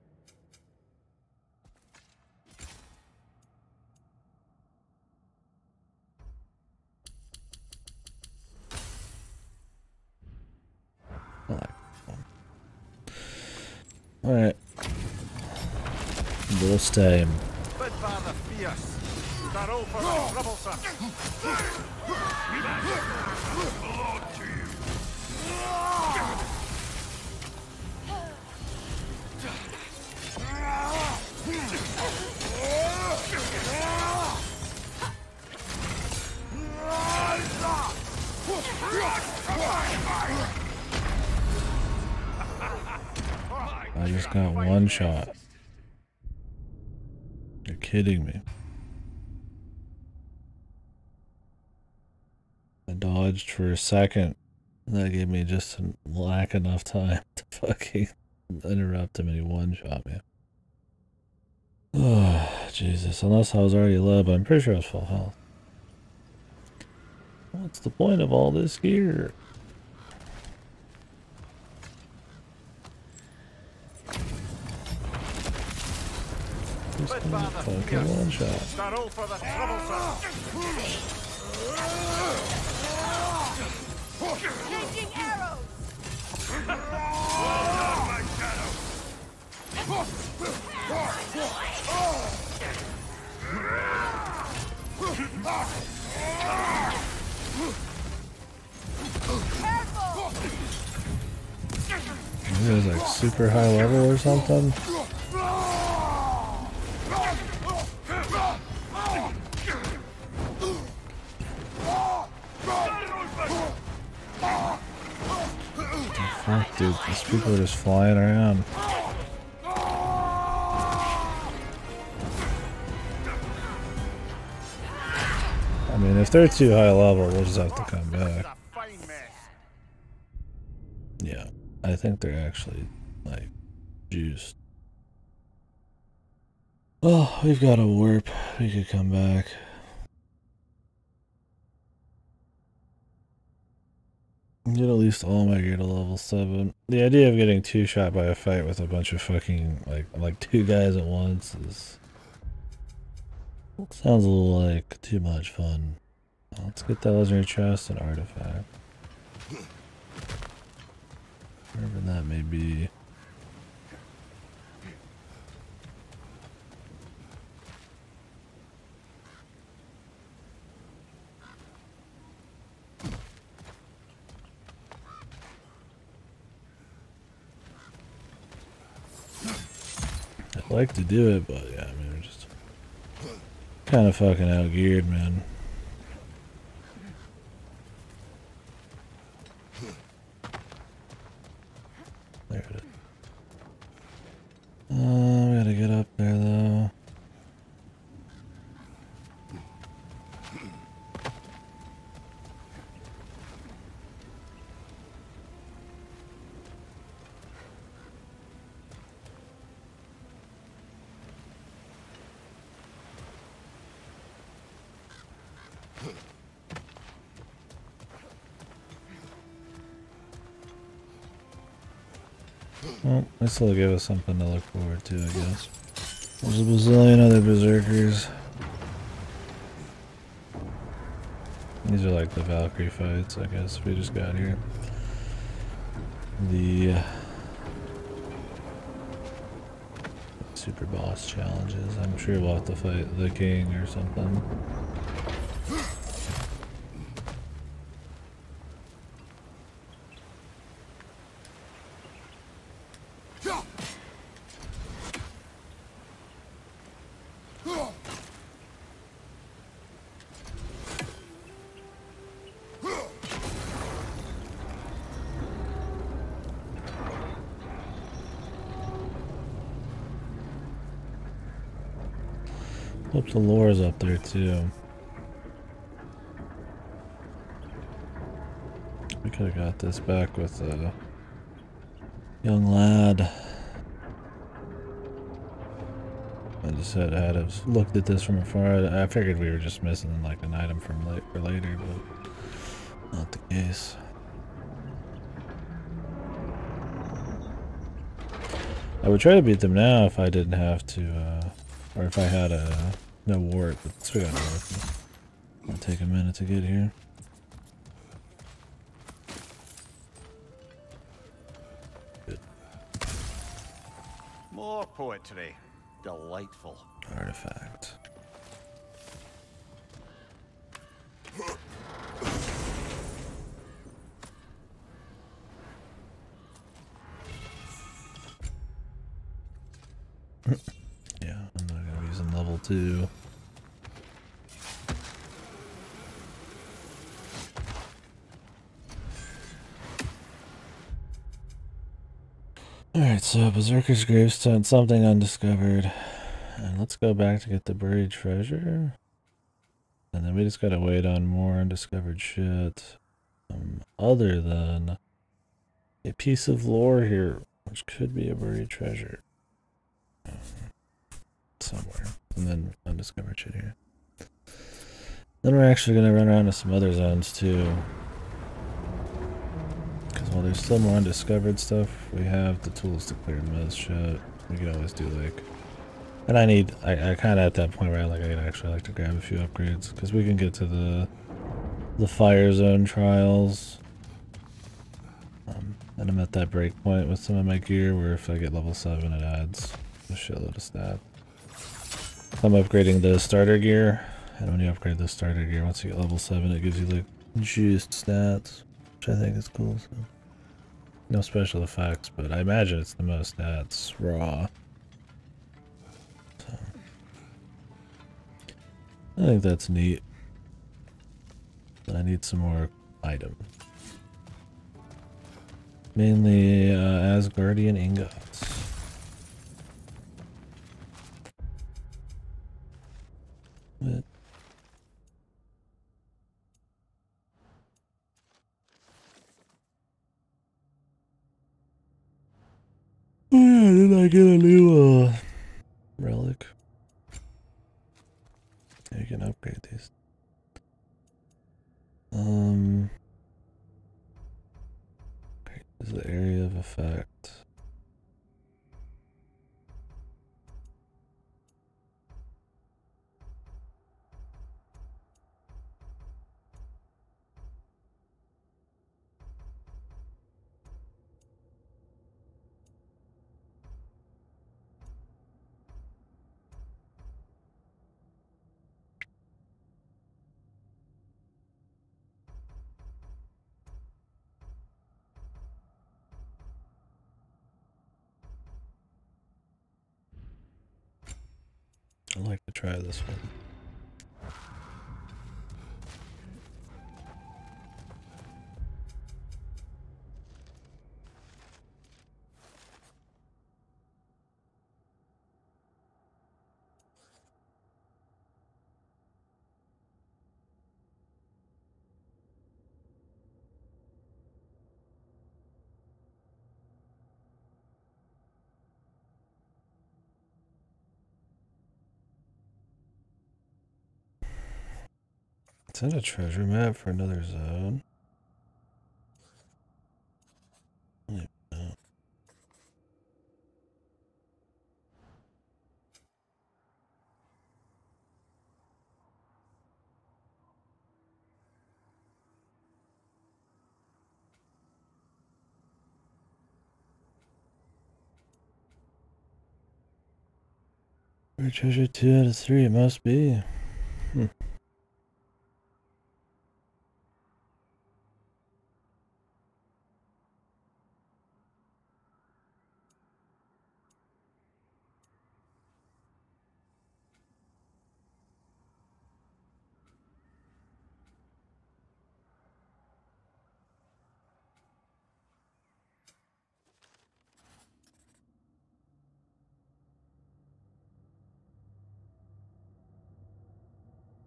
Speaker 1: I like that one. Alright. We'll stay.
Speaker 4: Father fierce. They're all for the troublesome.
Speaker 10: Belong to you.
Speaker 1: I just got one shot. You're kidding me. I dodged for a second. That gave me just a lack enough time to fucking interrupt him and he one-shot me. Oh, Jesus. Unless I was already low, but I'm pretty sure I was full health. What's the point of all this gear?
Speaker 4: Keep it, father.
Speaker 1: Fucking one shot.
Speaker 4: Starrow for the troublesome.
Speaker 15: Changing arrows!
Speaker 10: Well done, my shadow.
Speaker 1: He was like super high level or something. Fuck, dude, these people are just flying around. I mean, if they're too high level, we'll just have to come back. Yeah, I think they're actually, like, juiced. Oh, we've got a warp. We could come back. Get at least all my gear to level 7. The idea of getting two-shot by a fight with a bunch of fucking, like two guys at once is... sounds a little like too much fun. Let's get that legendary chest and artifact. Wherever that may be. I'd like to do it, but yeah, I mean, we're just kind of fucking outgeared, man. There it is. We gotta get up there, though. Well, this will give us something to look forward to, I guess. There's a bazillion other berserkers. These are like the Valkyrie fights, I guess, we just got here. The super boss challenges. I'm sure we'll have to fight the king or something. Hope the lore's up there too. We could have got this back with a young lad. I just had to have looked at this from afar. I figured we were just missing like an item from for later, but not the case. I would try to beat them now if I didn't have to, or if I had no warp, but it's got warp. It'll take a minute to get here. Good.
Speaker 4: More poetry. Delightful.
Speaker 1: Artifact. Yeah, I'm not gonna be using level 2. Alright, so Berserker's Gravestone, something undiscovered. And let's go back to get the buried treasure. And then we just gotta wait on more undiscovered shit. Other than a piece of lore here, which could be a buried treasure. Somewhere. And then undiscovered shit here. Then we're actually gonna run around to some other zones too. Because while there's still more undiscovered stuff, we have the tools to clear most shit. We could always do like And I kind of at that point where I'd actually like to grab a few upgrades because we can get to the fire zone trials. And I'm at that break point with some of my gear where if I get level 7 it adds a shitload of stats. I'm upgrading the starter gear, and when you upgrade the starter gear, once you get level 7 it gives you like juiced stats, which I think is cool. So. No special effects, but I imagine it's the most stats raw. So. I think that's neat. But I need some more items. Mainly Asgardian ingots. But oh yeah, did I get a new relic? Yeah, you can upgrade these. Is the area of effect. I'd like to try this one. Is that a treasure map for another zone? I don't even know. For treasure 2 out of 3, it must be.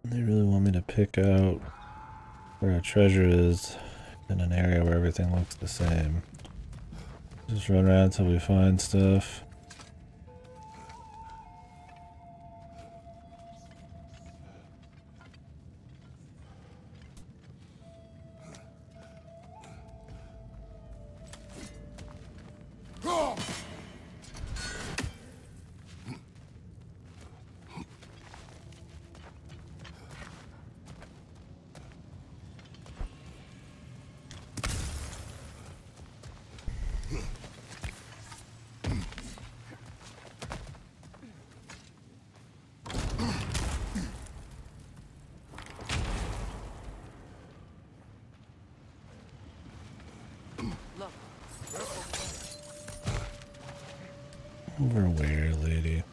Speaker 1: They really want me to pick out where a treasure is in an area where everything looks the same. Just run around until we find stuff. Over where, lady?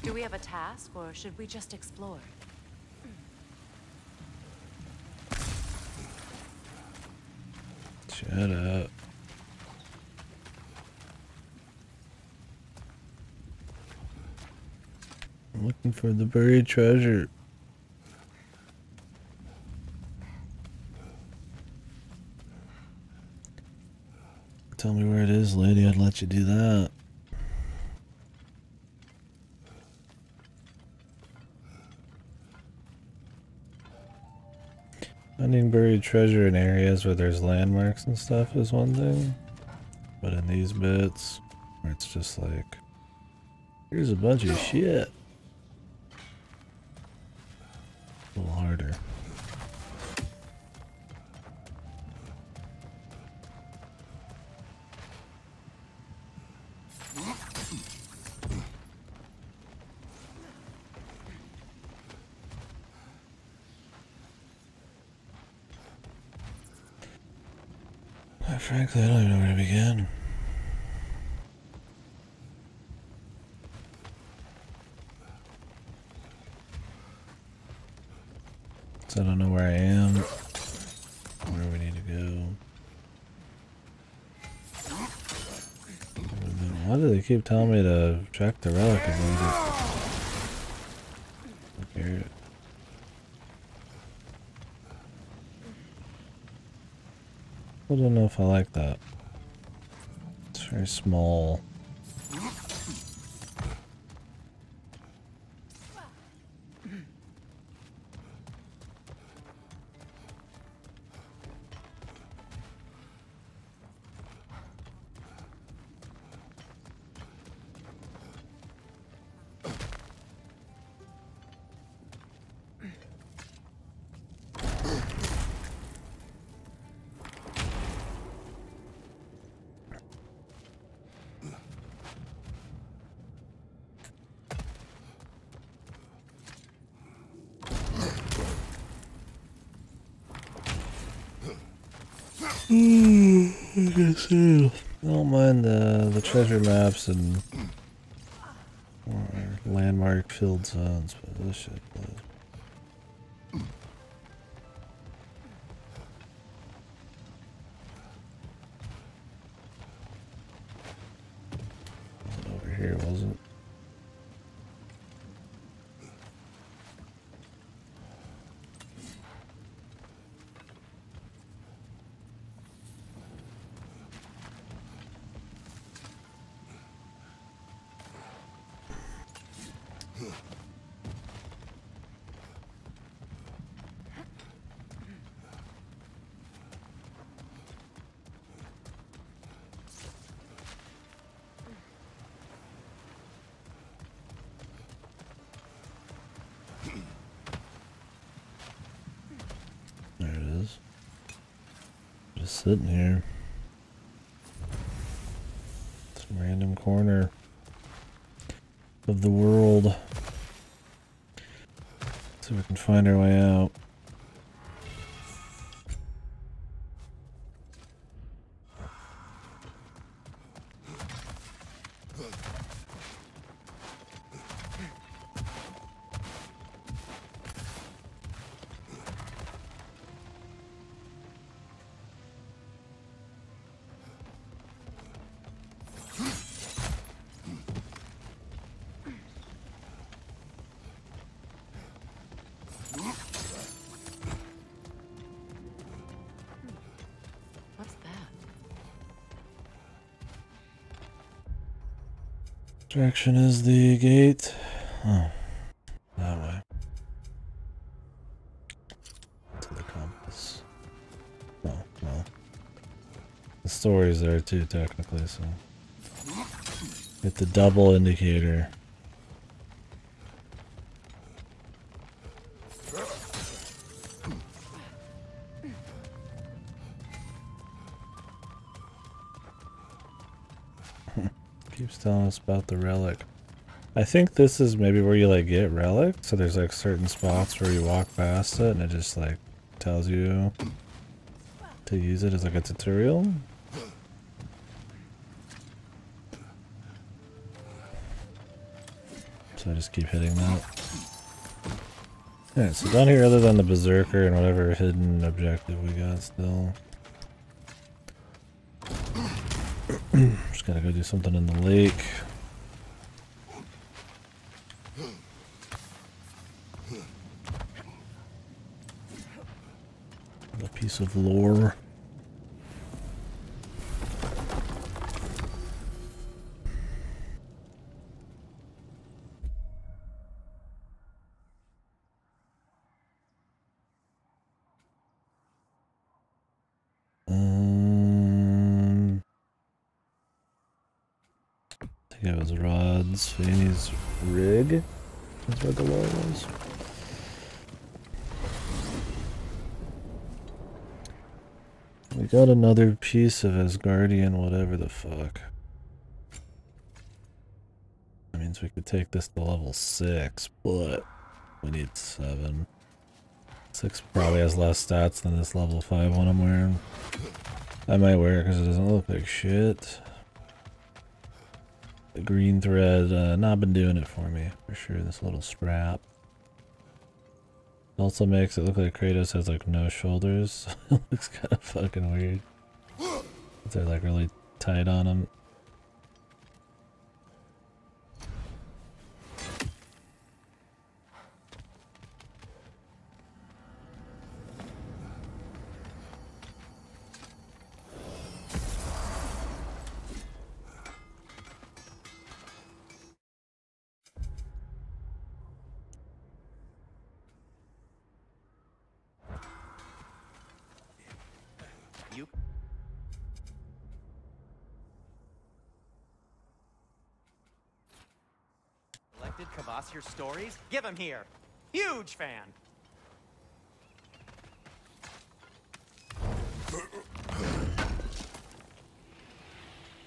Speaker 3: Do we have a task, or should we just explore?
Speaker 1: Shut up. I'm looking for the buried treasure. Tell me where it is, lady. I'd let you do that. Finding buried treasure in areas where there's landmarks and stuff is one thing. But in these bits, where it's just like, here's a bunch of shit. A little harder. Frankly, I don't even know where to begin. So I don't know where I am, where we need to go. Why do they keep telling me to track the relic about it? Here. I don't know if I like that. It's very small. I don't mind the treasure maps and landmark filled zones, but this shit blows. Wasn't over here, was it? There it is. Just sitting here. Some random corner of the world. So we can find our way out.
Speaker 3: What's that?
Speaker 1: Direction is the gate. Oh, that way. To the compass. Oh, well. The story's there too, technically, so. Hit the double indicator. Keeps telling us about the relic. I think this is maybe where you like get relic. So there's like certain spots where you walk past it and it just like tells you to use it as like a tutorial. So I just keep hitting that. Alright, so down here other than the berserker and whatever hidden objective we got still. Just gotta go do something in the lake. A piece of lore. I think it was Rod's Fanny's rig. That's what the lore was. We got another piece of Asgardian, whatever the fuck. That means we could take this to level 6, but we need 7. 6 probably has less stats than this level 5 one I'm wearing. I might wear it because it doesn't look like shit. The green thread, not been doing it for me, for sure, this little strap. Also makes it look like Kratos has like no shoulders. It looks kind of fucking weird. They're like really tight on him.
Speaker 6: You collected Kvasir's stories? Give him here. Huge fan.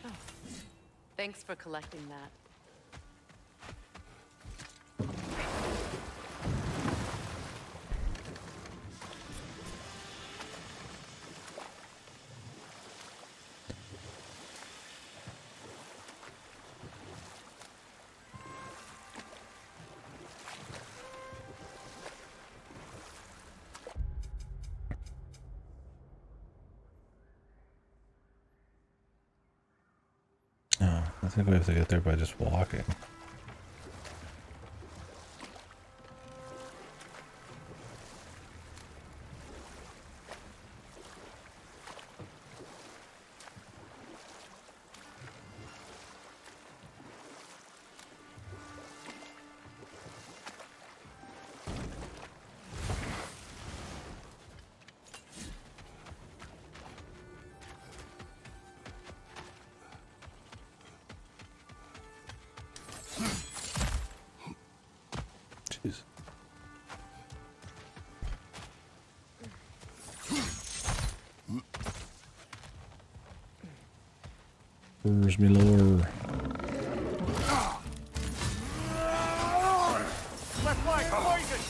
Speaker 3: Oh. Thanks for collecting that.
Speaker 1: I think we have to get there by just walking. Where's me lore?
Speaker 7: Left flank, poison!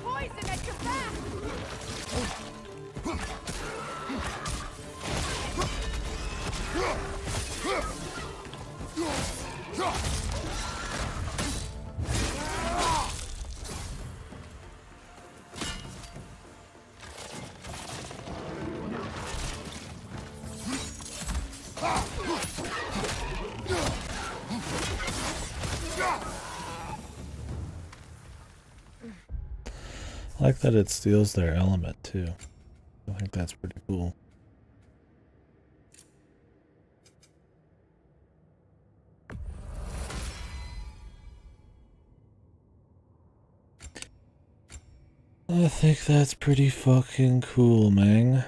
Speaker 15: Poison at your back!
Speaker 1: I like that it steals their element too. I think that's pretty cool. I think that's pretty fucking cool, man.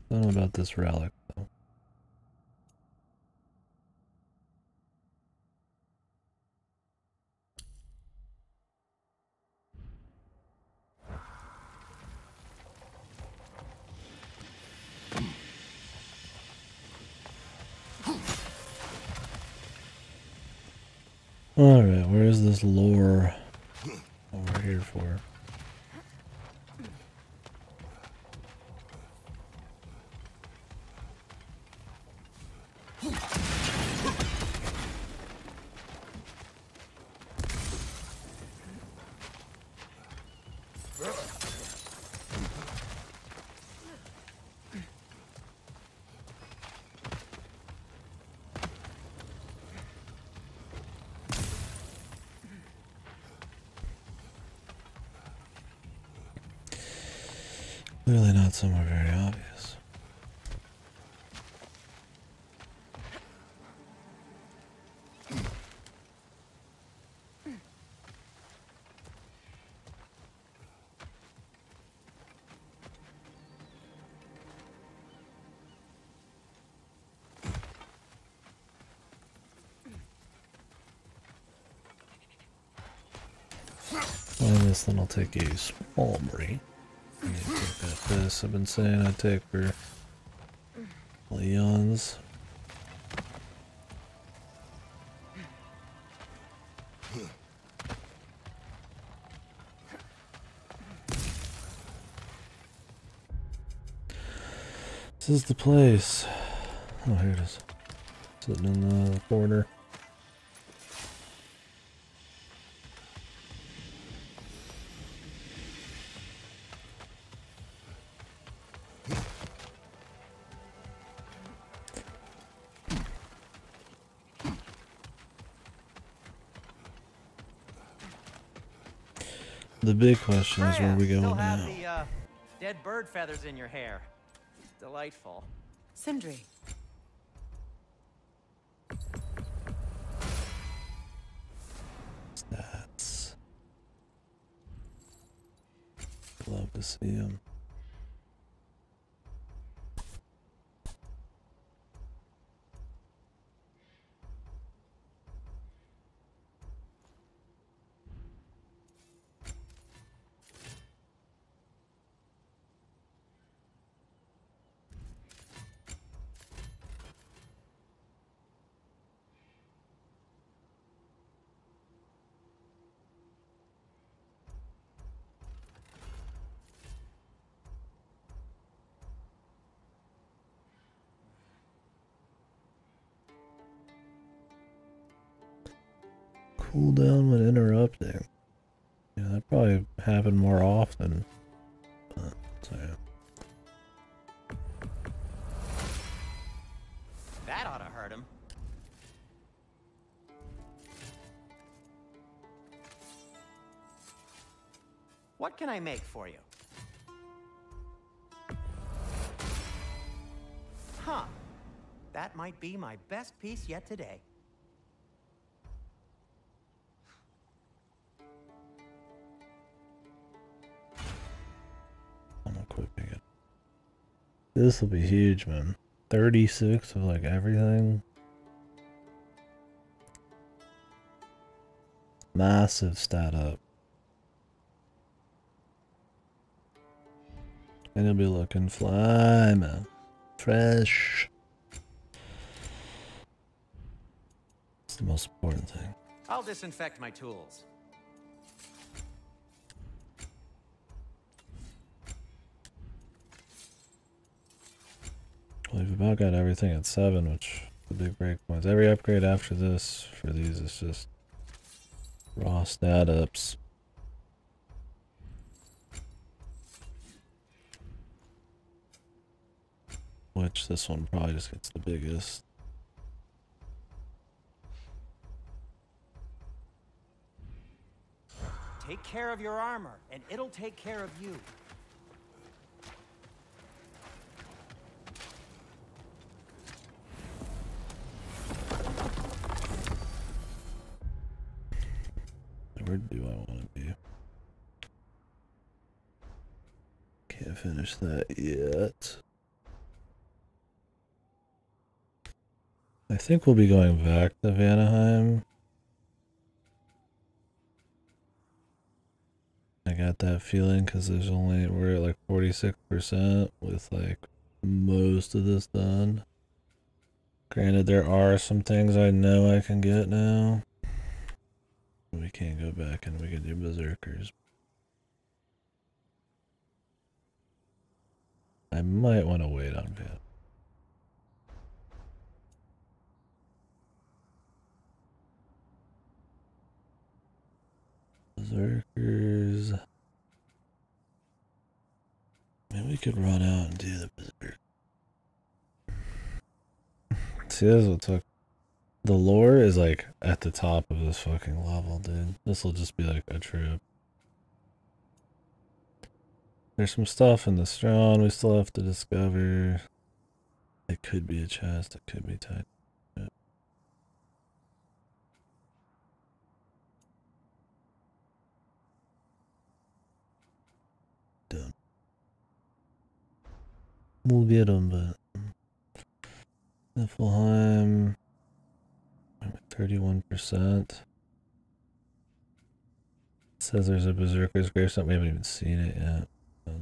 Speaker 1: Don't know about this relic though. Alright, where is this lore what we're here for? Clearly not somewhere very obvious. Well, this then I'll take a small break. I need to take that piss I've been saying I'd take for Leon's. This is the place. Oh, here it is. Sitting in the corner. The big question is where we go
Speaker 6: still
Speaker 1: now.
Speaker 6: have the dead bird feathers in your hair. Delightful.
Speaker 3: Sindri.
Speaker 1: Stats. Love to see him. Cool down when interrupting. Yeah, that probably happen more often. But, so yeah.
Speaker 6: That ought to hurt him. What can I make for you? Huh. That might be my best piece yet today.
Speaker 1: I'm equipping it. This will be huge, man. 36 of like everything. Massive stat up. And it'll be looking fly, man. Fresh. It's the most important thing.
Speaker 6: I'll disinfect my tools.
Speaker 1: We've about got everything at 7, which is the big breakpoints. Every upgrade after this for these is just raw stat ups. Which this one probably just gets the biggest.
Speaker 6: Take care of your armor, and it'll take care of you.
Speaker 1: Where do I want to be? Can't finish that yet. I think we'll be going back to Vanaheim. I got that feeling because we're at like 46% with like most of this done. Granted, there are some things I know I can get now. We can't go back and we can do berserkers. I might want to wait on Van. Berserkers. Maybe we could run out and do the berserk. See, that's what took. The lore is like at the top of this fucking level, dude. This will just be like a trip. There's some stuff in the Strong we still have to discover. It could be a chest, it could be tight. Yeah. Done. We'll get them, but Niflheim, I'm at 31%. It says there's a Berserker's Gravestone. We haven't even seen it yet.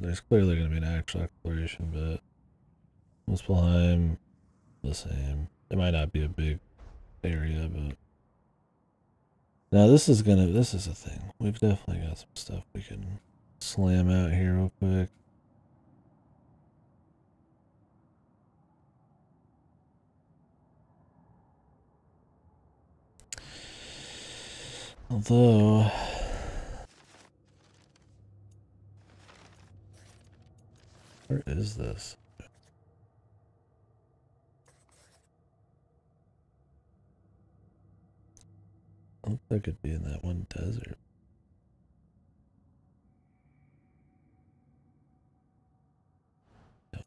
Speaker 1: There's clearly going to be an actual exploration bit. Niflheim, the same. It might not be a big area, but now this is a thing. We've definitely got some stuff we can slam out here real quick. Although where is this? I don't think it'd be in that one desert. Yep.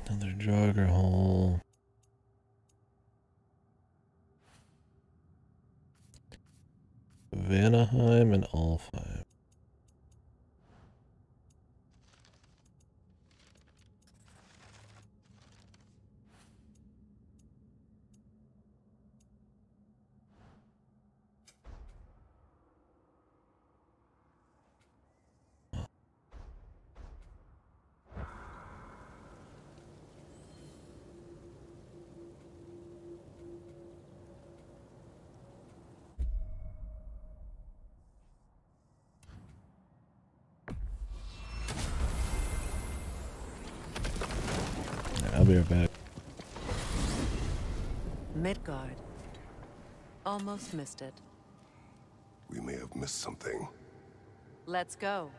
Speaker 1: Another jogger hole. Vanaheim and Alfheim. I'll be right back.
Speaker 3: Midgard. Almost missed it.
Speaker 2: We may have missed something.
Speaker 3: Let's go.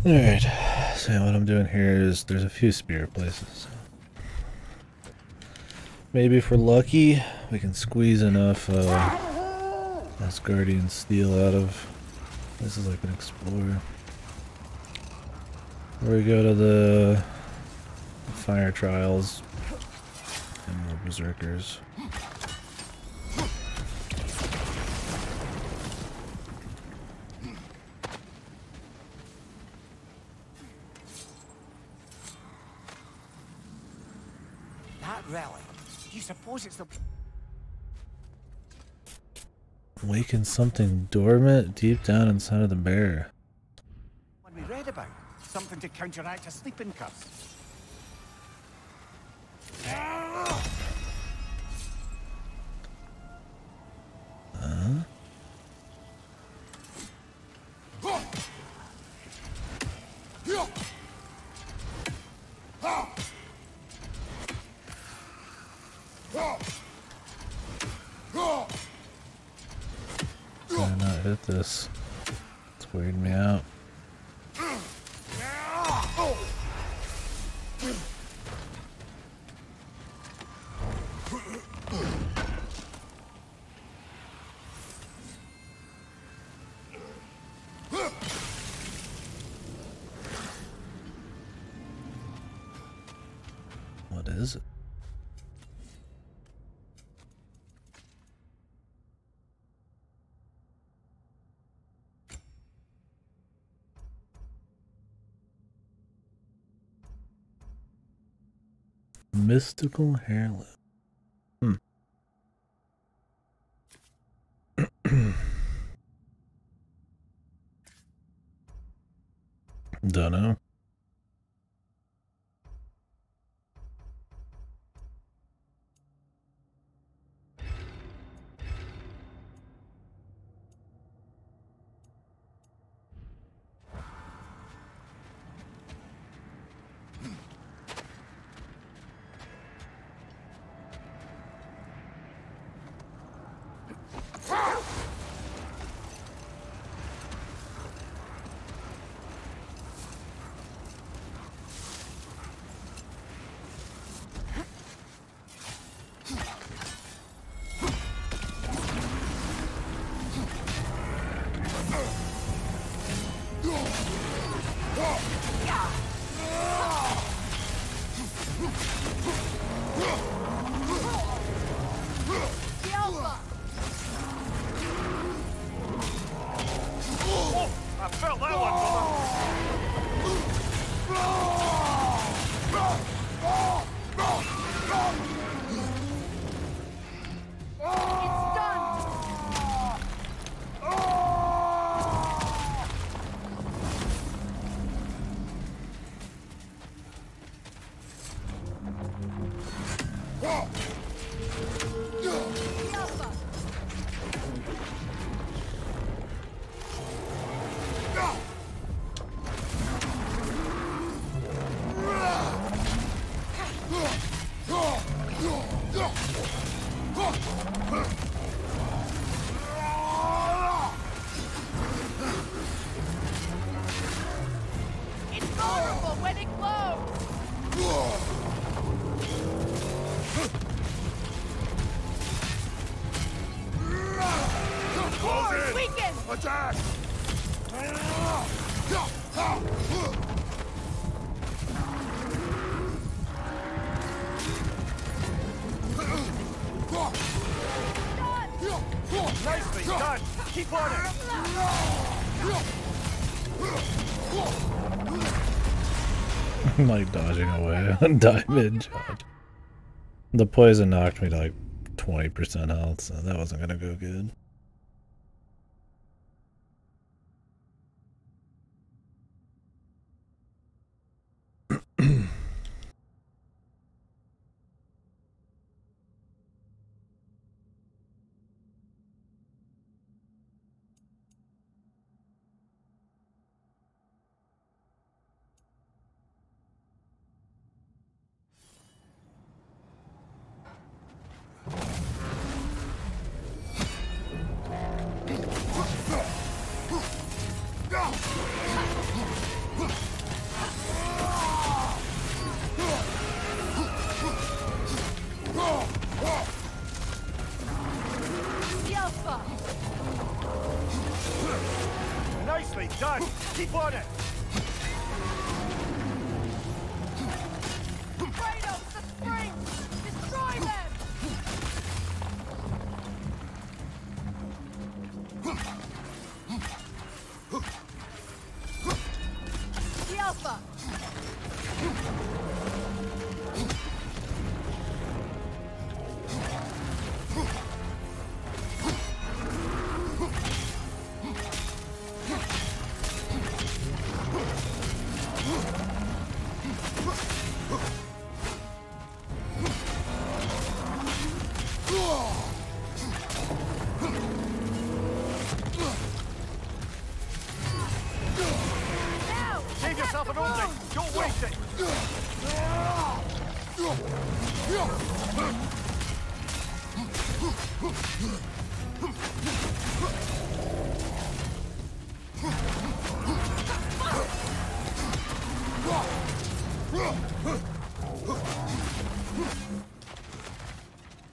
Speaker 1: Alright, so what I'm doing here is there's a few spirit places. Maybe if we're lucky, we can squeeze enough Asgardian steel out of. This is like an explorer. Or we go to the fire trials and more berserkers.
Speaker 7: That relic. Do you suppose it's the
Speaker 1: Awaken something dormant deep down inside of the bear.
Speaker 4: one we read about? Something to counteract a sleeping curse.
Speaker 1: Why not hit this? It's weirding me out. What is it? Mystical hairlip. Don't know.
Speaker 4: I felt that one,
Speaker 15: It's vulnerable when it glows!
Speaker 4: Close in!
Speaker 15: Weaken!
Speaker 4: Attack! Nicely done! Keep on it!
Speaker 1: I'm like dodging away on diamond shot. The poison knocked me to like 20% health, so that wasn't gonna go good.
Speaker 4: Done. Keep on it.
Speaker 15: Kratos, the springs! Destroy them! The Alpha!
Speaker 4: Save yourself an opening. Don't waste it.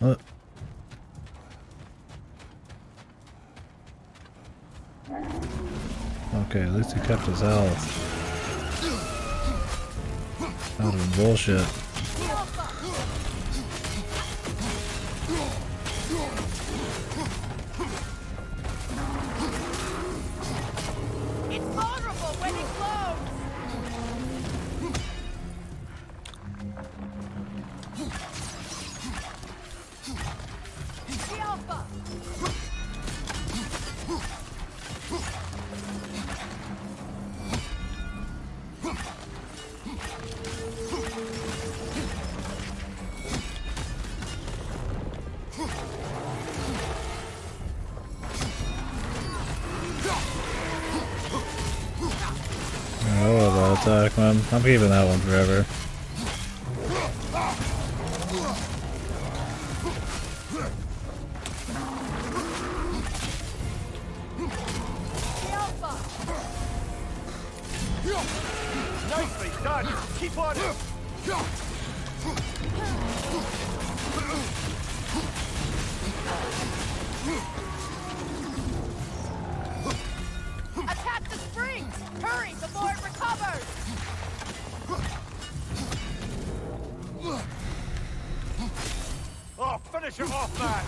Speaker 1: What? Okay, at least he kept his health. That was bullshit.
Speaker 15: It's vulnerable when it glows! The Alpha!
Speaker 1: I love that attack, man. I'm keeping that one forever.
Speaker 15: The Alpha!
Speaker 4: Nicely done. Keep on it.
Speaker 15: Attack the springs! Hurry before it recovers!
Speaker 4: Oh, finish him off, man.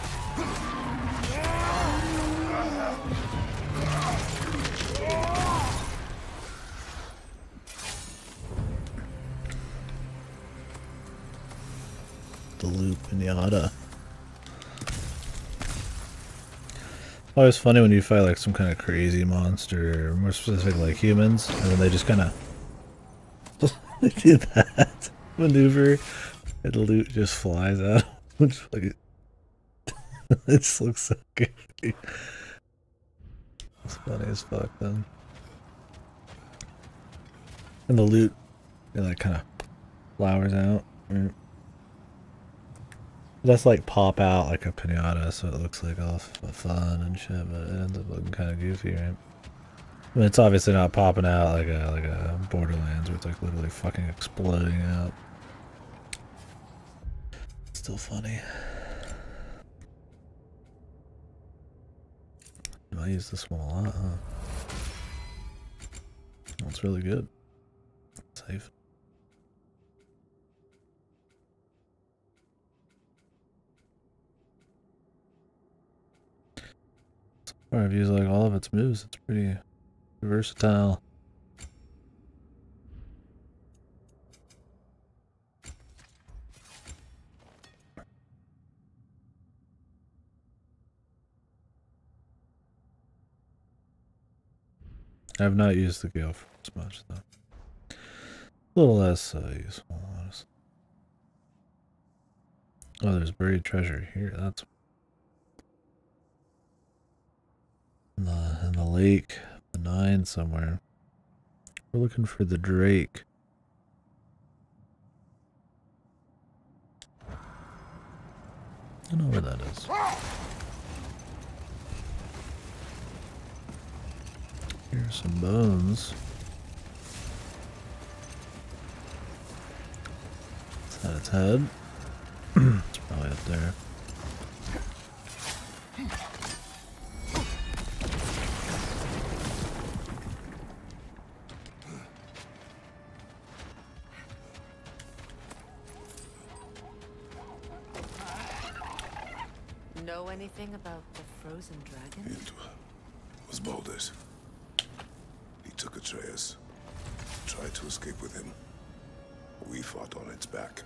Speaker 1: The loop pinata. Always funny when you fight like some kind of crazy monster, or more specific like humans, and then they just kind of they do that maneuver, and the loot just flies out. Which like it just looks so goofy. It's funny as fuck then. And the loot, it like kind of flowers out. Right? That's like pop out like a pinata, so it looks like all fun and shit, but it ends up looking kind of goofy, right? I mean, it's obviously not popping out like a Borderlands where it's like literally fucking exploding out. It's still funny. I use this one a lot, huh? Well, it's really good. Safe. I've used like all of its moves. It's pretty versatile. I've not used the Gale as much though. A little less useful, honestly. Oh, there's buried treasure here. That's in the lake, the 9 somewhere. We're looking for the Drake. I don't know where that is. Here's some bones. Is that its head? It's probably up there.
Speaker 3: know anything about the frozen dragon?
Speaker 2: It was Balder's. He took Atreus, tried to escape with him. We fought on its back.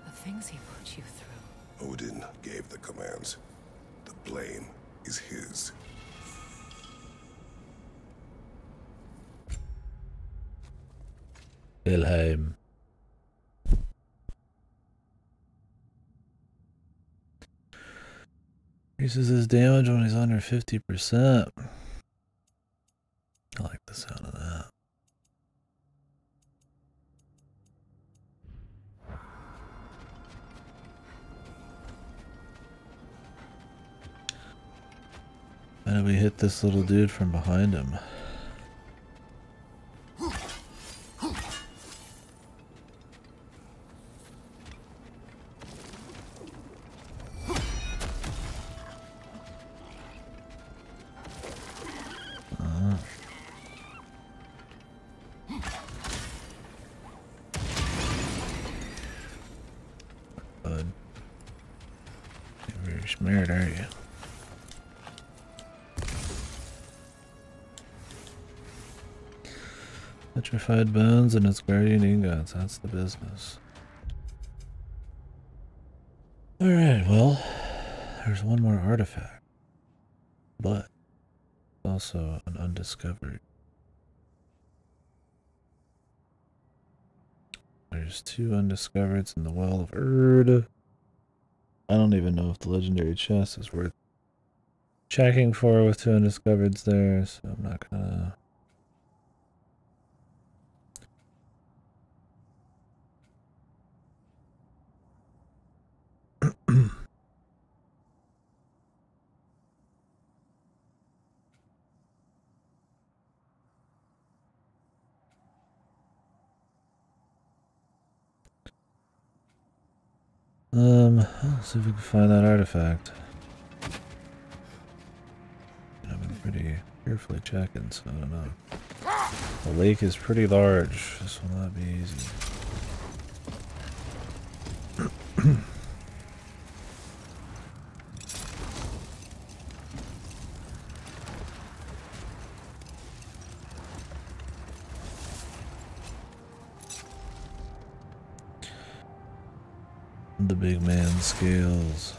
Speaker 3: The things he put you through.
Speaker 2: Odin gave the commands. The blame is his.
Speaker 1: Wilhelm. Increases his damage when he's under 50%. I like the sound of that. And we hit this little dude from behind him. Smeared, are you? Petrified bones and its guardian ingots. That's the business. Alright, well, there's one more artifact. But also an undiscovered. There's 2 undiscovereds in the Well of Erd. I don't even know if the legendary chest is worth checking for with 2 undiscovereds there, so I'm not gonna. Let's see if we can find that artifact. I've been pretty carefully checking, so I don't know. The lake is pretty large. This will not be easy. The big man scales.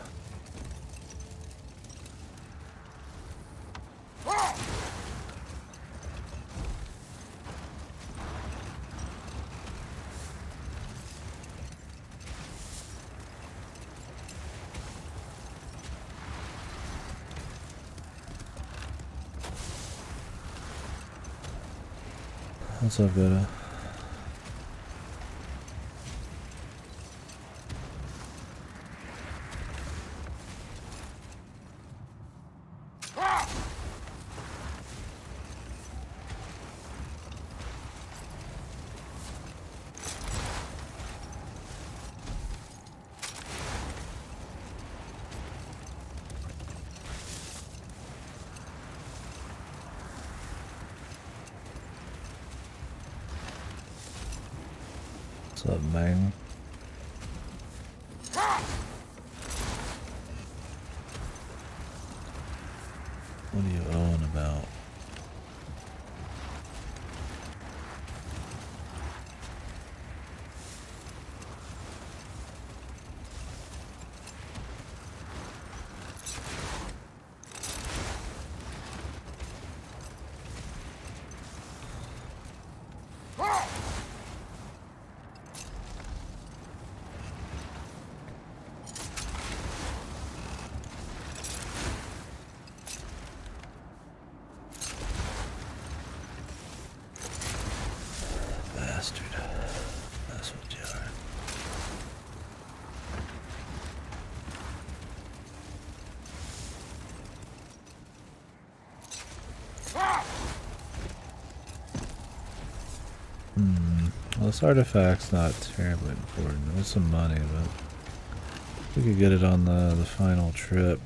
Speaker 1: What's up, Vita? What's up, man? What are you owing about? Bastard. That's what you are. Well, this artifact's not terribly important. There's some money, but we could get it on the final trip.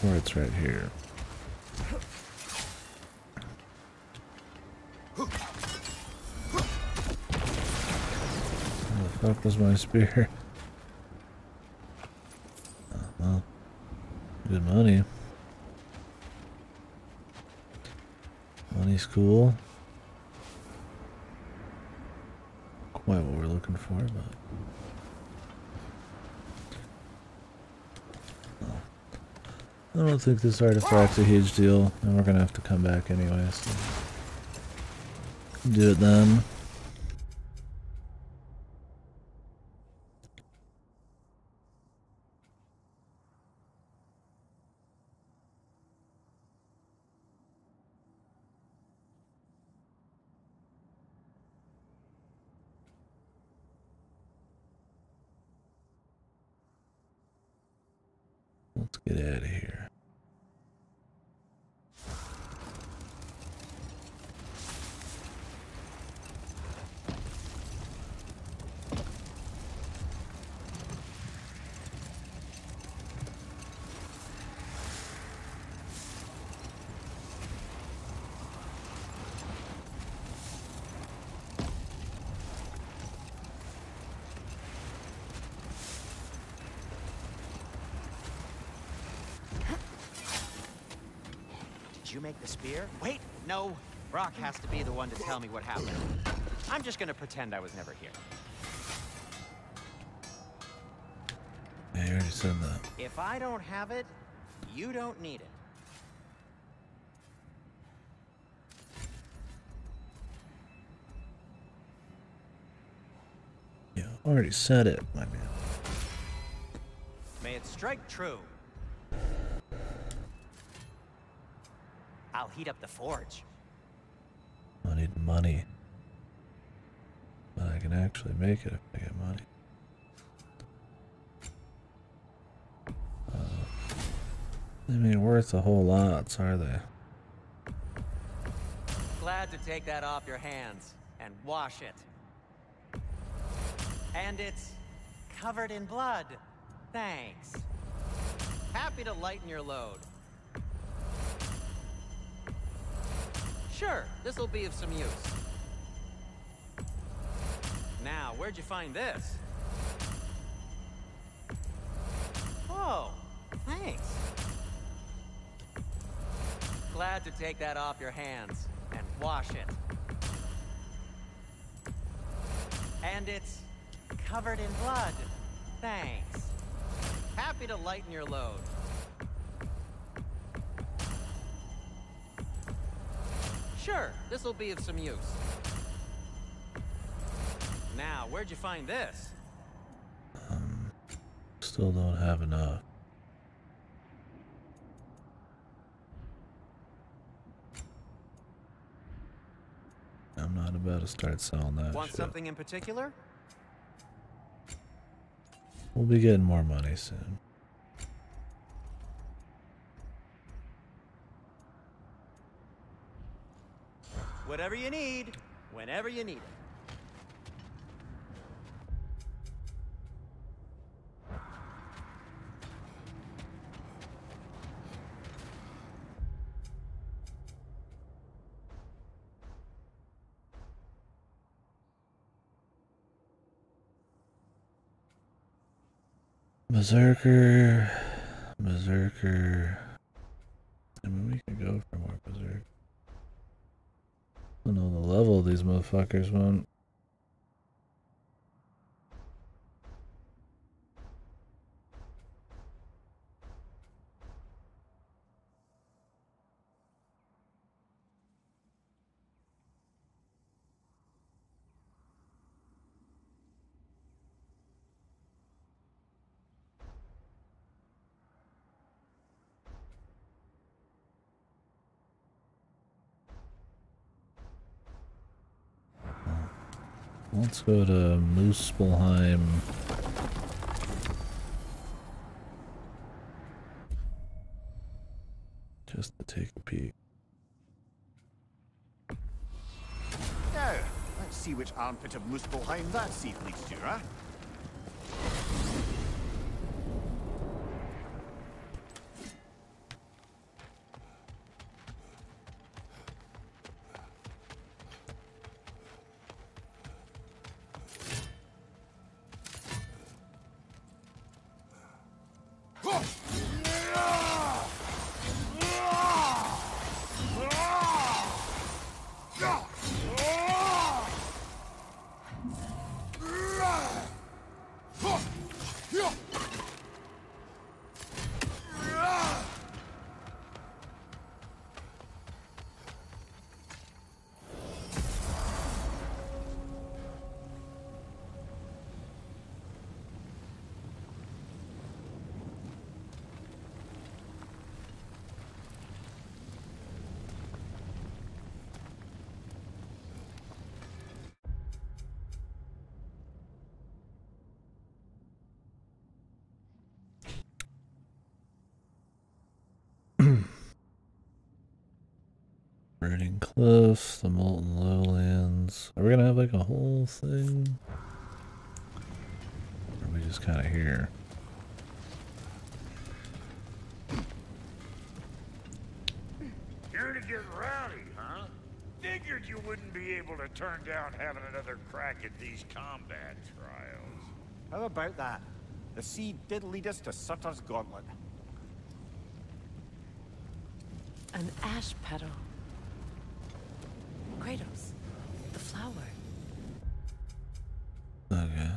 Speaker 1: Or it's right here. Where the fuck was my spear? Well, Good money. Money's cool. Quite what we're looking for, but I don't think this artifact's a huge deal, and we're gonna have to come back anyway, so do it then. Let's get out of here.
Speaker 6: Did you make the spear? Wait, no. Brock has to be the one to tell me what happened. I'm just gonna pretend I was never here.
Speaker 1: Yeah, you already said that.
Speaker 6: If I don't have it, you don't need it.
Speaker 1: Yeah, already said it, my man.
Speaker 6: May it strike true. I'll heat up the forge.
Speaker 1: I need money. But I can actually make it if I get money. They ain't worth a whole lot, are they?
Speaker 6: Glad to take that off your hands and wash it. And it's covered in blood. Thanks. Happy to lighten your load. Sure, this'll be of some use. Now, where'd you find this? Oh, thanks. Glad to take that off your hands and wash it. And it's covered in blood. Thanks. Happy to lighten your load. Sure, this'll be of some use. Now, where'd you find this?
Speaker 1: Still don't have enough. I'm not about to start selling that
Speaker 6: Want
Speaker 1: shit.
Speaker 6: something in particular?
Speaker 1: We'll be getting more money soon.
Speaker 6: Whatever you need, whenever you need it.
Speaker 1: Berserker. I mean, we can go for more Berserker. I don't know the level these motherfuckers want. Let's go to Muspelheim. Just to take a peek.
Speaker 4: Now, let's see which armpit of Muspelheim that seed leads to, huh?
Speaker 1: Burning Cliffs, the Molten Lowlands. Are we gonna have like a whole thing? Or are we just kind of here?
Speaker 10: Here to get rowdy, huh? Figured you wouldn't be able to turn down having another crack at these combat trials.
Speaker 4: How about that? The sea did lead us to Sutter's Gauntlet.
Speaker 3: An ash petal. Kratos, the flower.
Speaker 1: Okay.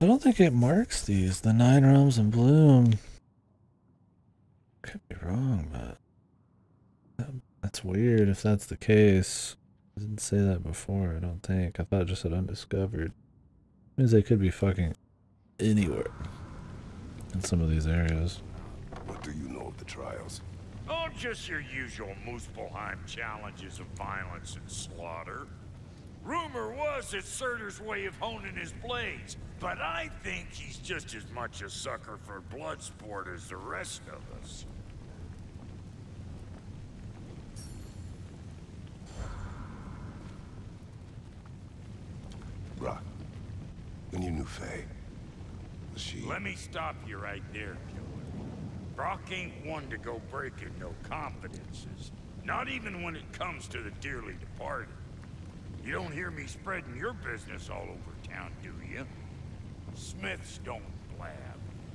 Speaker 1: I don't think it marks these. The 9 realms in bloom. Could be wrong, but that's weird if that's the case. I didn't say that before, I don't think. I thought it just said undiscovered. Means they could be fucking anywhere in some of these areas.
Speaker 2: What do you know of the trials?
Speaker 10: Oh, just your usual Muspelheim challenges of violence and slaughter. Rumor was it's Surtur's way of honing his blades, but I think he's just as much a sucker for blood sport as the rest of us.
Speaker 2: Brock, when you knew Faye, was she...
Speaker 10: Let me stop you right there, killer. Brock ain't one to go breaking no confidences. Not even when it comes to the dearly departed. You don't hear me spreading your business all over town, do you? Smiths don't blab.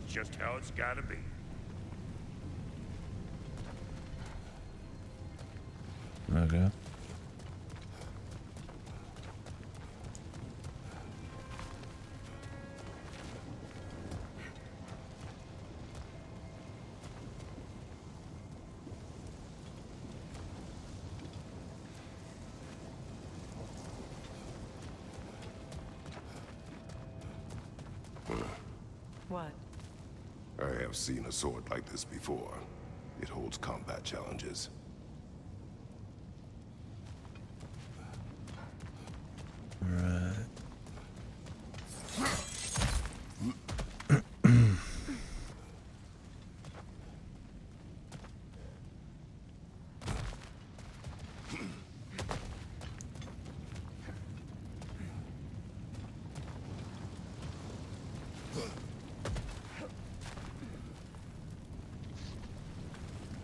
Speaker 10: It's just how it's gotta be.
Speaker 1: Okay.
Speaker 3: What?
Speaker 2: I have seen a sword like this before. It holds combat challenges.
Speaker 1: Right.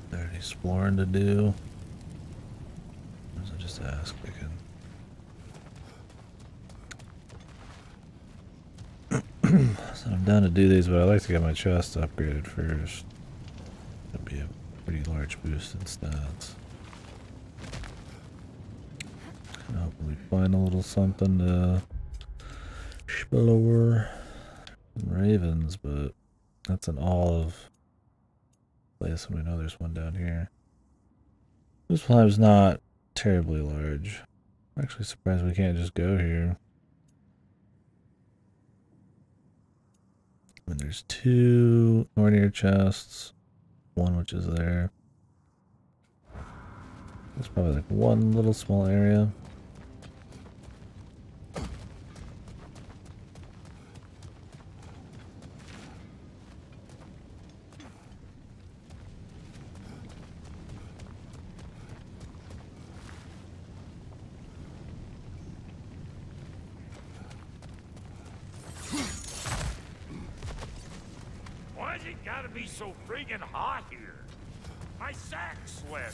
Speaker 1: There exploring to do. So just ask again. So I'm down to do these, but I like to get my chest upgraded first. That'd be a pretty large boost in stats. And hopefully find a little something to explore. Ravens, but that's an olive place, and we know there's one down here. This plane's not terribly large. I'm actually surprised we can't just go here. And there's 2 Nornir chests, 1 which is there. There's probably like one little small area.
Speaker 10: Why's it gotta be so friggin' hot here? My sack's sweat.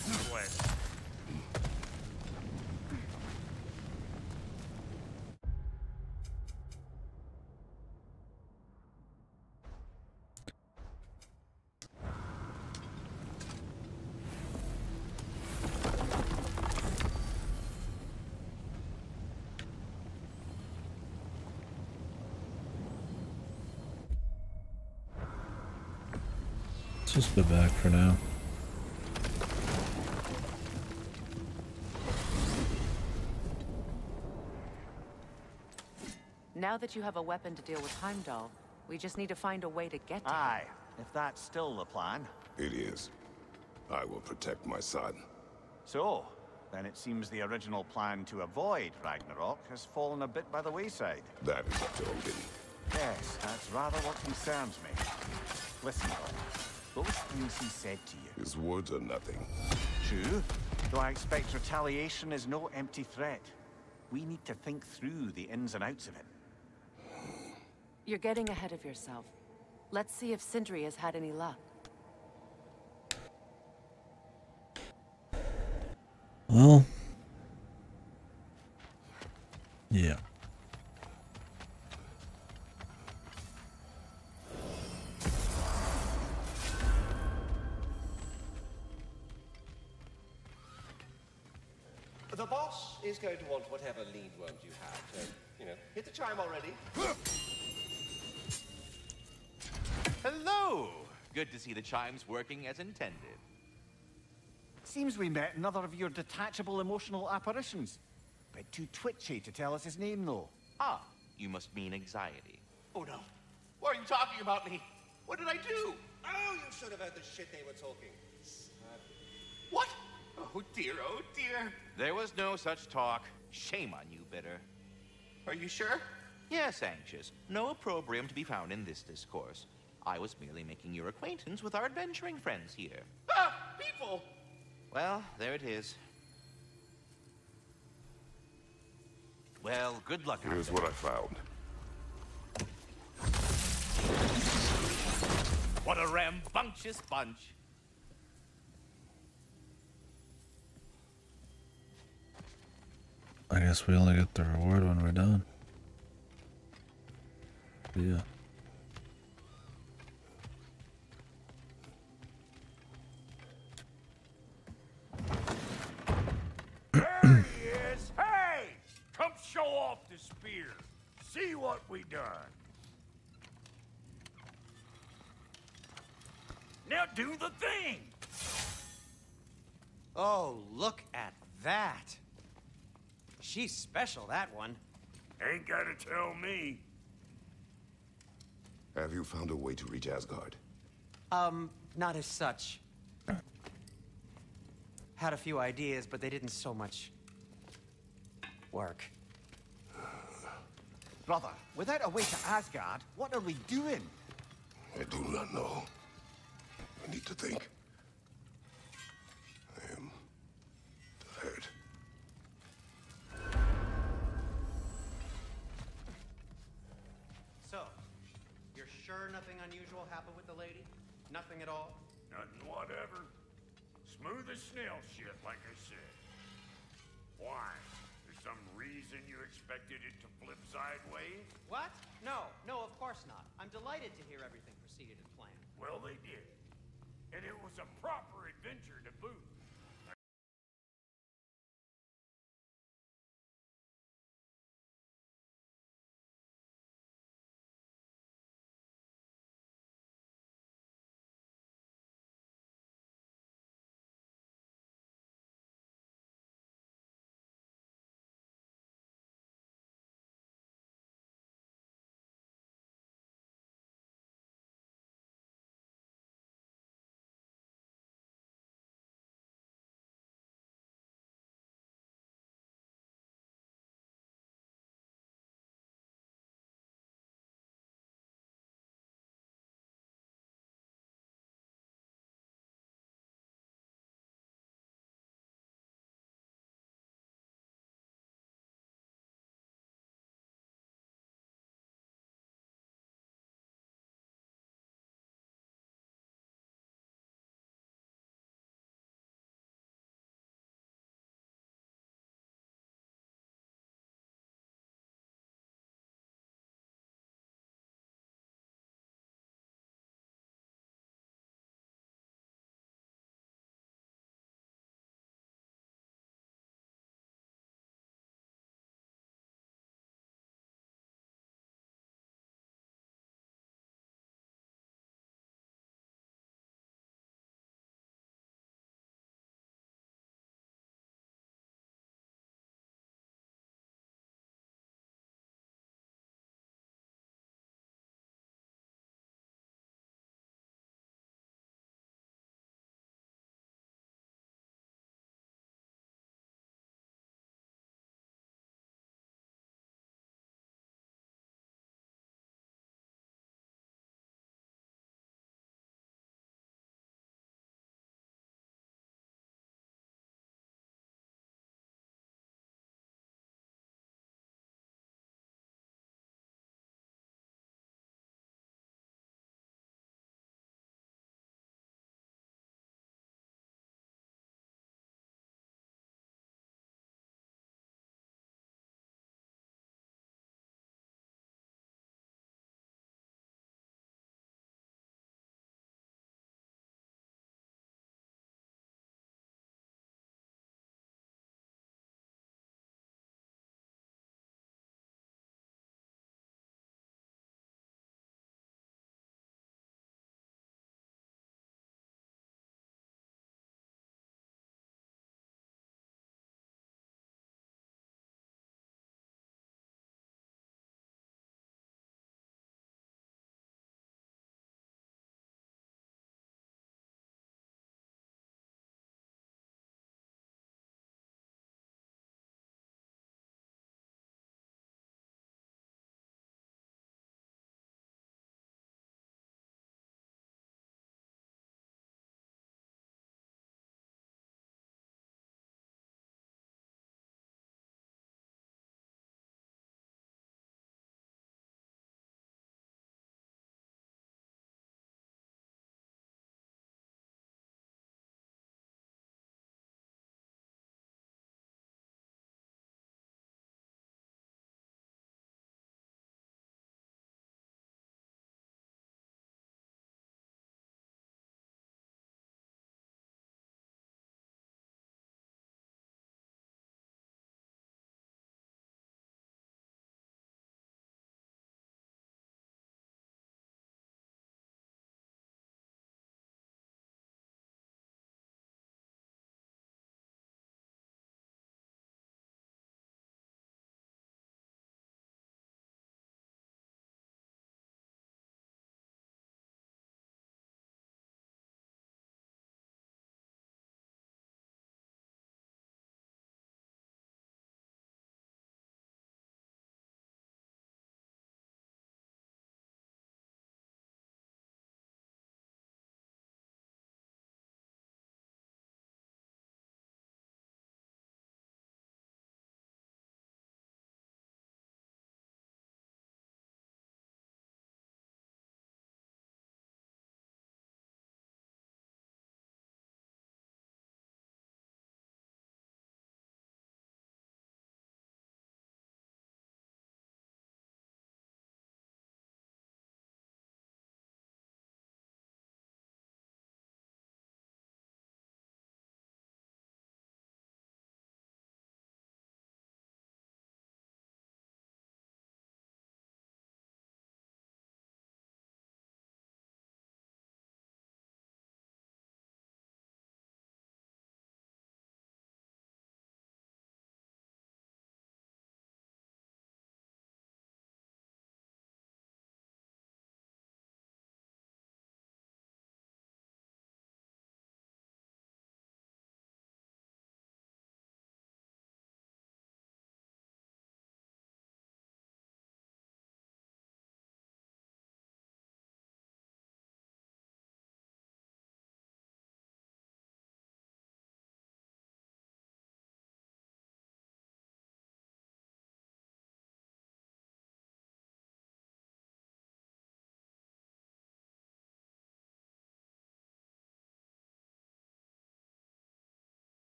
Speaker 1: Let's just go back for now.
Speaker 3: Now that you have a weapon to deal with Heimdall, we just need to find a way to get to him.
Speaker 4: Aye, if that's still the plan.
Speaker 2: It is. I will protect my son.
Speaker 4: So, then it seems the original plan to avoid Ragnarok has fallen a bit by the wayside.
Speaker 2: That is up to Odin.
Speaker 4: Yes, that's rather what concerns me. Listen, though. What was things he said to you?
Speaker 2: His words are nothing.
Speaker 4: True, though I expect retaliation is no empty threat. We need to think through the ins and outs of it.
Speaker 3: You're getting ahead of yourself. Let's see if Sindri has had any luck.
Speaker 1: Well, yeah.
Speaker 16: The boss is going to want whatever lead worms you have, so, hit the chime already.
Speaker 17: Hello! Good to see the chimes working as intended.
Speaker 4: Seems we met another of your detachable emotional apparitions. Bit too twitchy to tell us his name, though.
Speaker 17: Ah, you must mean anxiety.
Speaker 16: Oh no. Why are you talking about me? What did I do? Oh, you should have heard the shit they were talking. What? Oh dear, oh dear.
Speaker 17: There was no such talk. Shame on you, Bitter.
Speaker 16: Are you sure?
Speaker 17: Yes, Anxious. No opprobrium to be found in this discourse. I was merely making your acquaintance with our adventuring friends here.
Speaker 16: Ah, people!
Speaker 17: Well, there it is. Well, good luck.
Speaker 2: Here's what I found.
Speaker 17: What a rambunctious bunch.
Speaker 1: I guess we only get the reward when we're done. Yeah.
Speaker 10: There he is! Hey! Come show off the spear. See what we done. Now do the thing!
Speaker 6: Oh, look at that. She's special, that one.
Speaker 10: Ain't gotta tell me.
Speaker 2: Have you found a way to reach Asgard?
Speaker 6: Not as such. Had a few ideas, but they didn't so much work.
Speaker 4: Brother, without a way to Asgard, what are we doing?
Speaker 2: I do not know. I need to think. I am tired.
Speaker 6: So, you're sure nothing unusual happened with the lady? Nothing at all?
Speaker 10: Nothing whatever. Smooth as snail shit, like I said. Why? There's some reason you expected it to flip sideways?
Speaker 6: What? No, of course not. I'm delighted to hear everything proceeded as planned.
Speaker 10: Well, they did. And it was a proper adventure to boot.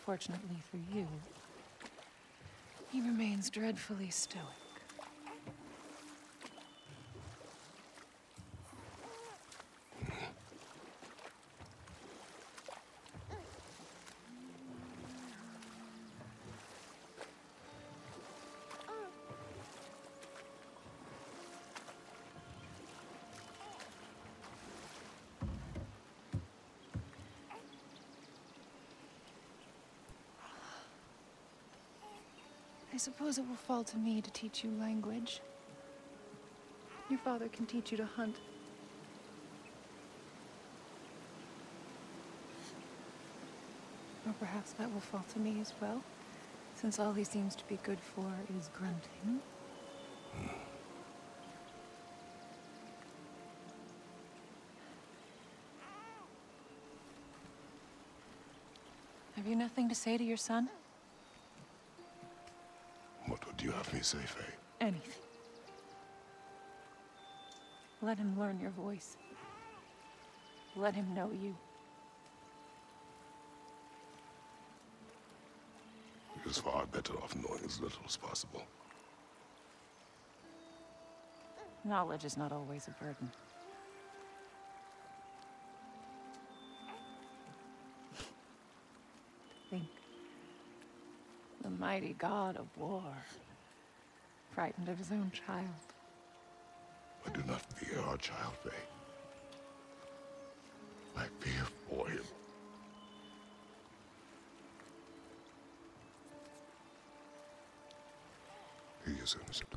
Speaker 8: Unfortunately for you, he remains dreadfully stoic. I suppose it will fall to me to teach you language. Your father can teach you to hunt. Or perhaps that will fall to me as well, since all he seems to be good for is grunting. Have you nothing to say to your son?
Speaker 2: What would you have me say, Faye?
Speaker 8: Anything. Let him learn your voice. Let him know you.
Speaker 2: He is far better off knowing as little as possible.
Speaker 8: Knowledge is not always a burden. Think. The mighty god of war, frightened of his own child.
Speaker 2: I do not fear our child, Faye. I fear for him. He is innocent.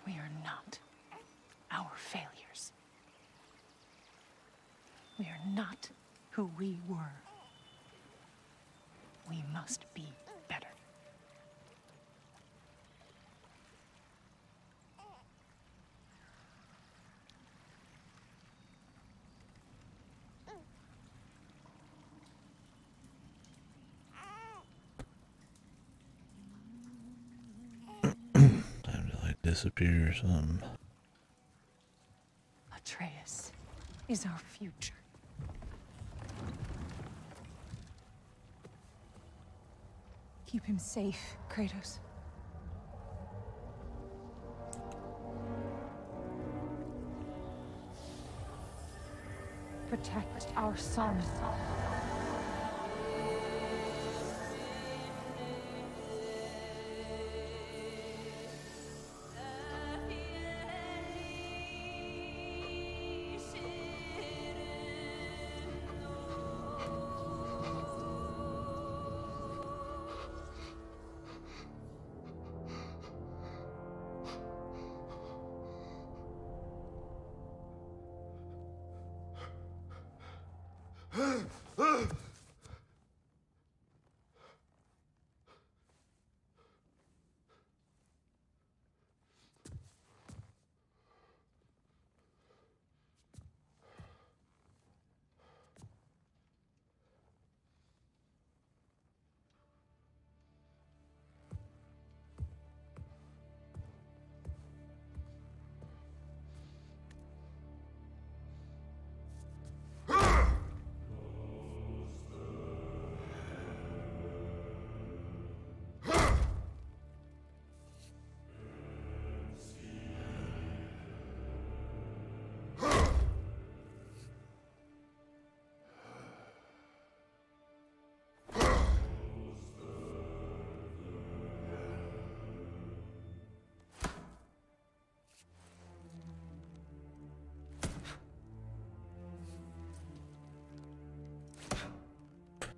Speaker 8: We are not our failures. We are not who we were. We must be better.
Speaker 1: Time to like disappear or something.
Speaker 8: Atreus is our future. Keep him safe, Kratos. Protect our son.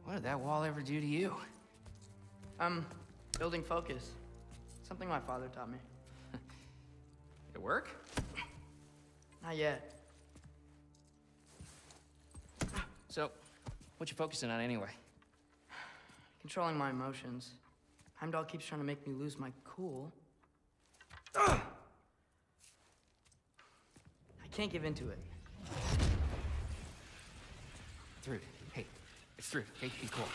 Speaker 18: What did that wall ever do to you? Building focus. Something my father taught me. It work? Not yet.
Speaker 11: So, what you focusing on anyway?
Speaker 18: Controlling my emotions. Heimdall keeps trying to make me lose my cool. I can't give into it.
Speaker 11: Through. Hey, it's through. Hey, be cool.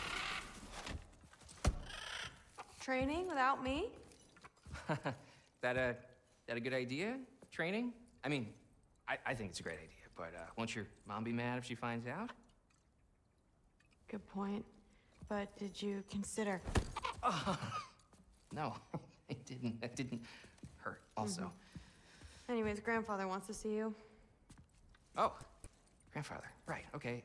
Speaker 15: Training without me?
Speaker 11: that a good idea? Training? I mean, I think it's a great idea,
Speaker 19: But, won't your mom be mad if she finds out?
Speaker 20: Good point. But did you consider...
Speaker 19: No, it didn't. That didn't hurt, also.
Speaker 20: Anyways, grandfather wants to see you.
Speaker 19: Oh, grandfather. Right, okay.